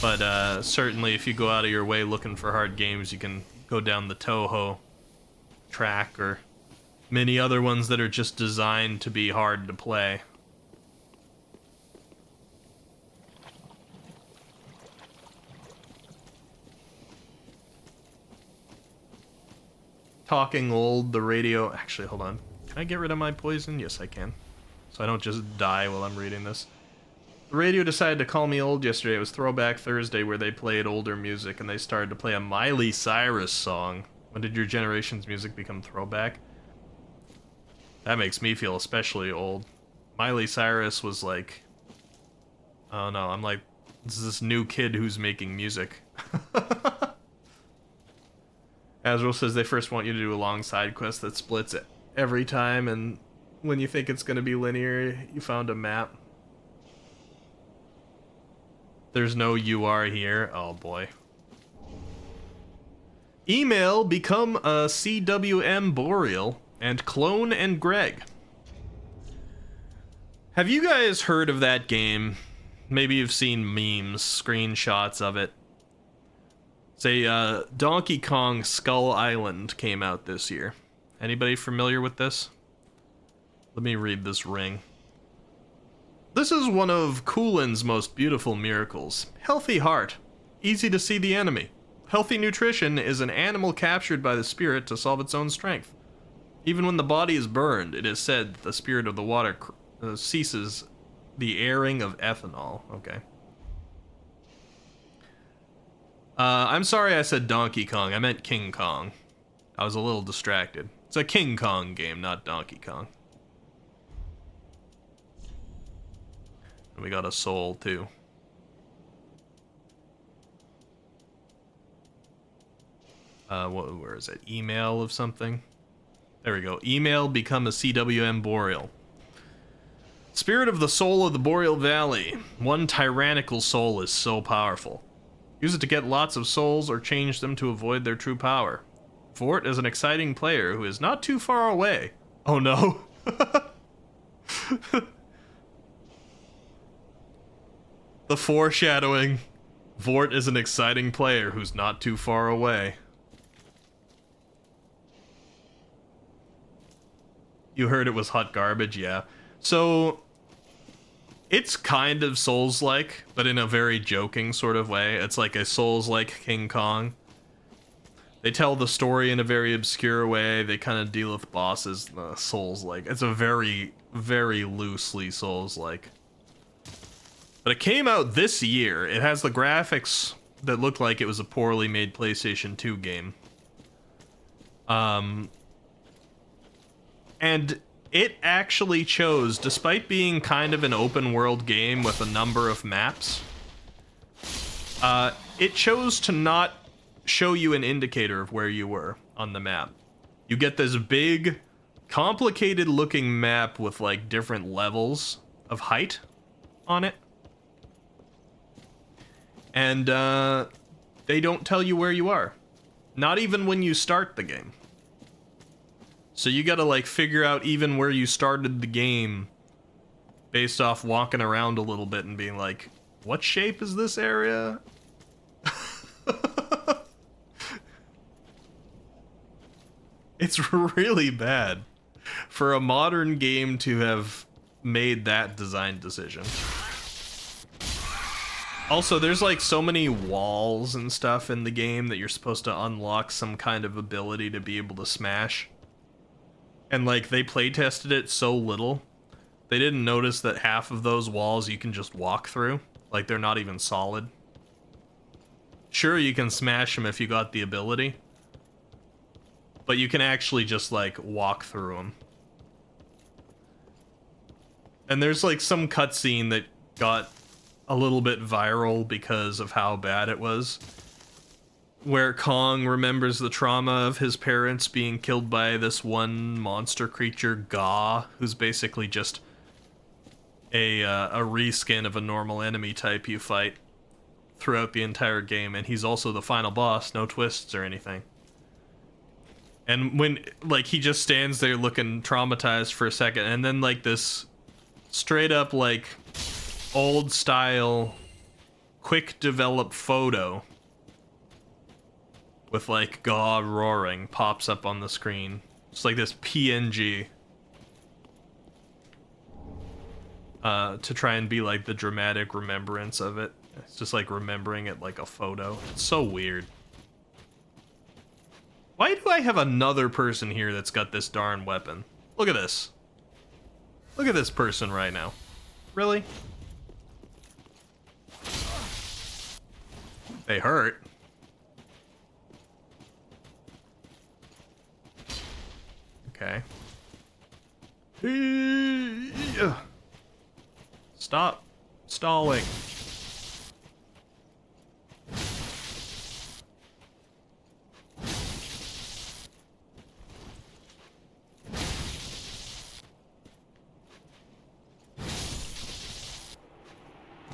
Speaker 1: But certainly if you go out of your way looking for hard games, you can go down the Toho track or many other ones that are just designed to be hard to play. Talking old, the radio... Actually, hold on. Can I get rid of my poison? Yes, I can. So I don't just die while I'm reading this. The radio decided to call me old yesterday. It was Throwback Thursday where they played older music and they started to play a Miley Cyrus song. When did your generation's music become throwback? That makes me feel especially old. Miley Cyrus was like... Oh no, I'm like... This is this new kid who's making music. Azrael says they first want you to do a long side quest that splits it every time, and when you think it's going to be linear, you found a map. There's no UR here. Oh boy. Email, become a CWM Boreal, and Clone and Greg. Have you guys heard of that game? Maybe you've seen memes, screenshots of it. Say, Donkey Kong Skull Island came out this year. Anybody familiar with this? Let me read this ring. This is one of Kulin's most beautiful miracles. Healthy heart. Easy to see the enemy. Healthy nutrition is an animal captured by the spirit to solve its own strength. Even when the body is burned, it is said the spirit of the water ceases the airing of ethanol. Okay. I'm sorry I said Donkey Kong. I meant King Kong. I was a little distracted. It's a King Kong game, not Donkey Kong. And we got a soul, too. Where is it? Email of something? There we go. Email become a CWM Boreal. Spirit of the soul of the Boreal Valley. One tyrannical soul is so powerful. Use it to get lots of souls or change them to avoid their true power. Vort is an exciting player who is not too far away. Oh no. The foreshadowing. Vort is an exciting player who's not too far away. You heard it was hot garbage, yeah. So, it's kind of Souls-like, but in a very joking sort of way. It's like a Souls-like King Kong. They tell the story in a very obscure way. They kind of deal with bosses Souls-like. It's a very, very loosely Souls-like. But it came out this year. It has the graphics that look like it was a poorly made PlayStation 2 game. And it actually chose, despite being kind of an open world game with a number of maps, it chose to not show you an indicator of where you were on the map. You get this big, complicated looking map with like different levels of height on it. And they don't tell you where you are. Not even when you start the game. So you gotta like figure out even where you started the game based off walking around a little bit and being like, what shape is this area? It's really bad for a modern game to have made that design decision. Also, there's like so many walls and stuff in the game that you're supposed to unlock some kind of ability to be able to smash. And like they play tested it so little, they didn't notice that half of those walls you can just walk through. Like they're not even solid. Sure, you can smash them if you got the ability, but you can actually just like walk through them. And there's like some cutscene that got a little bit viral because of how bad it was, where Kong remembers the trauma of his parents being killed by this one monster creature, Ga, who's basically just a reskin of a normal enemy type you fight throughout the entire game, and he's also the final boss, no twists or anything. And when, like, he just stands there looking traumatized for a second, and then, like, this straight up, like, old style, quick develop photo with like Ga roaring pops up on the screen. It's like this PNG to try and be like the dramatic remembrance of it. It's just like remembering it like a photo. It's so weird. Why do I have another person here that's got this darn weapon? Look at this. Look at this person right now. Really? They hurt. Okay. Stop stalling.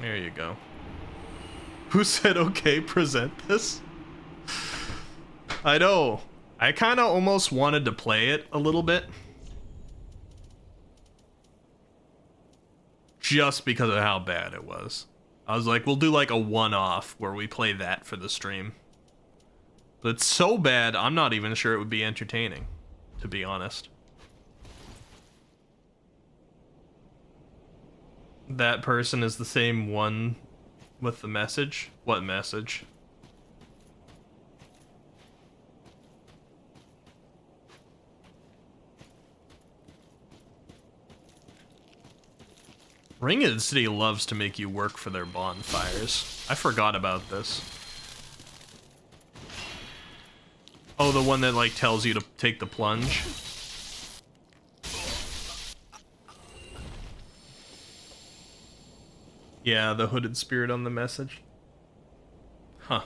Speaker 1: There you go. Who said, okay, present this? I know. I kind of almost wanted to play it a little bit. Just because of how bad it was. I was like, we'll do like a one-off where we play that for the stream. But it's so bad, I'm not even sure it would be entertaining, to be honest. That person is the same one with the message? What message? Ringed City loves to make you work for their bonfires. I forgot about this. Oh, the one that, like, tells you to take the plunge? Yeah, the hooded spirit on the message. Huh.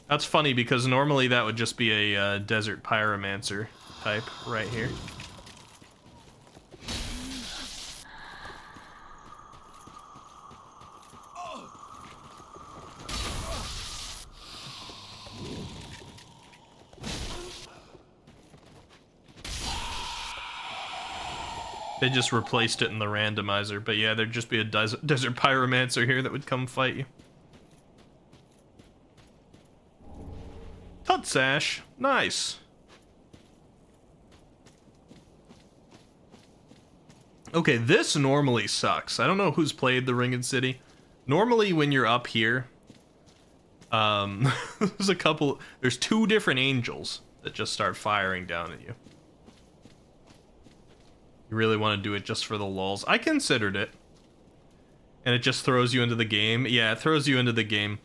Speaker 1: That's funny, because normally that would just be a desert pyromancer type right here. They just replaced it in the randomizer, but yeah, there'd just be a desert pyromancer here that would come fight you. Tutsash, nice. Okay, this normally sucks. I don't know who's played the Ringed City. Normally when you're up here, there's two different angels that just start firing down at you. You really want to do it just for the lulz. I considered it. And it just throws you into the game. Yeah, it throws you into the game.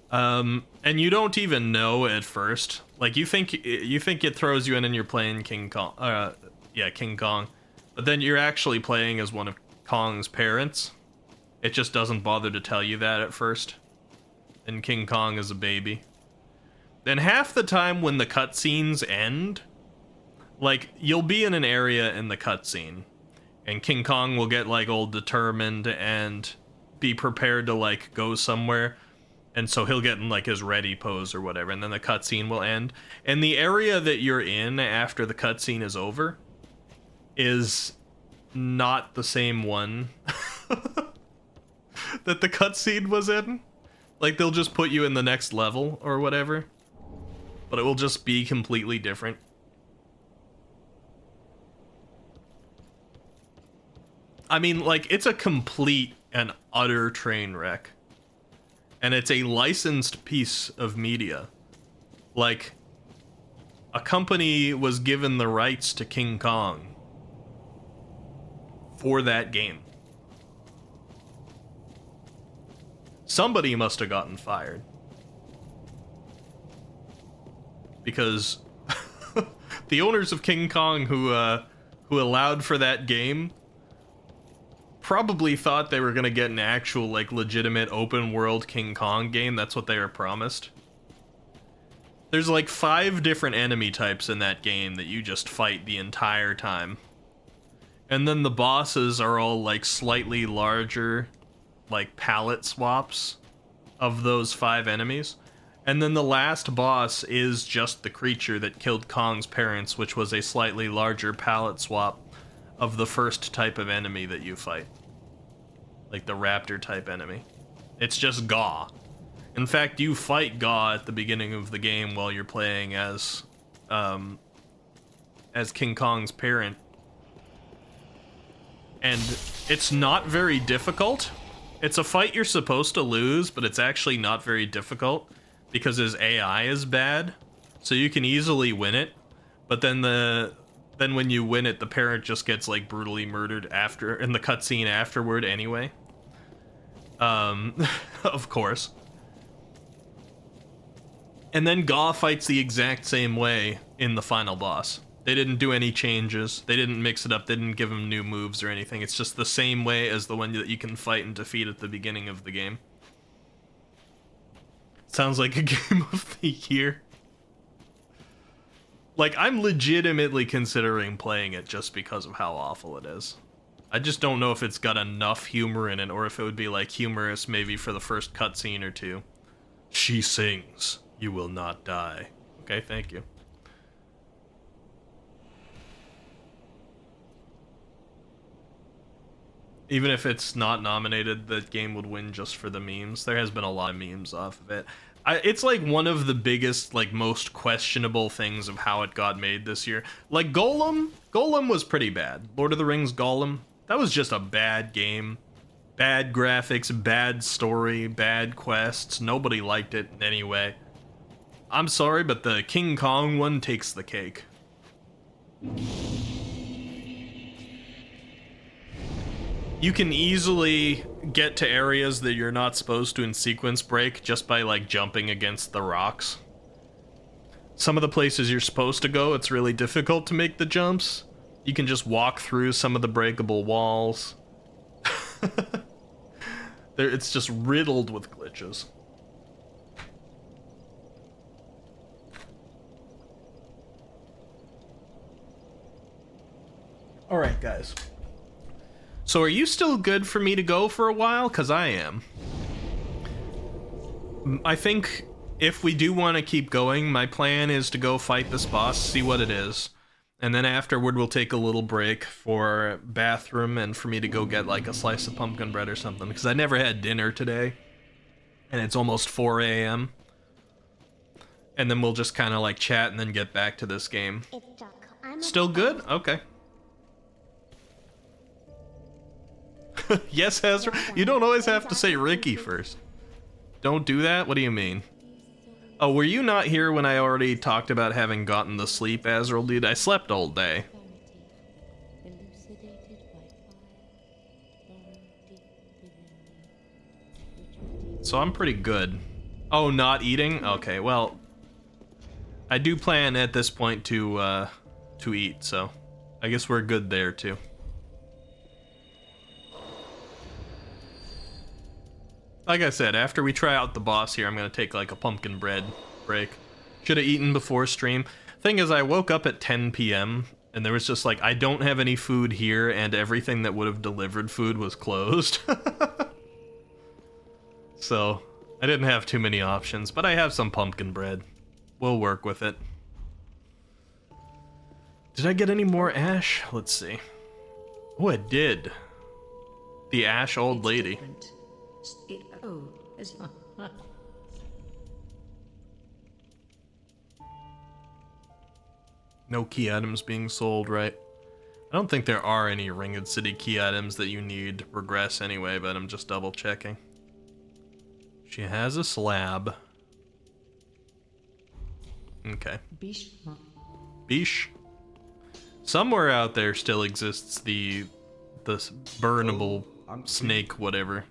Speaker 1: And you don't even know at first. Like, you think it throws you in and you're playing King Kong. Yeah, King Kong. But then you're actually playing as one of Kong's parents. It just doesn't bother to tell you that at first. And King Kong is a baby. Then half the time when the cutscenes end, like, you'll be in an area in the cutscene, and King Kong will get, like, all determined and be prepared to, like, go somewhere, and so he'll get in, like, his ready pose or whatever, and then the cutscene will end. And the area that you're in after the cutscene is over is not the same one that the cutscene was in. Like, they'll just put you in the next level or whatever, but it will just be completely different. I mean, like, it's a complete and utter train wreck. And it's a licensed piece of media. Like, a company was given the rights to King Kong for that game. Somebody must have gotten fired. Because the owners of King Kong who allowed for that game probably thought they were gonna get an actual, like, legitimate open world King Kong game. That's what they were promised. There's like 5 different enemy types in that game that you just fight the entire time. And then the bosses are all, like, slightly larger, like, palette swaps of those 5 enemies. And then the last boss is just the creature that killed Kong's parents, which was a slightly larger palette swap of the first type of enemy that you fight. Like the raptor type enemy. It's just Gaw. In fact, you fight Gaw at the beginning of the game while you're playing as King Kong's parent. And it's not very difficult. It's a fight you're supposed to lose, but it's actually not very difficult because his AI is bad. So you can easily win it. But then when you win it, the parent just gets, like, brutally murdered in the cutscene afterward anyway. Of course. And then Gaw fights the exact same way in the final boss. They didn't do any changes. They didn't mix it up. They didn't give him new moves or anything. It's just the same way as the one that you can fight and defeat at the beginning of the game. Sounds like a game of the year. Like, I'm legitimately considering playing it just because of how awful it is. I just don't know if it's got enough humor in it, or if it would be, like, humorous maybe for the first cutscene or two. She sings, you will not die. Okay, thank you. Even if it's not nominated, the game would win just for the memes. There has been a lot of memes off of it. It's like one of the biggest, like most questionable things of how it got made this year. Like Golem was pretty bad. Lord of the Rings Golem, that was just a bad game. Bad graphics, bad story, bad quests. Nobody liked it anyway. I'm sorry, but the King Kong one takes the cake. You can easily get to areas that you're not supposed to in sequence break just by like jumping against the rocks. Some of the places you're supposed to go, it's really difficult to make the jumps. You can just walk through some of the breakable walls. It's just riddled with glitches. All right, guys. So are you still good for me to go for a while? Because I am. I think if we do want to keep going, my plan is to go fight this boss, see what it is. And then afterward, we'll take a little break for bathroom and for me to go get like a slice of pumpkin bread or something. Because I never had dinner today. And it's almost 4 a.m. And then we'll just kind of like chat and then get back to this game. Still good? Okay. Yes, Ezra. You don't always have to say Ricky first. Don't do that? What do you mean? Oh, were you not here when I already talked about having gotten the sleep, Azrael, dude? I slept all day. So I'm pretty good. Oh, not eating? Okay, well, I do plan at this point to eat, so I guess we're good there too. Like I said, after we try out the boss here, I'm gonna take like a pumpkin bread break. Should have eaten before stream. Thing is, I woke up at 10 p.m. and there was just like, I don't have any food here, and everything that would have delivered food was closed. So, I didn't have too many options, but I have some pumpkin bread. We'll work with it. Did I get any more ash? Let's see. Oh, I did. The ash old lady. No key items being sold, right? I don't think there are any Ringed City key items that you need regress anyway, but I'm just double checking. She has a slab. Okay. Bish. Somewhere out there still exists the burnable snake whatever.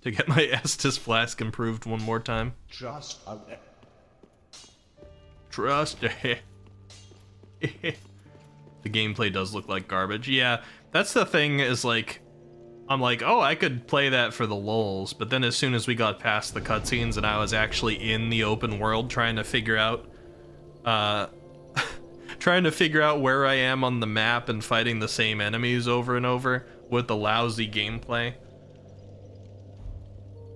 Speaker 1: To get my Estus flask improved one more time.
Speaker 3: Trust.
Speaker 1: The gameplay does look like garbage. Yeah, that's the thing is like, I'm like, oh, I could play that for the lulz, but then as soon as we got past the cutscenes and I was actually in the open world trying to figure out, where I am on the map and fighting the same enemies over and over with the lousy gameplay,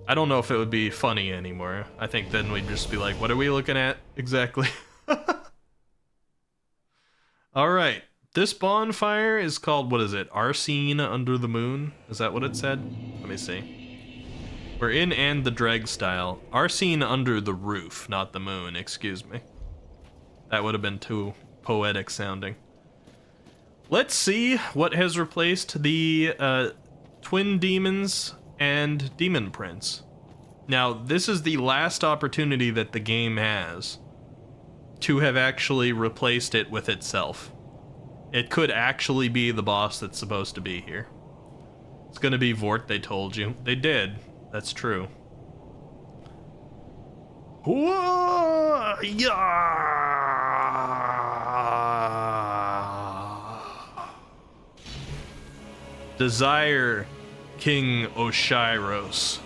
Speaker 1: I don't know if it would be funny anymore. I think then we'd just be like, what are we looking at exactly? Alright, this bonfire is called, what is it? Arsene Under the Moon? Is that what it said? Let me see. We're in And the Dreg style. Arsene Under the Roof, not the moon, excuse me. That would have been too poetic sounding. Let's see what has replaced the Twin Demons and Demon Prince. Now, this is the last opportunity that the game has to have actually replaced it with itself. It could actually be the boss that's supposed to be here. It's gonna be Vort, they told you. They did. That's true. Whoa! Yeah! Desire King Oshiros.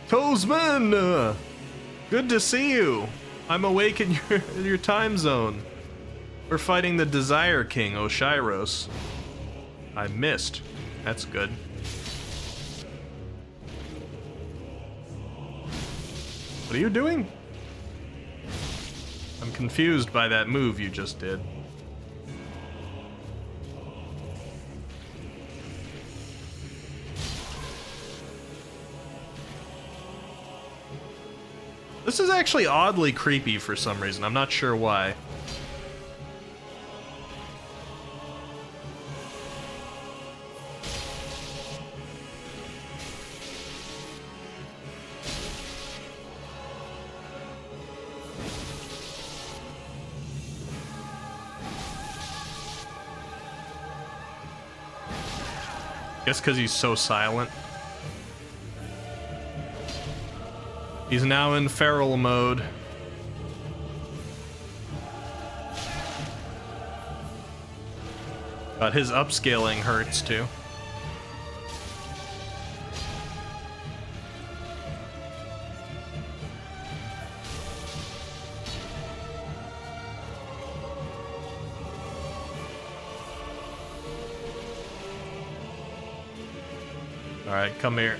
Speaker 1: Toesman! Good to see you. I'm awake in your time zone. We're fighting the Desire King, Oshiros. I missed. That's good. What are you doing? I'm confused by that move you just did. This is actually oddly creepy for some reason. I'm not sure why. Guess because he's so silent. He's now in feral mode. But his upscaling hurts too. Alright, come here.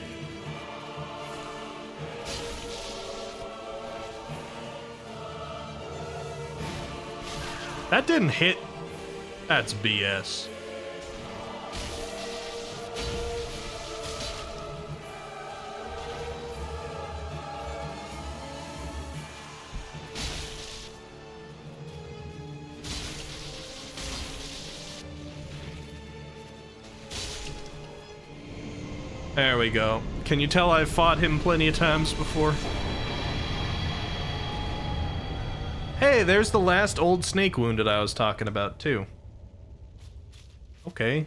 Speaker 1: That didn't hit. That's BS. There we go. Can you tell I've fought him plenty of times before? Hey, there's the last old snake wounded I was talking about, too. Okay.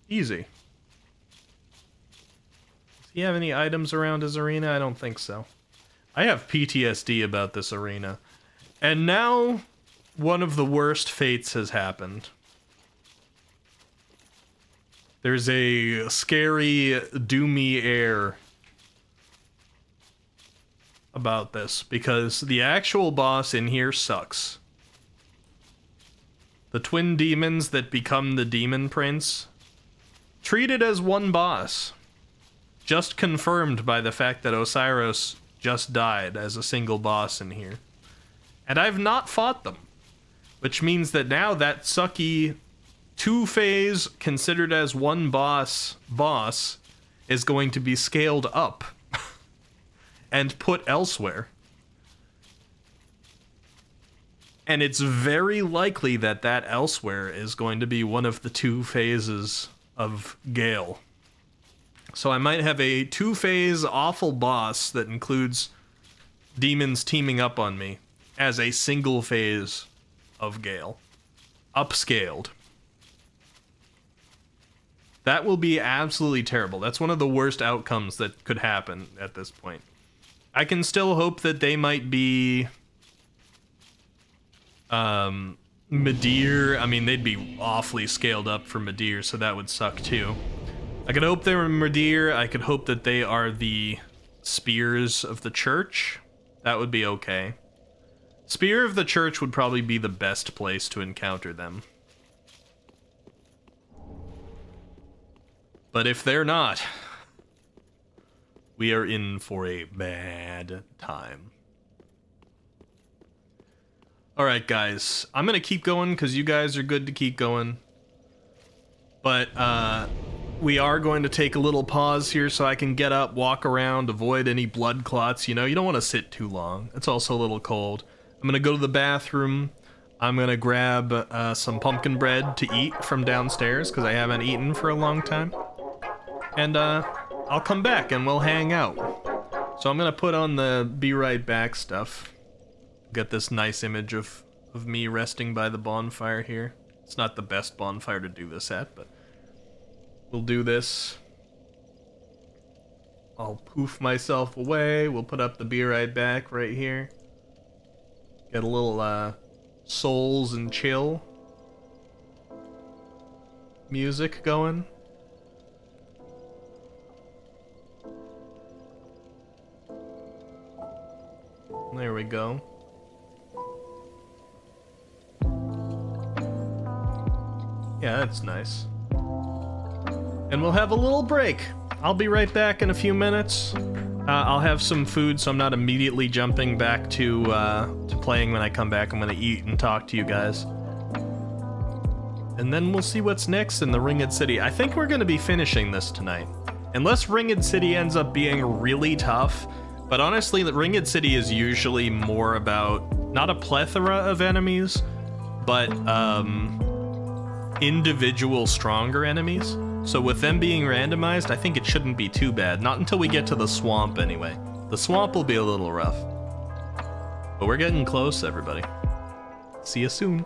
Speaker 1: Easy. Does he have any items around his arena? I don't think so. I have PTSD about this arena. And now, one of the worst fates has happened. There's a scary, doomy air about this, because the actual boss in here sucks. The twin demons that become the Demon Prince, treated as one boss. Just confirmed by the fact that Osiris just died as a single boss in here. And I've not fought them. Which means that now that sucky two-phase, considered as one boss is going to be scaled up and put elsewhere. And it's very likely that that elsewhere is going to be one of the two phases of Gale. So I might have a two-phase awful boss that includes demons teaming up on me as a single phase of Gale. Upscaled. That will be absolutely terrible. That's one of the worst outcomes that could happen at this point. I can still hope that they might be Midir. I mean, they'd be awfully scaled up for Midir, so that would suck too. I could hope they were Midir. I could hope that they are the Spears of the Church. That would be okay. Spear of the Church would probably be the best place to encounter them. But if they're not, we are in for a bad time. Alright, guys. I'm gonna keep going because you guys are good to keep going. But, we are going to take a little pause here so I can get up, walk around, avoid any blood clots. You know, you don't want to sit too long. It's also a little cold. I'm gonna go to the bathroom. I'm gonna grab some pumpkin bread to eat from downstairs because I haven't eaten for a long time. And I'll come back and we'll hang out. So I'm gonna put on the be right back stuff. Get this nice image of me resting by the bonfire here. It's not the best bonfire to do this at, but we'll do this. I'll poof myself away. We'll put up the be right back right here. Get a little souls and chill music going. There we go. Yeah, that's nice. And we'll have a little break. I'll be right back in a few minutes. I'll have some food, so I'm not immediately jumping back to playing when I come back. I'm gonna eat and talk to you guys. And then we'll see what's next in the Ringed City. I think we're gonna be finishing this tonight. Unless Ringed City ends up being really tough. But honestly, the Ringed City is usually more about not a plethora of enemies, but individual stronger enemies. So with them being randomized, I think it shouldn't be too bad. Not until we get to the swamp anyway. The swamp will be a little rough. But we're getting close, everybody. See you soon.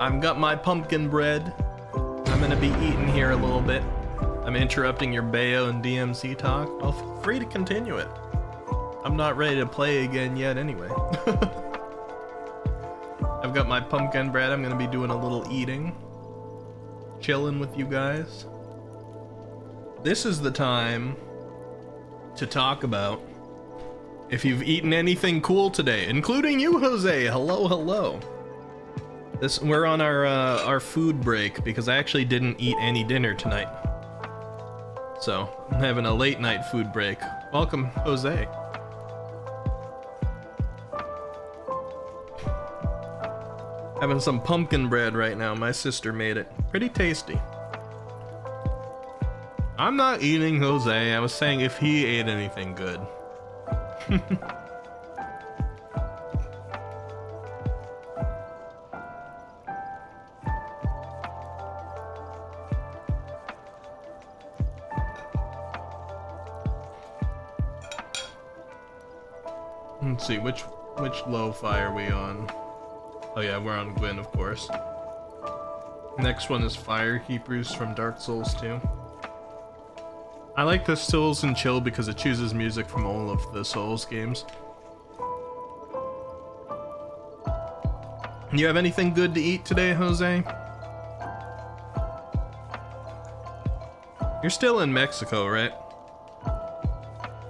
Speaker 1: I've got my pumpkin bread. I'm gonna be eating here a little bit. I'm interrupting your Bayo and DMC talk. Well, feel free to continue it. I'm not ready to play again yet anyway. I've got my pumpkin bread. I'm gonna be doing a little eating. Chilling with you guys. This is the time to talk about if you've eaten anything cool today, including you, Jose. Hello, hello. We're on our food break because I actually didn't eat any dinner tonight. So, I'm having a late night food break. Welcome, Jose. Having some pumpkin bread right now. My sister made it. Pretty tasty. I'm not eating Jose. I was saying if he ate anything good. Let's see, which lo-fi are we on? Oh yeah, we're on Gwyn, of course. Next one is Firekeepers from Dark Souls 2. I like the Souls and Chill because it chooses music from all of the Souls games. You have anything good to eat today, Jose? You're still in Mexico, right?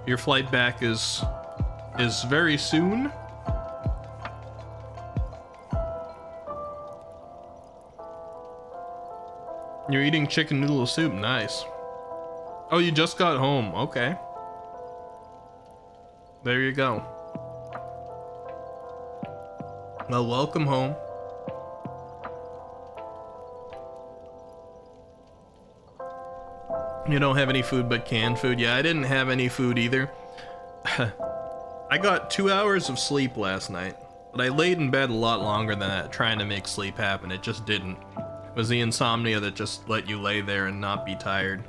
Speaker 1: Your flight back is very soon? You're eating chicken noodle soup, nice. Oh, you just got home, okay. There you go. Well, welcome home. You don't have any food but canned food? Yeah, I didn't have any food either. I got 2 hours of sleep last night, but I laid in bed a lot longer than that trying to make sleep happen. It just didn't. It was the insomnia that just let you lay there and not be tired.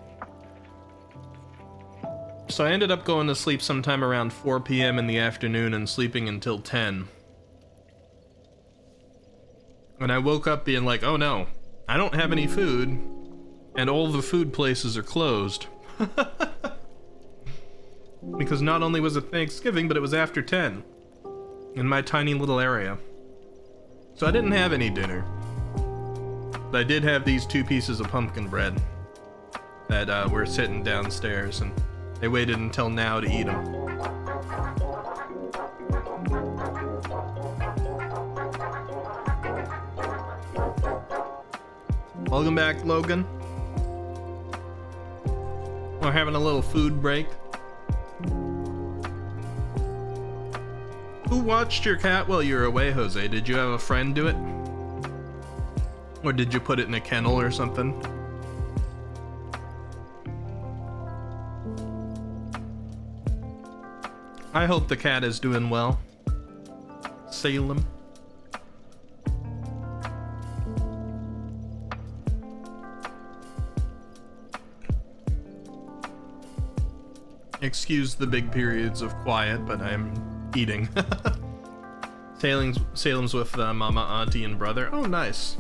Speaker 1: So I ended up going to sleep sometime around 4 p.m. in the afternoon and sleeping until 10. And I woke up being like, oh no, I don't have any food, and all the food places are closed. Because not only was it Thanksgiving, but it was after 10 in my tiny little area. So I didn't have any dinner. But I did have these 2 pieces of pumpkin bread that were sitting downstairs, and they waited until now to eat them. Welcome back, Logan. We're having a little food break. Who watched your cat while you were away, Jose? Did you have a friend do it? Or did you put it in a kennel or something? I hope the cat is doing well. Salem. Excuse the big periods of quiet, but I'm eating. Salem's with Mama, Auntie, and brother. Oh, nice.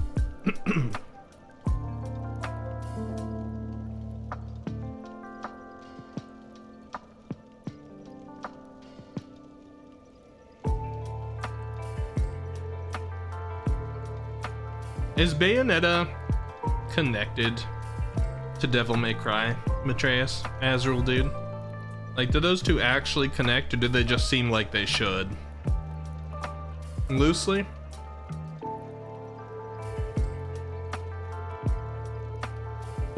Speaker 1: Is Bayonetta connected to Devil May Cry, Matreus, Azrael, dude? Like, do those two actually connect, or do they just seem like they should? Loosely?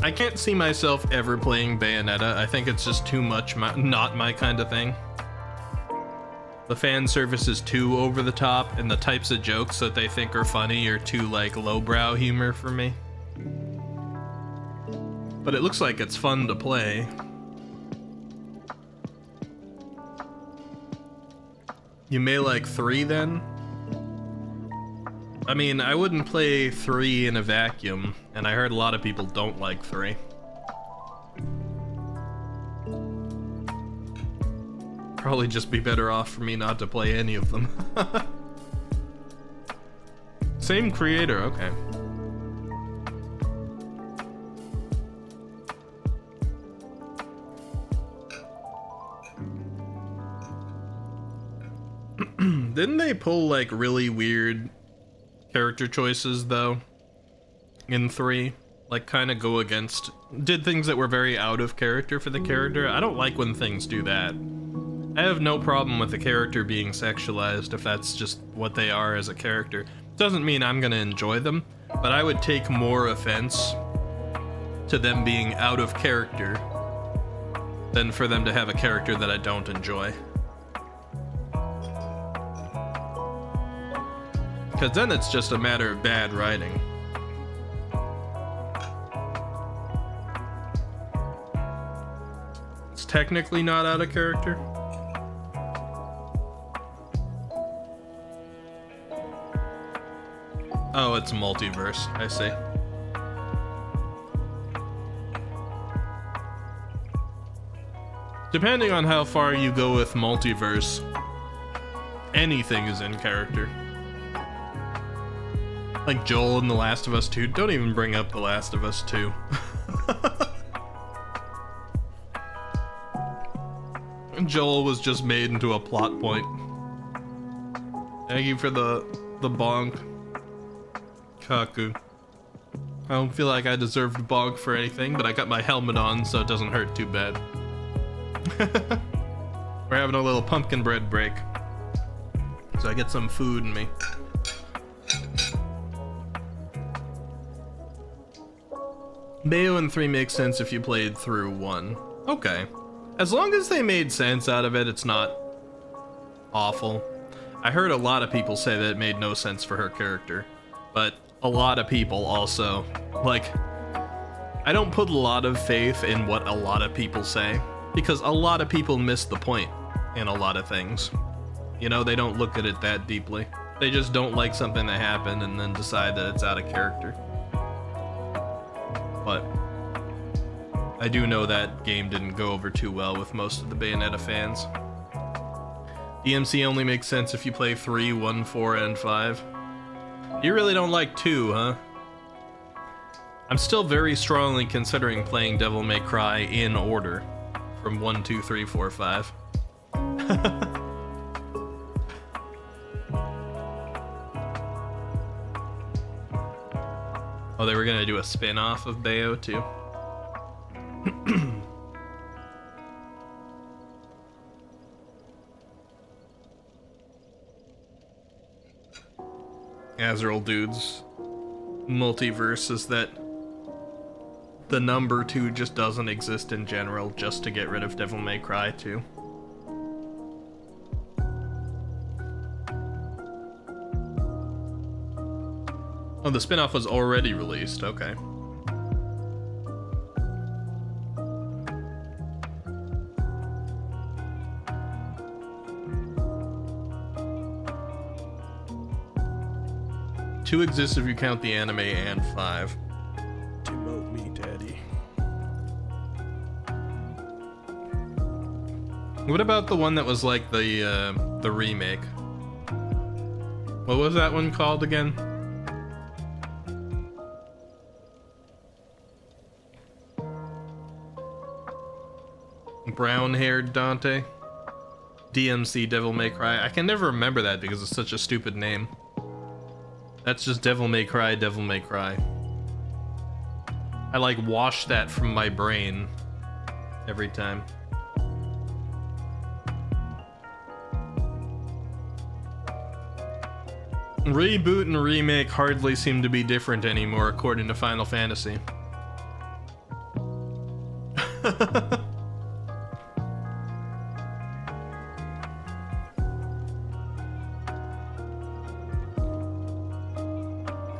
Speaker 1: I can't see myself ever playing Bayonetta. I think it's just too much not my kind of thing. The fan service is too over the top, and the types of jokes that they think are funny are too, like, lowbrow humor for me. But it looks like it's fun to play. You may like 3 then? I mean, I wouldn't play 3 in a vacuum, and I heard a lot of people don't like 3. Probably just be better off for me not to play any of them. Same creator, okay. Didn't they pull like really weird character choices though in 3? Like kind of go against, did things that were very out of character for the character. I don't like when things do that. I have no problem with the character being sexualized if that's just what they are as a character. Doesn't mean I'm gonna enjoy them, but I would take more offense to them being out of character than for them to have a character that I don't enjoy. Because then it's just a matter of bad writing. It's technically not out of character. Oh, it's multiverse. I see. Depending on how far you go with multiverse, anything is in character. Like Joel in The Last of Us 2. Don't even bring up The Last of Us 2. Joel was just made into a plot point. Thank you for the bonk, Kaku. I don't feel like I deserved a bonk for anything, but I got my helmet on, so it doesn't hurt too bad. We're having a little pumpkin bread break, so I get some food in me. Bayo in 3 makes sense if you played through 1. Okay. As long as they made sense out of it, it's not awful. I heard a lot of people say that it made no sense for her character, but a lot of people also, like, I don't put a lot of faith in what a lot of people say, because a lot of people miss the point in a lot of things. You know, they don't look at it that deeply. They just don't like something that happened and then decide that it's out of character. But I do know that game didn't go over too well with most of the Bayonetta fans. DMC only makes sense if you play 3, 1, 4, and 5. You really don't like 2, huh? I'm still very strongly considering playing Devil May Cry in order. From 1, 2, 3, 4, 5. Oh, they were gonna do a spin-off of Bayo too. Azrael dudes. Multiverse is that the number 2 just doesn't exist in general, just to get rid of Devil May Cry 2. Oh, the spin-off was already released, okay. Two exists if you count the anime, and 5. Demote me, daddy. What about the one that was like the remake? What was that one called again? Brown-haired Dante? DMC Devil May Cry. I can never remember that because it's such a stupid name. That's just Devil May Cry, Devil May Cry. I like wash that from my brain every time. Reboot and remake hardly seem to be different anymore, according to Final Fantasy.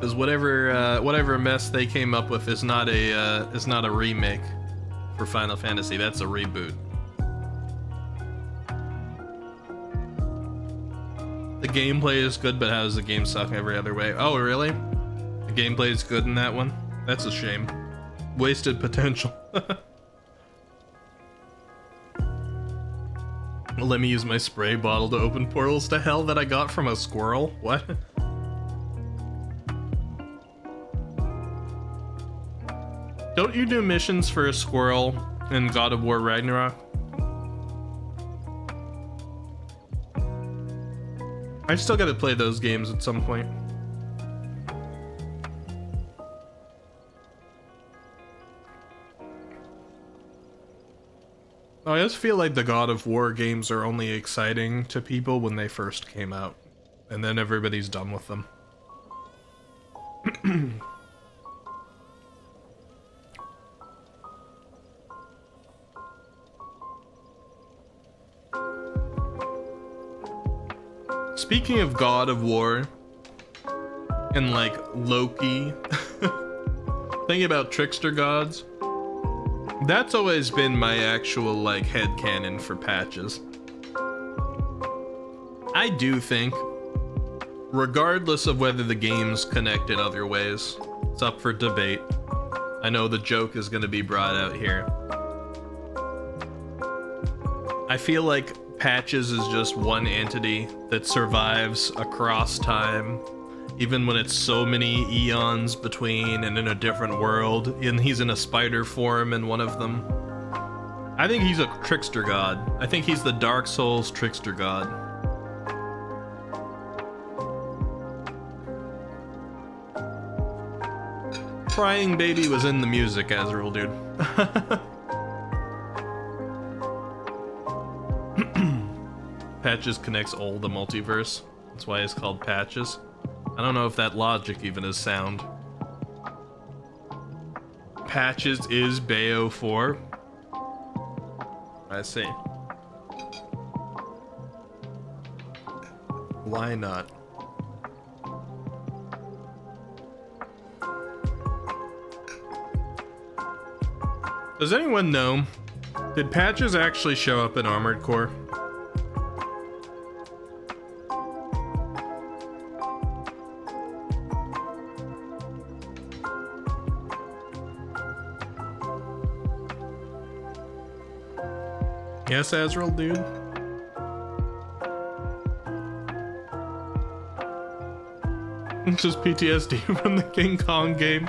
Speaker 1: Because whatever mess they came up with is not a remake for Final Fantasy. That's a reboot. The gameplay is good, but how does the game suck every other way? Oh, really? The gameplay is good in that one? That's a shame. Wasted potential. Let me use my spray bottle to open portals to hell that I got from a squirrel? What? Don't you do missions for a squirrel in God of War Ragnarok? I still gotta play those games at some point. I just feel like the God of War games are only exciting to people when they first came out, and then everybody's done with them. Speaking of God of War and like Loki, thinking about trickster gods, that's always been my actual like headcanon for patches. I do think, regardless of whether the game's connected other ways, it's up for debate. I know the joke is going to be brought out here. I feel like patches is just one entity that survives across time, even when it's so many eons between and in a different world, and he's in a spider form in one of them. I think he's a trickster god. I think he's the Dark Souls trickster god. Crying baby was in the music, Azrael, dude. Patches connects all the multiverse. That's why it's called patches. I don't know if that logic even is sound. Patches is Bayo 4. I see. Why not? Does anyone know? Did patches actually show up in Armored Core? Yes, Azrael, dude. It's just PTSD from the King Kong game.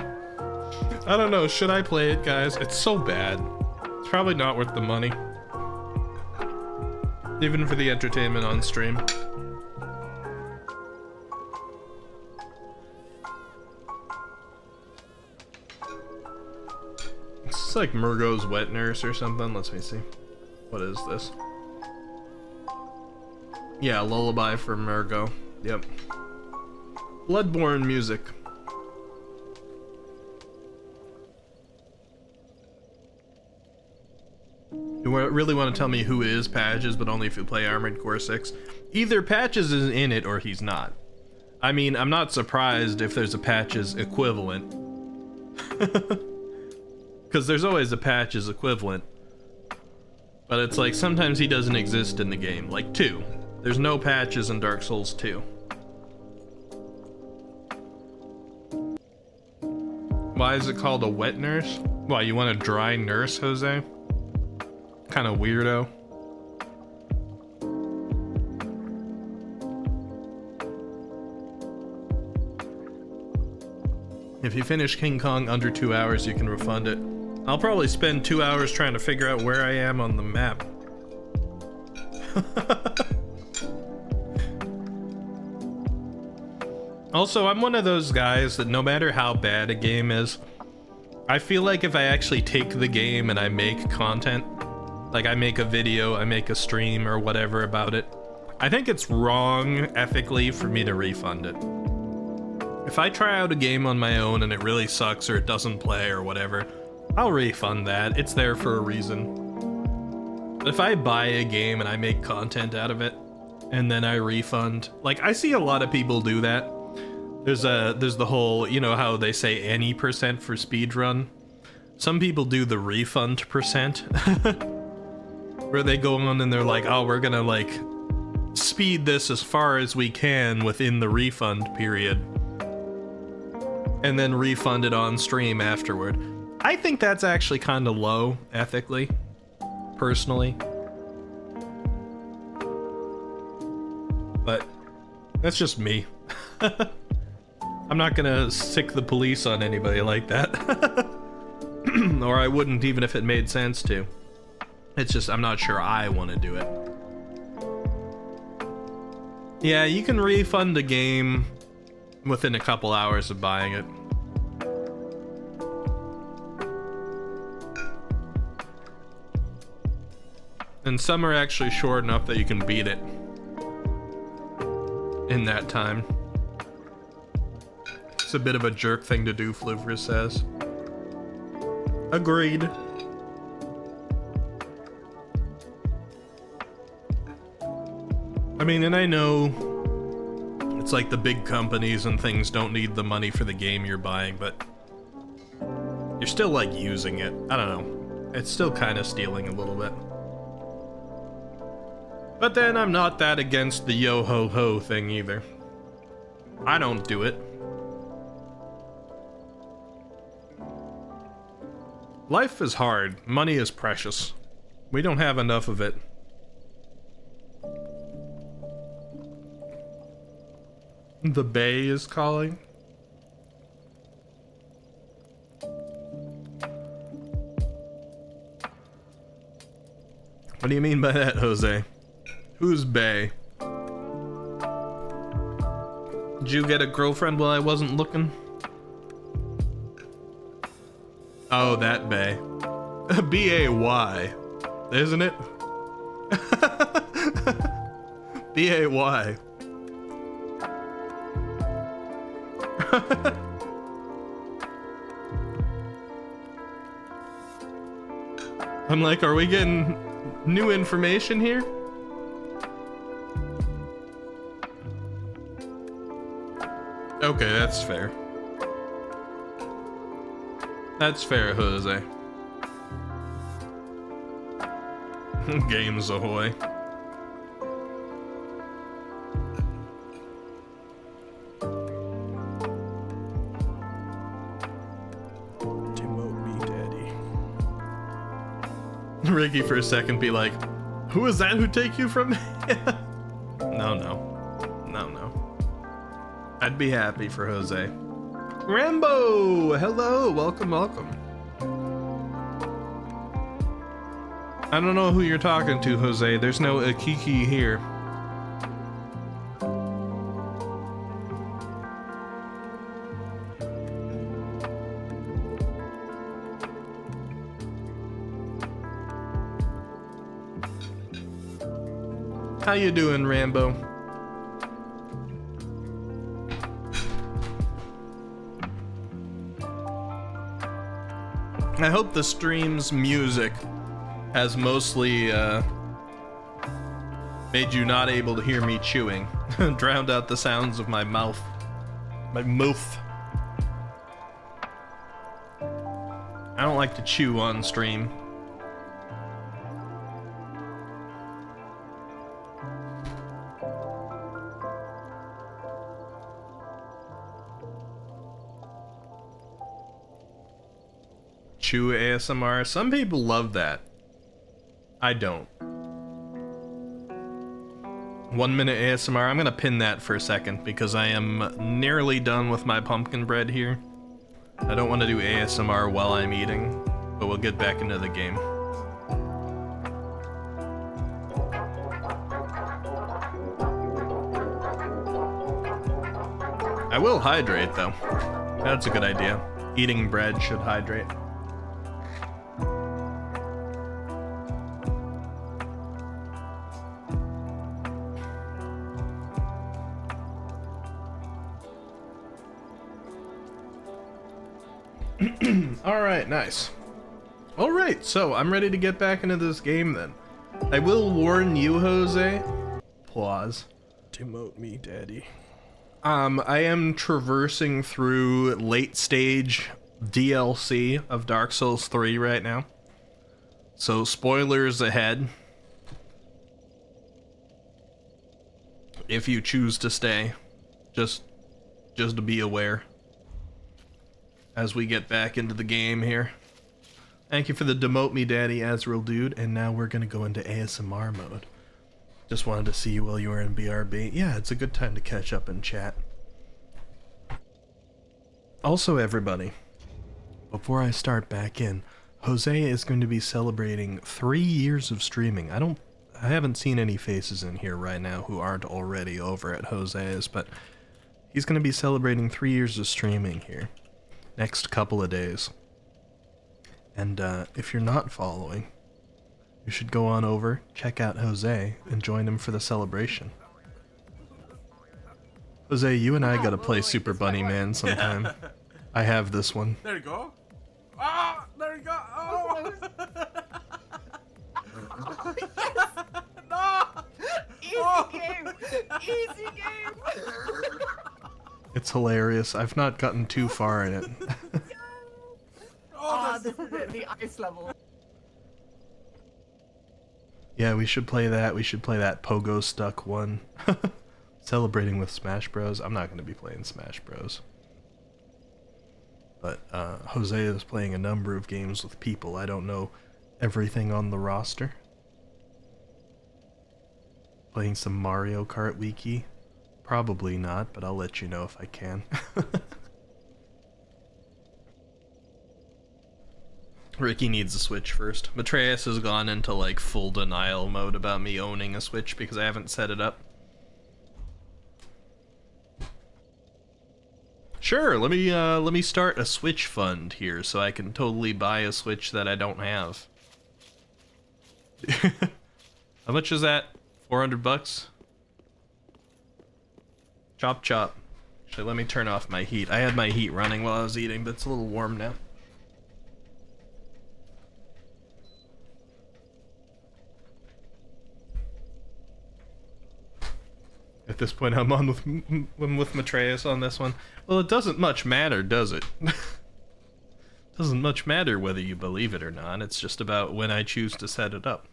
Speaker 1: I don't know, should I play it, guys? It's so bad. It's probably not worth the money. Even for the entertainment on stream. It's like Murgo's Wet Nurse or something. Let's see. What is this? Yeah, Lullaby for Murgo. Yep. Bloodborne music. You really want to tell me who is Patches, but only if you play Armored Core 6? Either Patches is in it or he's not. I mean, I'm not surprised if there's a Patches equivalent. Because there's always a Patches equivalent. But it's like sometimes he doesn't exist in the game. Like 2. There's no Patches in Dark Souls 2. Why is it called a wet nurse? Why, you want a dry nurse, Jose? Kind of weirdo. If you finish King Kong under 2 hours, you can refund it. I'll probably spend 2 hours trying to figure out where I am on the map. Also, I'm one of those guys that no matter how bad a game is, I feel like if I actually take the game and I make content, like I make a video, I make a stream or whatever about it, I think it's wrong ethically for me to refund it. If I try out a game on my own and it really sucks or it doesn't play or whatever, I'll refund that. It's there for a reason. But if I buy a game and I make content out of it and then I refund, like I see a lot of people do that. There's the whole, you know how they say any percent for speedrun? Some people do the refund percent. Where they go on and they're like, oh, we're gonna like speed this as far as we can within the refund period. And then refund it on stream afterward. I think that's actually kind of low, ethically, personally. But that's just me. I'm not gonna sick the police on anybody like that. Or I wouldn't even if it made sense to. It's just, I'm not sure I want to do it. Yeah, you can refund a game within a couple hours of buying it. And some are actually short enough that you can beat it in that time. It's a bit of a jerk thing to do, Fluvra says. Agreed. I mean, and I know it's like the big companies and things don't need the money for the game you're buying, but you're still like using it. I don't know. It's still kind of stealing a little bit. But then I'm not that against the yo ho ho thing either. I don't do it. Life is hard. Money is precious. We don't have enough of it. The Bay is calling. What do you mean by that, Jose? Who's Bay? Did you get a girlfriend while I wasn't looking? Oh, that Bay. B-A-Y. Isn't it? B-A-Y. I'm like, are we getting new information here? Okay, that's fair. That's fair, Jose. Games ahoy. Ricky for a second be like, who is that who take you from me? No. I'd be happy for Jose. Rambo! Hello! Welcome. I don't know who you're talking to, Jose. There's no Akiki here. How you doing, Rambo? I hope the stream's music has mostly made you not able to hear me chewing. Drowned out the sounds of my mouth. My mouth. I don't like to chew on stream. Chew ASMR. Some people love that. I don't. 1 minute ASMR. I'm gonna pin that for a second because I am nearly done with my pumpkin bread here. I don't want to do ASMR while I'm eating, but we'll get back into the game. I will hydrate though. That's a good idea. Eating bread should hydrate. Alright, nice. Alright, so I'm ready to get back into this game then. I will warn you, Jose. Applause. Demote me, daddy. I am traversing through late stage DLC of Dark Souls 3 right now. So spoilers ahead. If you choose to stay, just to be aware. As we get back into the game here. Thank you for the demote me daddy, Azrael dude, and now we're gonna go into ASMR mode. Just wanted to see you while you were in BRB. Yeah, it's a good time to catch up and chat. Also, everybody, before I start back in, Jose is going to be celebrating 3 years of streaming. I I haven't seen any faces in here right now who aren't already over at Jose's, but he's going to be celebrating 3 years of streaming here next couple of days. And if you're not following, you should go on over, check out Jose, and join him for the celebration. Jose, you and I gotta play Super Bunny Man sometime. I have this one.
Speaker 15: There you go. Ah, there you go. Oh.
Speaker 5: Oh, yes! No! Easy game! Easy game!
Speaker 1: It's hilarious. I've not gotten too far in it.
Speaker 5: Oh, this is it, the ice level.
Speaker 1: Yeah, we should play that. We should play that Pogo Stuck one. Celebrating with Smash Bros. I'm not going to be playing Smash Bros. But Jose is playing a number of games with people. I don't know everything on the roster. Playing some Mario Kart Wiki? Probably not, but I'll let you know if I can. Ricky needs a Switch first. Matreus has gone into like full denial mode about me owning a Switch because I haven't set it up. Sure, let me start a Switch fund here so I can totally buy a Switch that I don't have. How much is that? 400 bucks? Chop chop. Actually, let me turn off my heat. I had my heat running while I was eating, but it's a little warm now. At this point, I'm on with Matreus on this one. Well, it doesn't much matter, does it? Doesn't much matter whether you believe it or not. It's just about when I choose to set it up.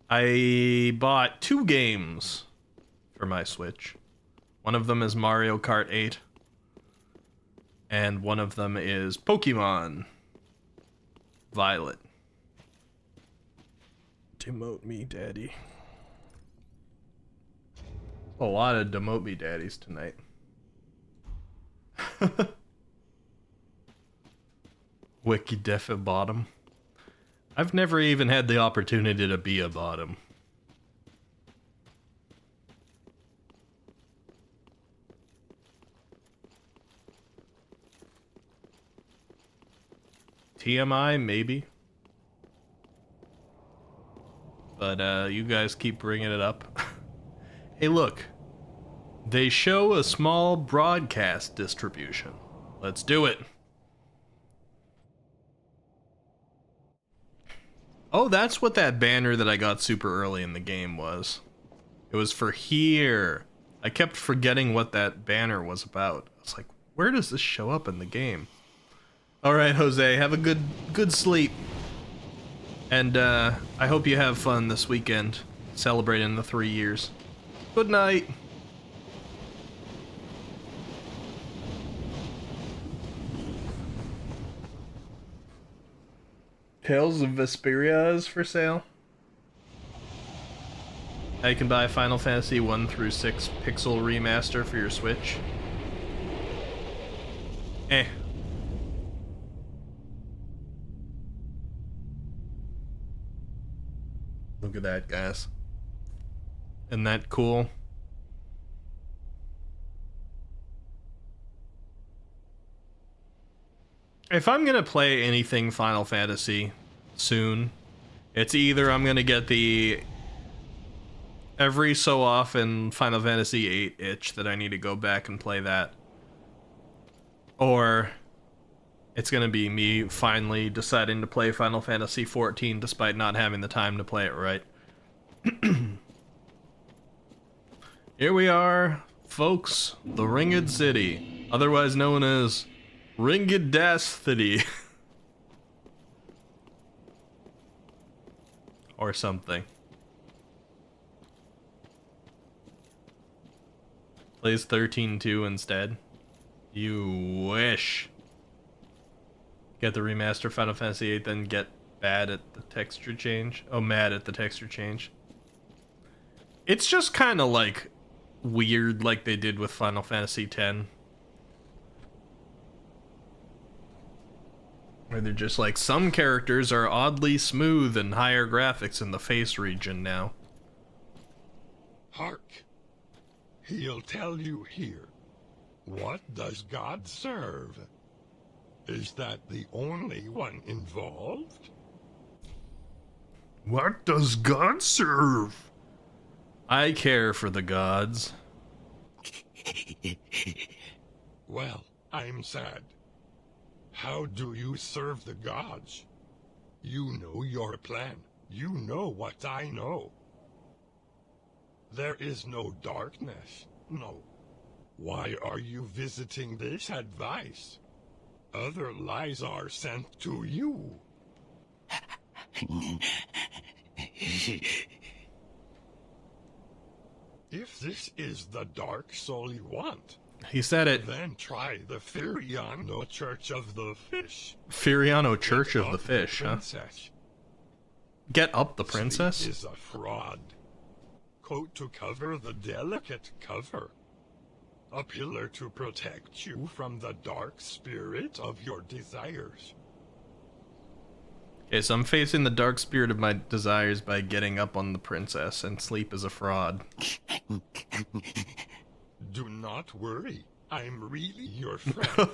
Speaker 1: I bought 2 games for my Switch. One of them is Mario Kart 8. And one of them is Pokemon Violet. Demote me, daddy. A lot of demote me daddies tonight. Wiki def a bottom. I've never even had the opportunity to be a bottom. TMI, maybe. But you guys keep bringing it up. Hey, look. They show a small broadcast distribution. Let's do it. Oh, that's what that banner that I got super early in the game was. It was for here. I kept forgetting what that banner was about. I was like, where does this show up in the game? Alright, Jose, have a good sleep. And I hope you have fun this weekend, celebrating the 3 years. Good night. Tales of Vesperia is for sale. Now you can buy Final Fantasy 1 through 6 Pixel Remaster for your Switch. Look at that, guys. Isn't that cool? If I'm gonna play anything Final Fantasy soon, it's either I'm gonna get the every so often Final Fantasy VIII itch that I need to go back and play that, or it's gonna be me finally deciding to play Final Fantasy XIV despite not having the time to play it right. Here we are, folks, the Ringed City, otherwise known as Ringedacity. Or something. Plays 13.2 instead. You wish. Get the remaster Final Fantasy VIII, then get bad at the texture change. Oh, mad at the texture change. It's just kind of like weird, like they did with Final Fantasy X. Where they're just like, some characters are oddly smooth and higher graphics in the face region now.
Speaker 16: Hark! He'll tell you here. What does God serve? Is that the only one involved?
Speaker 1: What does God serve? I care for the gods.
Speaker 16: Well, I'm sad. How do you serve the gods? You know your plan. You know what I know. There is no darkness. No. Why are you visiting this advice? Other lies are sent to you. If this is the dark soul you want,
Speaker 1: he said it.
Speaker 16: Then try the Firiano Church of the Fish.
Speaker 1: Firiano Church of the Fish, huh? Get up the princess?
Speaker 16: Sleep is a fraud. Coat to cover the delicate cover. A pillar to protect you from the dark spirit of your desires.
Speaker 1: Okay, so I'm facing the dark spirit of my desires by getting up on the princess, and sleep is a fraud.
Speaker 16: Do not worry. I'm really your friend.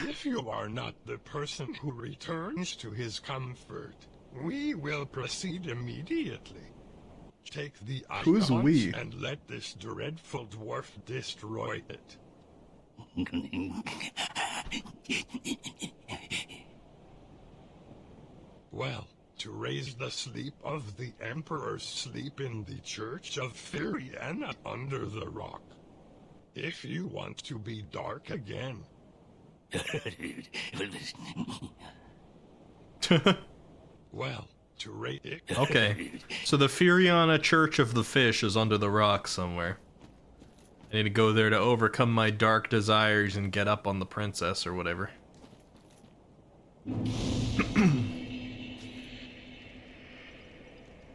Speaker 16: If you are not the person who returns to his comfort, we will proceed immediately. Take the
Speaker 1: Who's
Speaker 16: icons
Speaker 1: we?
Speaker 16: and let this dreadful dwarf destroy it. Well, to raise the sleep of the Emperor, sleep in the Church of Firiana under the rock. If you want to be dark again. Well, to rate it.
Speaker 1: Okay, so the Firiana Church of the Fish is under the rock somewhere. I need to go there to overcome my dark desires and get up on the princess or whatever.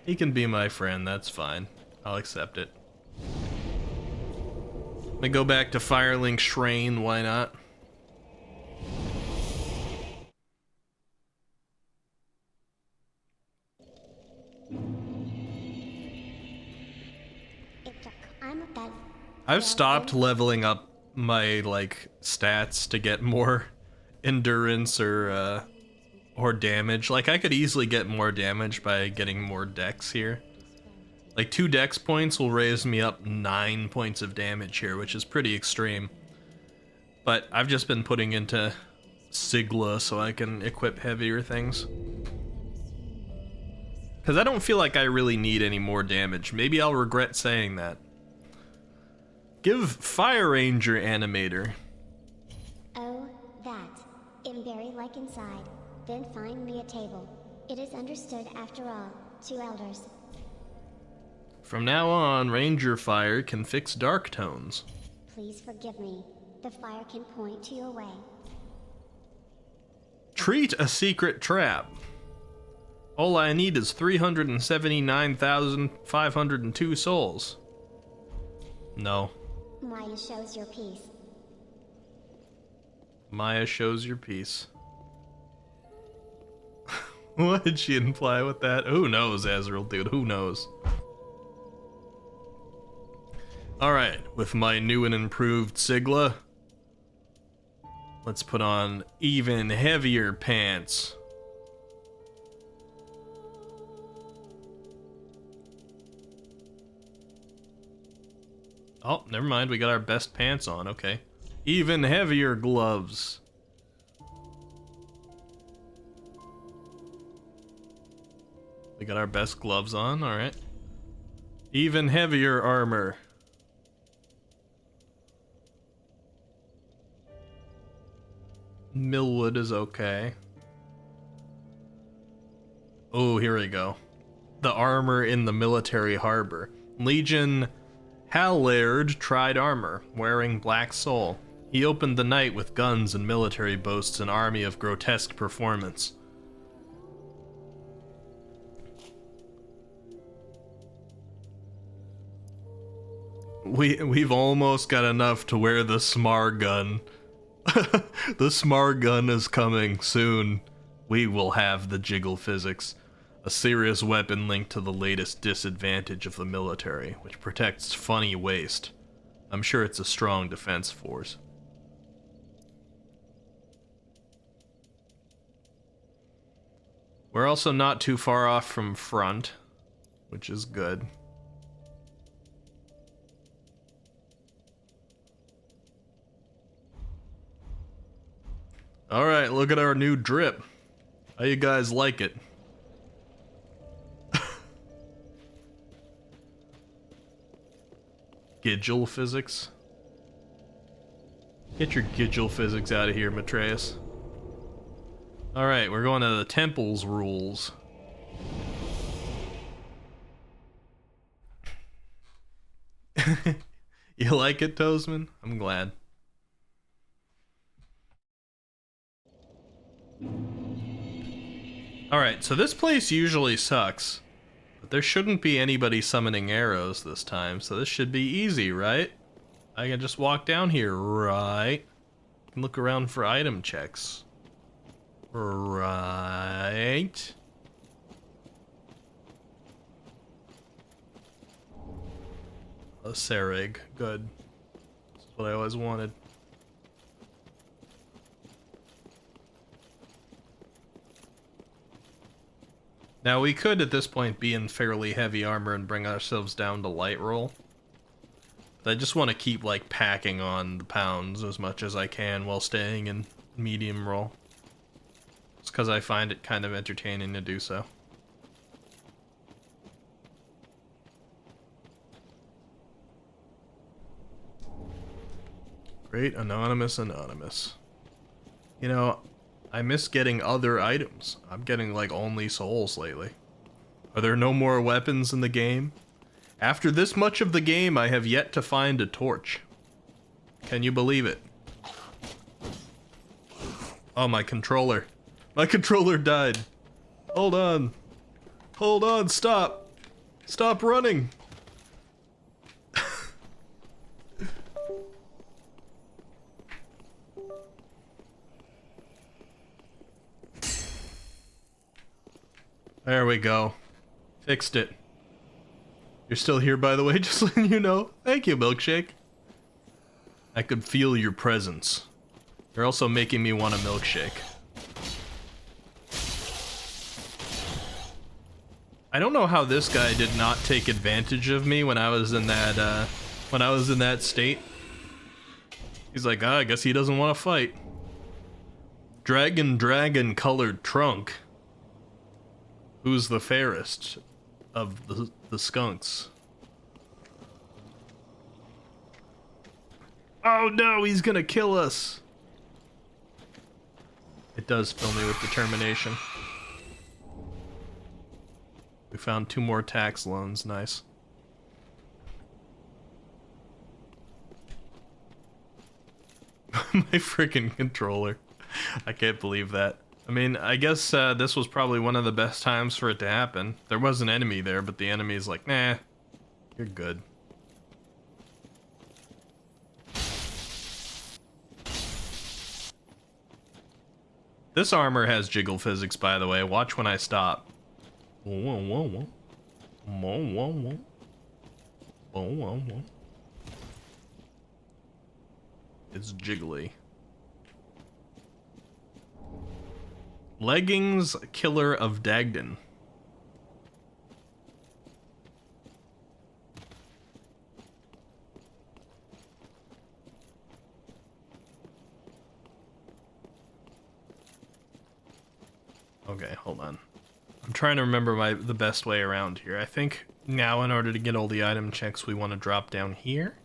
Speaker 1: He can be my friend, that's fine. I'll accept it. I go back to Firelink Shrine, why not? I've stopped leveling up my, like, stats to get more endurance or damage. Like, I could easily get more damage by getting more dex here. Like, 2 dex points will raise me up 9 points of damage here, which is pretty extreme. But I've just been putting into Sigla so I can equip heavier things. Because I don't feel like I really need any more damage. Maybe I'll regret saying that. Give Fire Ranger Animator.
Speaker 8: Oh, that. Imberry-like inside. Then find me a table. It is understood after all, 2 elders.
Speaker 1: From now on, Ranger Fire can fix dark tones.
Speaker 8: Please forgive me. The fire can point to your way.
Speaker 1: Treat a secret trap. All I need is 379,502 souls. No.
Speaker 8: Maya shows your peace.
Speaker 1: Maya shows your peace. What did she imply with that? Who knows, Azrael, dude? Who knows? Alright, with my new and improved Sigla, let's put on even heavier pants. Oh, never mind, we got our best pants on, okay. Even heavier gloves. We got our best gloves on, alright. Even heavier armor. Millwood is okay. Oh, here we go. The armor in the military harbor. Legion Hallard tried armor, wearing black soul. He opened the night with guns and military boasts an army of grotesque performance. We've almost got enough to wear the Smar gun The smart gun is coming soon. We will have the jiggle physics. A serious weapon linked to the latest disadvantage of the military, which protects funny waste. I'm sure it's a strong defense force. We're also not too far off from front, which is good. Alright, look at our new drip. How you guys like it? Gidgel physics? Get your Gidgel physics out of here, Matreus. Alright, we're going to the temple's rules. You like it, Toastman? I'm glad. Alright, so this place usually sucks. But there shouldn't be anybody summoning arrows this time, so this should be easy, right? I can just walk down here, right? And look around for item checks. Right. A Sereg, good. This is what I always wanted. Now we could at this point be in fairly heavy armor and bring ourselves down to light roll. But I just want to keep like packing on the pounds as much as I can while staying in medium roll. It's because I find it kind of entertaining to do so. Great, anonymous. You know, I miss getting other items. I'm getting like only souls lately. Are there no more weapons in the game? After this much of the game, I have yet to find a torch. Can you believe it? Oh, my controller. My controller died. Hold on. Hold on, stop. Stop running. There we go. Fixed it. You're still here, by the way, just letting you know. Thank you, Milkshake. I could feel your presence. You're also making me want a milkshake. I don't know how this guy did not take advantage of me when I was in that state. He's like, I guess he doesn't want to fight. Dragon colored trunk. Who's the fairest of the skunks? Oh no, he's gonna kill us. It does fill me with determination. We found 2 more tax loans, nice. My freaking controller. I can't believe that. I mean, I guess this was probably one of the best times for it to happen. There was an enemy there, but the enemy's like, nah, you're good. This armor has jiggle physics, by the way. Watch when I stop. It's jiggly. Leggings Killer of Dagden. Okay, hold on. I'm trying to remember the best way around here. I think now in order to get all the item checks, we want to drop down here.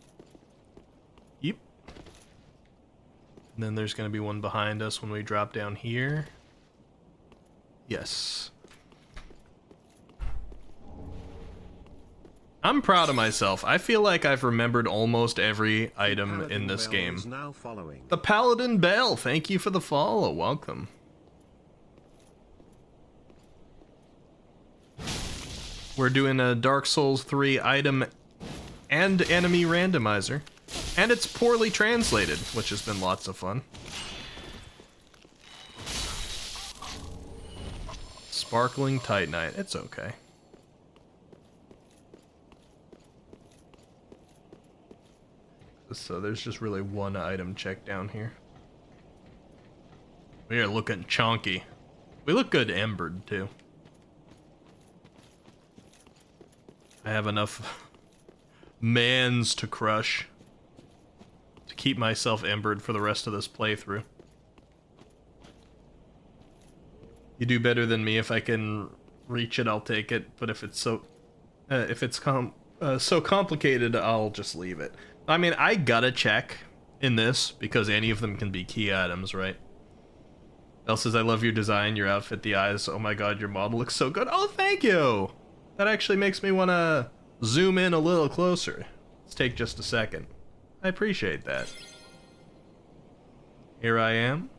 Speaker 1: Yep. And then there's going to be one behind us when we drop down here. Yes. I'm proud of myself. I feel like I've remembered almost every item in this game. The Paladin Bell, thank you for the follow. Welcome. We're doing a Dark Souls 3 item and enemy randomizer. And it's poorly translated, which has been lots of fun. Sparkling Titanite. It's okay. So there's just really one item check down here. We are looking chonky. We look good embered too. I have enough mans to crush to keep myself embered for the rest of this playthrough. You do better than me. If I can reach it, I'll take it. But if it's so complicated, I'll just leave it. I mean, I gotta check in this because any of them can be key items, right? Belle says, I love your design, your outfit, the eyes. Oh my god, your model looks so good. Oh, thank you! That actually makes me want to zoom in a little closer. Let's take just a second. I appreciate that. Here I am.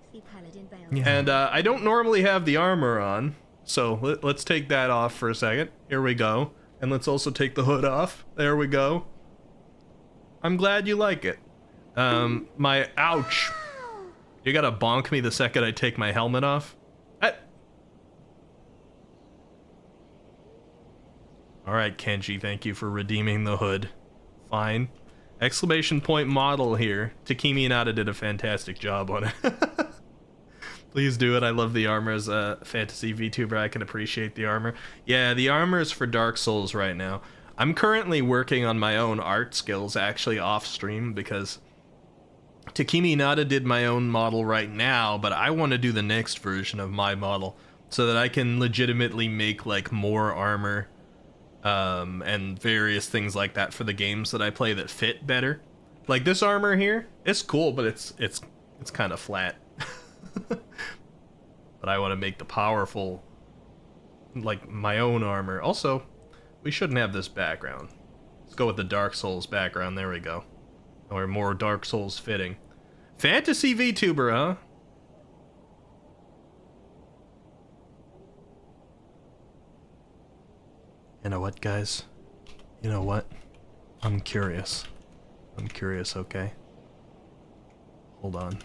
Speaker 1: And I don't normally have the armor on, so let's take that off for a second. Here we go. And let's also take the hood off. There we go. I'm glad you like it. Ouch. You gotta bonk me the second I take my helmet off? Alright, Kenji, thank you for redeeming the hood. Fine. Exclamation point model here. Takimi Inada did a fantastic job on it. Please do it. I love the armor. As a fantasy VTuber, I can appreciate the armor. Yeah, the armor is for Dark Souls right now. I'm currently working on my own art skills, actually off stream, because Takimi Inada did my own model right now, but I want to do the next version of my model so that I can legitimately make like more armor and various things like that for the games that I play that fit better. Like this armor here, it's cool, but it's kind of flat. But I want to make the powerful, like my own armor. Also, we shouldn't have this background. Let's go with the Dark Souls background. There we go. Or more Dark Souls fitting. Fantasy VTuber, huh? You know what, guys? You know what? I'm curious. I'm curious, okay? Hold on.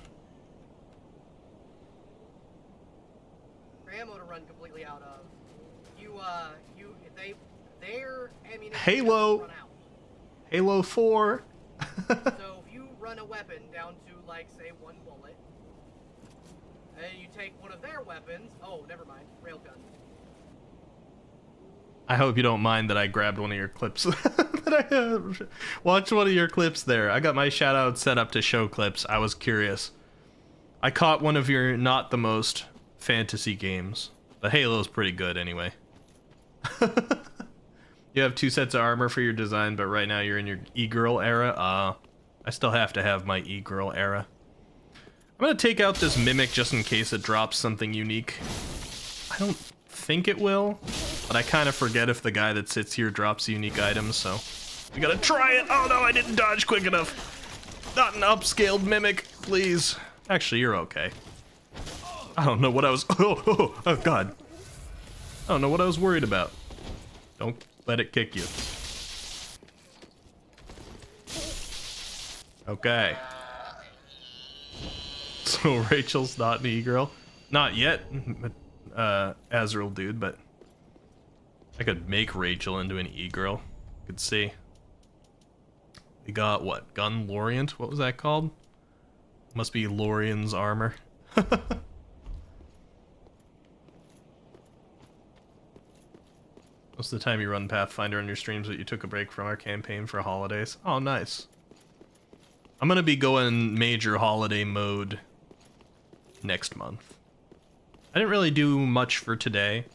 Speaker 5: Ammo to run completely out of. Their ammunition
Speaker 1: Halo.
Speaker 5: run out.
Speaker 1: Halo 4.
Speaker 5: So if you run a weapon down to like say 1 bullet, and you take one of their weapons, oh never mind, railgun.
Speaker 1: I hope you don't mind that I grabbed one of your clips. Watch one of your clips there. I got my shout out set up to show clips. I was curious. I caught one of your not the most fantasy games. But Halo's pretty good anyway. You have 2 sets of armor for your design, but right now you're in your e-girl era. I still have to have my e-girl era. I'm gonna take out this mimic just in case it drops something unique. I don't think it will, but I kind of forget if the guy that sits here drops unique items, so we gotta try it. Oh no, I didn't dodge quick enough. Not an upscaled mimic, please. Actually, you're okay. I don't know what I was... Oh god. I don't know what I was worried about. Don't let it kick you. Okay. So Rachel's not an e-girl? Not yet, Azrael dude, but I could make Rachel into an e-girl. Could see. We got what? Gun Lorient? What was that called? Must be Lorien's armor. Most of the time you run Pathfinder on your streams, but you took a break from our campaign for holidays. Oh, nice. I'm gonna be going major holiday mode next month. I didn't really do much for today.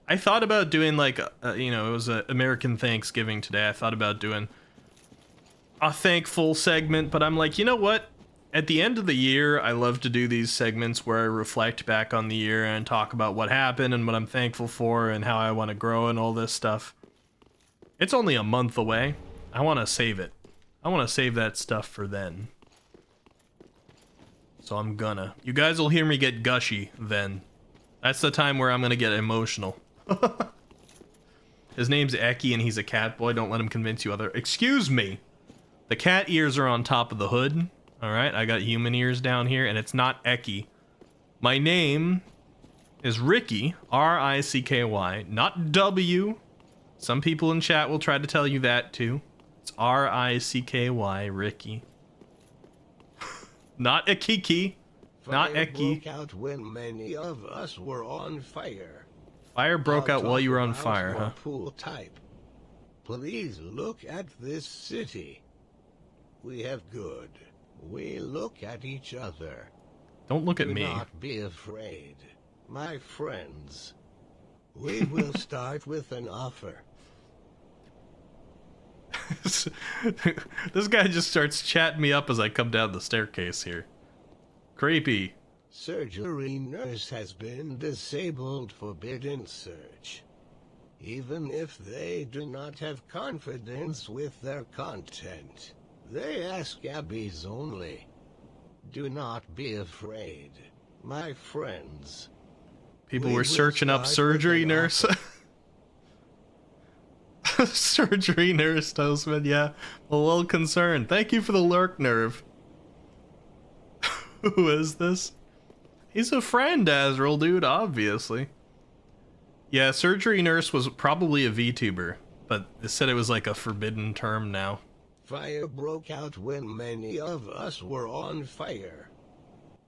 Speaker 1: I thought about doing like, you know, it was American Thanksgiving today. I thought about doing a thankful segment, but I'm like, you know what? At the end of the year, I love to do these segments where I reflect back on the year and talk about what happened and what I'm thankful for and how I want to grow and all this stuff. It's only a month away. I want to save it. I want to save that stuff for then. So I'm gonna. You guys will hear me get gushy then. That's the time where I'm gonna get emotional. His name's Eki and he's a cat boy. Don't let him convince you other... Excuse me! The cat ears are on top of the hood. Alright, I got human ears down here, and it's not Eki. My name is Ricky, R-I-C-K-Y, not W. Some people in chat will try to tell you that too. It's R-I-C-K-Y, Ricky. Not Akiki. Not
Speaker 12: Fire
Speaker 1: Eki.
Speaker 12: broke out when many of us were on fire.
Speaker 1: Fire broke out while you were on fire, huh?
Speaker 12: Pool type. Please look at this city. We have good. We look at each other.
Speaker 1: Don't look at
Speaker 12: Do
Speaker 1: me.
Speaker 12: not be afraid, my friends. We will start with an offer.
Speaker 1: This guy just starts chatting me up as I come down the staircase here. Creepy.
Speaker 12: Surgery nurse has been disabled forbidden search. Even if they do not have confidence with their content, they ask Abbeys only. Do not be afraid, my friends.
Speaker 1: People
Speaker 12: We
Speaker 1: were
Speaker 12: will
Speaker 1: searching up
Speaker 12: start
Speaker 1: surgery
Speaker 12: with an
Speaker 1: nurse. Surgery nurse, Toastman, yeah. A little concerned. Thank you for the lurk nerve. Who is this? He's a friend, Azrael, dude, obviously. Yeah, surgery nurse was probably a VTuber, but it said it was like a forbidden term now.
Speaker 12: Fire broke out when many of us were on fire.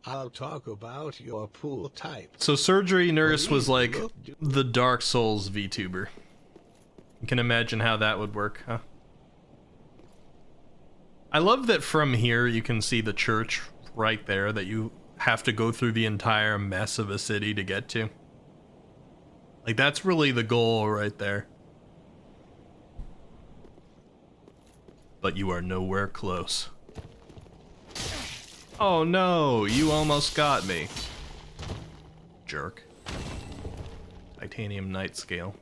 Speaker 12: I'll talk about your pool type.
Speaker 1: So surgery nurse was
Speaker 12: Please
Speaker 1: like
Speaker 12: look-
Speaker 1: the Dark Souls VTuber. You can imagine how that would work, huh? I love that from here you can see the church right there that you have to go through the entire mess of a city to get to. Like, that's really the goal right there. But you are nowhere close. Oh no, you almost got me. Jerk. Titanium night scale.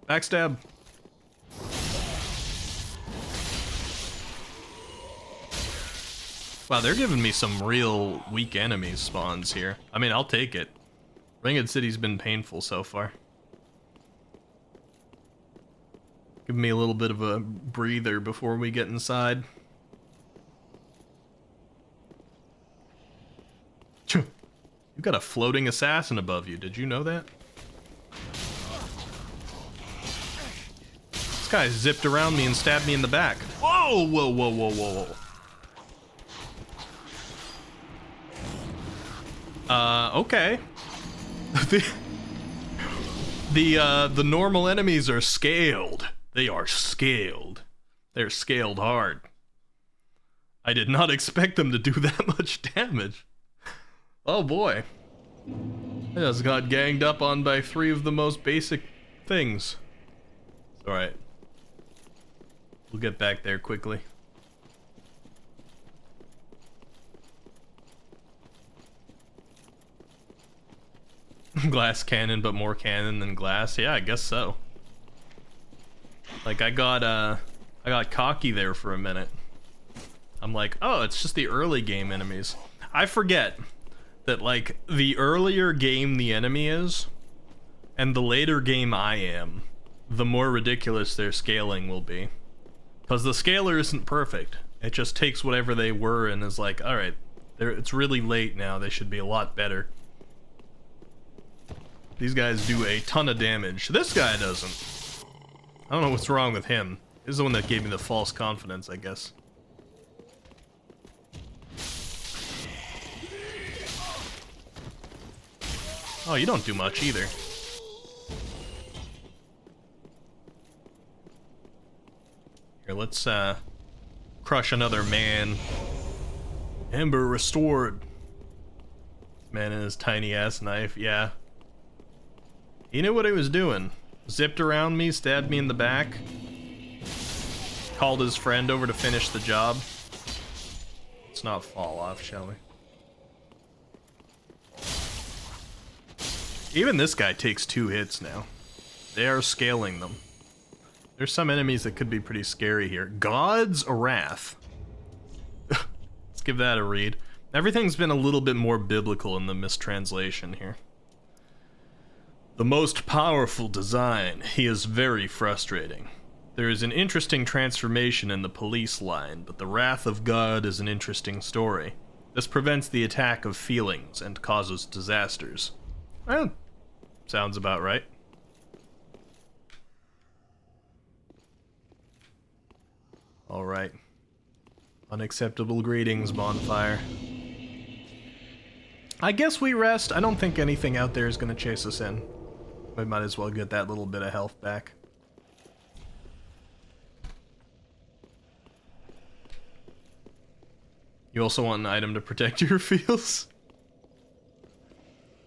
Speaker 1: Backstab. Wow, they're giving me some real weak enemies spawns here. I mean, I'll take it. Ringed City's been painful so far. Give me a little bit of a breather before we get inside. You've got a floating assassin above you. Did you know that? This guy zipped around me and stabbed me in the back. Whoa, whoa, whoa, whoa, whoa, whoa. Okay. The normal enemies are scaled. They are scaled. They're scaled hard. I did not expect them to do that much damage. Oh boy. I just got ganged up on by 3 of the most basic things. Alright. We'll get back there quickly. Glass cannon, but more cannon than glass. Yeah, I guess so. Like, I got cocky there for a minute. I'm like, oh, it's just the early game enemies. I forget that, like, the earlier game the enemy is, and the later game I am, the more ridiculous their scaling will be. Because the scaler isn't perfect. It just takes whatever they were and is like, alright, it's really late now, they should be a lot better. These guys do a ton of damage. This guy doesn't. I don't know what's wrong with him. He's the one that gave me the false confidence, I guess. Oh, you don't do much either. Here, let's crush another man. Ember restored. Man and his tiny ass knife, yeah. He knew what he was doing. Zipped around me, stabbed me in the back. Called his friend over to finish the job. Let's not fall off, shall we? Even this guy takes 2 hits now. They are scaling them. There's some enemies that could be pretty scary here. God's Wrath. Let's give that a read. Everything's been a little bit more biblical in the mistranslation here. The most powerful design. He is very frustrating. There is an interesting transformation in the police line, but the wrath of God is an interesting story. This prevents the attack of feelings and causes disasters. Well, sounds about right. Alright. Unacceptable greetings, bonfire. I guess we rest. I don't think anything out there is going to chase us in. We might as well get that little bit of health back. You also want an item to protect your feels?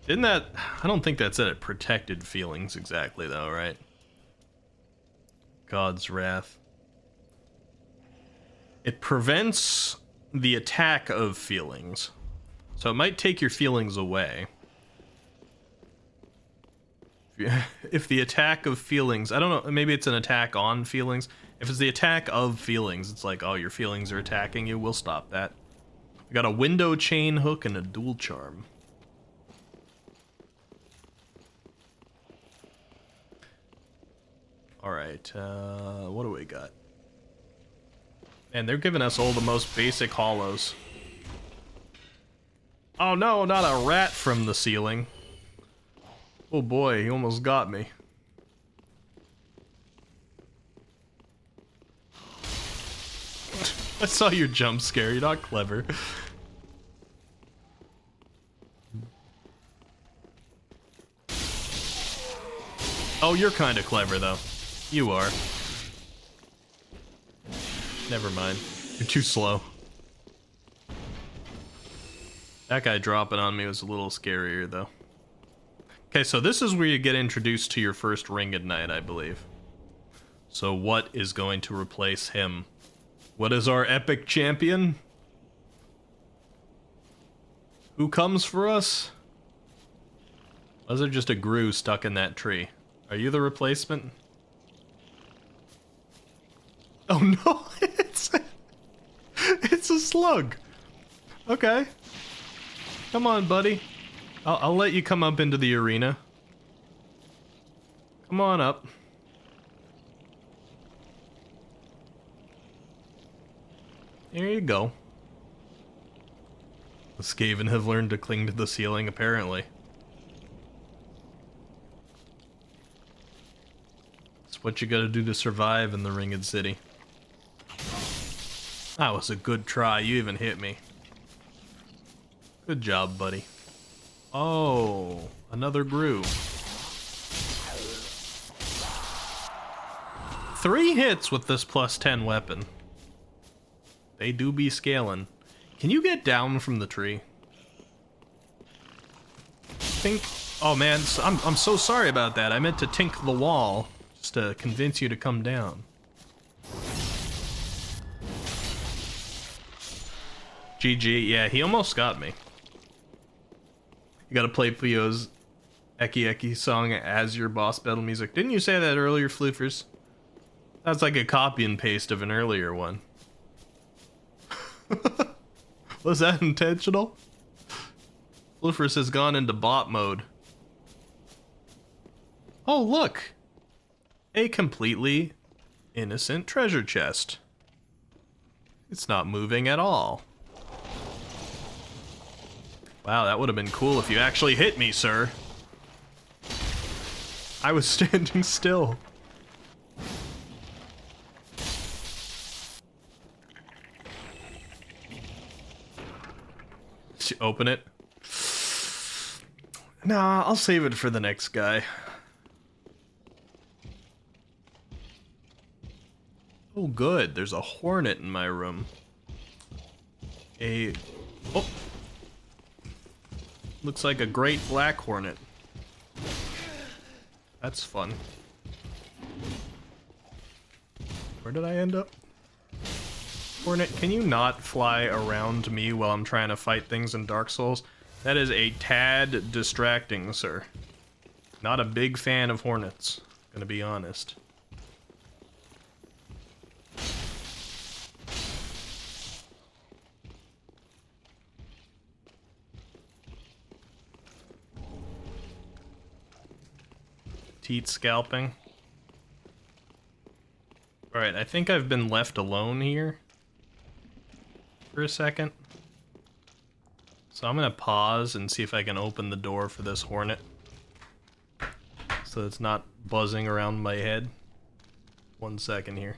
Speaker 1: Didn't that... I don't think that said it protected feelings exactly, though, right? God's Wrath. It prevents the attack of feelings. So it might take your feelings away. If the attack of feelings... I don't know, maybe it's an attack on feelings. If it's the attack of feelings, it's like, oh, your feelings are attacking you, we'll stop that. We got a window chain hook and a dual charm. Alright, what do we got? Man, they're giving us all the most basic hollows. Oh no, not a rat from the ceiling. Oh boy, he almost got me. I saw your jump scare, you're not clever. Oh, you're kinda clever though. You are. Never mind. You're too slow. That guy dropping on me was a little scarier, though. Okay, so this is where you get introduced to your first ring at night, I believe. So what is going to replace him? What is our epic champion? Who comes for us? Was there just a Gru stuck in that tree? Are you the replacement? Oh no, it's a slug. Okay. Come on, buddy. I'll let you come up into the arena. Come on up. There you go. The Skaven have learned to cling to the ceiling, apparently. It's what you gotta do to survive in the Ringed City. That was a good try. You even hit me. Good job, buddy. Oh, another Gru. 3 hits with this +10 weapon. They do be scaling. Can you get down from the tree? Tink. Oh man, I'm so sorry about that. I meant to tink the wall just to convince you to come down. GG, yeah, he almost got me. You gotta play Puyo's Eki Eki song as your boss battle music. Didn't you say that earlier, Floofers? That's like a copy and paste of an earlier one. Was that intentional? Floofers has gone into bot mode. Oh, look! A completely innocent treasure chest. It's not moving at all. Wow, that would have been cool if you actually hit me, sir. I was standing still. Did you open it? Nah, I'll save it for the next guy. Oh, good. There's a hornet in my room. Oh. Looks like a great black hornet. That's fun. Where did I end up? Hornet, can you not fly around me while I'm trying to fight things in Dark Souls? That is a tad distracting, sir. Not a big fan of hornets, gonna be honest. Teat scalping. Alright, I think I've been left alone here for a second. So I'm gonna pause and see if I can open the door for this hornet. so it's not buzzing around my head. 1 second here.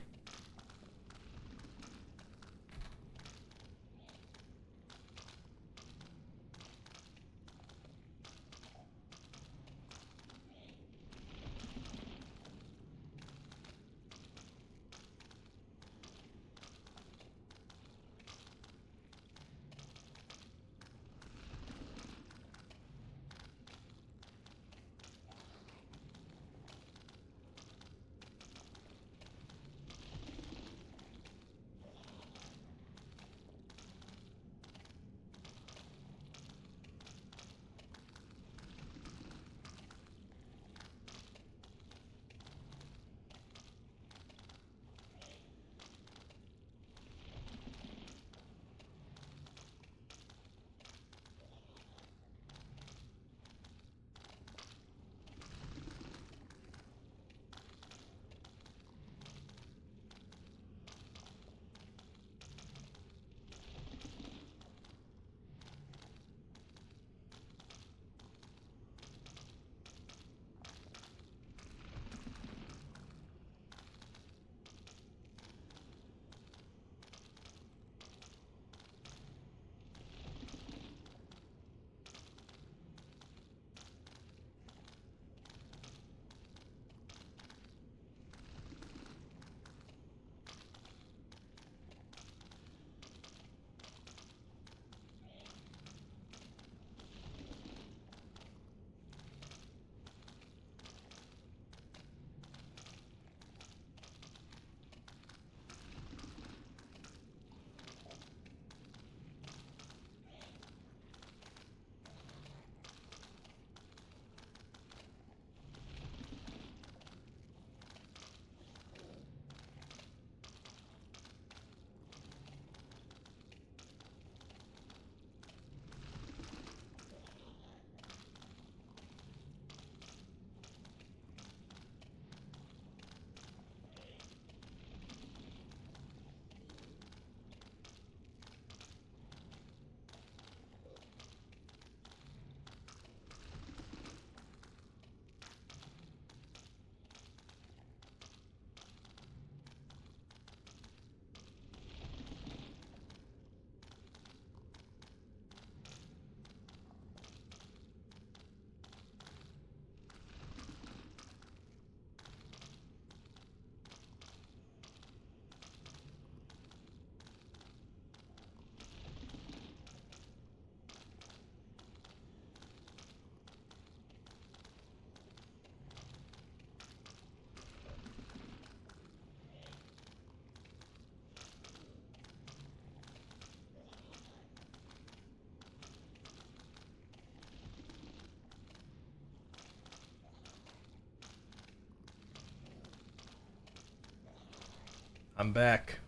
Speaker 1: I'm back.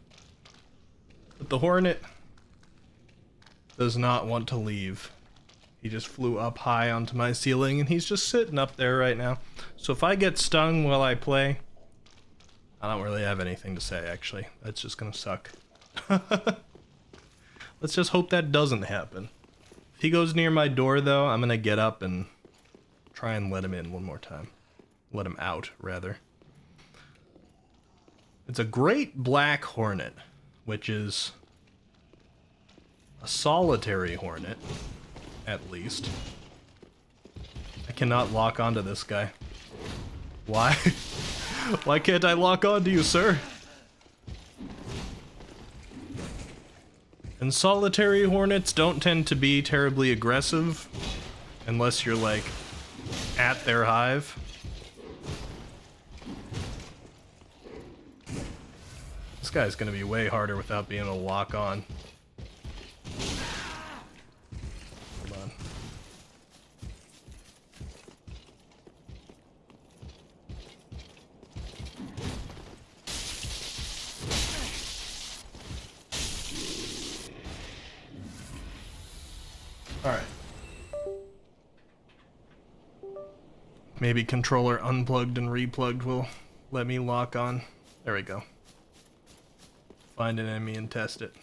Speaker 1: But the Hornet does not want to leave. He just flew up high onto my ceiling and he's just sitting up there right now. So if I get stung while I play, I don't really have anything to say actually. That's just gonna suck. Let's just hope that doesn't happen. If he goes near my door though, I'm gonna get up and try and let him in one more time. Let him out, rather. It's a great black hornet, which is a solitary hornet, at least. I cannot lock onto this guy. Why? Why can't I lock onto you, sir? And solitary hornets don't tend to be terribly aggressive, unless you're, like, at their hive. This guy's gonna be way harder without being able to lock on. Hold on. Alright. Maybe controller unplugged and replugged will let me lock on. There we go. Find an enemy and test it.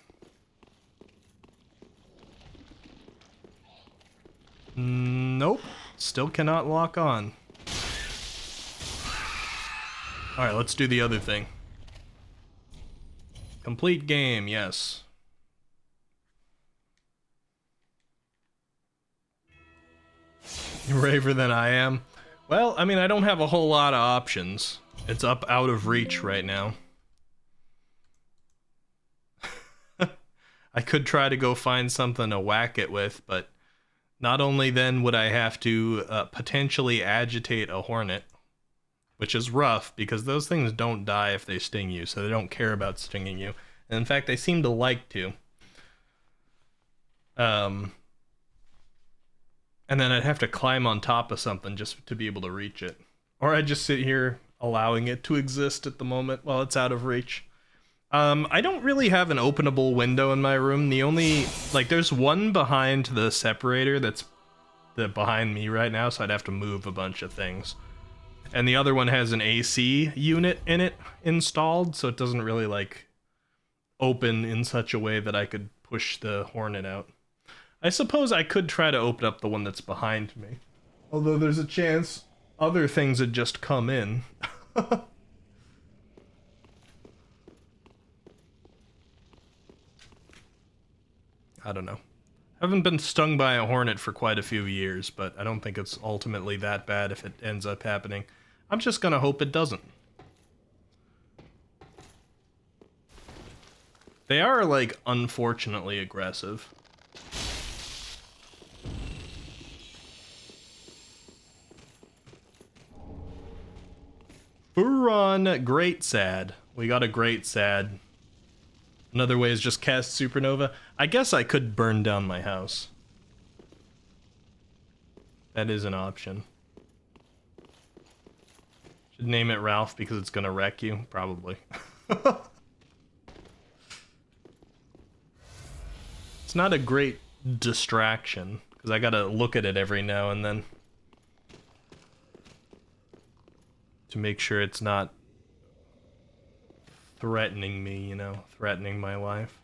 Speaker 1: Nope. Still cannot lock on. Alright, let's do the other thing. Complete game, yes. You're braver than I am. Well, I mean, I don't have a whole lot of options. It's up out of reach right now. I could try to go find something to whack it with, but not only then would I have to potentially agitate a hornet, which is rough because those things don't die if they sting you, so they don't care about stinging you. And in fact, they seem to like to. And then I'd have to climb on top of something just to be able to reach it. Or I'd just sit here allowing it to exist at the moment while it's out of reach. I don't really have an openable window in my room. The only, like, there's one behind the separator that's behind me right now, so I'd have to move a bunch of things. And the other one has an AC unit in it installed, so it doesn't really, like, open in such a way that I could push the hornet out. I suppose I could try to open up the one that's behind me. Although there's a chance other things would just come in. I don't know. I haven't been stung by a hornet for quite a few years, but I don't think it's ultimately that bad if it ends up happening. I'm just gonna hope it doesn't. They are, like, unfortunately aggressive. Furon Great Sad. We got a Great Sad. Another way is just cast Supernova. I guess I could burn down my house. That is an option. Should name it Ralph because it's gonna wreck you? Probably. It's not a great distraction, because I gotta look at it every now and then. To make sure it's not threatening me, you know, threatening my life.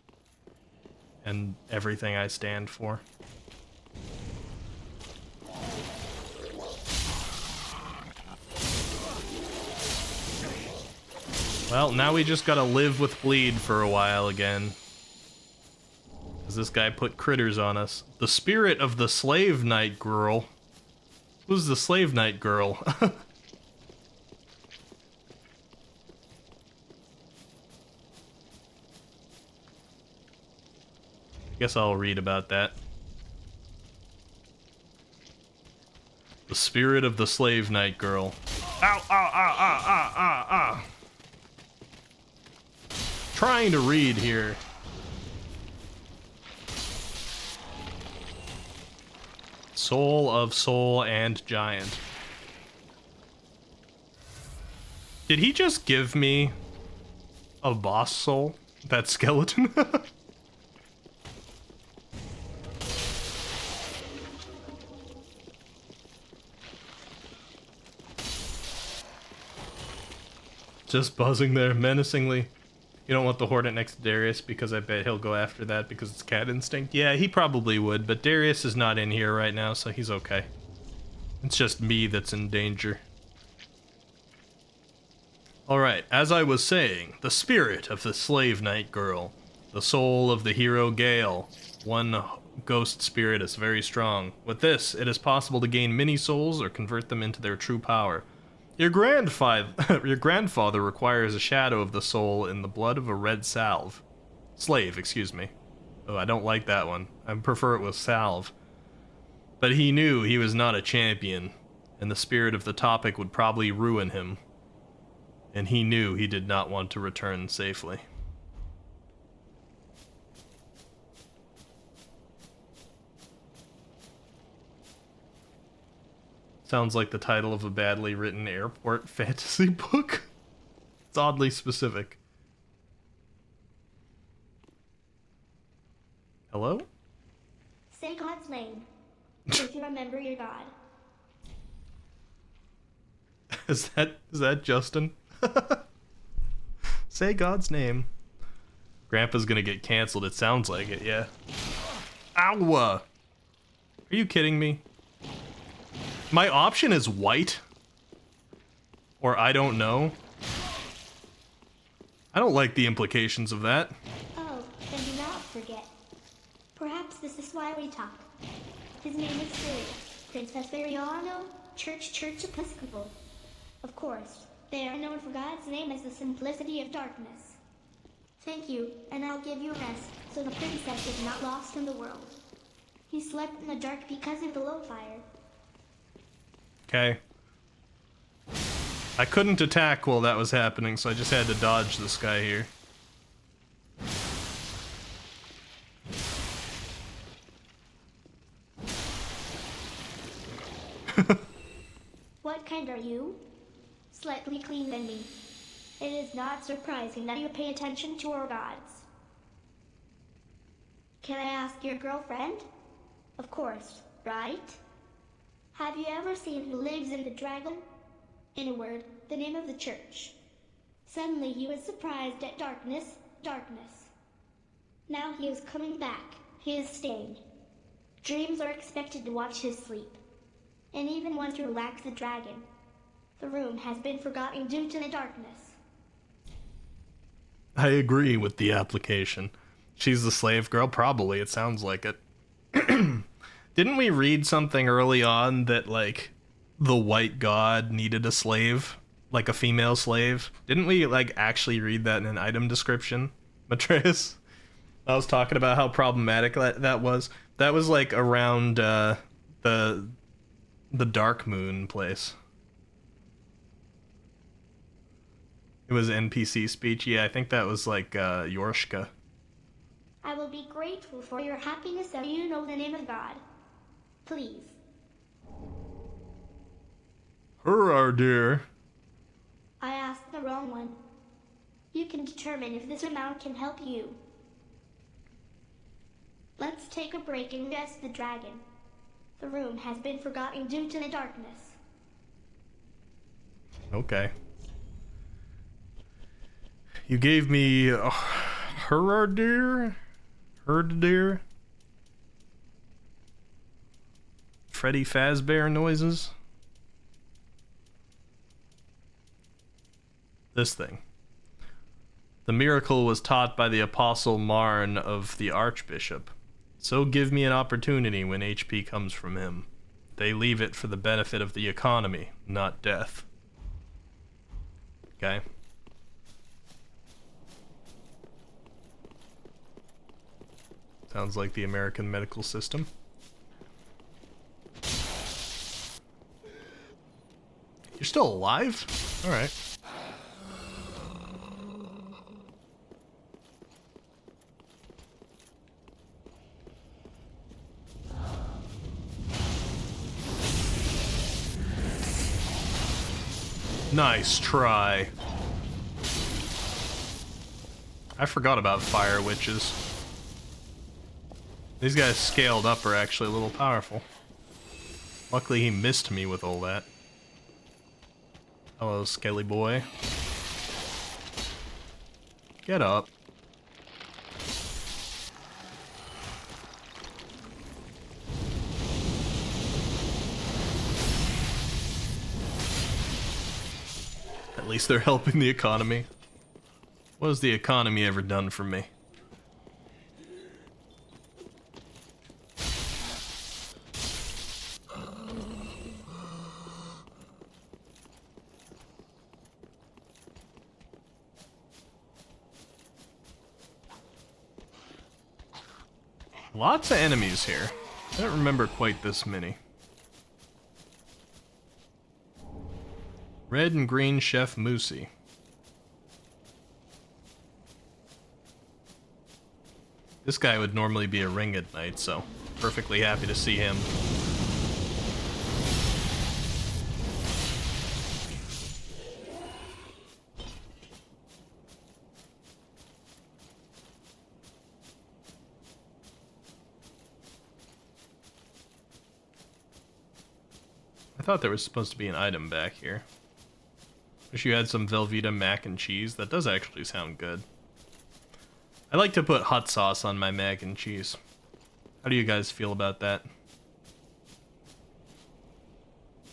Speaker 1: And everything I stand for. Well, now we just gotta live with bleed for a while again. Because this guy put critters on us. The spirit of the slave night girl. Who's the slave night girl? Guess I'll read about that. The spirit of the slave night girl. Ow, ow, ow, ow, ow, ow, ow. Trying to read here. Soul of soul and giant. Did he just give me a boss soul? That skeleton? Just buzzing there menacingly. You don't want the Hornet next to Darius because I bet he'll go after that because it's cat instinct. Yeah, he probably would, but Darius is not in here right now, so he's okay. It's just me that's in danger. Alright, as I was saying, the spirit of the slave night girl, the soul of the hero Gale. One ghost spirit is very strong. With this, it is possible to gain many souls or convert them into their true power. Your grandfather requires a shadow of the soul in the blood of a red slave, excuse me. Oh, I don't like that one. I prefer it with salve. But he knew he was not a champion, and the spirit of the topic would probably ruin him. And he knew he did not want to return safely. Sounds like the title of a badly written airport fantasy book. It's oddly specific. Hello?
Speaker 8: Say God's name, if you remember your God.
Speaker 1: Is that Justin? Say God's name. Grandpa's gonna get canceled, it sounds like it, yeah. Ow! Are you kidding me? My option is white? Or I don't know? I don't like the implications of that.
Speaker 8: Oh, then do not forget. Perhaps this is why we talk. His name is Syria, Princess Veriano, Church Episcopal. Of course, they are known for God's name as the simplicity of darkness. Thank you, and I'll give you rest, so the princess is not lost in the world. He slept in the dark because of the low fire.
Speaker 1: Okay. I couldn't attack while that was happening, so I just had to dodge this guy here.
Speaker 8: What kind are you? Slightly clean than me. It is not surprising that you pay attention to our gods. Can I ask your girlfriend? Of course, right? Have you ever seen who lives in the dragon? In a word, the name of the church. Suddenly he was surprised at darkness. Now he is coming back. He is staying. Dreams are expected to watch his sleep. And even one to relax the dragon. The room has been forgotten due to the darkness.
Speaker 1: I agree with the application. She's the slave girl? Probably, it sounds like it. Didn't we read something early on that, like, the white god needed a slave? Like a female slave? Didn't we, like, actually read that in an item description, Matreus? I was talking about how problematic that was. That was, like, around, the Dark Moon place. It was NPC speech. Yeah, I think that was like Yorshka.
Speaker 8: I will be grateful for your happiness that you know the name of God. Please.
Speaker 1: Hurrah, dear.
Speaker 8: I asked the wrong one. You can determine if this amount can help you. Let's take a break and rest the dragon. The room has been forgotten due to the darkness.
Speaker 1: Okay. You gave me a Hurrah, dear? Freddy Fazbear noises? This thing. The miracle was taught by the Apostle Marn of the Archbishop. So give me an opportunity when HP comes from him. They leave it for the benefit of the economy, not death. Okay. Sounds like the American medical system. You're still alive? Alright. Nice try. I forgot about fire witches. These guys scaled up are actually a little powerful. Luckily he missed me with all that. Hello, Skelly boy. Get up. At least they're helping the economy. What has the economy ever done for me? Lots of enemies here. I don't remember quite this many. Red and green Chef Moosey. This guy would normally be a ringed knight, so perfectly happy to see him. I thought there was supposed to be an item back here. Wish you had some Velveeta mac and cheese. That does actually sound good. I like to put hot sauce on my mac and cheese. How do you guys feel about that?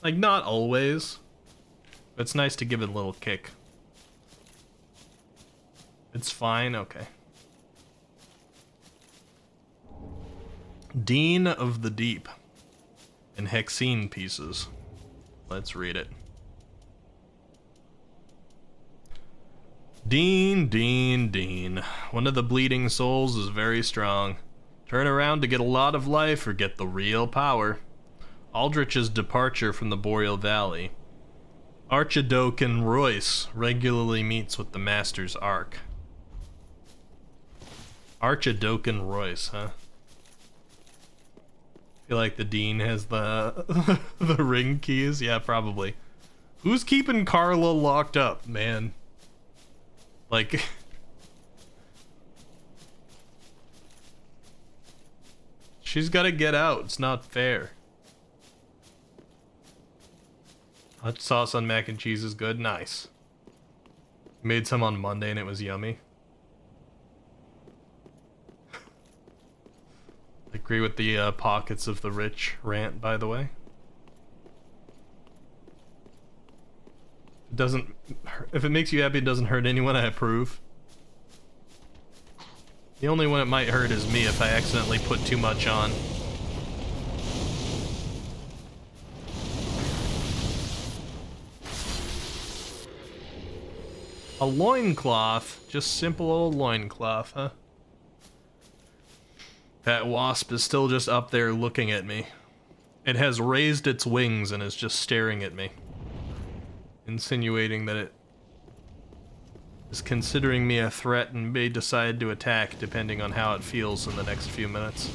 Speaker 1: Like, not always, but it's nice to give it a little kick. It's fine, okay. Dean of the Deep. In hexene pieces. Let's read it. Dean, Dean, Dean. One of the bleeding souls is very strong. Turn around to get a lot of life or get the real power. Aldrich's departure from the Boreal Valley. Archidokan Royce regularly meets with the Master's Ark. Archidokan Royce, huh? Feel like the Dean has the the ring keys? Yeah, probably. Who's keeping Carla locked up, man? Like... She's gotta get out. It's not fair. Hot sauce on mac and cheese is good. Nice. Made some on Monday and it was yummy. I agree with the pockets of the rich rant, by the way. It doesn't... If it makes you happy, it doesn't hurt anyone, I approve. The only one it might hurt is me if I accidentally put too much on. A loincloth? Just simple old loincloth, huh? That wasp is still just up there looking at me. It has raised its wings and is just staring at me. Insinuating that it is considering me a threat and may decide to attack depending on how it feels in the next few minutes.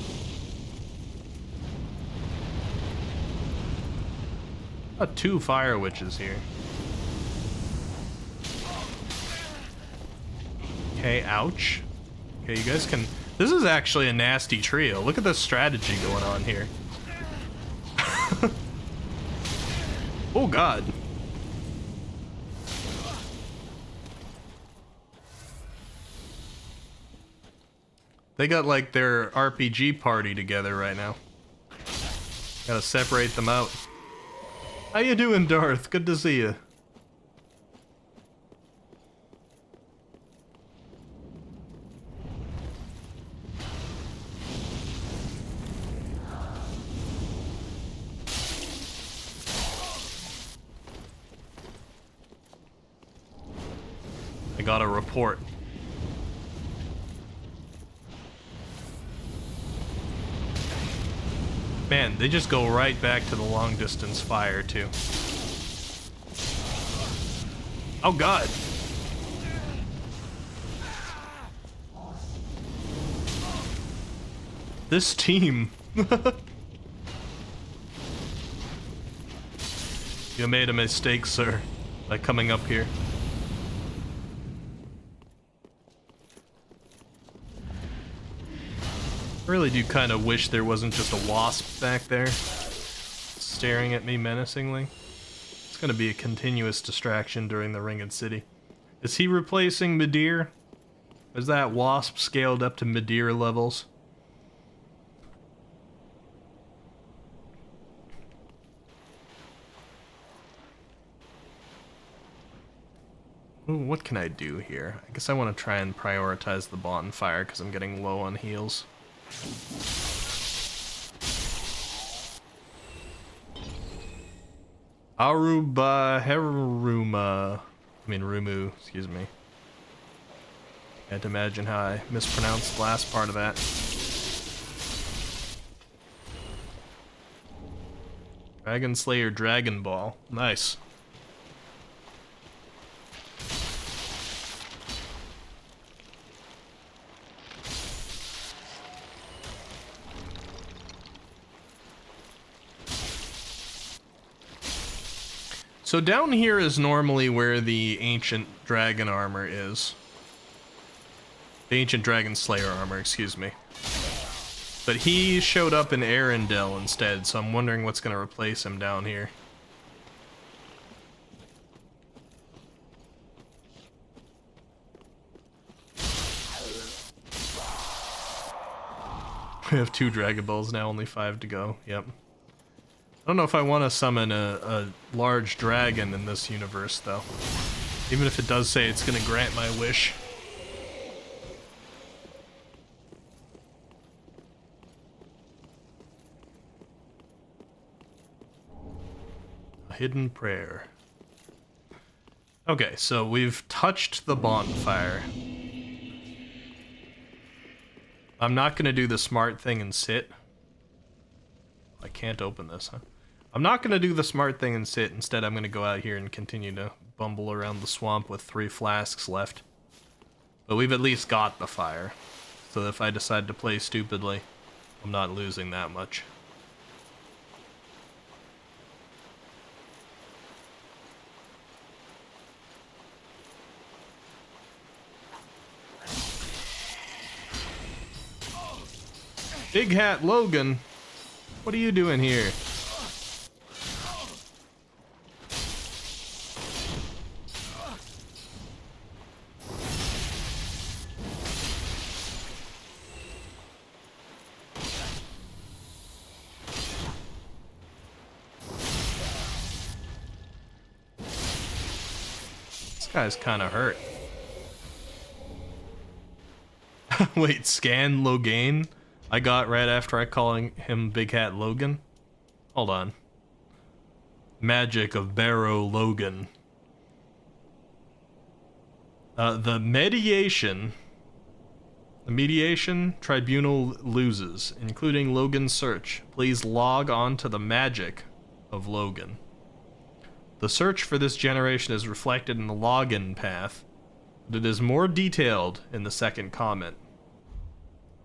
Speaker 1: Got 2 fire witches here. Okay, ouch. Okay, you guys can... This is actually a nasty trio. Look at the strategy going on here. Oh god. They got like their RPG party together right now. Gotta separate them out. How you doing, Darth? Good to see you. I got a report. Man, they just go right back to the long distance fire too. Oh god. This team. You made a mistake, sir, by coming up here. I really do kind of wish there wasn't just a wasp back there staring at me menacingly. It's going to be a continuous distraction during the Ringed City. Is he replacing Midir? Is that wasp scaled up to Midir levels? Ooh, what can I do here? I guess I want to try and prioritize the bonfire because I'm getting low on heals. Rumu, excuse me. Can't imagine how I mispronounced the last part of that. Dragon Slayer Dragon Ball. Nice. So down here is normally where the ancient dragon armor is. The ancient dragon slayer armor, excuse me. But he showed up in Arendelle instead, so I'm wondering what's going to replace him down here. We have 2 Dragon Balls now, only 5 to go. Yep. I don't know if I want to summon a large dragon in this universe, though. Even if it does say it's going to grant my wish. hidden prayer. Okay, so we've touched the bonfire. I'm not gonna do the smart thing and sit. I can't open this, huh? I'm not gonna do the smart thing and sit. Instead, I'm gonna go out here and continue to bumble around the swamp with 3 flasks left. But we've at least got the fire. So if I decide to play stupidly, I'm not losing that much. Big Hat Logan, what are you doing here? This guy's kind of hurt. Wait, Scan Logan? I got right after I calling him Big Hat Logan? Hold on. Magic of Barrow Logan. The mediation tribunal loses, including Logan's search. Please log on to the magic of Logan. The search for this generation is reflected in the login path, but it is more detailed in the second comment.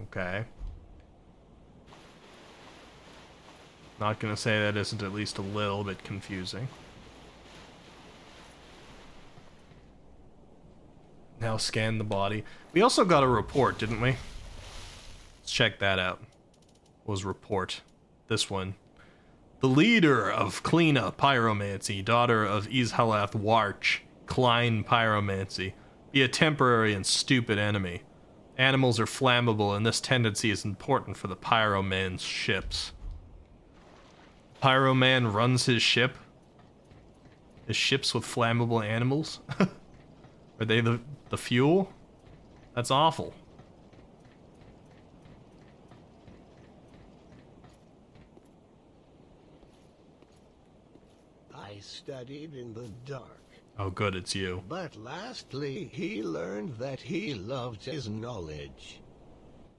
Speaker 1: Okay. Not gonna say that isn't at least a little bit confusing. Now scan the body. We also got a report, didn't we? Let's check that out. What was report? This one. The leader of Kleena Pyromancy, daughter of Ishalath Warch, Klein Pyromancy, be a temporary and stupid enemy. Animals are flammable, and this tendency is important for the Pyroman's ships. Pyroman runs his ship? His ships with flammable animals? Are they the fuel? That's awful.
Speaker 12: I studied in the dark.
Speaker 1: Oh good, it's you.
Speaker 12: But lastly, he learned that he loved his knowledge.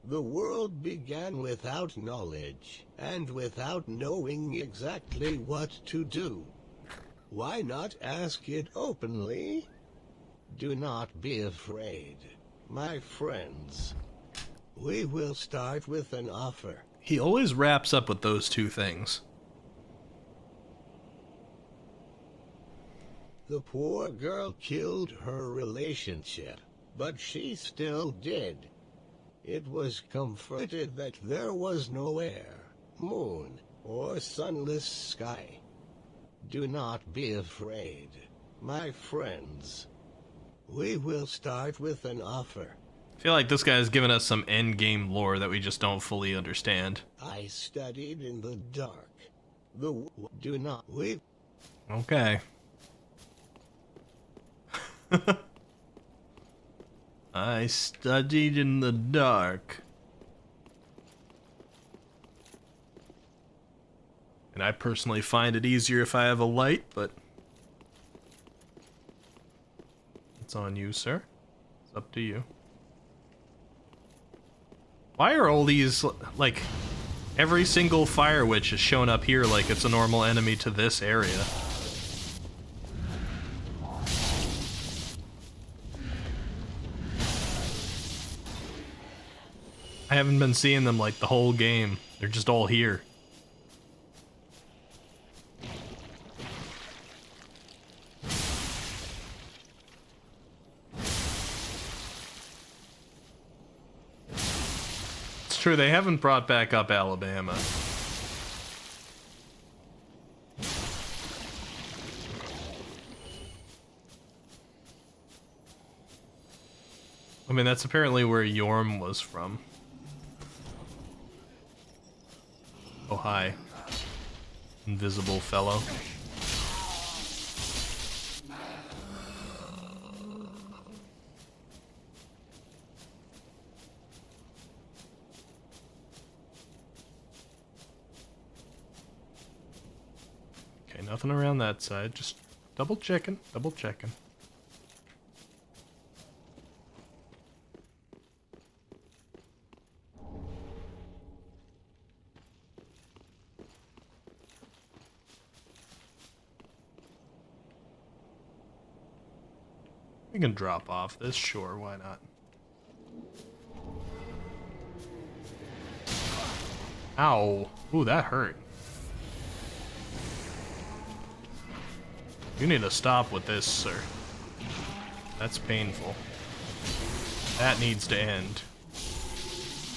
Speaker 12: The world began without knowledge, and without knowing exactly what to do. Why not ask it openly? Do not be afraid, my friends. We will start with an offer.
Speaker 1: He always wraps up with those two things.
Speaker 12: The poor girl killed her relationship, but she still did. It was comforted that there was no air, moon, or sunless sky. Do not be afraid, my friends. We will start with an offer.
Speaker 1: I feel like this guy's giving us some endgame lore that we just don't fully understand.
Speaker 12: I studied in the dark. Do not weep.
Speaker 1: Okay. I studied in the dark. And I personally find it easier if I have a light, but it's on you, sir. It's up to you. Why are all these, like, every single fire witch is shown up here like it's a normal enemy to this area? I haven't been seeing them like the whole game. They're just all here. It's true, they haven't brought back up Alabama. I mean, that's apparently where Yorm was from. Oh, hi. Invisible fellow. nothing around that side. Just double checking, double checking. We can drop off this, sure, why not? Ow. Ooh, that hurt. You need to stop with this, sir. That's painful. That needs to end.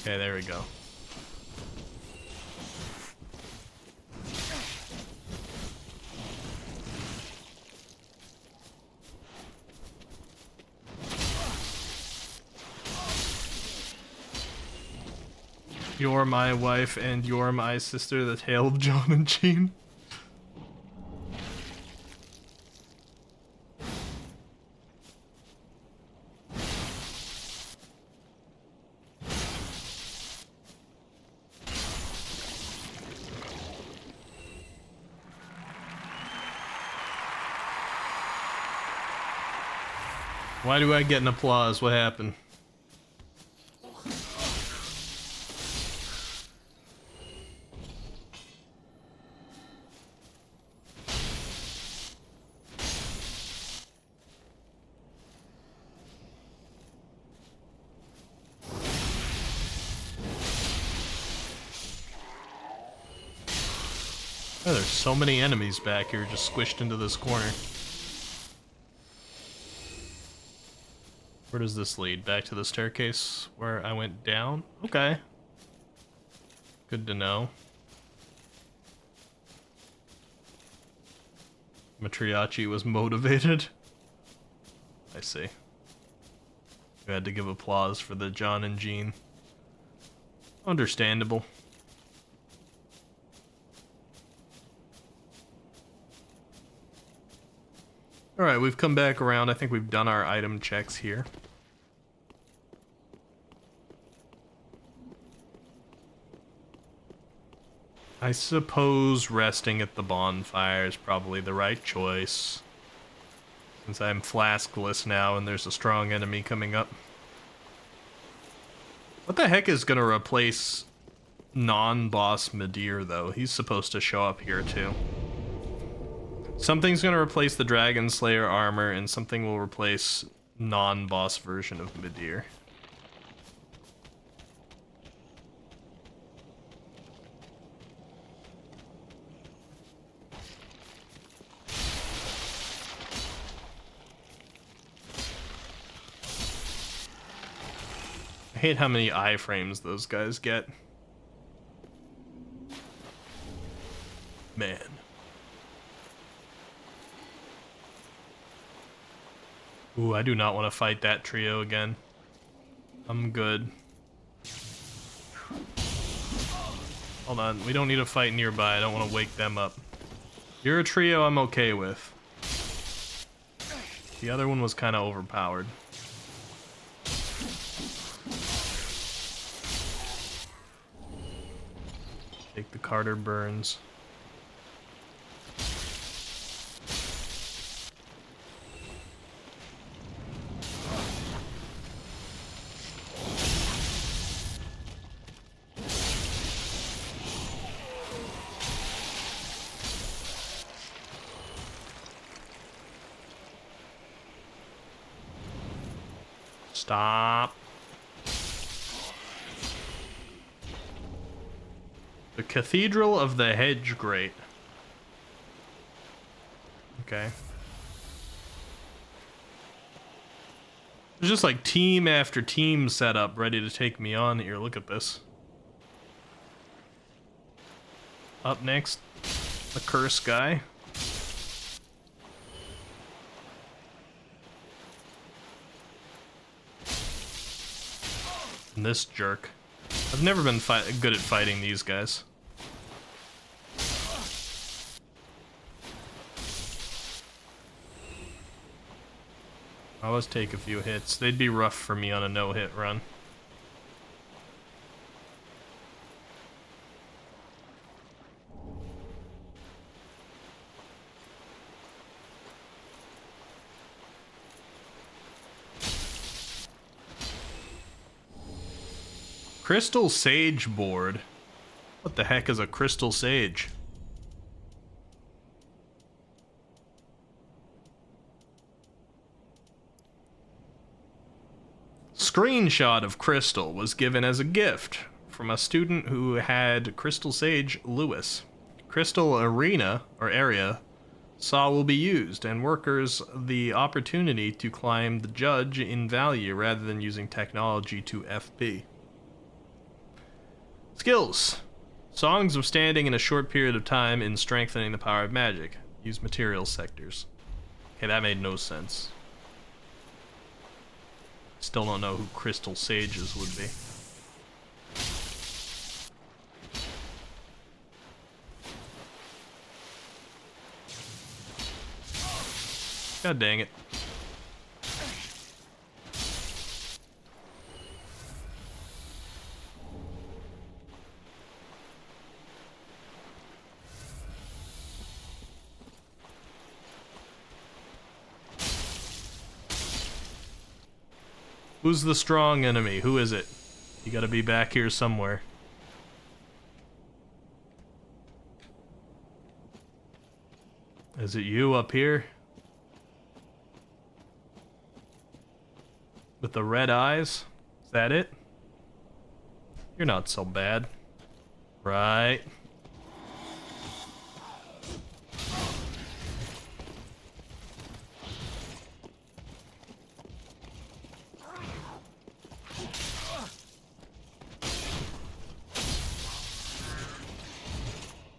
Speaker 1: Okay, there we go. You're my wife and you're my sister, the tale of John and Jean. Why do I get an applause? What happened? Oh, there's so many enemies back here just squished into this corner. Where does this lead? Back to the staircase where I went down? Okay. Good to know. Matriarchi was motivated. I see. You had to give applause for the John and Jean. Understandable. Alright, we've come back around. I think we've done our item checks here. I suppose resting at the bonfire is probably the right choice. Since I'm flaskless now and there's a strong enemy coming up. What the heck is gonna replace non-boss Midir though? He's supposed to show up here too. Something's gonna replace the Dragon Slayer armor and something will replace non-boss version of Midir. I hate how many iframes those guys get. Man. Ooh, I do not want to fight that trio again. I'm good. Hold on, we don't need to fight nearby. I don't want to wake them up. You're a trio I'm okay with. The other one was kind of overpowered. Take the Carter Burns. Stop. The Cathedral of the Hedge Grate. Okay. There's just like team after team set up ready to take me on here. Look at this. Up next, the curse guy. And this jerk. I've never been good at fighting these guys. I always take a few hits. They'd be rough for me on a no-hit run. Crystal Sage board. What the heck is a Crystal Sage? Screenshot of Crystal was given as a gift from a student who had Crystal Sage Lewis. Crystal Arena, or area, saw will be used, and workers the opportunity to climb the judge in value rather than using technology to FP. Skills. Songs of standing in a short period of time in strengthening the power of magic. Use material sectors. Okay, that made no sense. Still don't know who Crystal Sages would be. God dang it. Who's the strong enemy? Who is it? You gotta be back here somewhere. Is it you up here? With the red eyes? Is that it? You're not so bad. Right.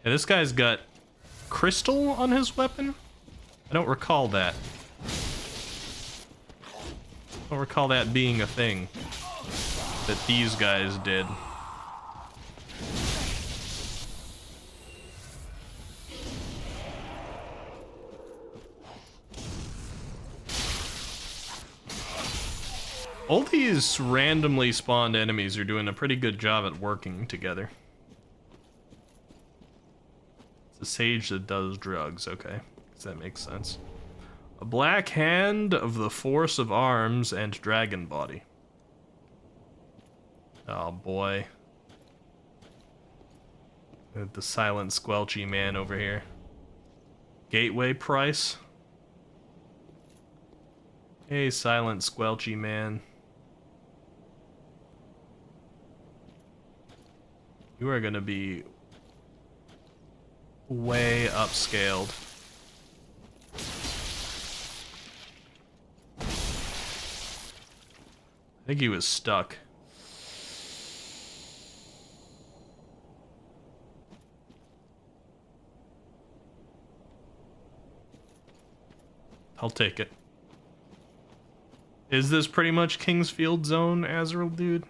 Speaker 1: Yeah, this guy's got crystal on his weapon? I don't recall that. I don't recall that being a thing that these guys did. All these randomly spawned enemies are doing a pretty good job at working together. It's a sage that does drugs, okay. Does that make sense? A black hand of the force of arms and dragon body. Oh boy. The silent squelchy man over here. Gateway price. Hey, silent squelchy man. You are gonna be way upscaled. I think he was stuck. I'll take it. Is this pretty much Kingsfield Zone, Azrael, dude?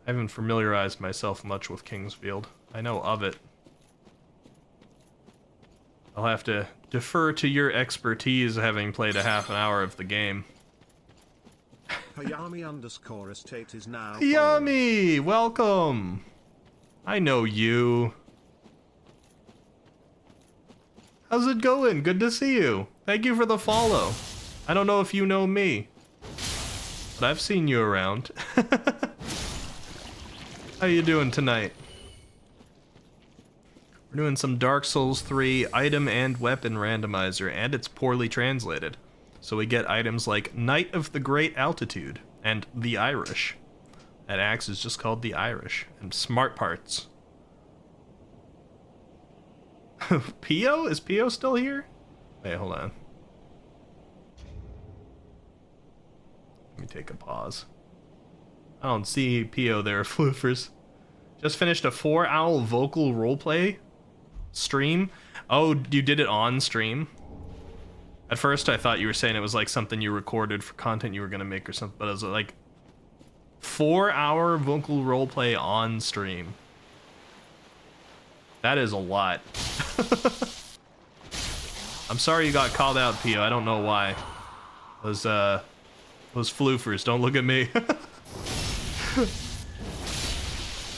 Speaker 1: I haven't familiarized myself much with Kingsfield. I know of it. I'll have to defer to your expertise, having played a half an hour of the game.
Speaker 7: Hayami_estate is now.
Speaker 1: Hayami, welcome. I know you. How's it going? Good to see you. Thank you for the follow. I don't know if you know me, but I've seen you around. How you doing tonight? We're doing some Dark Souls 3 item and weapon randomizer, and it's poorly translated. So we get items like Knight of the Great Altitude and the Irish. That axe is just called the Irish. And smart parts. Pio? Is Pio still here? Wait, hold on. Let me take a pause. I don't see Pio there, floofers. Just finished a 4-hour vocal roleplay stream. Oh, you did it on stream? At first I thought you were saying it was like something you recorded for content you were gonna make or something, but it was like 4-hour vocal roleplay on stream. That is a lot. I'm sorry you got called out, Pio. I don't know why. Those floofers, don't look at me.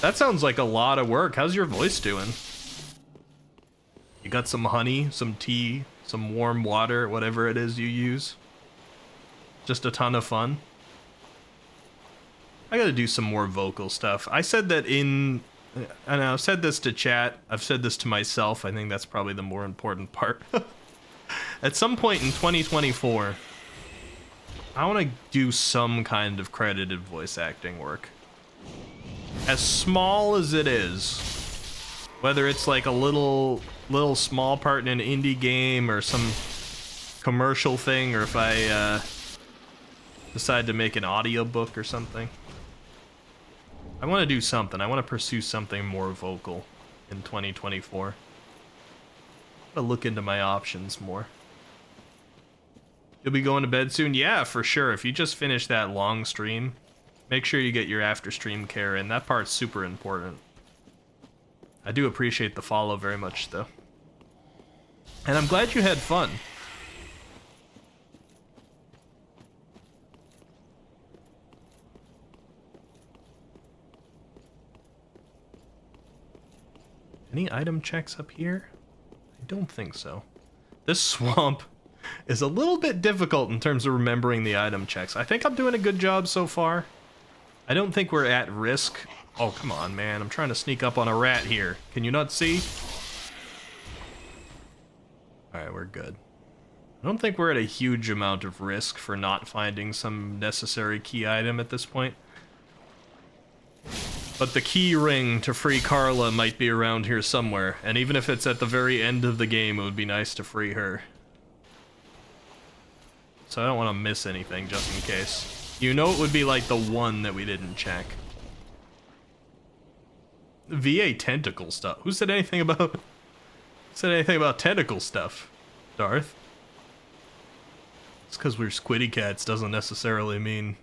Speaker 1: That sounds like a lot of work. How's your voice doing? You got some honey, some tea, some warm water, whatever it is you use? Just a ton of fun? I gotta do some more vocal stuff. I said that and I've said this to chat, I've said this to myself, I think that's probably the more important part. At some point in 2024, I want to do some kind of credited voice acting work. As small as it is, whether it's like a little small part in an indie game or some commercial thing, or if I decide to make an audiobook or something. I want to do something. I want to pursue something more vocal in 2024. I'll look into my options more. You'll be going to bed soon? Yeah, for sure. If you just finish that long stream, make sure you get your after stream care in. That part's super important. I do appreciate the follow very much, though. And I'm glad you had fun. Any item checks up here? I don't think so. This swamp is a little bit difficult in terms of remembering the item checks. I think I'm doing a good job so far. I don't think we're at risk. Oh, come on, man. I'm trying to sneak up on a rat here. Can you not see? Alright, we're good. I don't think we're at a huge amount of risk for not finding some necessary key item at this point. But the key ring to free Carla might be around here somewhere, and even if it's at the very end of the game, it would be nice to free her. So I don't want to miss anything, just in case. You know it would be like the one that we didn't check. VA tentacle stuff. Who said anything about... tentacle stuff? Darth? It's because we're squiddy cats doesn't necessarily mean...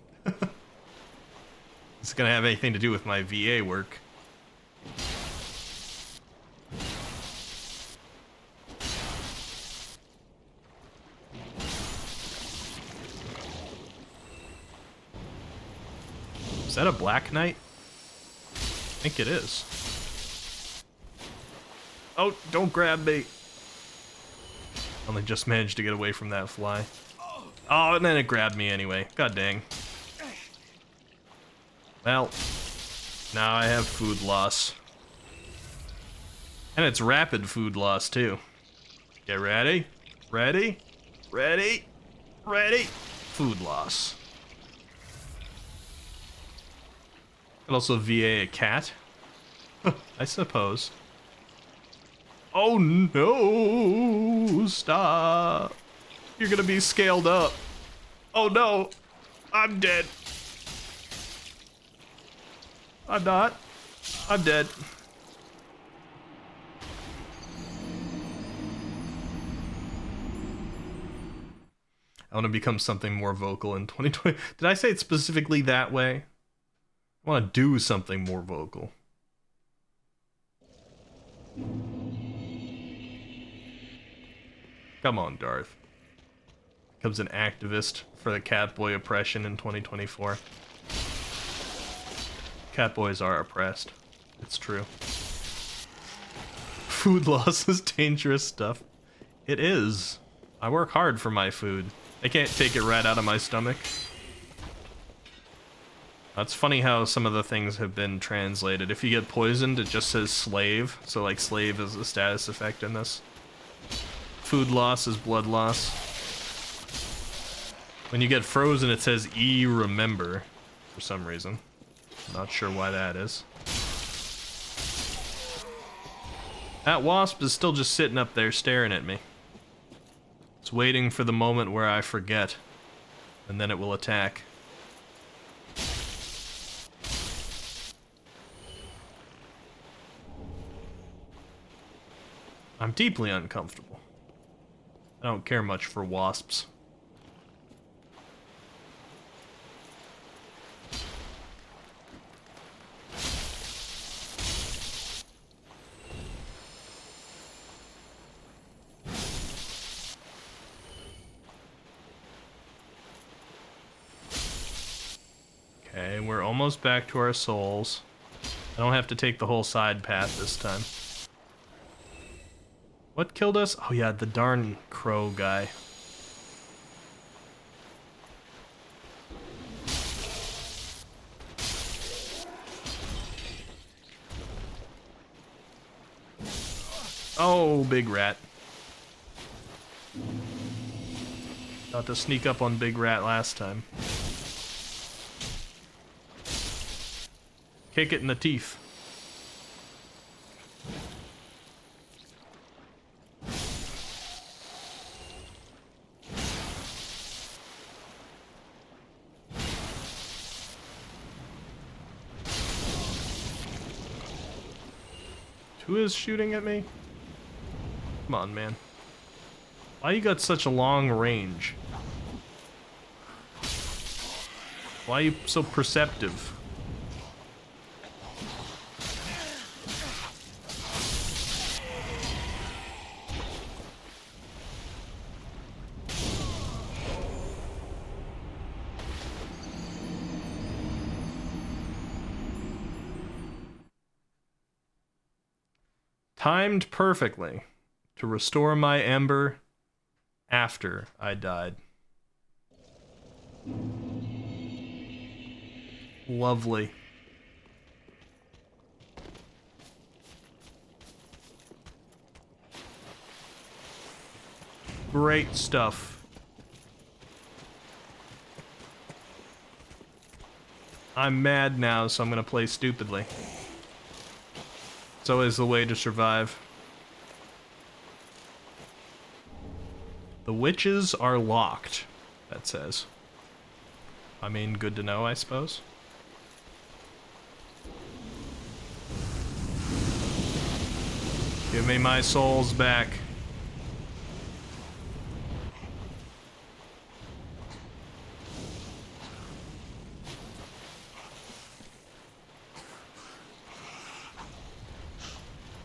Speaker 1: it's gonna have anything to do with my VA work. Is that a Black Knight? I think it is. Oh, don't grab me. Only just managed to get away from that fly. Oh, and then it grabbed me anyway. God dang. Well, now I have food loss. And it's rapid food loss, too. Get ready? Ready? Ready? Ready? Food loss. Could also VA a cat. I suppose. Oh no! Stop! You're gonna be scaled up. Oh no! I'm dead. I'm not. I'm dead. I want to become something more vocal in 2020. Did I say it specifically that way? I want to do something more vocal. Come on, Darth. Becomes an activist for the catboy oppression in 2024. Catboys are oppressed. It's true. Food loss is dangerous stuff. It is. I work hard for my food. I can't take it right out of my stomach. It's funny how some of the things have been translated. If you get poisoned, it just says slave. So, like, slave is a status effect in this. Food loss is blood loss. When you get frozen, it says E remember for some reason. Not sure why that is. That wasp is still just sitting up there staring at me. It's waiting for the moment where I forget, and then it will attack. I'm deeply uncomfortable. I don't care much for wasps. Okay, we're almost back to our souls. I don't have to take the whole side path this time. What killed us? Oh yeah, the darn crow guy. Oh, big rat. Thought to sneak up on big rat last time. Kick it in the teeth. Who is shooting at me? Come on, man. Why you got such a long range? Why are you so perceptive? Timed perfectly to restore my ember after I died. Lovely. Great stuff. I'm mad now, so I'm gonna play stupidly. It's always the way to survive. The witches are locked, that says. I mean, good to know, I suppose. Give me my souls back.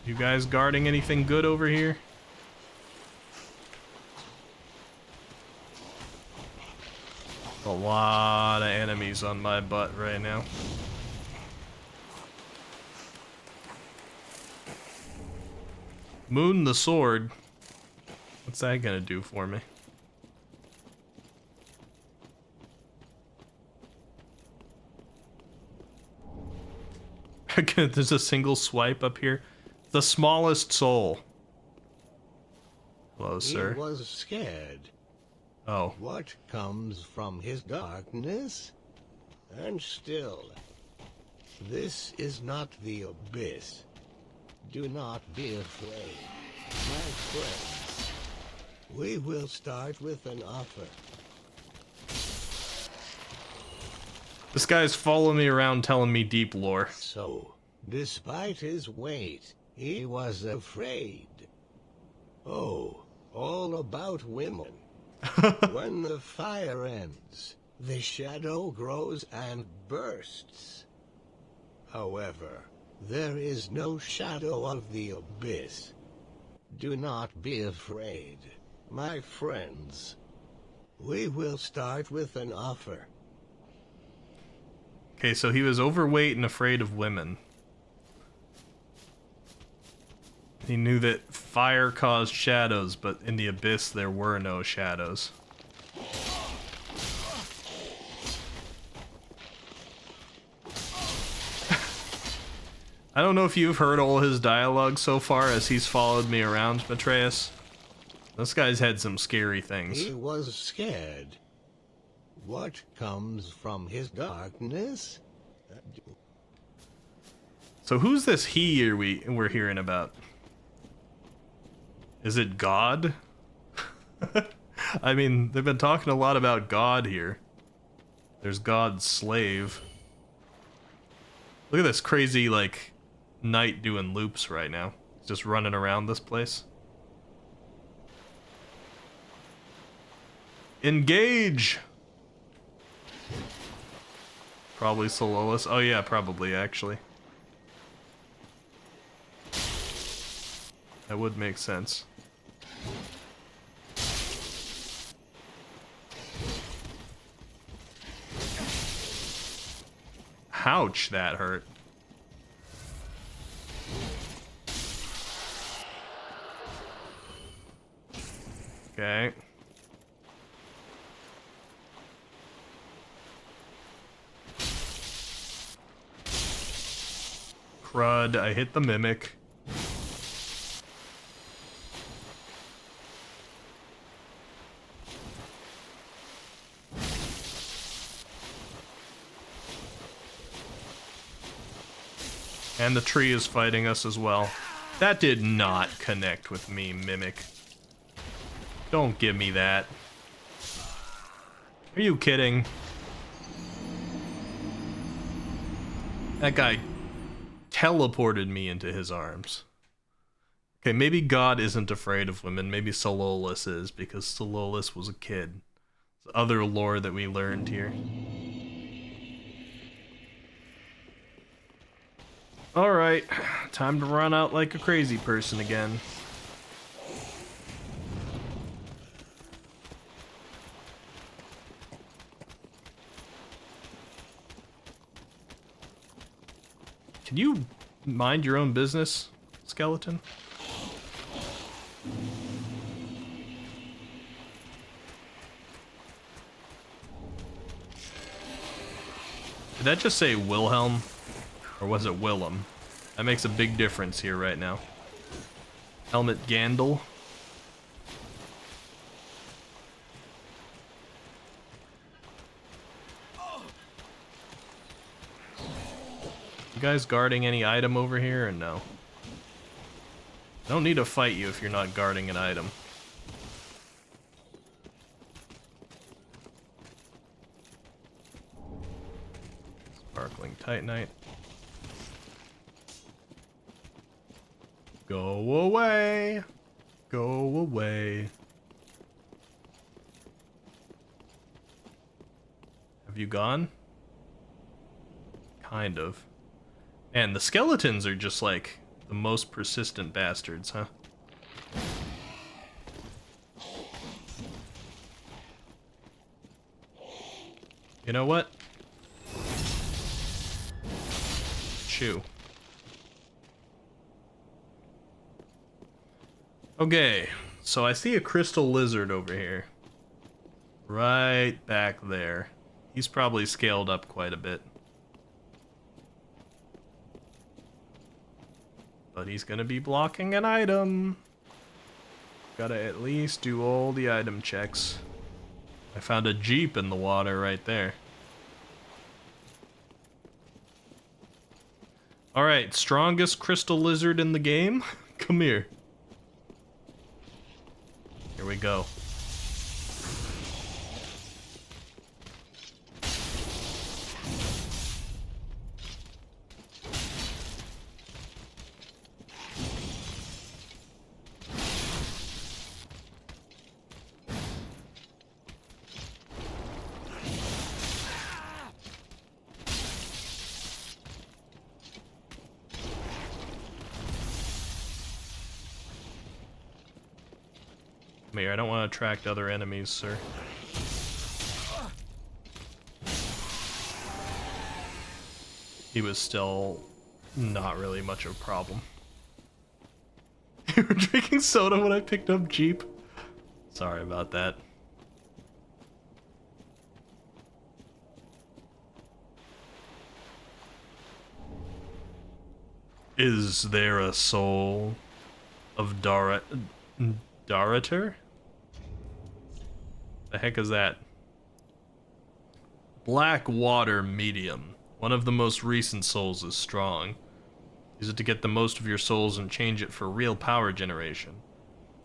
Speaker 1: You guys guarding anything good over here? A lot of enemies on my butt right now. Moon the sword. What's that gonna do for me? There's a single swipe up here. The smallest soul. Hello, sir.
Speaker 12: He was scared.
Speaker 1: Oh.
Speaker 12: What comes from his darkness? And still, this is not the abyss. Do not be afraid, my friends. We will start with an offer.
Speaker 1: This guy's following me around telling me deep lore.
Speaker 12: So, despite his weight, he was afraid. Oh, all about women. When the fire ends, the shadow grows and bursts. However, there is no shadow of the abyss. Do not be afraid, my friends. We will start with an offer.
Speaker 1: Okay, so he was overweight and afraid of women. He knew that fire caused shadows, but in the abyss there were no shadows. I don't know if you've heard all his dialogue so far as he's followed me around, Matreus. This guy's had some scary things.
Speaker 12: He was scared. What comes from his darkness?
Speaker 1: So who's this he we're hearing about? Is it God? I mean, they've been talking a lot about God here. There's God's slave. Look at this crazy, like, knight doing loops right now. He's just running around this place. Engage! Probably Sololis. Oh yeah, probably, actually. That would make sense. Ouch, that hurt. Okay. Crud, I hit the mimic. And the tree is fighting us as well. That did not connect with me, Mimic. Don't give me that. Are you kidding? That guy teleported me into his arms. Okay, maybe God isn't afraid of women. Maybe Sololis is, because Sololis was a kid. It's other lore that we learned here. Alright, time to run out like a crazy person again. Can you mind your own business, skeleton? Did that just say Wilhelm? Or was it Willem? That makes a big difference here right now. Helmet Gandil. You guys guarding any item over here or no? Don't need to fight you if you're not guarding an item. Sparkling Titanite. Go away. Go away. Have you gone? Kind of. Man, the skeletons are just like the most persistent bastards, huh? You know what? Chew. Okay, so I see a crystal lizard over here. Right back there. He's probably scaled up quite a bit. But he's gonna be blocking an item. Gotta at least do all the item checks. I found a jeep in the water right there. Alright, strongest crystal lizard in the game? Come here. Here we go. Come here, I don't want to attract other enemies, sir. He was still not really much of a problem. You were drinking soda when I picked up Jeep? Sorry about that. Is there a soul of Darator? The heck is that? Black Water Medium. One of the most recent souls is strong. Use it to get the most of your souls and change it for real power generation.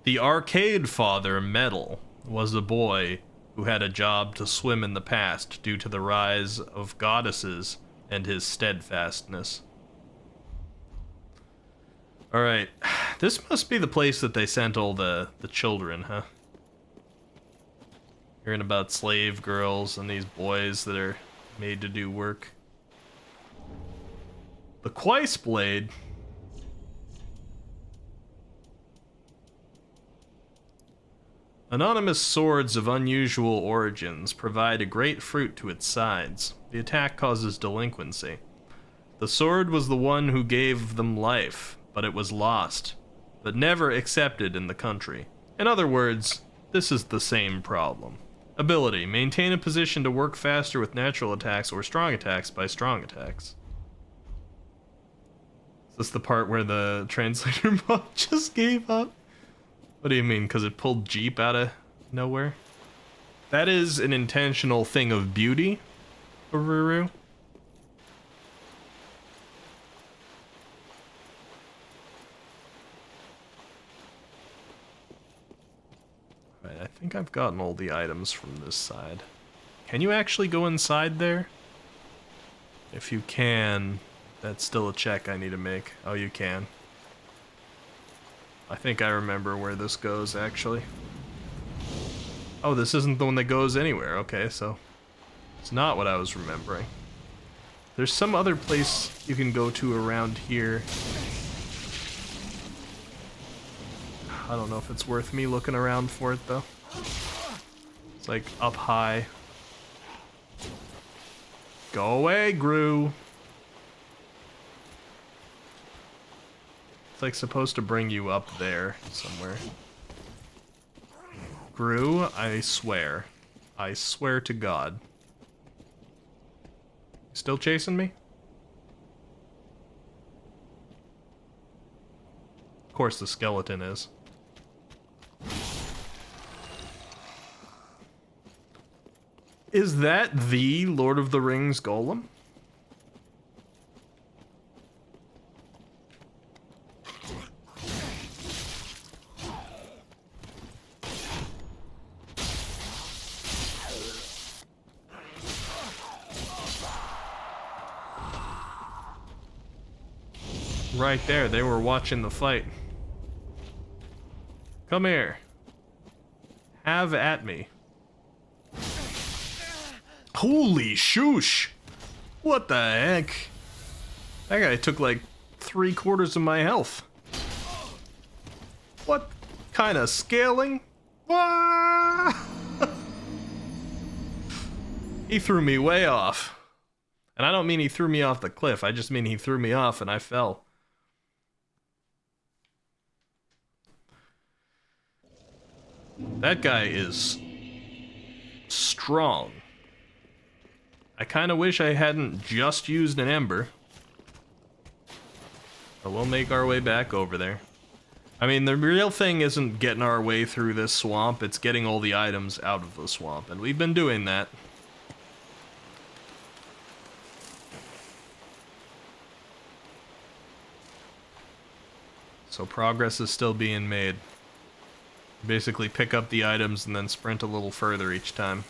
Speaker 1: The Arcade Father Metal was a boy who had a job to swim in the past due to the rise of goddesses and his steadfastness. Alright, this must be the place that they sent all the children, huh? Hearing about slave girls and these boys that are made to do work. The Quaice Blade. Anonymous swords of unusual origins provide a great fruit to its sides. The attack causes delinquency. The sword was the one who gave them life, but it was lost, but never accepted in the country. In other words, this is the same problem. Ability: maintain a position to work faster with natural attacks or strong attacks by strong attacks. Is this the part where the translator mod just gave up? What do you mean, because it pulled Jeep out of nowhere? That is an intentional thing of beauty, Ruru. I think I've gotten all the items from this side. Can you actually go inside there? If you can, that's still a check I need to make. Oh, you can. I think I remember where this goes, actually. Oh, this isn't the one that goes anywhere. Okay, so it's not what I was remembering. There's some other place you can go to around here. I don't know if it's worth me looking around for it, though. It's like up high. Go away, Gru. It's like supposed to bring you up there somewhere. Gru, I swear. I swear to God. Still chasing me? Of course the skeleton is. Is that the Lord of the Rings golem? Right there, they were watching the fight. Come here. Have at me. Holy shoosh! What the heck? That guy took like 3/4 of my health. What kind of scaling? Ah! He threw me way off. And I don't mean he threw me off the cliff, I just mean he threw me off and I fell. That guy is strong. I kind of wish I hadn't just used an ember. But we'll make our way back over there. I mean, the real thing isn't getting our way through this swamp, it's getting all the items out of the swamp, and we've been doing that. So progress is still being made. Basically pick up the items and then sprint a little further each time.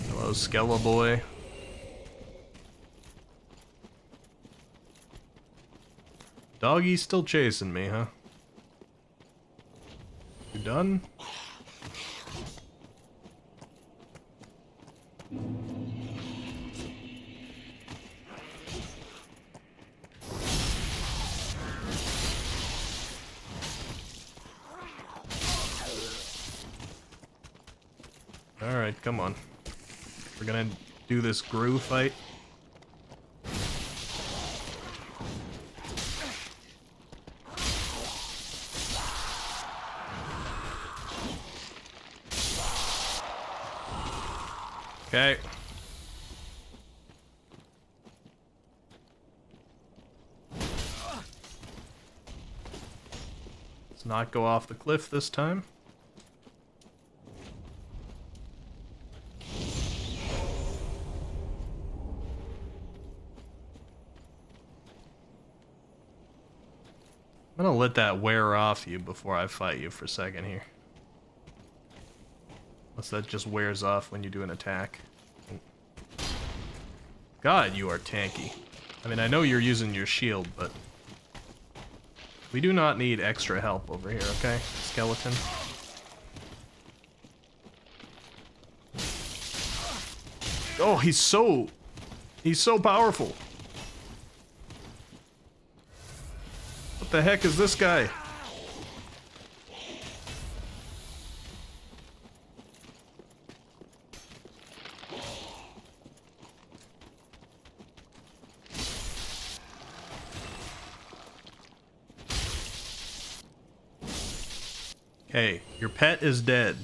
Speaker 1: Hello, Skella boy. Doggy's still chasing me, huh? You done? Alright, come on. We're gonna do this Gru fight. Okay. Let's not go off the cliff this time. I'm gonna let that wear off you before I fight you for a second here. Unless that just wears off when you do an attack. God, you are tanky. I mean, I know you're using your shield, but we do not need extra help over here, okay, skeleton? Oh, he's so powerful. What the heck is this guy? Hey, your pet is dead.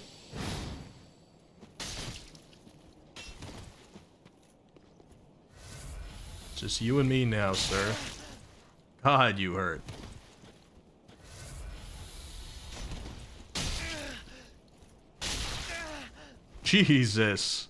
Speaker 1: It's just you and me now, sir. God, you hurt. Jesus.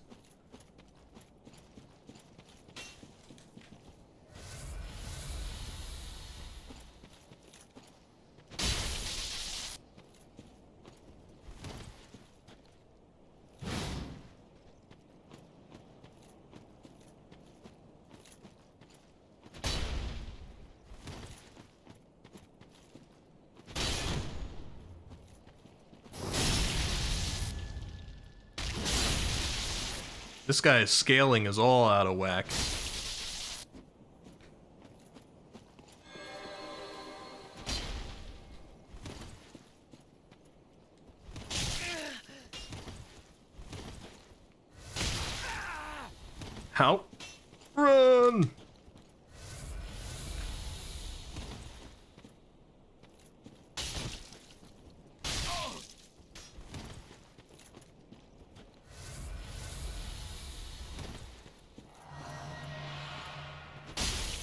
Speaker 1: This guy's scaling is all out of whack. How? Run!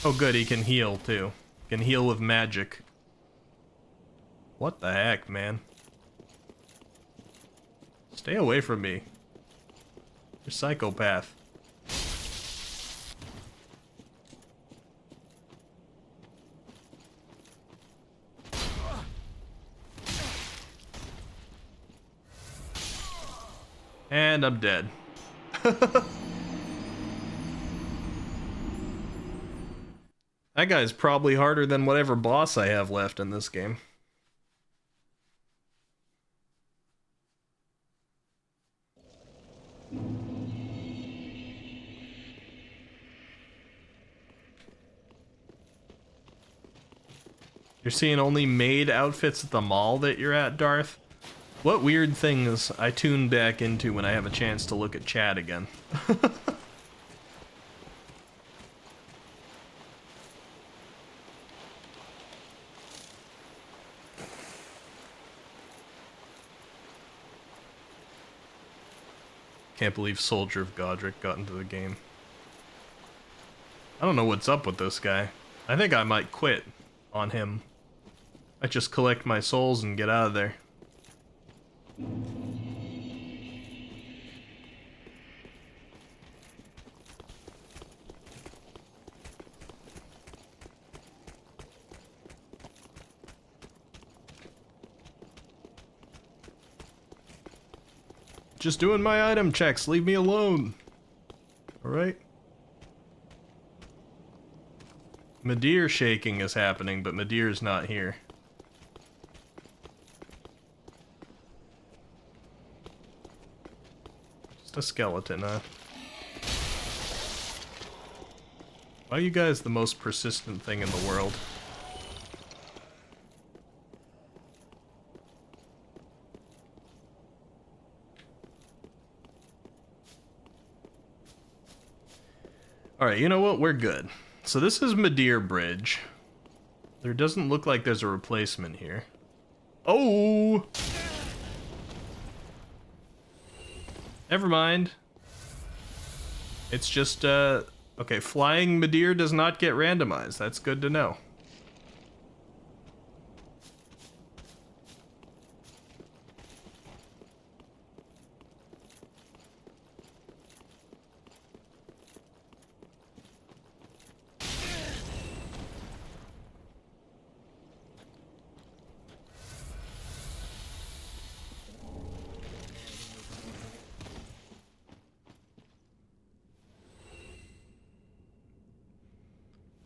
Speaker 1: Oh good, he can heal too. Can heal with magic. What the heck, man? Stay away from me. You're a psychopath. And I'm dead. That guy's probably harder than whatever boss I have left in this game. You're seeing only maid outfits at the mall that you're at, Darth? What weird things I tune back into when I have a chance to look at chat again. Can't believe Soldier of Godric got into the game. I don't know what's up with this guy. I think I might quit on him. I just collect my souls and get out of there. Just doing my item checks, leave me alone. Alright. Midir shaking is happening, but Midir's not here. Just a skeleton, huh? Why are you guys the most persistent thing in the world? Alright, you know what? We're good. So this is Midir Bridge. There doesn't look like there's a replacement here. Oh! Never mind. It's just, okay, flying Midir does not get randomized. That's good to know.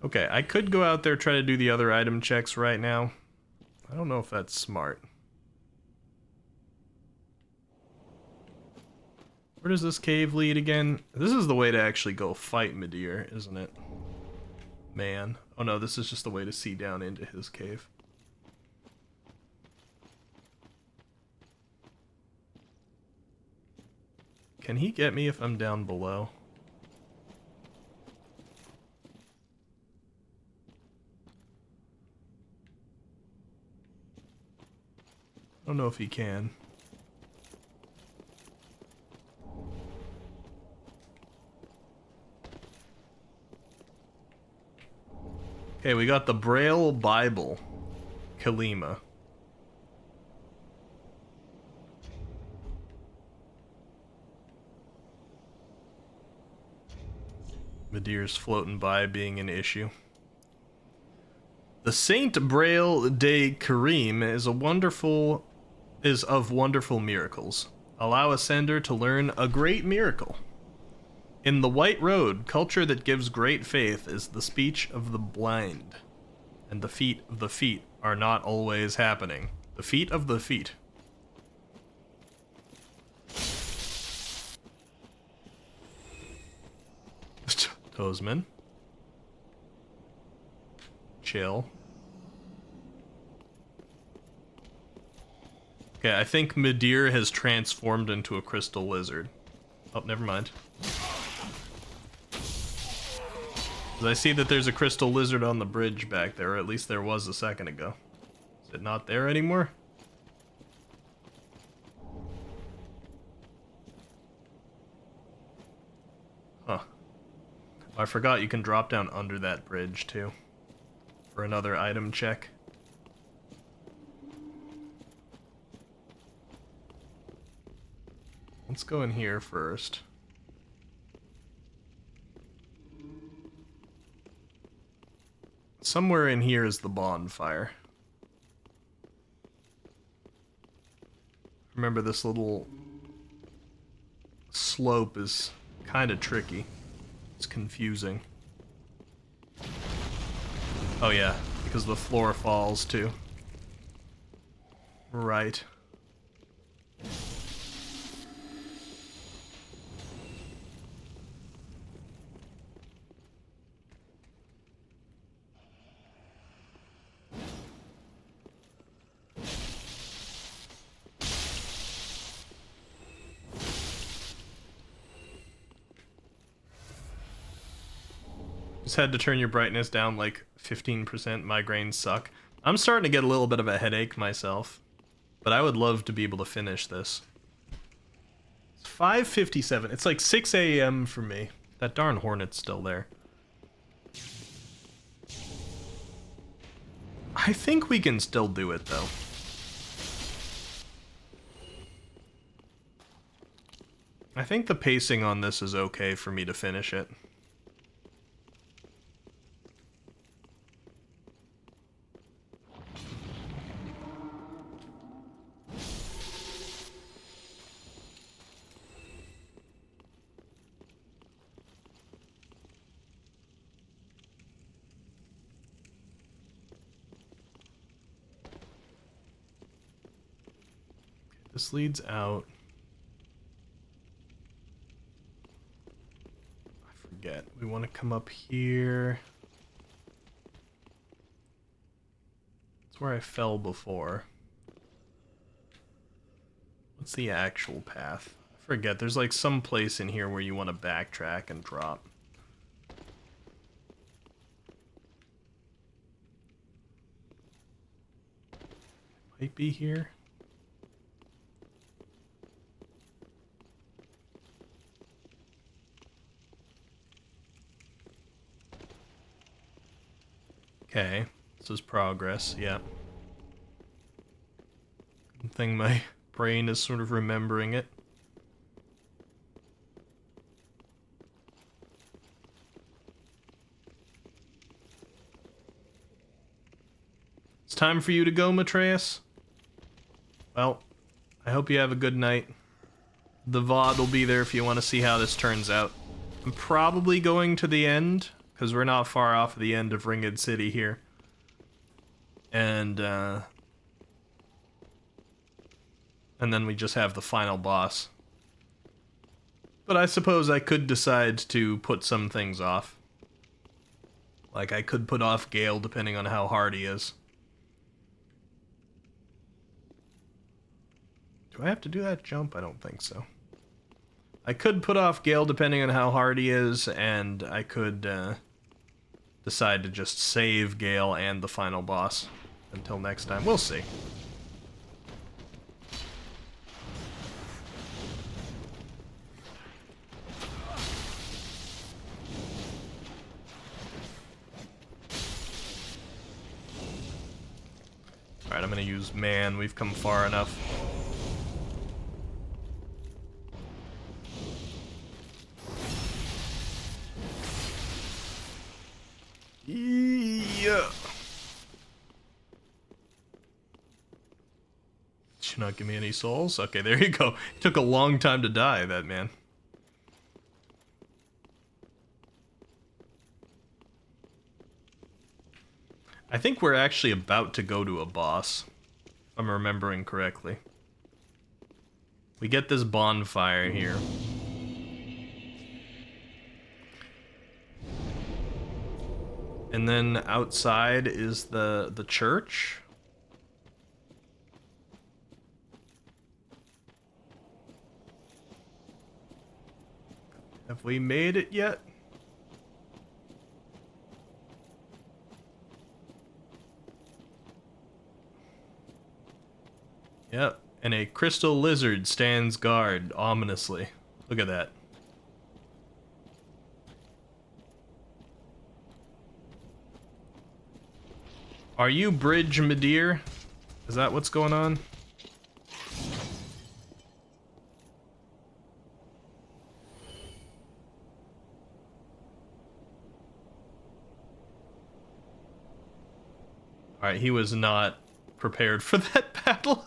Speaker 1: Okay, I could go out there try to do the other item checks right now. I don't know if that's smart. Where does this cave lead again? This is the way to actually go fight Midir, isn't it? Man. Oh no, this is just the way to see down into his cave. Can he get me if I'm down below? I don't know if he can. Okay, we got the Braille Bible. Kalima. Midir's floating by being an issue. The Saint Braille de Karim is of wonderful miracles. Allow a sender to learn a great miracle. In the White Road, culture that gives great faith is the speech of the blind. And the feet of the feet are not always happening. The feet of the feet. Postman. Chill. Okay, I think Midir has transformed into a crystal lizard. Oh, never mind. I see that there's a crystal lizard on the bridge back there, or at least there was a second ago. Is it not there anymore? Huh. I forgot you can drop down under that bridge, too. For another item check. Let's go in here first. Somewhere in here is the bonfire. Remember, this little slope is kind of tricky. It's confusing. Oh yeah, because the floor falls too. Right. Just had to turn your brightness down like 15%. Migraines suck. I'm starting to get a little bit of a headache myself, but I would love to be able to finish this. It's 5:57. It's like 6 a.m. for me. That darn hornet's still there. I think we can still do it though. I think the pacing on this is okay for me to finish it. This leads out. I forget. We want to come up here. That's where I fell before. What's the actual path? I forget. There's like some place in here where you want to backtrack and drop. Might be here. Okay, this is progress, yeah. Good thing my brain is sort of remembering it. It's time for you to go, Matreus. Well, I hope you have a good night. The VOD will be there if you want to see how this turns out. I'm probably going to the end, because we're not far off the end of Ringed City here. And then we just have the final boss. But I suppose I could decide to put some things off. Like, I could put off Gale depending on how hard he is. Do I have to do that jump? I don't think so. I could put off Gale depending on how hard he is, and I could decide to just save Gale and the final boss until next time. We'll see. Alright, I'm gonna use man. We've come far enough. Yeah. Did you not give me any souls? Okay, there you go. It took a long time to die, that man. I think we're actually about to go to a boss, if I'm remembering correctly. We get this bonfire here. And then outside is the church. Have we made it yet? Yep, and a crystal lizard stands guard ominously. Look at that. Are you Bridge Madeir? Is that what's going on? Alright, he was not prepared for that battle.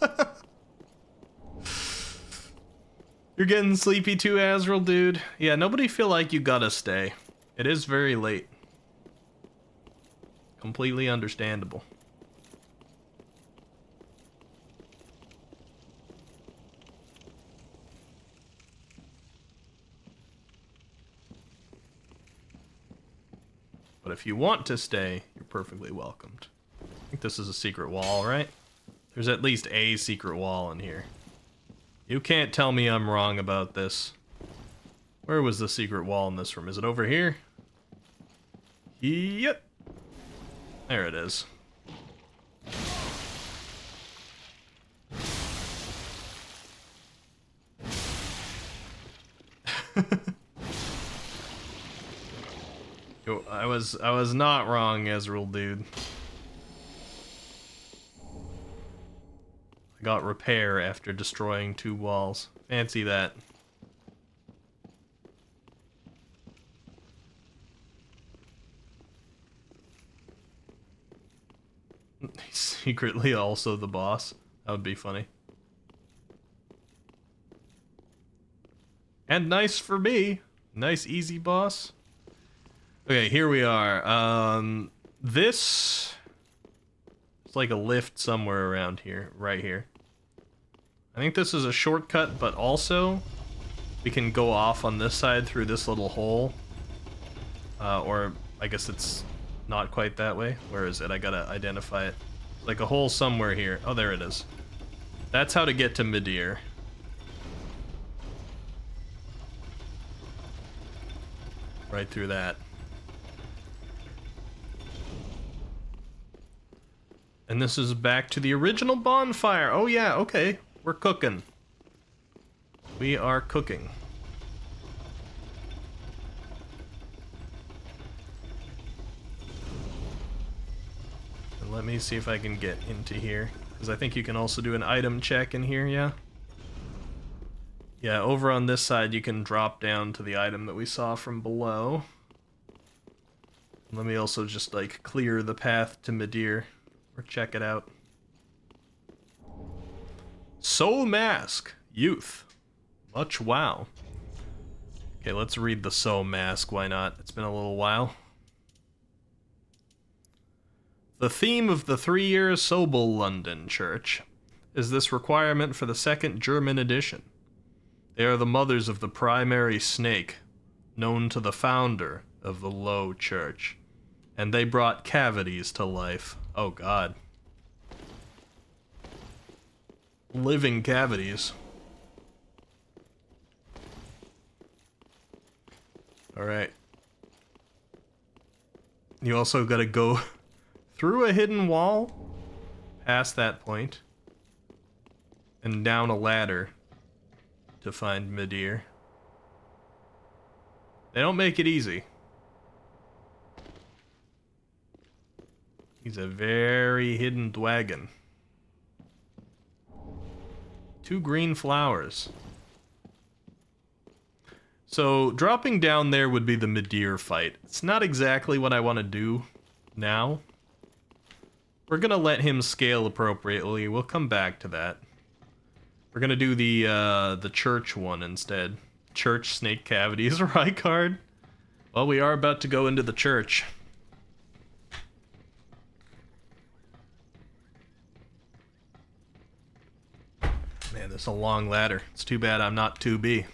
Speaker 1: You're getting sleepy too, Azrael, dude. Yeah, nobody feel like you gotta stay. It is very late. Completely understandable. But if you want to stay, you're perfectly welcomed. I think this is a secret wall, right? There's at least a secret wall in here. You can't tell me I'm wrong about this. Where was the secret wall in this room? Is it over here? Yep. There it is. Yo, I was not wrong, Ezreal, dude. I got repair after destroying 2 walls. Fancy that. Secretly also the boss. That would be funny. And nice for me. Nice easy boss. Okay, here we are. This it's like a lift somewhere around here, right here. I think this is a shortcut, but also we can go off on this side through this little hole. Or I guess it's not quite that way. Where is it? I gotta identify it. Like a hole somewhere here. Oh, there it is. That's how to get to Madeir. Right through that. And this is back to the original bonfire. Oh yeah, okay. We're cooking. We are cooking. And let me see if I can get into here. Because I think you can also do an item check in here, yeah? Yeah, over on this side you can drop down to the item that we saw from below. Let me also just like clear the path to Madeir. Or check it out. Soul Mask. Youth. Much wow. Okay, let's read the Soul Mask. Why not? It's been a little while. The theme of the 3-year Sobel London Church is this requirement for the 2nd German edition. They are the mothers of the primary snake, known to the founder of the Low Church. And they brought cavities to life. Oh god. Living cavities. Alright. You also gotta go through a hidden wall, past that point, and down a ladder to find Madeir. They don't make it easy. He's a very hidden dwagon. 2 green flowers. So, dropping down there would be the Madeir fight. It's not exactly what I want to do now. We're gonna let him scale appropriately. We'll come back to that. We're gonna do the church one instead. Church snake cavities, Rykard. Well, we are about to go into the church. Man, this is a long ladder. It's too bad I'm not 2B.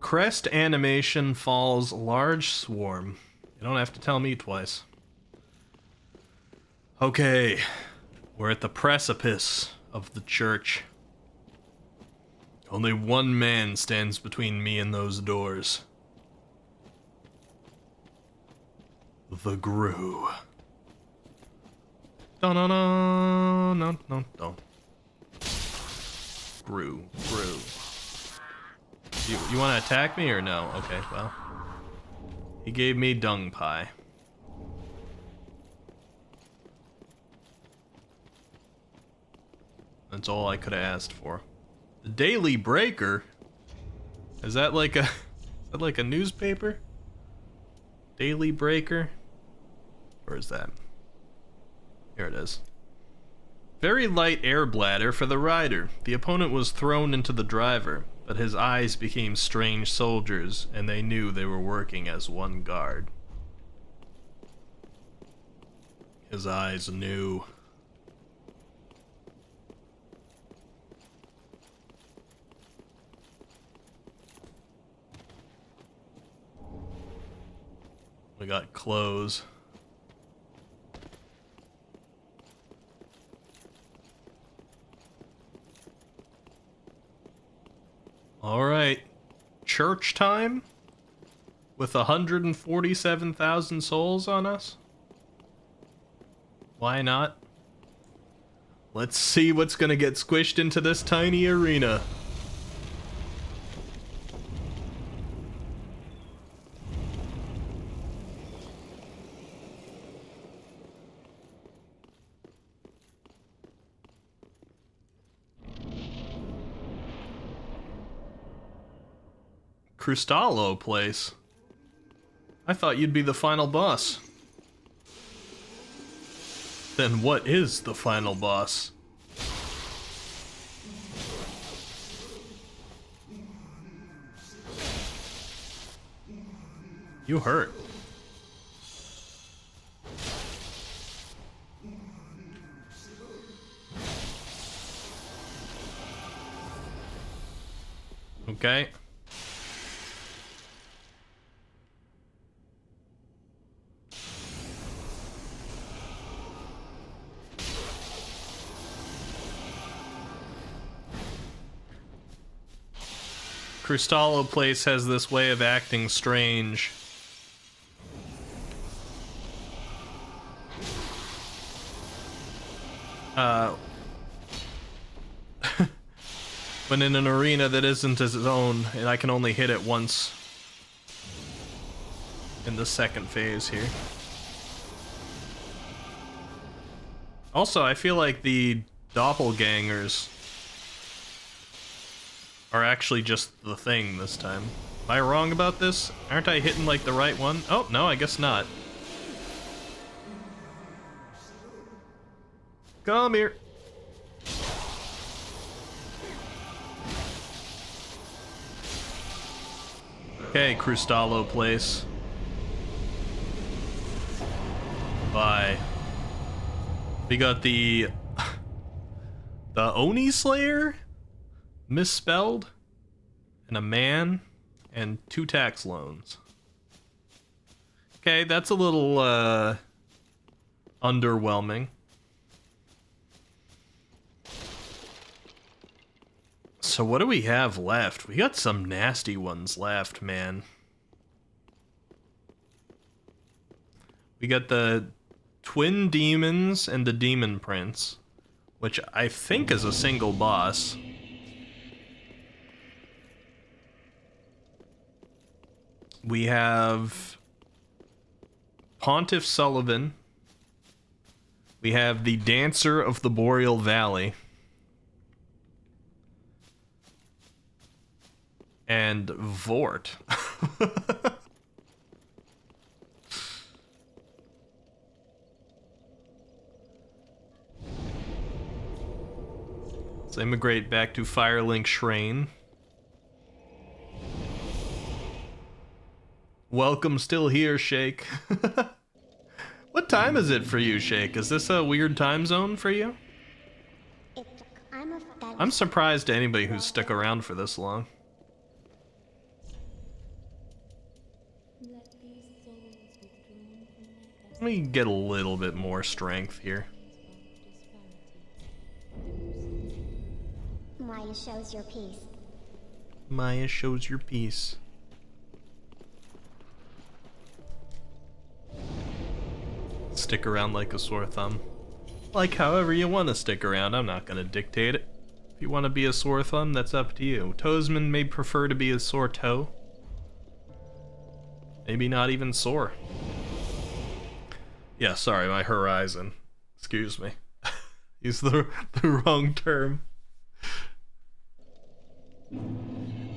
Speaker 1: crest animation falls large swarm. You don't have to tell me twice. Okay, we're at the precipice of the church. Only one man stands between me and those doors. The Gru. Dun-dun-dun, Gru. You want to attack me or no? Okay, well. He gave me dung pie. That's all I could have asked for. The Daily Breaker? Is that like a newspaper? Daily Breaker? Where is that? Here it is. Very light air bladder for the rider. The opponent was thrown into the driver, but his eyes became strange soldiers, and they knew they were working as one guard. His eyes knew. We got clothes. Alright. Church time? With 147,000 souls on us? Why not? Let's see what's gonna get squished into this tiny arena. Cristallo place? I thought you'd be the final boss. Then what is the final boss? You hurt. Okay. Cristallo Place has this way of acting strange. When in an arena that isn't its own, and I can only hit it once in the second phase here. Also, I feel like the doppelgangers are actually just the thing this time. Am I wrong about this? Aren't I hitting like the right one? Oh, no, I guess not. Come here. Okay, Cristallo Place. Bye. We got the Oni Slayer? Misspelled, and a man, and 2 tax loans. Okay, that's a little, underwhelming. So what do we have left? We got some nasty ones left, man. We got the Twin Demons and the Demon Prince, which I think is a single boss. We have Pontiff Sullivan. We have the Dancer of the Boreal Valley. And Vort. Let's immigrate back to Firelink Shrine. Welcome still here, Shake. What time is it for you, Shake? Is this a weird time zone for you? I'm surprised to anybody who's stuck around for this long. Let me get a little bit more strength here.
Speaker 8: Maya shows your peace.
Speaker 1: Maya shows your peace. Stick around like a sore thumb. Like however you want to stick around, I'm not gonna dictate it. If you want to be a sore thumb, that's up to you. Toesman may prefer to be a sore toe. Maybe not even sore. Yeah, sorry, my horizon. Excuse me. Use the wrong term.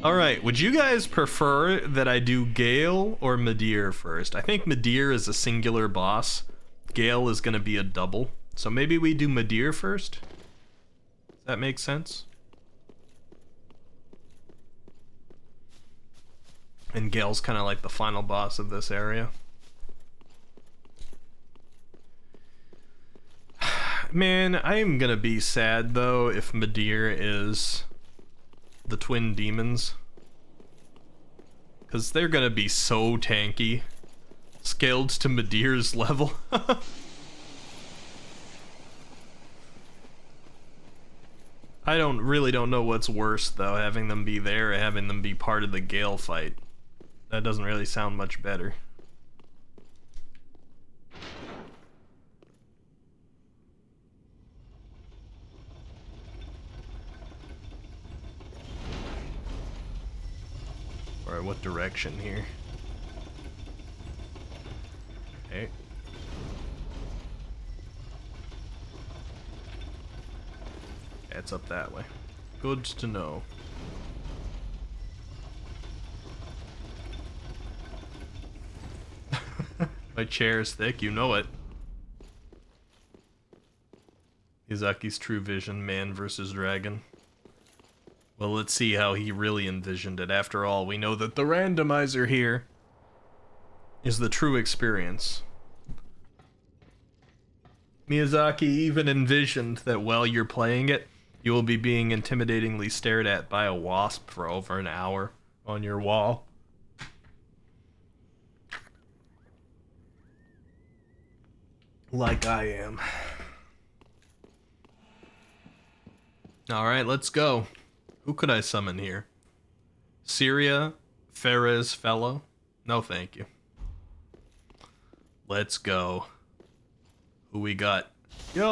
Speaker 1: Alright, would you guys prefer that I do Gale or Midir first? I think Midir is a singular boss. Gale is going to be a double. So maybe we do Midir first? Does that make sense? And Gale's kind of like the final boss of this area. Man, I am gonna be sad though if Midir is the twin demons. Because they're gonna be so tanky. Scaled to Midir's level. I really don't know what's worse though, having them be there or having them be part of the Gale fight. That doesn't really sound much better. Alright, what direction here? Okay. Yeah, it's up that way. Good to know. My chair is thick, you know it. Miyazaki's true vision, man versus dragon. Well, let's see how he really envisioned it. After all, we know that the randomizer here is the true experience. Miyazaki even envisioned that while you're playing it, you will be being intimidatingly stared at by a wasp for over an hour on your wall. Like I am. Alright, let's go. Who could I summon here? Syria, Ferez Fellow? No, thank you. Let's go. Who we got? Yo!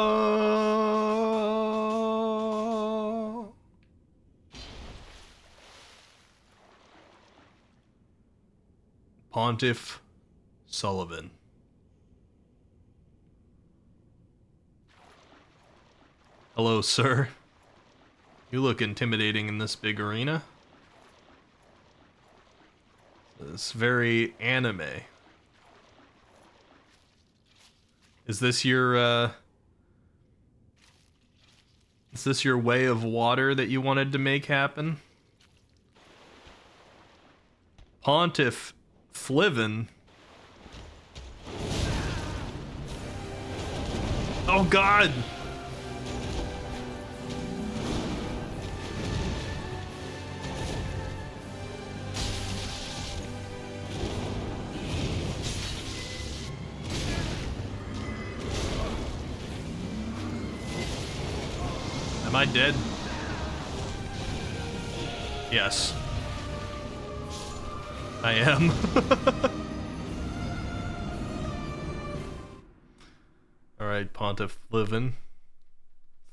Speaker 1: Pontiff Sullivan. Hello, sir. You look intimidating in this big arena. It's very anime. Is this your way of water that you wanted to make happen? Pontiff Fliven. Oh God! Am I dead? Yes. I am. Alright, Pontiff Fliven.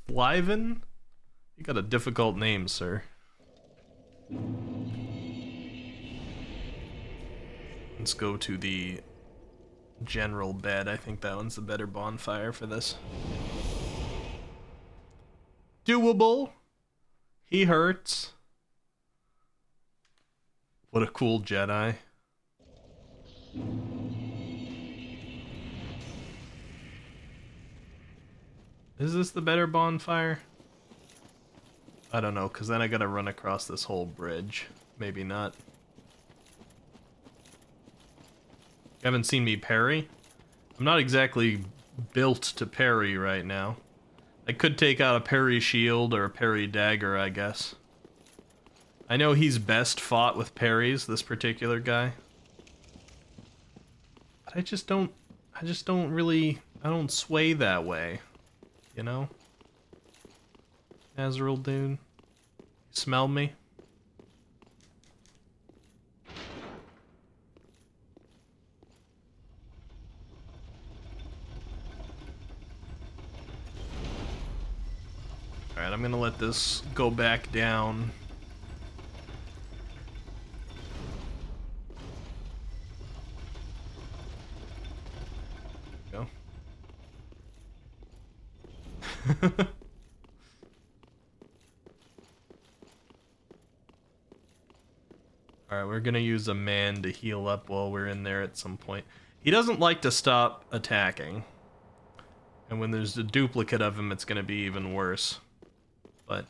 Speaker 1: Fliven? You got a difficult name, sir. Let's go to the general bed. I think that one's the better bonfire for this. Doable. He hurts. What a cool Jedi. Is this the better bonfire? I don't know, because then I gotta run across this whole bridge. Maybe not. You haven't seen me parry? I'm not exactly built to parry right now. I could take out a parry shield or a parry dagger, I guess. I know he's best fought with parries, this particular guy. But I just don't really, I don't sway that way, you know? Azrael dude, you smell me? Alright, I'm gonna let this go back down. Go. Alright, we're gonna use a man to heal up while we're in there at some point. He doesn't like to stop attacking. And when there's a duplicate of him, it's gonna be even worse. But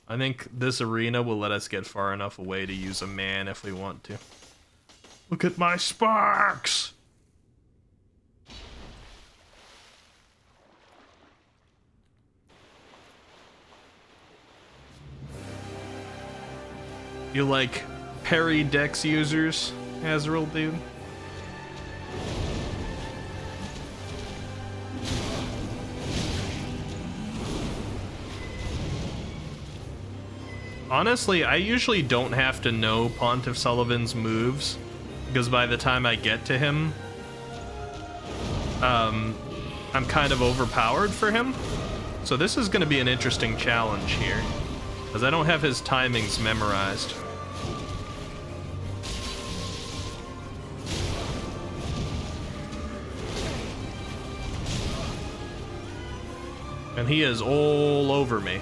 Speaker 1: I think this arena will let us get far enough away to use a man if we want to. Look at my sparks! You like parry dex users, Azrael dude? Honestly, I usually don't have to know Pontiff Sullivan's moves, because by the time I get to him, I'm kind of overpowered for him. So this is going to be an interesting challenge here, because I don't have his timings memorized. And he is all over me.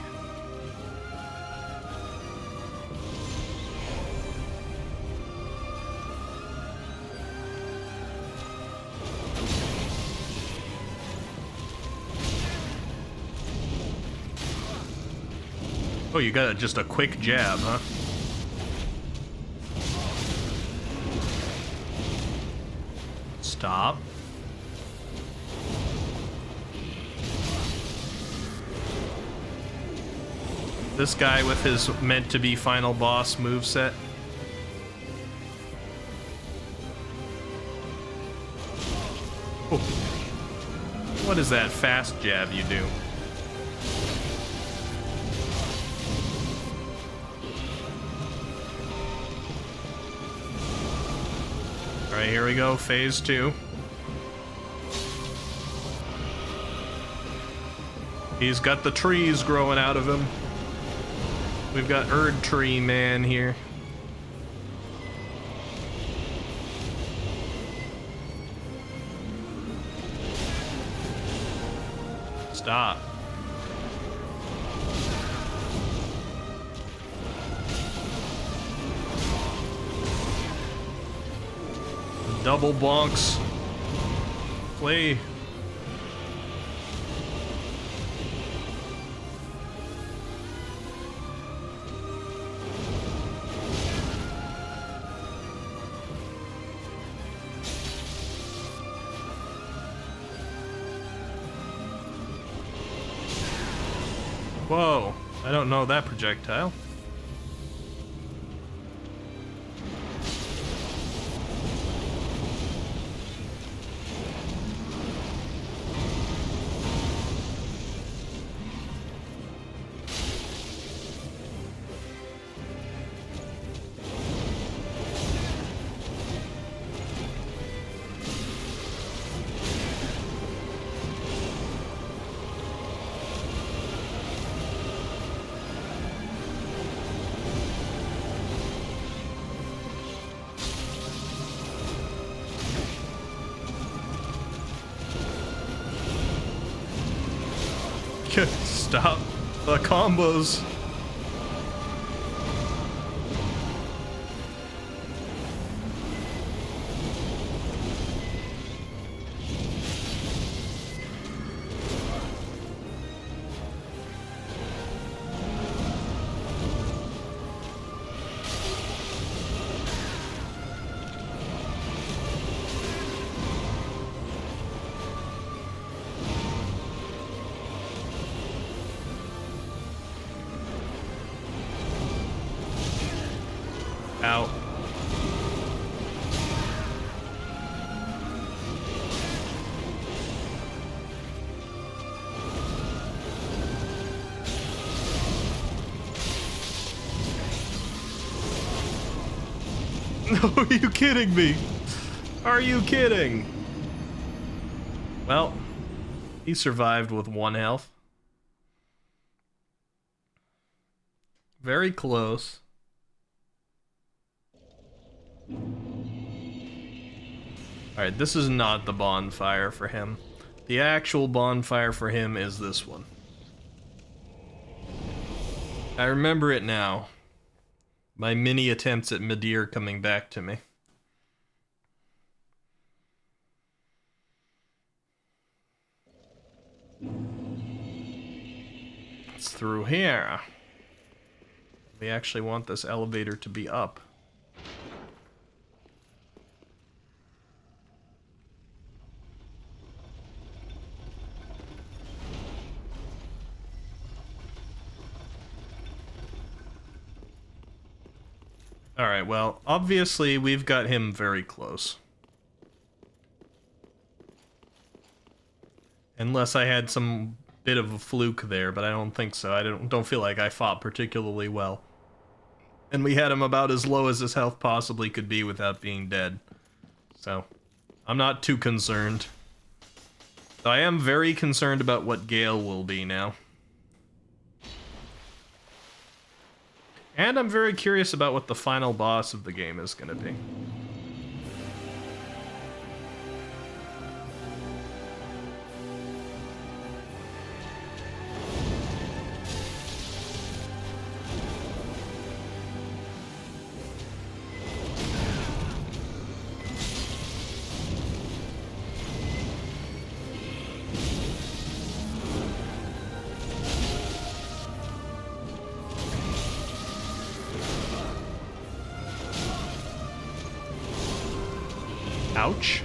Speaker 1: Oh, you got just a quick jab, huh? Stop. This guy with his meant-to-be final boss moveset. Oh. What is that fast jab you do? Alright, here we go, phase 2. He's got the trees growing out of him. We've got Erd Tree Man here. Stop. Double bonks. Play. Whoa, I don't know that projectile. Stop the combos. Are you kidding me? Are you kidding? Well, he survived with 1 health. Very close. Alright, this is not the bonfire for him. The actual bonfire for him is this one. I remember it now. My mini attempts at Midir coming back to me. It's through here. We actually want this elevator to be up. Alright, well, obviously we've got him very close. Unless I had some bit of a fluke there, but I don't think so. I don't feel like I fought particularly well. And we had him about as low as his health possibly could be without being dead. So, I'm not too concerned. Though I am very concerned about what Gale will be now. And I'm very curious about what the final boss of the game is going to be. Ouch.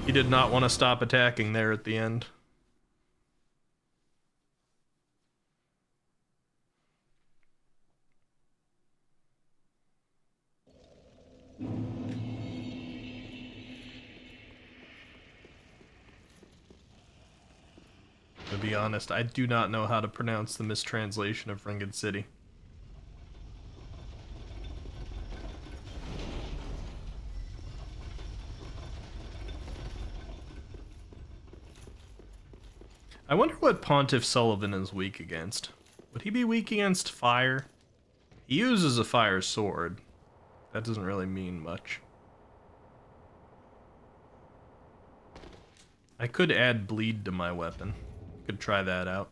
Speaker 1: He did not want to stop attacking there at the end. To be honest, I do not know how to pronounce the mistranslation of Ringed City. I wonder what Pontiff Sullivan is weak against. Would he be weak against fire? He uses a fire sword. That doesn't really mean much. I could add bleed to my weapon. Could try that out.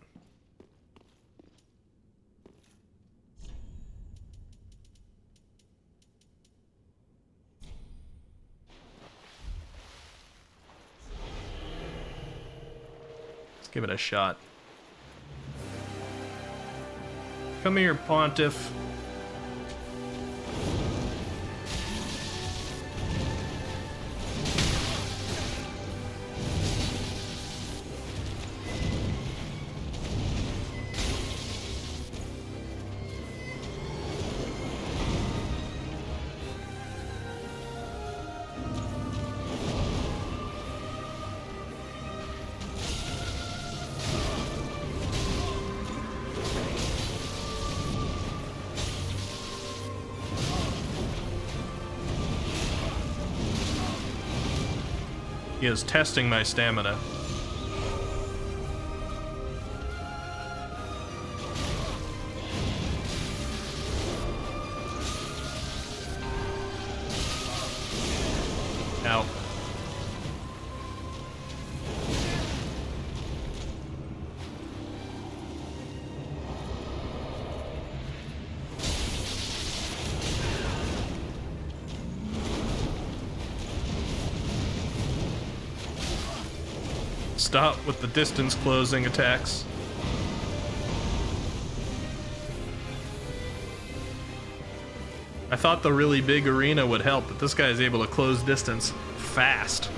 Speaker 1: Give it a shot. Come here, Pontiff. He is testing my stamina. Ow. Stop with the distance closing attacks. I thought the really big arena would help, but this guy is able to close distance fast.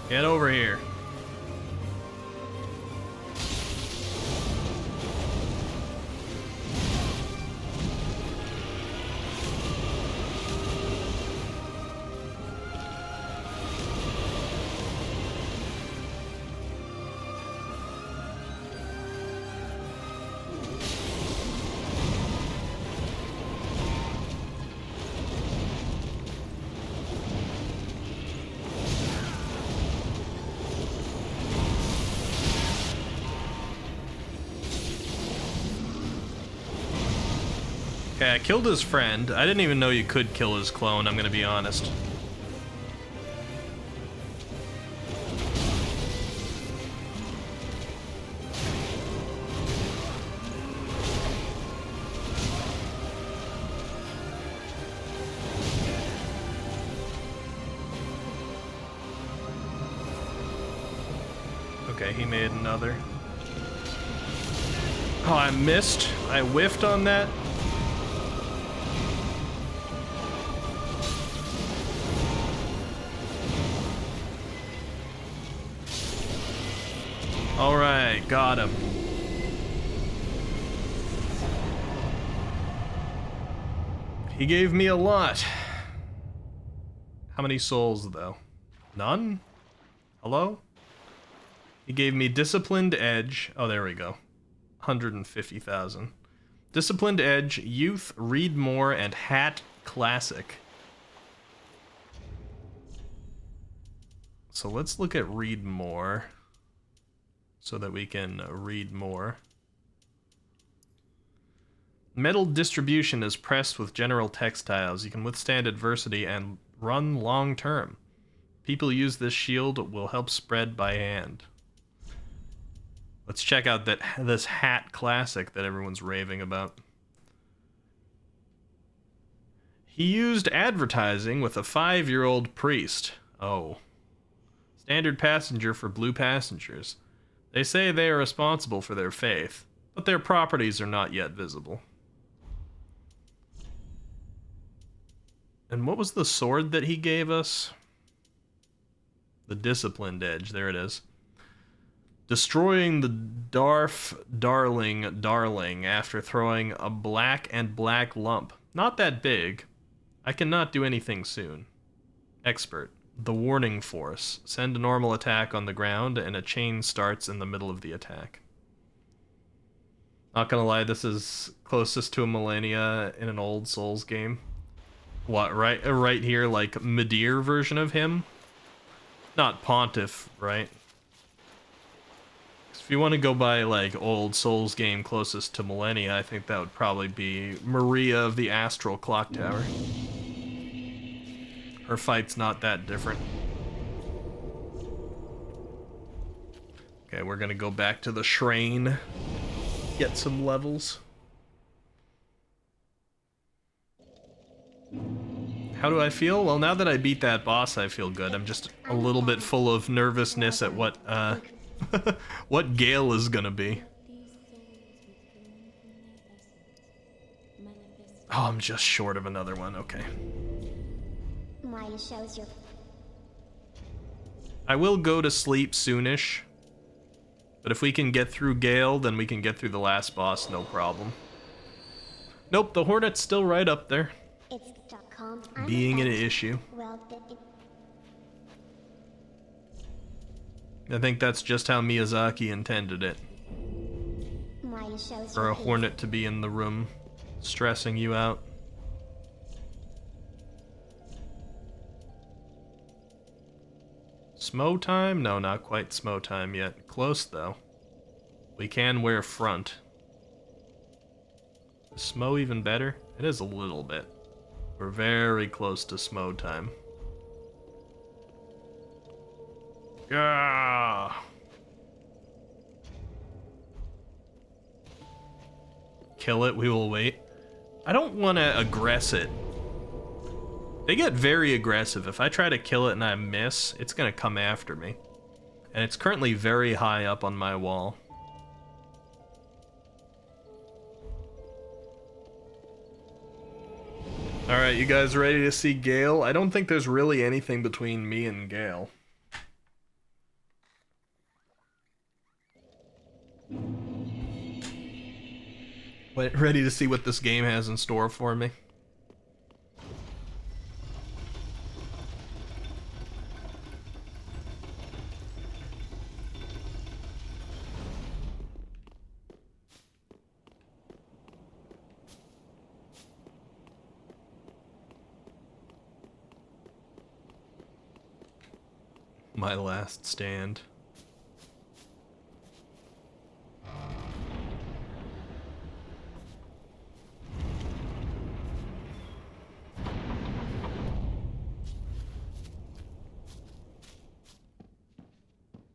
Speaker 1: Get over here. Okay, I killed his friend. I didn't even know you could kill his clone, I'm gonna be honest. Okay, he made another. Oh, I missed. I whiffed on that. Alright, got him. He gave me a lot. How many souls, though? None? Hello? He gave me Disciplined Edge. Oh, there we go. 150,000. Disciplined Edge, Youth, Read More, and Hat Classic. So let's look at Read More, so that we can read more. Metal distribution is pressed with general textiles. You can withstand adversity and run long term. People use this shield will help spread by hand. Let's check out this hat classic that everyone's raving about. He used advertising with a 5-year-old priest. Oh. Standard passenger for blue passengers. They say they are responsible for their faith, but their properties are not yet visible. And what was the sword that he gave us? The Disciplined Edge, there it is. Destroying the Darling after throwing a black lump. Not that big. I cannot do anything soon. Expert. The Warning Force. Send a normal attack on the ground and a chain starts in the middle of the attack. Not gonna lie, this is closest to a Millennia in an old Souls game. What, right here, like Midir version of him? Not Pontiff, right? If you want to go by like old Souls game closest to Millennia, I think that would probably be Maria of the Astral Clock Tower. Her fight's not that different. Okay, we're gonna go back to the Shrine. Get some levels. How do I feel? Well, now that I beat that boss, I feel good. I'm just a little bit full of nervousness at what, what Gale is gonna be. Oh, I'm just short of another one, okay. I will go to sleep soonish, but if we can get through Gale, then we can get through the last boss, no problem. Nope, the Hornet's still right up there. Being an issue. I think that's just how Miyazaki intended it. For a Hornet to be in the room, stressing you out. Smo time? No, not quite Smo time yet. Close, though. We can wear front. Is Smo even better? It is a little bit. We're very close to Smo time. Yeah. Kill it, we will wait. I don't want to aggress it. They get very aggressive. If I try to kill it and I miss, it's going to come after me. And it's currently very high up on my wall. Alright, you guys ready to see Gale? I don't think there's really anything between me and Gale. Ready to see what this game has in store for me. My last stand.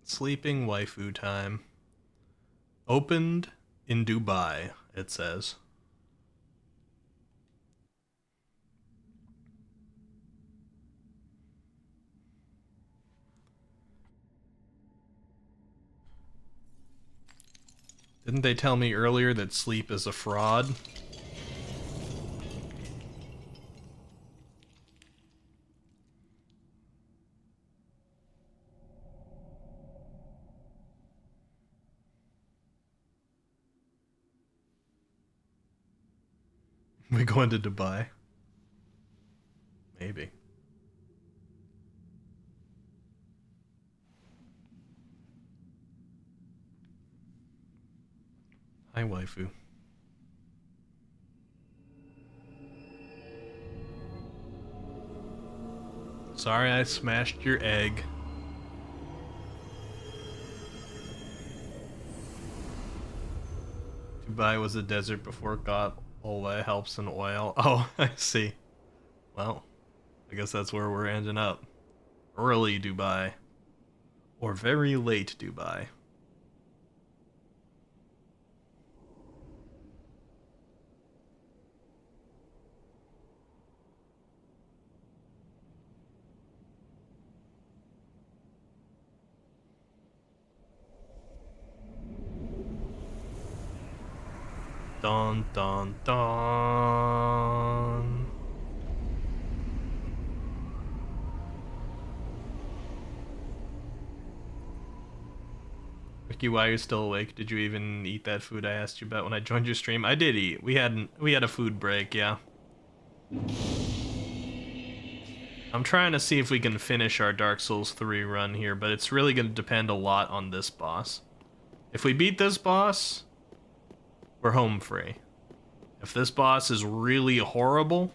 Speaker 1: Sleeping waifu time. Opened in Dubai, it says. Didn't they tell me earlier that sleep is a fraud? We going to Dubai? Maybe. Hi, waifu. Sorry I smashed your egg. Dubai was a desert before it got all the helps and oil. Oh, I see. Well, I guess that's where we're ending up. Early Dubai. Or very late Dubai. Dun dun dun. Ricky, why are you still awake? Did you even eat that food I asked you about when I joined your stream? I did eat. We had a food break, yeah. I'm trying to see if we can finish our Dark Souls 3 run here, but it's really going to depend a lot on this boss. If we beat this boss, we're home free. If this boss is really horrible,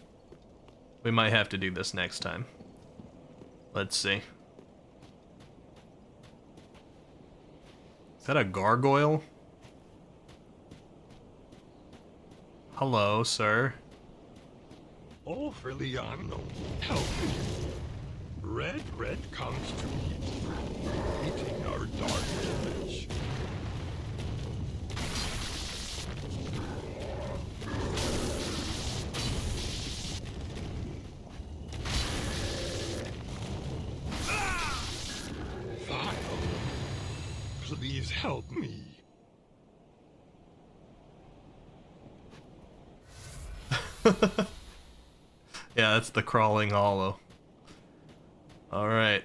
Speaker 1: we might have to do this next time. Let's see. Is that a gargoyle? Hello, sir.
Speaker 16: Oh, Filiano, help me. Red comes to eating our dark image. Vile, please help me.
Speaker 1: Yeah, that's the crawling hollow. Alright.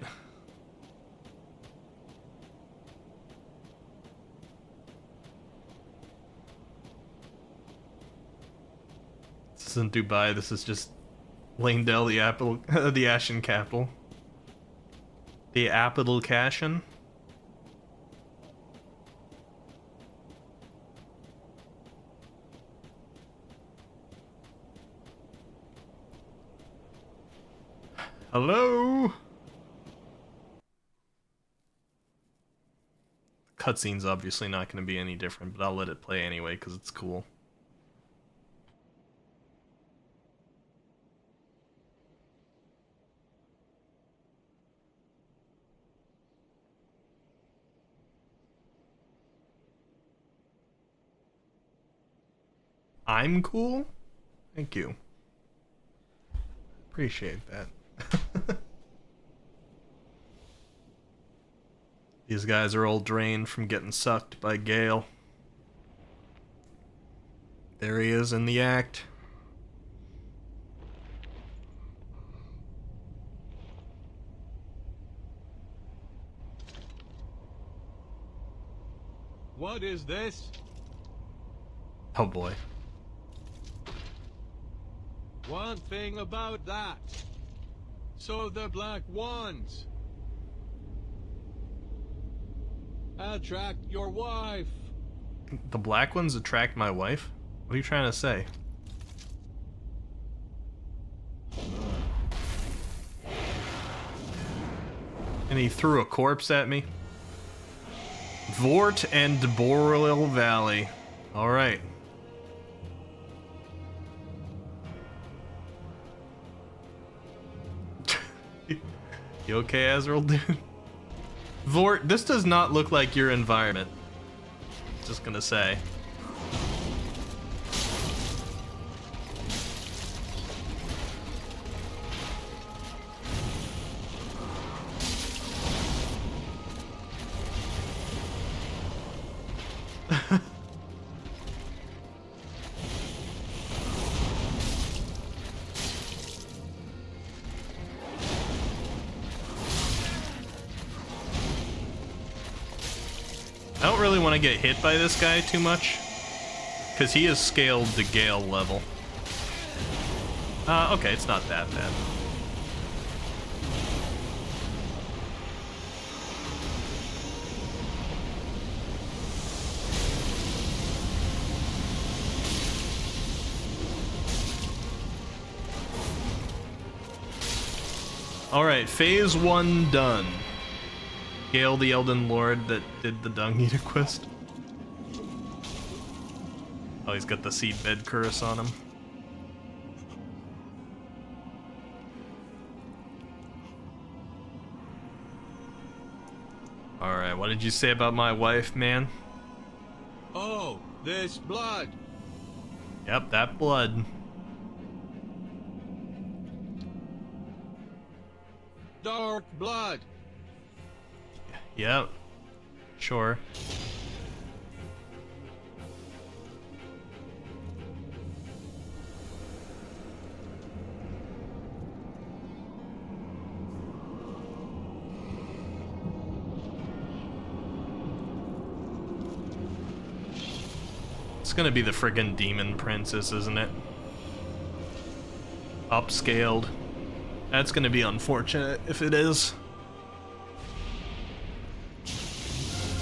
Speaker 1: This isn't Dubai, this is just Lanedale, the apple, the Ashen capital. The Apidal Cashin. Hello? Cutscene's obviously not going to be any different, but I'll let it play anyway because it's cool. I'm cool? Thank you. Appreciate that. These guys are all drained from getting sucked by Gale. There he is in the act.
Speaker 17: What is this?
Speaker 1: Oh boy.
Speaker 17: One thing about that. So the black ones attract your wife.
Speaker 1: The black ones attract my wife? What are you trying to say? And he threw a corpse at me. Vort and Boreal Valley. Alright. You okay, Azrael, dude? Vort, this does not look like your environment. Just gonna say. I don't really want to get hit by this guy too much, because he is scaled to Gale level. Okay, it's not that bad. Alright, phase 1 done. Gale the Elden Lord that did the Dung Eater quest. Oh, he's got the Seedbed curse on him. Alright, what did you say about my wife, man?
Speaker 17: Oh, this blood.
Speaker 1: Yep, that blood.
Speaker 17: Dark blood.
Speaker 1: Yep. Sure. It's gonna be the friggin' Demon Princess, isn't it? Upscaled. That's gonna be unfortunate if it is.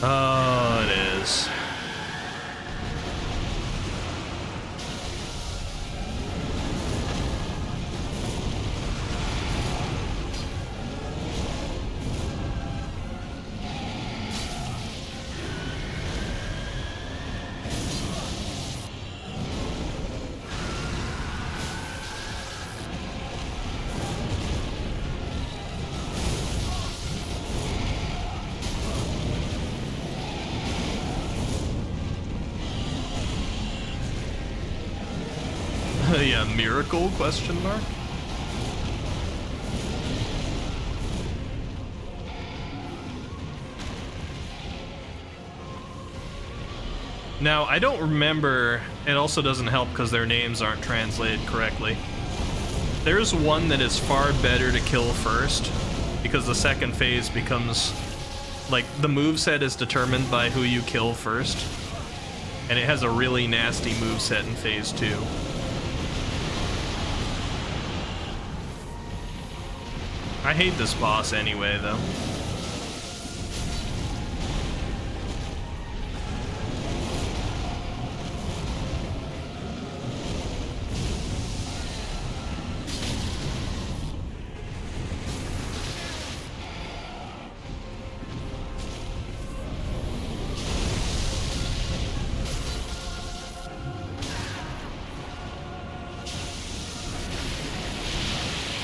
Speaker 1: Oh, it is. Yeah, miracle, question mark? Now, I don't remember, it also doesn't help because their names aren't translated correctly. There's one that is far better to kill first, because the second phase becomes, like, the moveset is determined by who you kill first, and it has a really nasty moveset in phase 2. I hate this boss anyway, though.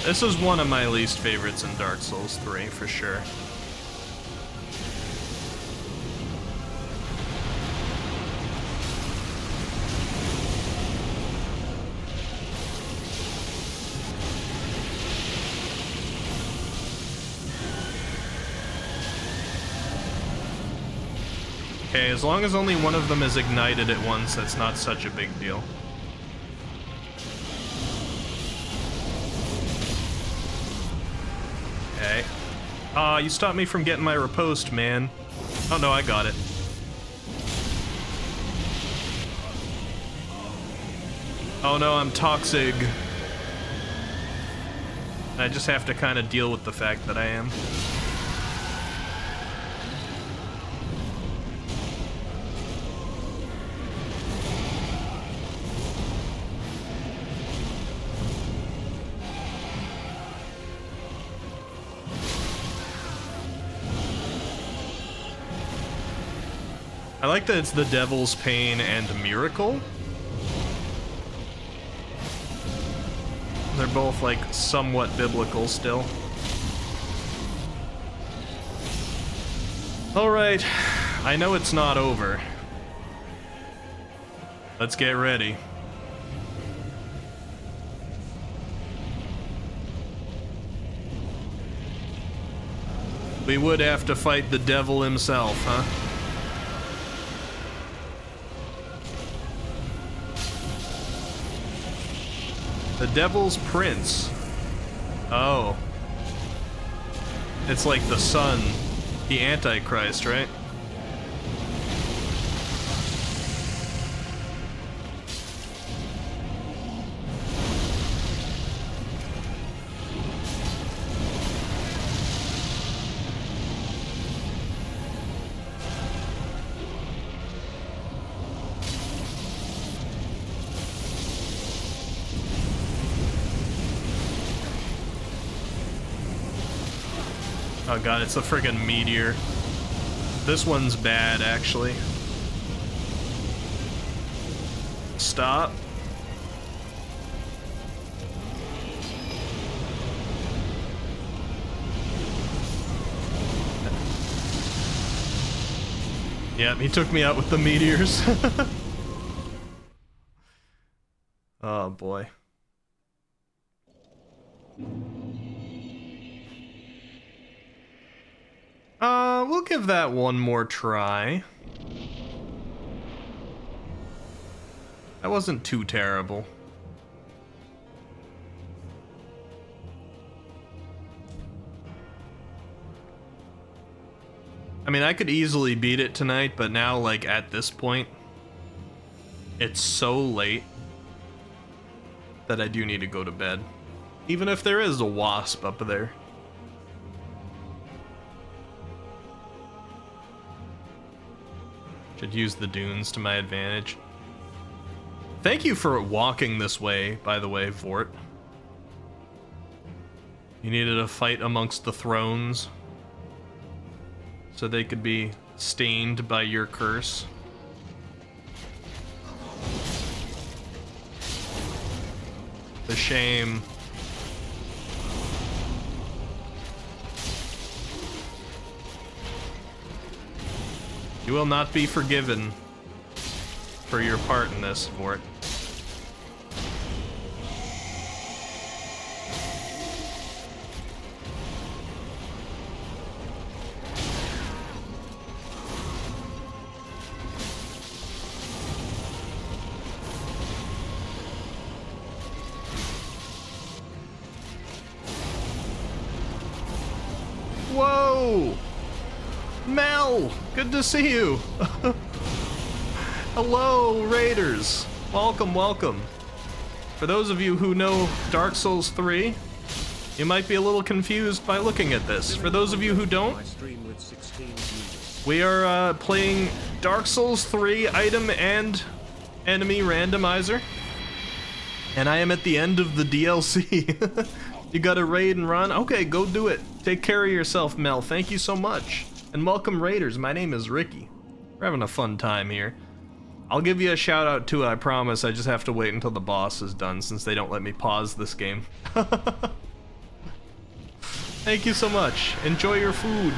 Speaker 1: This is one of my least favorites in Dark Souls 3, for sure. Okay, as long as only one of them is ignited at once, that's not such a big deal. Okay. You stopped me from getting my riposte, man. Oh no, I got it. Oh no, I'm toxic. I just have to kind of deal with the fact that I am. I like that it's the Devil's Pain and Miracle. They're both like somewhat biblical still. Alright, I know it's not over. Let's get ready. We would have to fight the devil himself, huh? The Devil's Prince. Oh. It's like the son, the Antichrist, right? Oh god, it's a friggin' meteor. This one's bad, actually. Stop. Yep, he took me out with the meteors. Oh boy. We'll give that one more try. That wasn't too terrible. I mean, I could easily beat it tonight, but now, like, at this point, it's so late that I do need to go to bed. Even if there is a wasp up there. Should use the dunes to my advantage. Thank you for walking this way, by the way, Vort. You needed a fight amongst the thrones so they could be stained by your curse. The shame. You will not be forgiven for your part in this, Vort. Whoa! Mel! Good to see you! Hello, Raiders! Welcome, welcome. For those of you who know Dark Souls 3, you might be a little confused by looking at this. For those of you who don't, we are playing Dark Souls 3 item and enemy randomizer. And I am at the end of the DLC. You gotta raid and run? Okay, go do it. Take care of yourself, Mel. Thank you so much. And welcome, Raiders. My name is Ricky. We're having a fun time here. I'll give you a shout out too, I promise. I just have to wait until the boss is done since they don't let me pause this game. Thank you so much. Enjoy your food.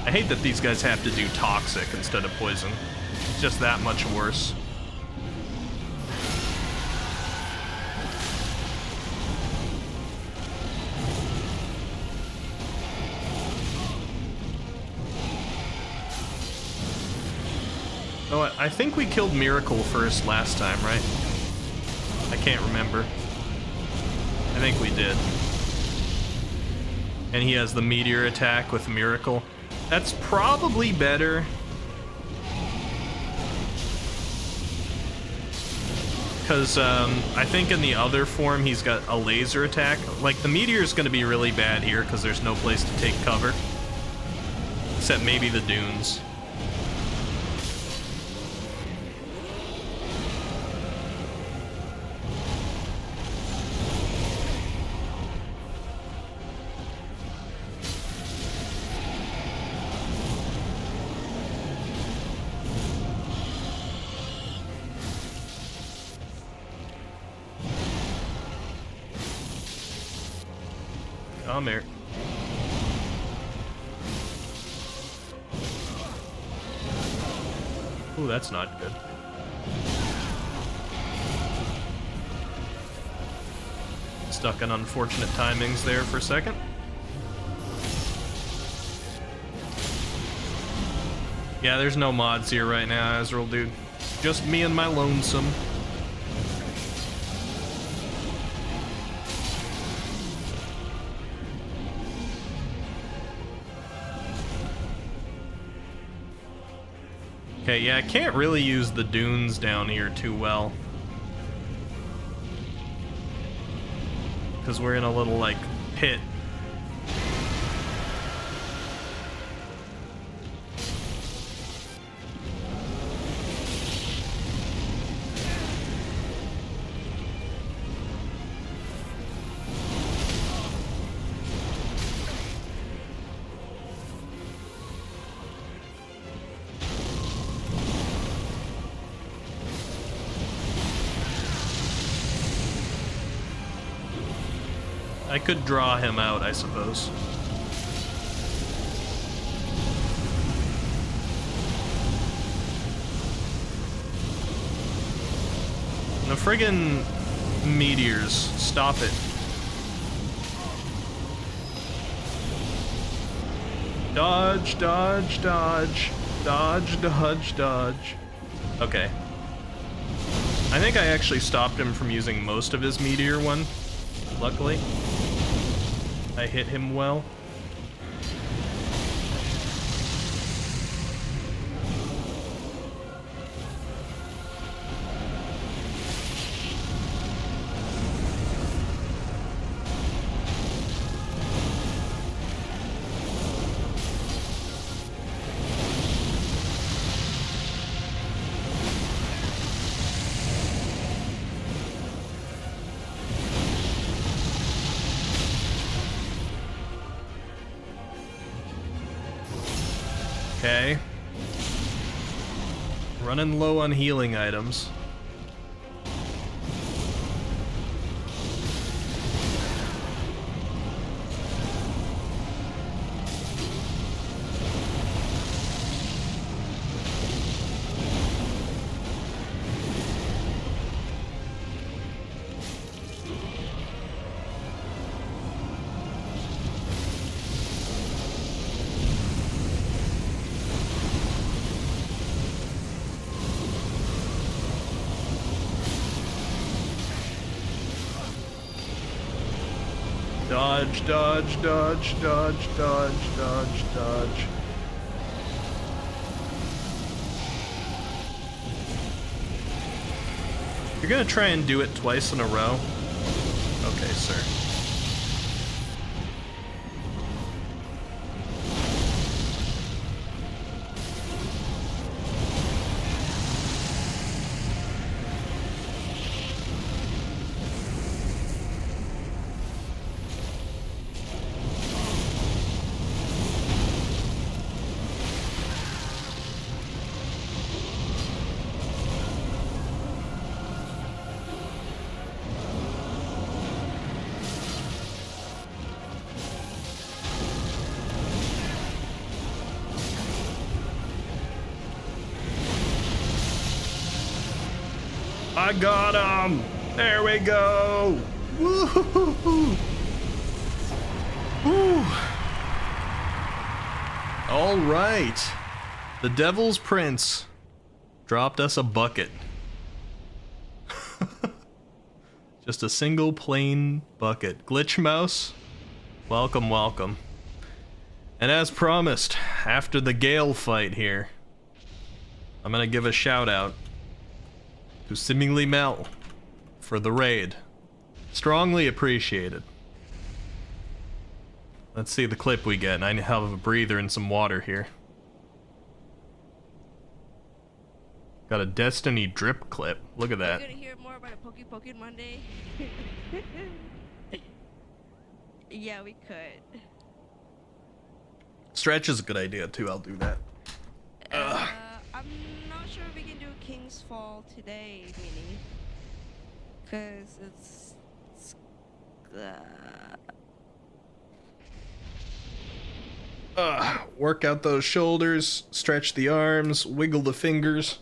Speaker 1: I hate that these guys have to do toxic instead of poison. It's just that much worse. Oh, I think we killed Miracle first last time, right? I can't remember. I think we did. And he has the meteor attack with Miracle. That's probably better. Because I think in the other form he's got a laser attack. Like, the meteor is going to be really bad here because there's no place to take cover. Except maybe the dunes. Come here. Ooh, that's not good. Stuck in unfortunate timings there for a second. Yeah, there's no mods here right now, Azrael, dude. Just me and my lonesome. Okay, yeah, I can't really use the dunes down here too well. Because we're in a little, like, pit. I could draw him out, I suppose. The friggin' meteors. Stop it. Dodge, dodge, dodge. Dodge, dodge, dodge. Okay. I think I actually stopped him from using most of his meteor one. Luckily. I hit him well. Okay. Running low on healing items. Dodge, dodge, dodge, dodge, dodge, dodge, dodge. You're gonna try and do it twice in a row? Okay, sir. I got him! There we go! Woo-hoo-hoo-hoo. Woo! All right. The Devil's Prince dropped us a bucket. Just a single plain bucket. Glitch Mouse, welcome, welcome. And as promised, after the Gale fight here, I'm gonna give a shout out to Seemingly Mel for the raid. Strongly appreciated. Let's see the clip we get. I have a breather and some water here. Got a Destiny drip clip. Look at that.
Speaker 18: Are you gonna hear more about a Poke Monday? Yeah, we could.
Speaker 1: Stretch is a good idea too. I'll do that.
Speaker 18: I'm not sure if we can do King's Fall today, Mini. Cause it's
Speaker 1: Work out those shoulders, stretch the arms, wiggle the fingers.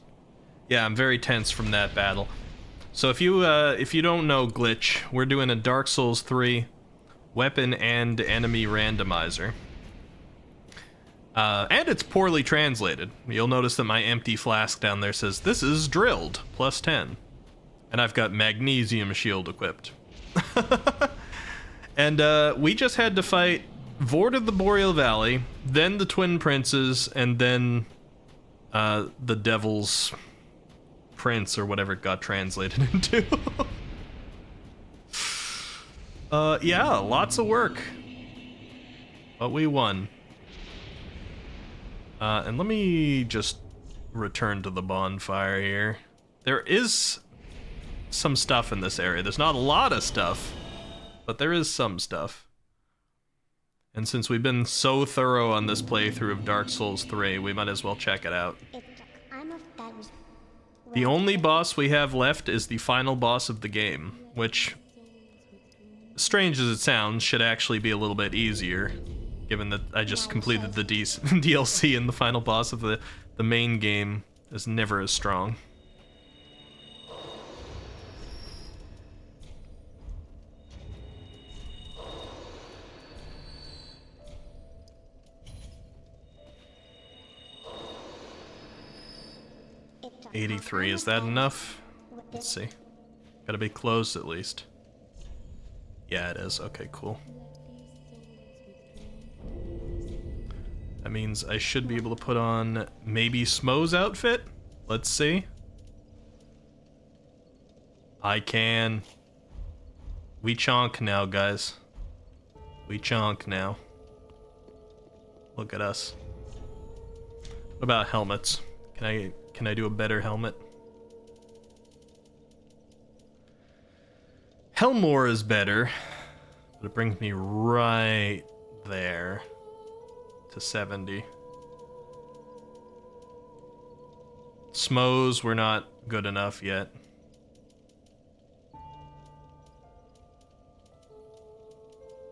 Speaker 1: Yeah, I'm very tense from that battle. So if you don't know Glitch, we're doing a Dark Souls 3 weapon and enemy randomizer. And it's poorly translated. You'll notice that my empty flask down there says, "This is drilled, plus 10." And I've got magnesium shield equipped. And we just had to fight Vord of the Boreal Valley, then the Twin Princes, and then the Devil's Prince, or whatever it got translated into. Yeah, lots of work. But we won. And let me just return to the bonfire here. There is some stuff in this area. There's not a lot of stuff, but there is some stuff. And since we've been so thorough on this playthrough of Dark Souls 3, we might as well check it out. The only boss we have left is the final boss of the game, which, strange as it sounds, should actually be a little bit easier, given that I just completed the DLC and the final boss of the main game is never as strong. $83, is that enough? Let's see. Gotta be closed at least. Yeah, it is. Okay, cool. That means I should be able to put on maybe Smo's outfit? Let's see. I can. We chonk now, guys. We chonk now. Look at us. What about helmets? Can I do a better helmet? Helmore is better, but it brings me right there to 70. Smos were not good enough yet.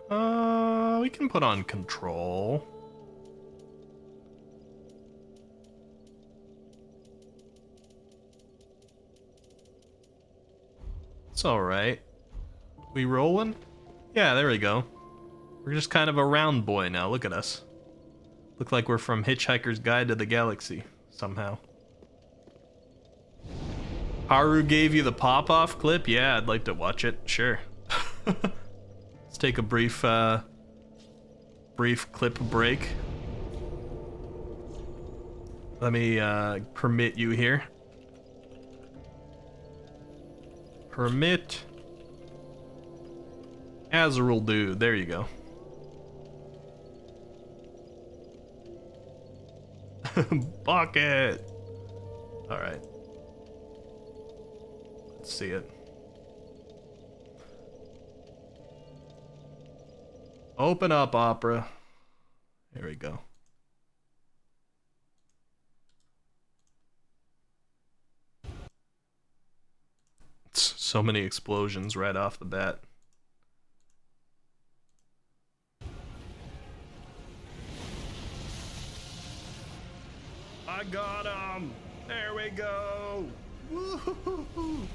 Speaker 1: We can put on control. It's alright. We rolling? Yeah, there we go. We're just kind of a round boy now, look at us. Look like we're from Hitchhiker's Guide to the Galaxy, somehow. Haru gave you the pop-off clip? Yeah, I'd like to watch it, sure. Let's take a brief clip break. Let me permit you here. Permit. Azrael dude, there you go. Bucket! Alright. Let's see it. Open up, Opera. There we go. So many explosions right off the bat. I got him! There we go! Woo-hoo-hoo-hoo.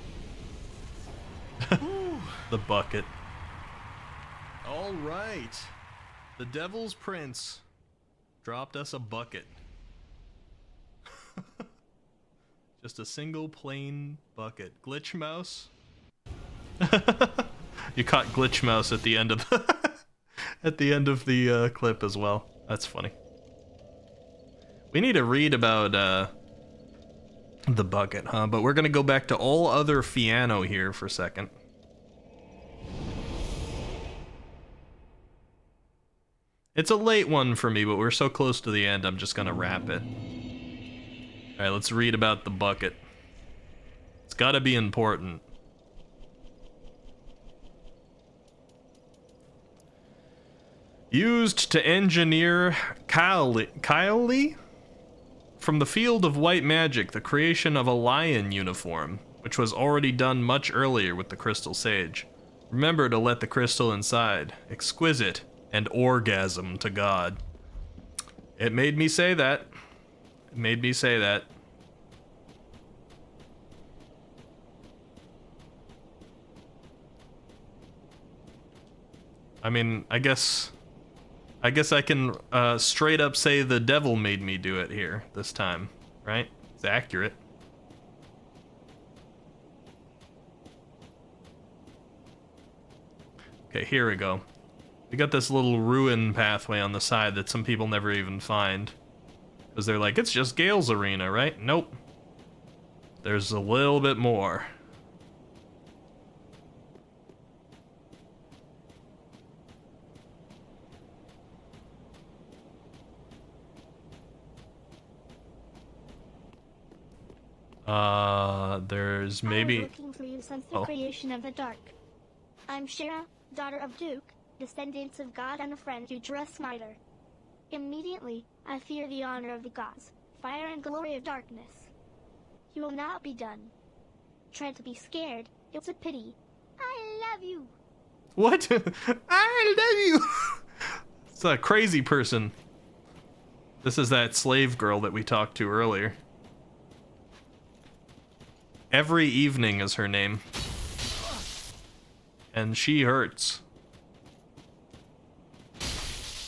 Speaker 1: The bucket. All right. The Devil's Prince dropped us a bucket. Just a single plain bucket. Glitch Mouse, You caught Glitch Mouse at the end of the at the end of the clip as well. That's funny. We need to read about the bucket, huh? But we're gonna go back to all other Fiano here for a second. It's a late one for me, but we're so close to the end, I'm just gonna wrap it. Alright, let's read about the bucket. It's gotta be important. Used to engineer Kylie? From the field of white magic, the creation of a lion uniform, which was already done much earlier with the crystal sage. Remember to let the crystal inside. Exquisite and orgasm to God. It made me say that. It made me say that. I mean, I guess I can straight up say the devil made me do it here this time, right? It's accurate. Okay, here we go. We got this little ruin pathway on the side that some people never even find. Because they're like, it's just Gale's arena, right? Nope. There's a little bit more. There's maybe...
Speaker 8: I was looking for you since the creation of the dark. I'm Shira, daughter of Duke, descendants of God and a friend to Dressmider. Immediately, I fear the honor of the gods, fire and glory of darkness. You will not be done. Try to be scared, it's a pity. I love you.
Speaker 1: What? I love you. It's a crazy person. This is that slave girl that we talked to earlier. Every Evening is her name. And she hurts.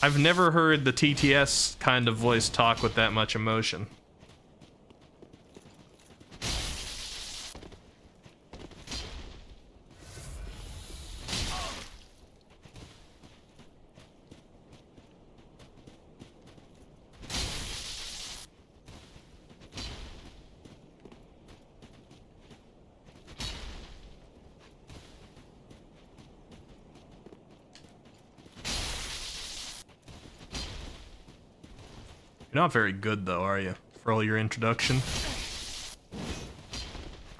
Speaker 1: I've never heard the TTS kind of voice talk with that much emotion. You're not very good, though, are you? For all your introduction.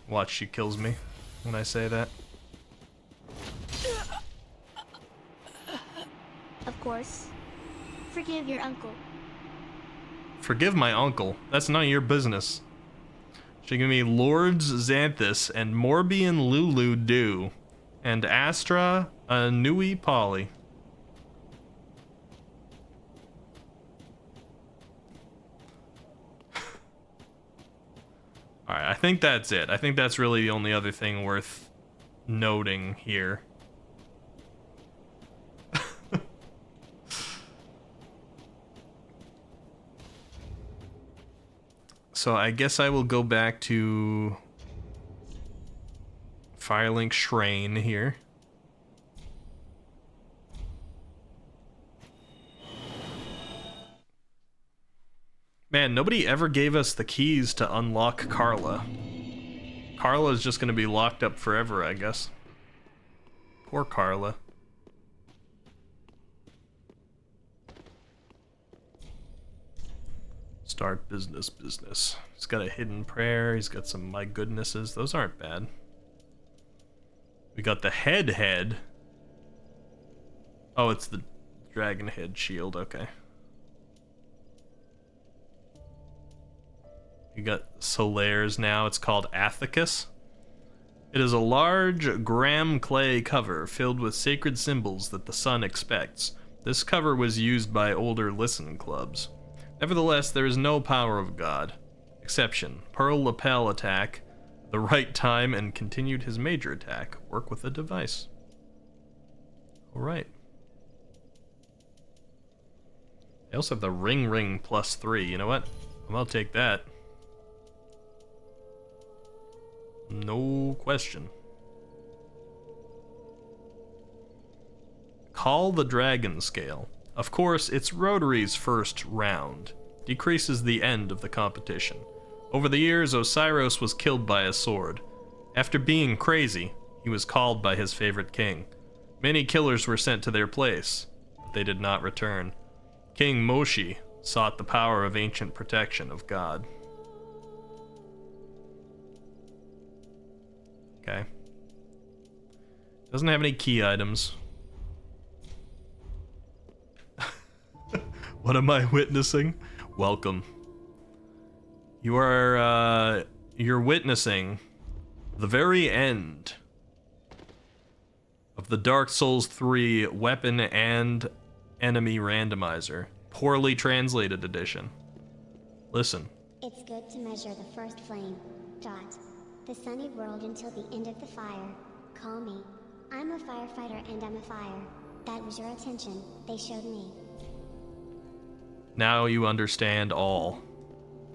Speaker 1: Watch, she kills me when I say that.
Speaker 8: Of course. Forgive your uncle.
Speaker 1: Forgive my uncle. That's none of your business. She gave me Lords Xanthus and Morbian Lulu Do. And Astra Nui Polly. Alright, I think that's it. I think that's really the only other thing worth noting here. So I guess I will go back to Firelink Shrine here. Man, nobody ever gave us the keys to unlock Carla. Carla's just gonna be locked up forever, I guess. Poor Carla. Start business. He's got a hidden prayer, he's got some my goodnesses. Those aren't bad. We got the head. Oh, it's the dragon head shield, okay. You got Solaires now. It's called Athicus. It is a large gram clay cover filled with sacred symbols that the sun expects. This cover was used by older Listen clubs. Nevertheless, there is no power of God. Exception: Pearl lapel attack, the right time, and continued his major attack. Work with the device. Alright. They also have the ring +3. You know what? I'll take that. No question. Call the Dragon Scale. Of course, it's Rotary's first round. Decreases the end of the competition. Over the years, Osiris was killed by a sword. After being crazy, he was called by his favorite king. Many killers were sent to their place, but they did not return. King Moshi sought the power of ancient protection of God. Okay. Doesn't have any key items. What am I witnessing? Welcome. You're witnessing the very end of the Dark Souls 3 Weapon and Enemy Randomizer. Poorly translated edition. Listen.
Speaker 8: It's good to measure the first flame. Dot. The sunny world until the end of the fire. Call me. I'm a firefighter and I'm a fire. That was your attention. They showed me.
Speaker 1: Now you understand all,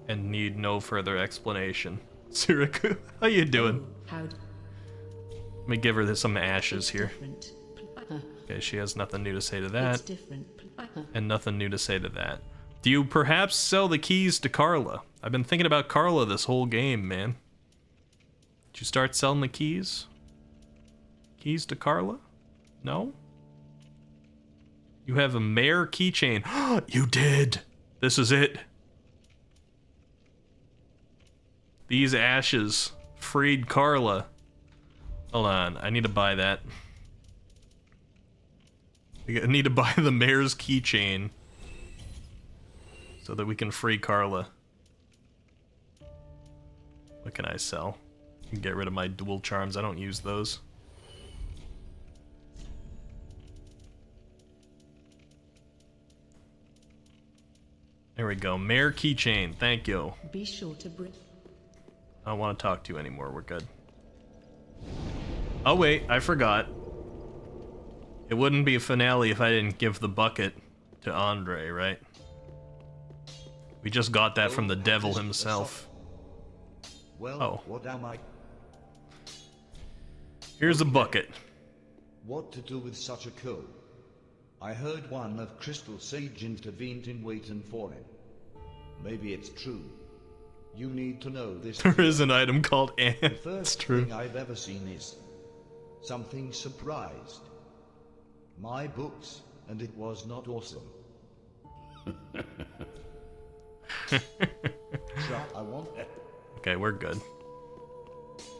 Speaker 1: and need no further explanation. Siriku, how you doing? Let me give her some ashes here. Okay, she has nothing new to say to that. And nothing new to say to that. Do you perhaps sell the keys to Carla? I've been thinking about Carla this whole game, man. Did you start selling the keys? Keys to Carla? No? You have a mare keychain. You did! This is it. These ashes freed Carla. Hold on, I need to buy that. I need to buy the mare's keychain so that we can free Carla. What can I sell? I can get rid of my dual charms. I don't use those. There we go. Mare keychain. Thank you.
Speaker 11: Be sure to bring.
Speaker 1: I don't want to talk to you anymore. We're good. Oh wait, I forgot. It wouldn't be a finale if I didn't give the bucket to Andre, right? We just got that from the devil himself.
Speaker 3: Well, what am I?
Speaker 1: Here's a bucket.
Speaker 3: What to do with such a code? I heard one of Crystal Sage intervened in waiting for him. Maybe it's true. You need to know this.
Speaker 1: There is an item called Ant.
Speaker 3: The first thing I've ever seen is something surprised. My books, and it was not awesome. I want it.
Speaker 1: Okay, we're good.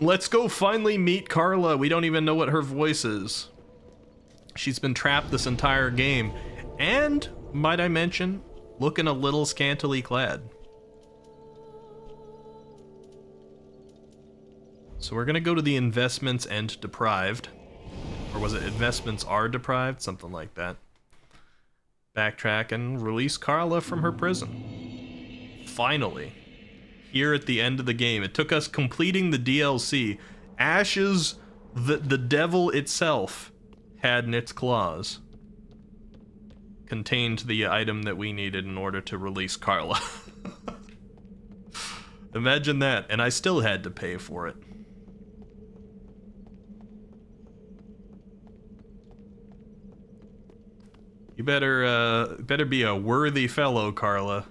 Speaker 1: Let's go finally meet Carla. We don't even know what her voice is. She's been trapped this entire game. And, might I mention, looking a little scantily clad. So we're gonna go to the investments and deprived. Or was it investments are deprived? Something like that. Backtrack and release Carla from her prison. Finally. Here at the end of the game. It took us completing the DLC. Ashes, the devil itself, had in its claws contained the item that we needed in order to release Carla. Imagine that, and I still had to pay for it. You better be a worthy fellow, Carla.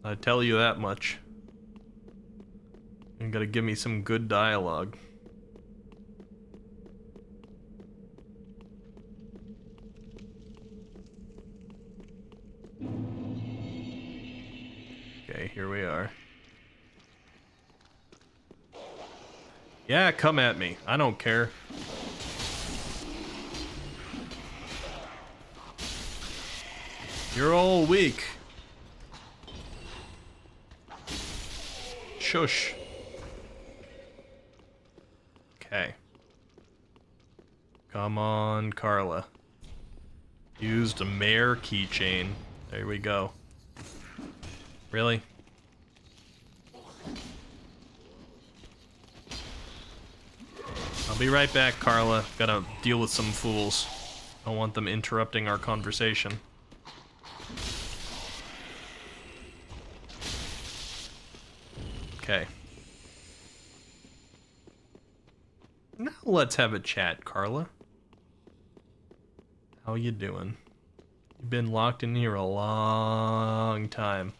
Speaker 1: I tell you that much. You gotta give me some good dialogue. Okay, here we are. Yeah, come at me. I don't care. You're all weak. Shush. Okay. Come on, Carla. Used a mare keychain. There we go. Really? I'll be right back, Carla. Gotta deal with some fools. I don't want them interrupting our conversation. Okay. Now let's have a chat, Carla. How you doing? You've been locked in here a long time.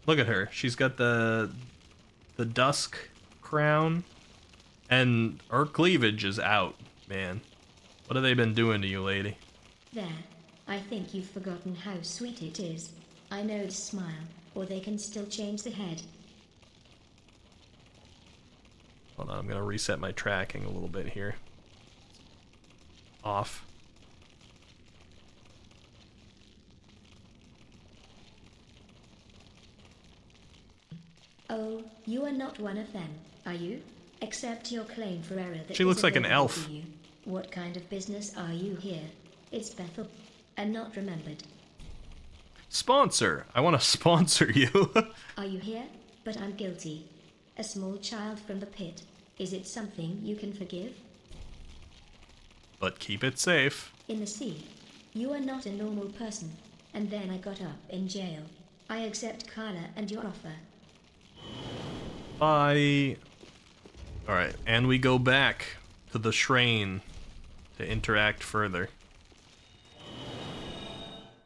Speaker 1: Look at her. She's got the dusk crown, and her cleavage is out, man. What have they been doing to you, lady?
Speaker 19: There. I think you've forgotten how sweet it is. I know the smile, or they can still change the head.
Speaker 1: Hold on, I'm gonna reset my tracking a little bit here. Off.
Speaker 19: Oh, you are not one of them, are you? Accept your claim for error that
Speaker 1: She looks
Speaker 19: is
Speaker 1: like an
Speaker 19: available
Speaker 1: elf.
Speaker 19: to you. What kind of business are you here? It's Bethel, and not remembered.
Speaker 1: Sponsor! I want to sponsor you.
Speaker 19: Are you here? But I'm guilty. A small child from the pit. Is it something you can forgive?
Speaker 1: But keep it safe.
Speaker 19: In the sea. You are not a normal person. And then I got up in jail. I accept Carla and your offer.
Speaker 1: Bye. Alright, and we go back to the shrine to interact further.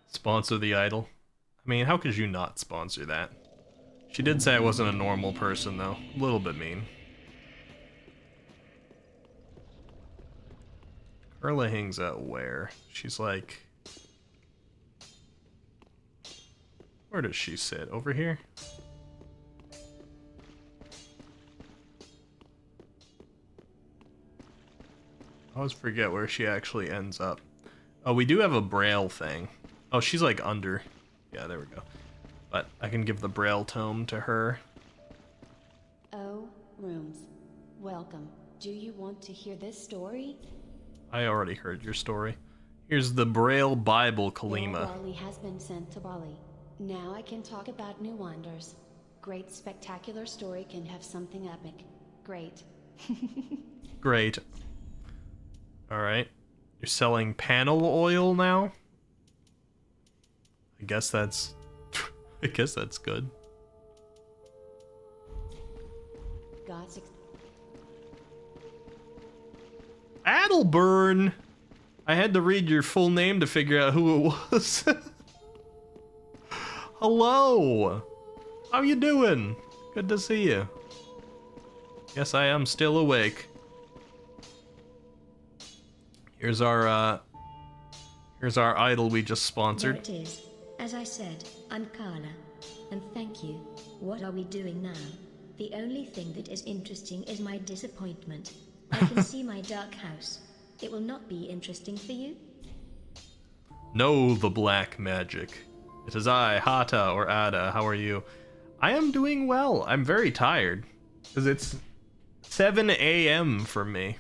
Speaker 1: Sponsor the idol. I mean, how could you not sponsor that? She did say I wasn't a normal person, though. A little bit mean. Carla hangs out where? She's like... Where does she sit? Over here? I always forget where she actually ends up. Oh, we do have a braille thing. Oh, she's like under. Yeah, there we go. But I can give the braille tome to her.
Speaker 20: Oh, rooms. Welcome. Do you want to hear this story?
Speaker 1: I already heard your story. Here's the braille Bible, Kalima.
Speaker 20: Barley has been sent to Bali. Now I can talk about new wonders. Great spectacular story can have something epic. Great.
Speaker 1: Great. Alright. You're selling panel oil now? I guess that's... I guess that's good.
Speaker 20: God's
Speaker 1: Adelburn! I had to read your full name to figure out who it was. Hello! How you doing? Good to see you. Yes, I am still awake. Here's our idol we just sponsored.
Speaker 19: There it is. As I said, I'm Carla. And thank you. What are we doing now? The only thing that is interesting is my disappointment. I can see my dark house. It will not be interesting for you?
Speaker 1: Know the black magic. It is I, Hata or Ada. How are you? I am doing well. I'm very tired. Because it's 7 a.m. for me.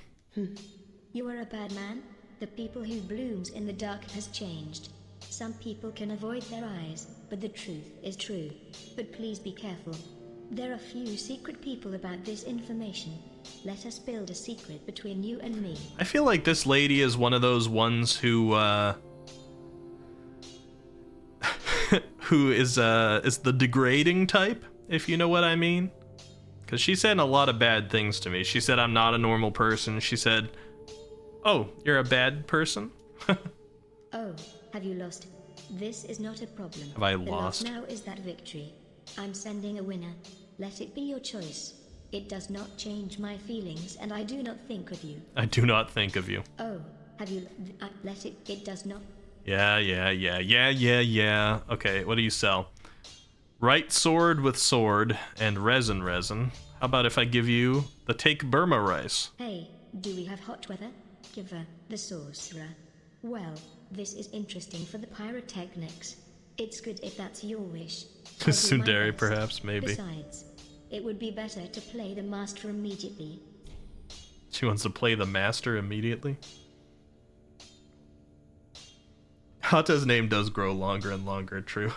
Speaker 19: You are a bad man. The people who blooms in the dark has changed. Some people can avoid their eyes, but the truth is true. But please be careful. There are few secret people about this information. Let us build a secret between you and me.
Speaker 1: I feel like this lady is one of those ones who who is the degrading type, if you know what I mean. Because she said a lot of bad things to me. She said I'm not a normal person. She said, oh, you're a bad person?
Speaker 19: Oh, have you lost? This is not a problem.
Speaker 1: Have I
Speaker 19: The
Speaker 1: lost?
Speaker 19: loss now is that victory. I'm sending a winner. Let it be your choice. It does not change my feelings, and I do not think of you.
Speaker 1: I do not think of you.
Speaker 19: Oh, have you... let it... It does not...
Speaker 1: Yeah. Okay, what do you sell? Right sword with sword and resin. How about if I give you the take Burma rice?
Speaker 19: Hey, do we have hot weather? Give her the sorcerer. Well, this is interesting for the pyrotechnics. It's good if that's your wish. I'll do my
Speaker 1: Sundari,
Speaker 19: best.
Speaker 1: perhaps, maybe.
Speaker 19: Besides, it would be better to play the master immediately.
Speaker 1: She wants to play the master immediately? Hata's name does grow longer and longer, true.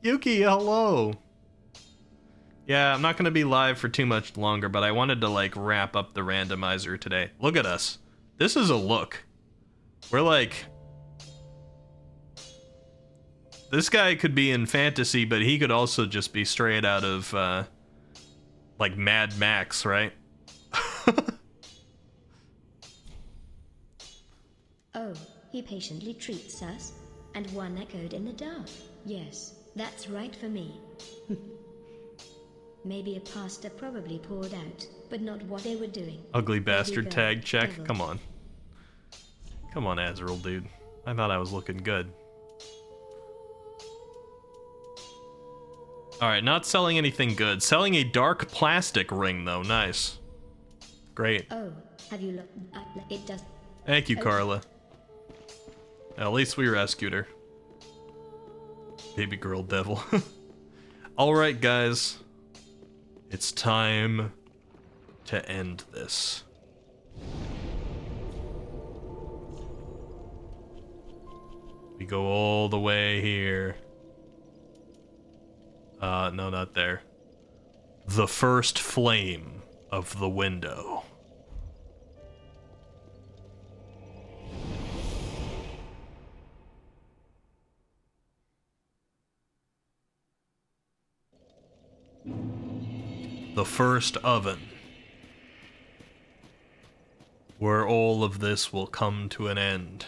Speaker 1: Yuki, hello! Yeah, I'm not gonna be live for too much longer, but I wanted to, like, wrap up the randomizer today. Look at us. This is a look. We're like... This guy could be in fantasy, but he could also just be straight out of, like, Mad Max, right?
Speaker 19: He patiently treats us, and one echoed in the dark. Yes, that's right for me. Maybe a pasta probably poured out, but not what they were doing.
Speaker 1: Ugly
Speaker 19: There we
Speaker 1: bastard
Speaker 19: go,
Speaker 1: tag check.
Speaker 19: devil.
Speaker 1: Come on. Come on, Azrael, dude. I thought I was looking good. Alright, not selling anything good. Selling a dark plastic ring, though. Nice. Great.
Speaker 19: Oh, have you looked up? It does.
Speaker 1: Thank you,
Speaker 19: Oh.
Speaker 1: Carla. At least we rescued her. Baby girl devil. Alright, guys. It's time to end this. We go all the way here. No, not there. The first flame of the window. The first oven. Where all of this will come to an end.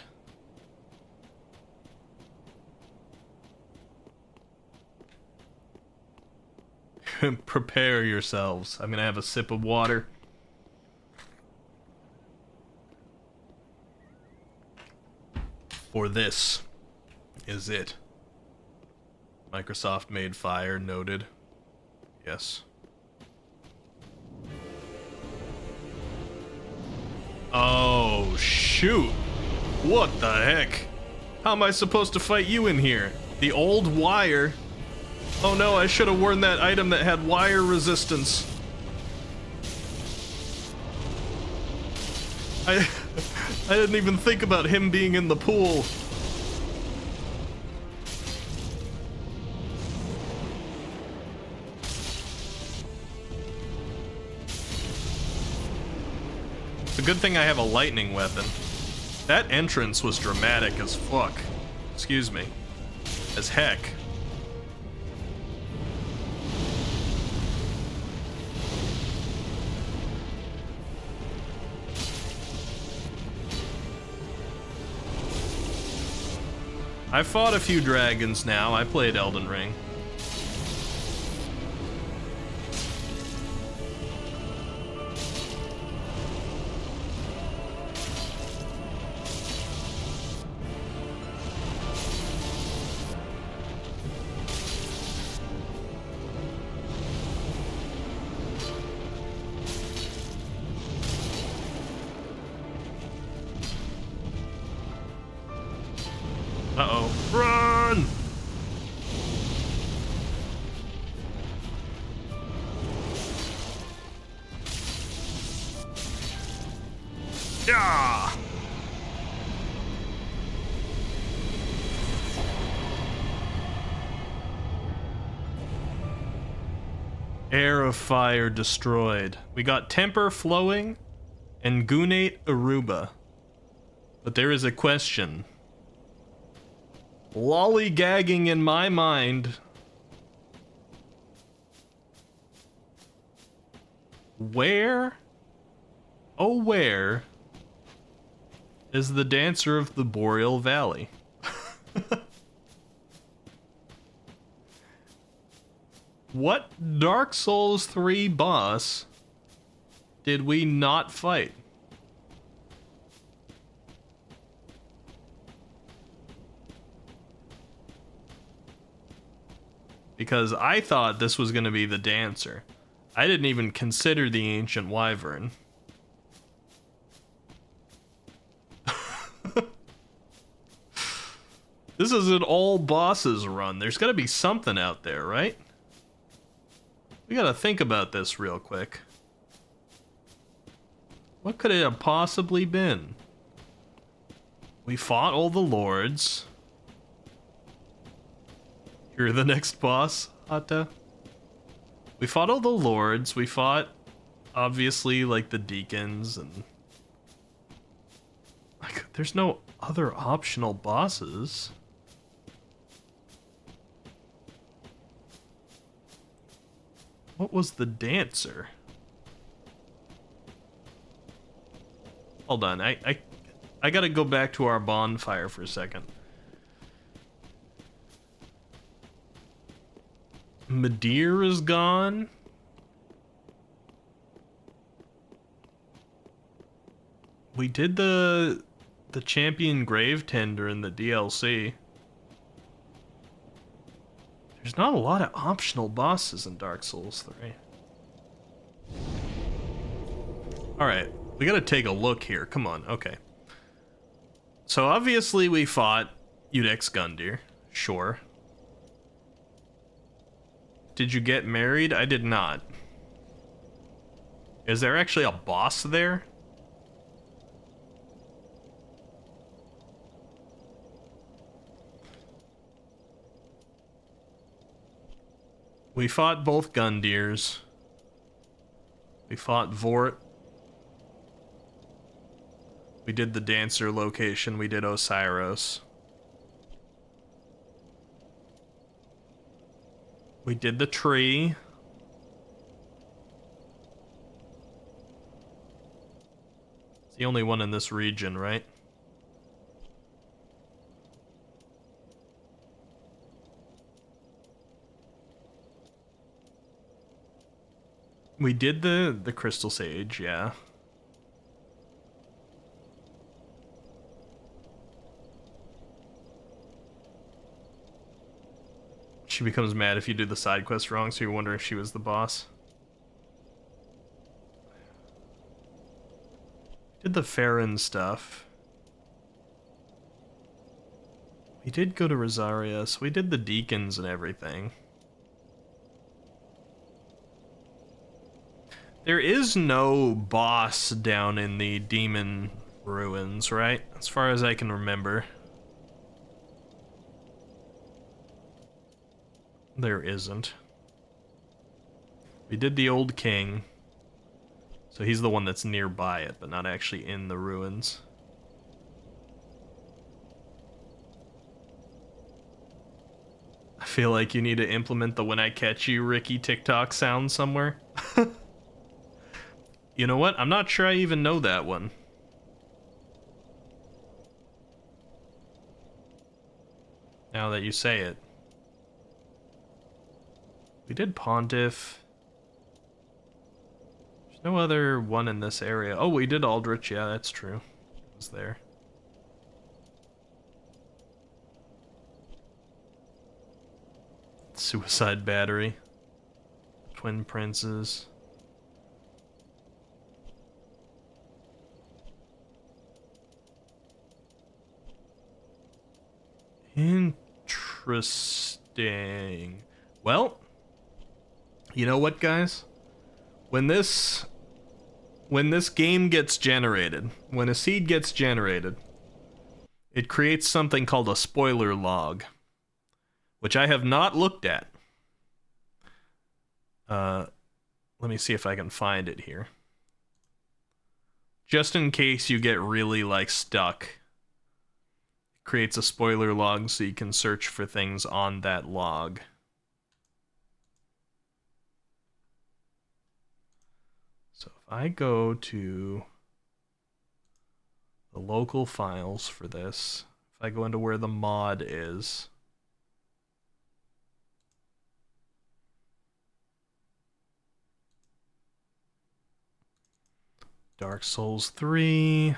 Speaker 1: Prepare yourselves. I'm gonna have a sip of water. For this is it. Microsoft made fire, noted. Yes. Oh, shoot. What the heck? How am I supposed to fight you in here? The old wire? Oh no, I should have worn that item that had wire resistance. I didn't even think about him being in the pool. It's a good thing I have a lightning weapon. That entrance was dramatic as fuck. Excuse me. As heck. I fought a few dragons now. I played Elden Ring. Uh-oh. Run! Yeah! Air of Fire destroyed. We got Temper Flowing and Gunate Aruba. But there is a question. Lollygagging in my mind. Where? Oh, where is the Dancer of the Boreal Valley? What Dark Souls 3 boss did we not fight? Because I thought this was going to be the Dancer. I didn't even consider the Ancient Wyvern. This is an all bosses run. There's got to be something out there, right? We got to think about this real quick. What could it have possibly been? We fought all the lords. You're the next boss, Atta. We fought all the lords. We fought, obviously, like the deacons and... Like, there's no other optional bosses. What was the Dancer? Hold on, I gotta go back to our bonfire for a second. Madeir is gone. We did the champion grave tender in the DLC. There's not a lot of optional bosses in Dark Souls 3. Alright, we gotta take a look here. Come on, okay. So obviously we fought Udex Gundyr. Sure. Did you get married? I did not. Is there actually a boss there? We fought both Gundyrs. We fought Vort. We did the dancer location. We did Osiros. We did the tree. It's the only one in this region, right? We did the Crystal Sage, yeah. She becomes mad if you do the side quest wrong, so you're wondering if she was the boss. Did the Farron stuff. We did go to Rosaria, so we did the deacons and everything. There is no boss down in the demon ruins, right? As far as I can remember. There isn't. We did the old king. So he's the one that's nearby it, but not actually in the ruins. I feel like you need to implement the "when I catch you, Ricky" TikTok sound somewhere. You know what? I'm not sure I even know that one. Now that you say it. We did Pontiff. There's no other one in this area. Oh, we did Aldrich. Yeah, that's true. It was there. Suicide Battery. Twin Princes. Interesting. Well, you know what, guys? When this game gets generated, when a seed gets generated, it creates something called a spoiler log, which I have not looked at. Let me see if I can find it here. Just in case you get really, like, stuck. Creates a spoiler log so you can search for things on that log. So if I go to the local files for this, if I go into where the mod is, Dark Souls 3.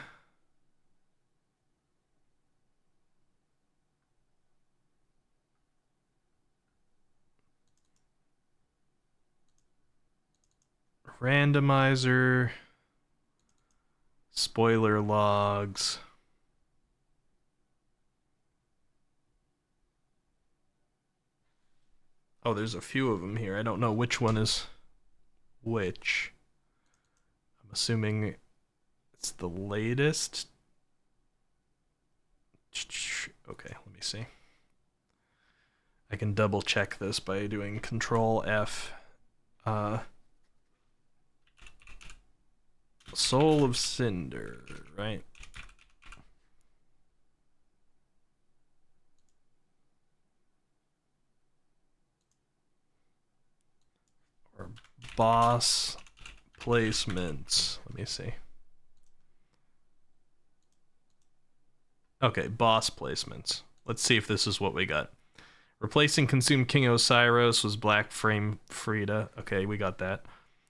Speaker 1: Randomizer, spoiler logs. Oh, there's a few of them here. I don't know which one is which. I'm assuming it's the latest. Okay, let me see. I can double check this by doing Control F. Soul of Cinder, right? Or boss placements. Let me see. Okay, boss placements. Let's see if this is what we got. Replacing Consumed King Osiris was Black Frame Frida. Okay, we got that.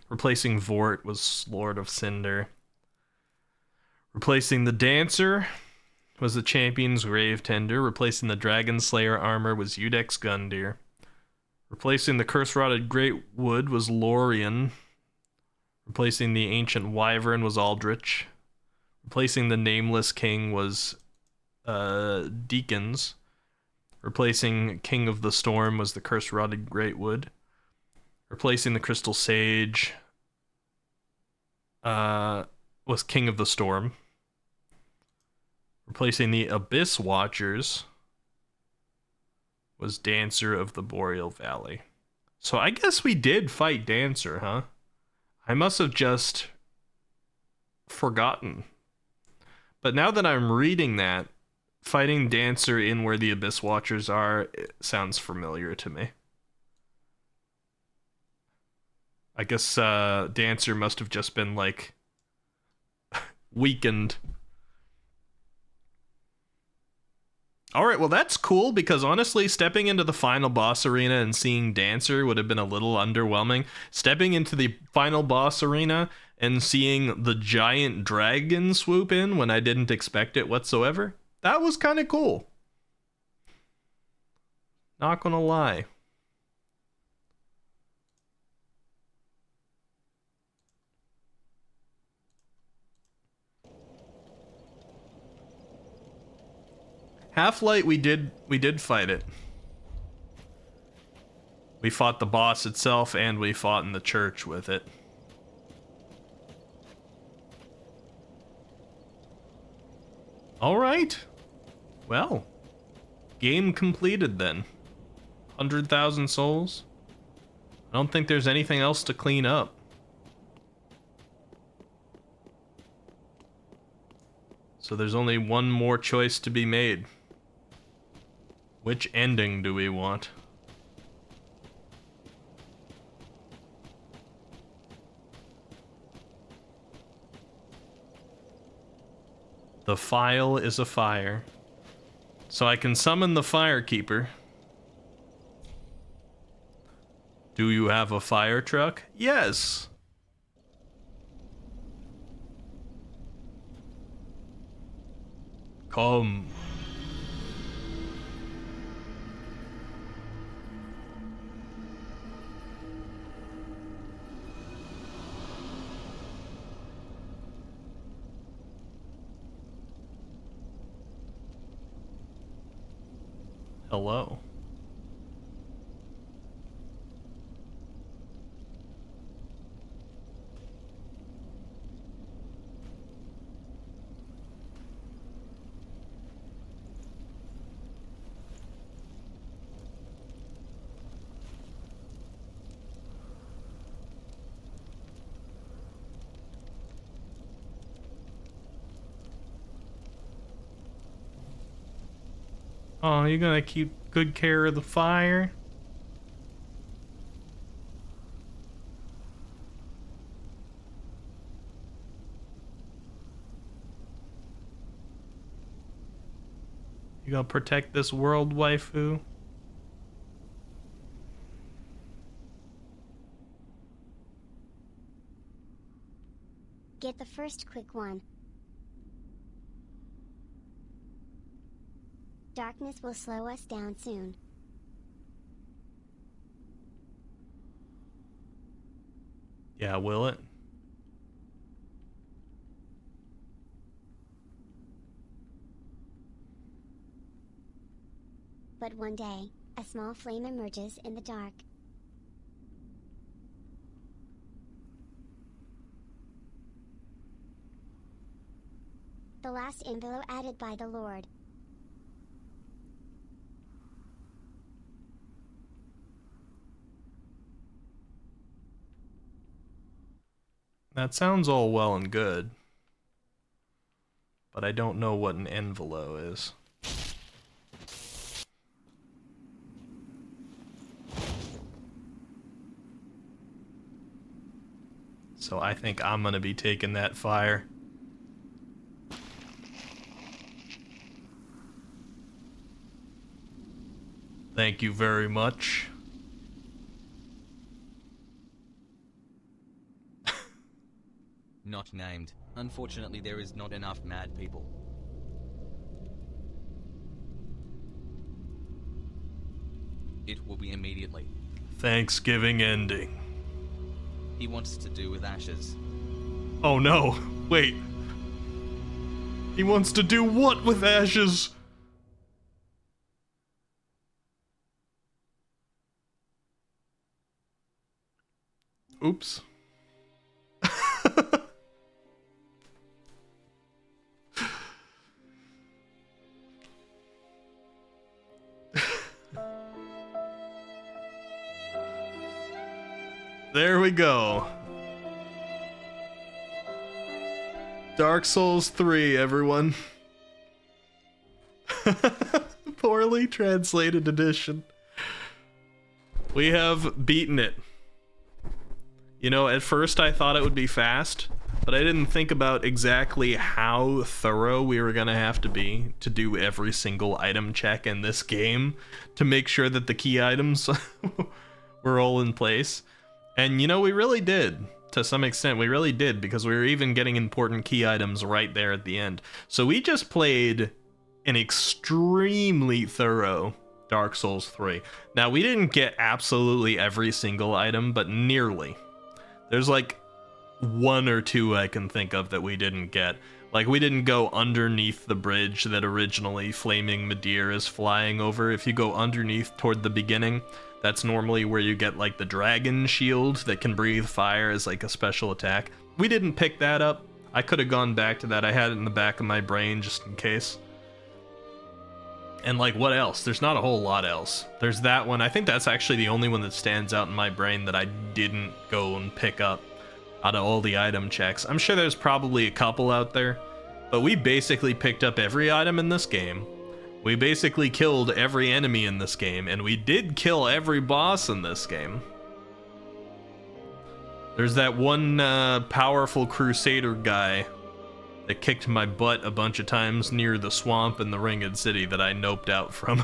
Speaker 1: Replacing Vort was Lord of Cinder. Replacing the Dancer was the Champion's Grave Tender. Replacing the Dragon Slayer armor was Udex Gundyr. Replacing the Curse-Rotted Great Wood was Lorien. Replacing the Ancient Wyvern was Aldrich. Replacing the Nameless King was Deacons. Replacing King of the Storm was the Curse-Rotted Greatwood. Replacing the Crystal Sage was King of the Storm. Replacing the Abyss Watchers was Dancer of the Boreal Valley. So I guess we did fight Dancer, huh? I must have just forgotten. But now that I'm reading that, fighting Dancer in where the Abyss Watchers are, it sounds familiar to me. I guess Dancer must have just been, like, weakened. Alright, well that's cool, because honestly, stepping into the final boss arena and seeing Dancer would have been a little underwhelming. Stepping into the final boss arena and seeing the giant dragon swoop in when I didn't expect it whatsoever, that was kind of cool. Not gonna lie. Half-Light, we did fight it. We fought the boss itself, and we fought in the church with it. Alright. Well. Game completed then. 100,000 souls. I don't think there's anything else to clean up. So there's only one more choice to be made. Which ending do we want? The file is a fire. So I can summon the Firekeeper. Do you have a fire truck? Yes. Come. Hello. Oh, you're gonna keep good care of the fire? You gonna protect this world, waifu?
Speaker 8: Get the first quick one. Darkness will slow us down soon.
Speaker 1: Yeah, will it?
Speaker 8: But one day, a small flame emerges in the dark. The last envelope added by the Lord.
Speaker 1: That sounds all well and good, but I don't know what an envelope is. So I think I'm gonna be taking that fire. Thank you very much.
Speaker 21: Not named. Unfortunately, there is not enough mad people. It will be immediately.
Speaker 1: Thanksgiving ending.
Speaker 21: He wants to do with ashes.
Speaker 1: Oh no, wait. He wants to do what with ashes? Oops. There we go. Dark Souls 3, everyone. Poorly translated edition. We have beaten it. You know, at first I thought it would be fast, but I didn't think about exactly how thorough we were gonna have to be to do every single item check in this game to make sure that the key items were all in place. And you know, we really did. To some extent, we really did, because we were even getting important key items right there at the end. So we just played an extremely thorough Dark Souls 3. Now, we didn't get absolutely every single item, but nearly. There's like one or two I can think of that we didn't get. Like, we didn't go underneath the bridge that originally Flaming Midir is flying over. If you go underneath toward the beginning, that's normally where you get like the dragon shield that can breathe fire as like a special attack. We didn't pick that up. I could have gone back to that. I had it in the back of my brain just in case. And like, what else? There's not a whole lot else. There's that one. I think that's actually the only one that stands out in my brain that I didn't go and pick up out of all the item checks. I'm sure there's probably a couple out there, but we basically picked up every item in this game. We basically killed every enemy in this game, and we did kill every boss in this game. There's that one powerful crusader guy that kicked my butt a bunch of times near the swamp in the Ringed City that I noped out from.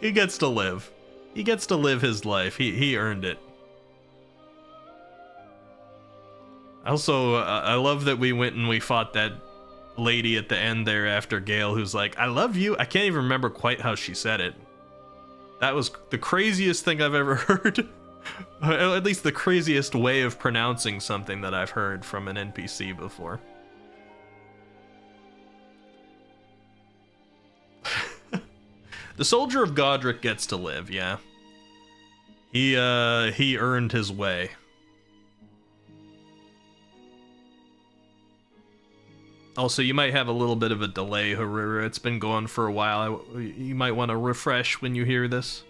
Speaker 1: He gets to live. He gets to live his life. He earned it. Also, I love that we went and we fought that lady at the end there after Gale, who's like, I love you. I can't even remember quite how she said it. That was the craziest thing I've ever heard. At least the craziest way of pronouncing something that I've heard from an NPC before. The Soldier of Godric gets to live, yeah. He earned his way. Also, you might have a little bit of a delay, Harura. It's been going for a while. You might want to refresh when you hear this.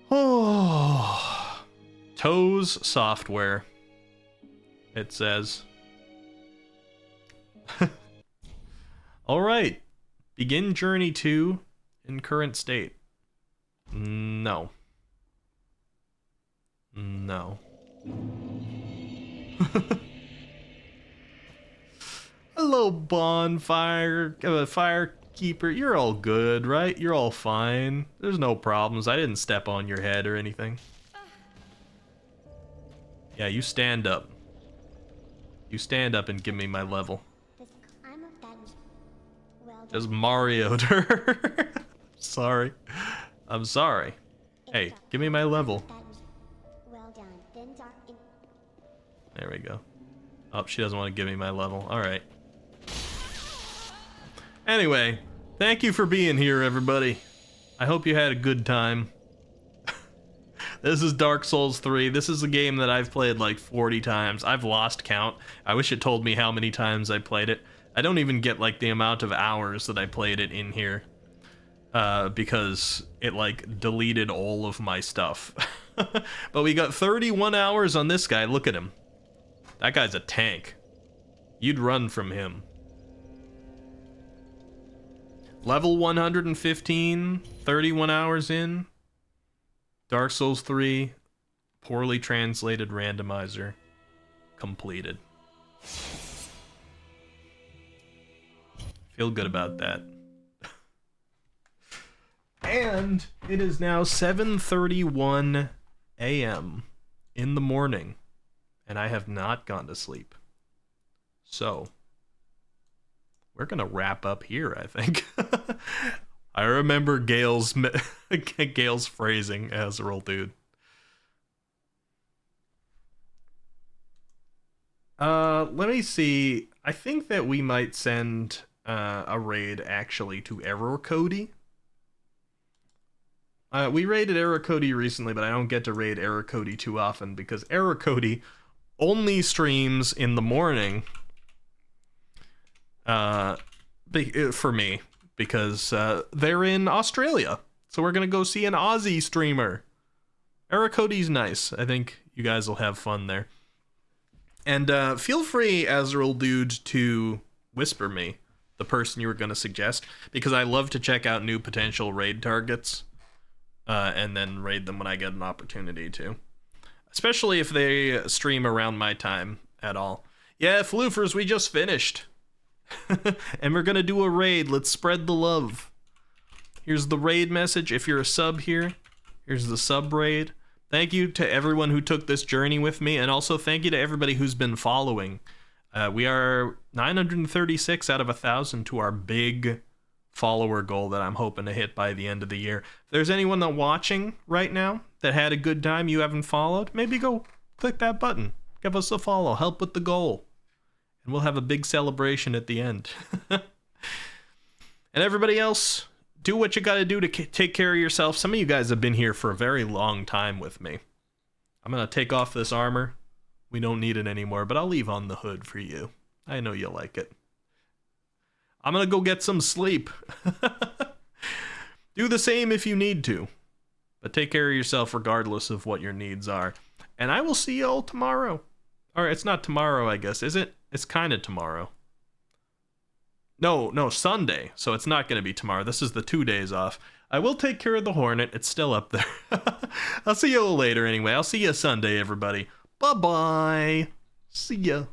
Speaker 1: Oh, Toes Software, it says. All right, begin journey 2 in current state. No. No. Hello, bonfire, firekeeper. You're all good, right? You're all fine. There's no problems. I didn't step on your head or anything. Yeah, you stand up. You stand up and give me my level. Just Mario'd her. Sorry. I'm sorry. Hey, give me my level. There we go. Oh, she doesn't want to give me my level. Alright. Anyway, thank you for being here, everybody. I hope you had a good time. This is Dark Souls 3. This is a game that I've played like 40 times. I've lost count. I wish it told me how many times I played it. I don't even get like the amount of hours that I played it in here. Because it like deleted all of my stuff. But we got 31 hours on this guy. Look at him. That guy's a tank. You'd run from him. Level 115, 31 hours in. Dark Souls 3, poorly translated randomizer, completed. Feel good about that. And it is now 7:31 a.m. in the morning, and I have not gone to sleep. So, we're going to wrap up here, I think. I remember Gale's phrasing, Azrael, dude. Let me see. I think that we might send a raid, actually, to Error Cody. We raided Error Cody recently, but I don't get to raid Error Cody too often, because Error Cody only streams in the morning for me, because they're in Australia. So we're going to go see an Aussie streamer. Error Cody's nice. I think you guys will have fun there. And feel free, Azrael Dude, to whisper me the person you were going to suggest, because I love to check out new potential raid targets. And then raid them when I get an opportunity to. Especially if they stream around my time at all. Yeah, Floofers, we just finished. And we're gonna do a raid. Let's spread the love. Here's the raid message. If you're a sub here, here's the sub raid. Thank you to everyone who took this journey with me, and also thank you to everybody who's been following. We are 936 out of 1,000 to our big follower goal that I'm hoping to hit by the end of the year. If there's anyone that watching right now that had a good time you haven't followed, maybe go click that button. Give us a follow. Help with the goal. And we'll have a big celebration at the end. And everybody else, do what you gotta do to take care of yourself. Some of you guys have been here for a very long time with me. I'm gonna take off this armor. We don't need it anymore, but I'll leave on the hood for you. I know you like it. I'm gonna go get some sleep. Do the same if you need to. But take care of yourself regardless of what your needs are. And I will see you all tomorrow. Or it's not tomorrow, I guess, is it? It's kind of tomorrow. No, Sunday. So it's not going to be tomorrow. This is the 2 days off. I will take care of the Hornet. It's still up there. I'll see you all later anyway. I'll see you Sunday, everybody. Bye-bye. See ya.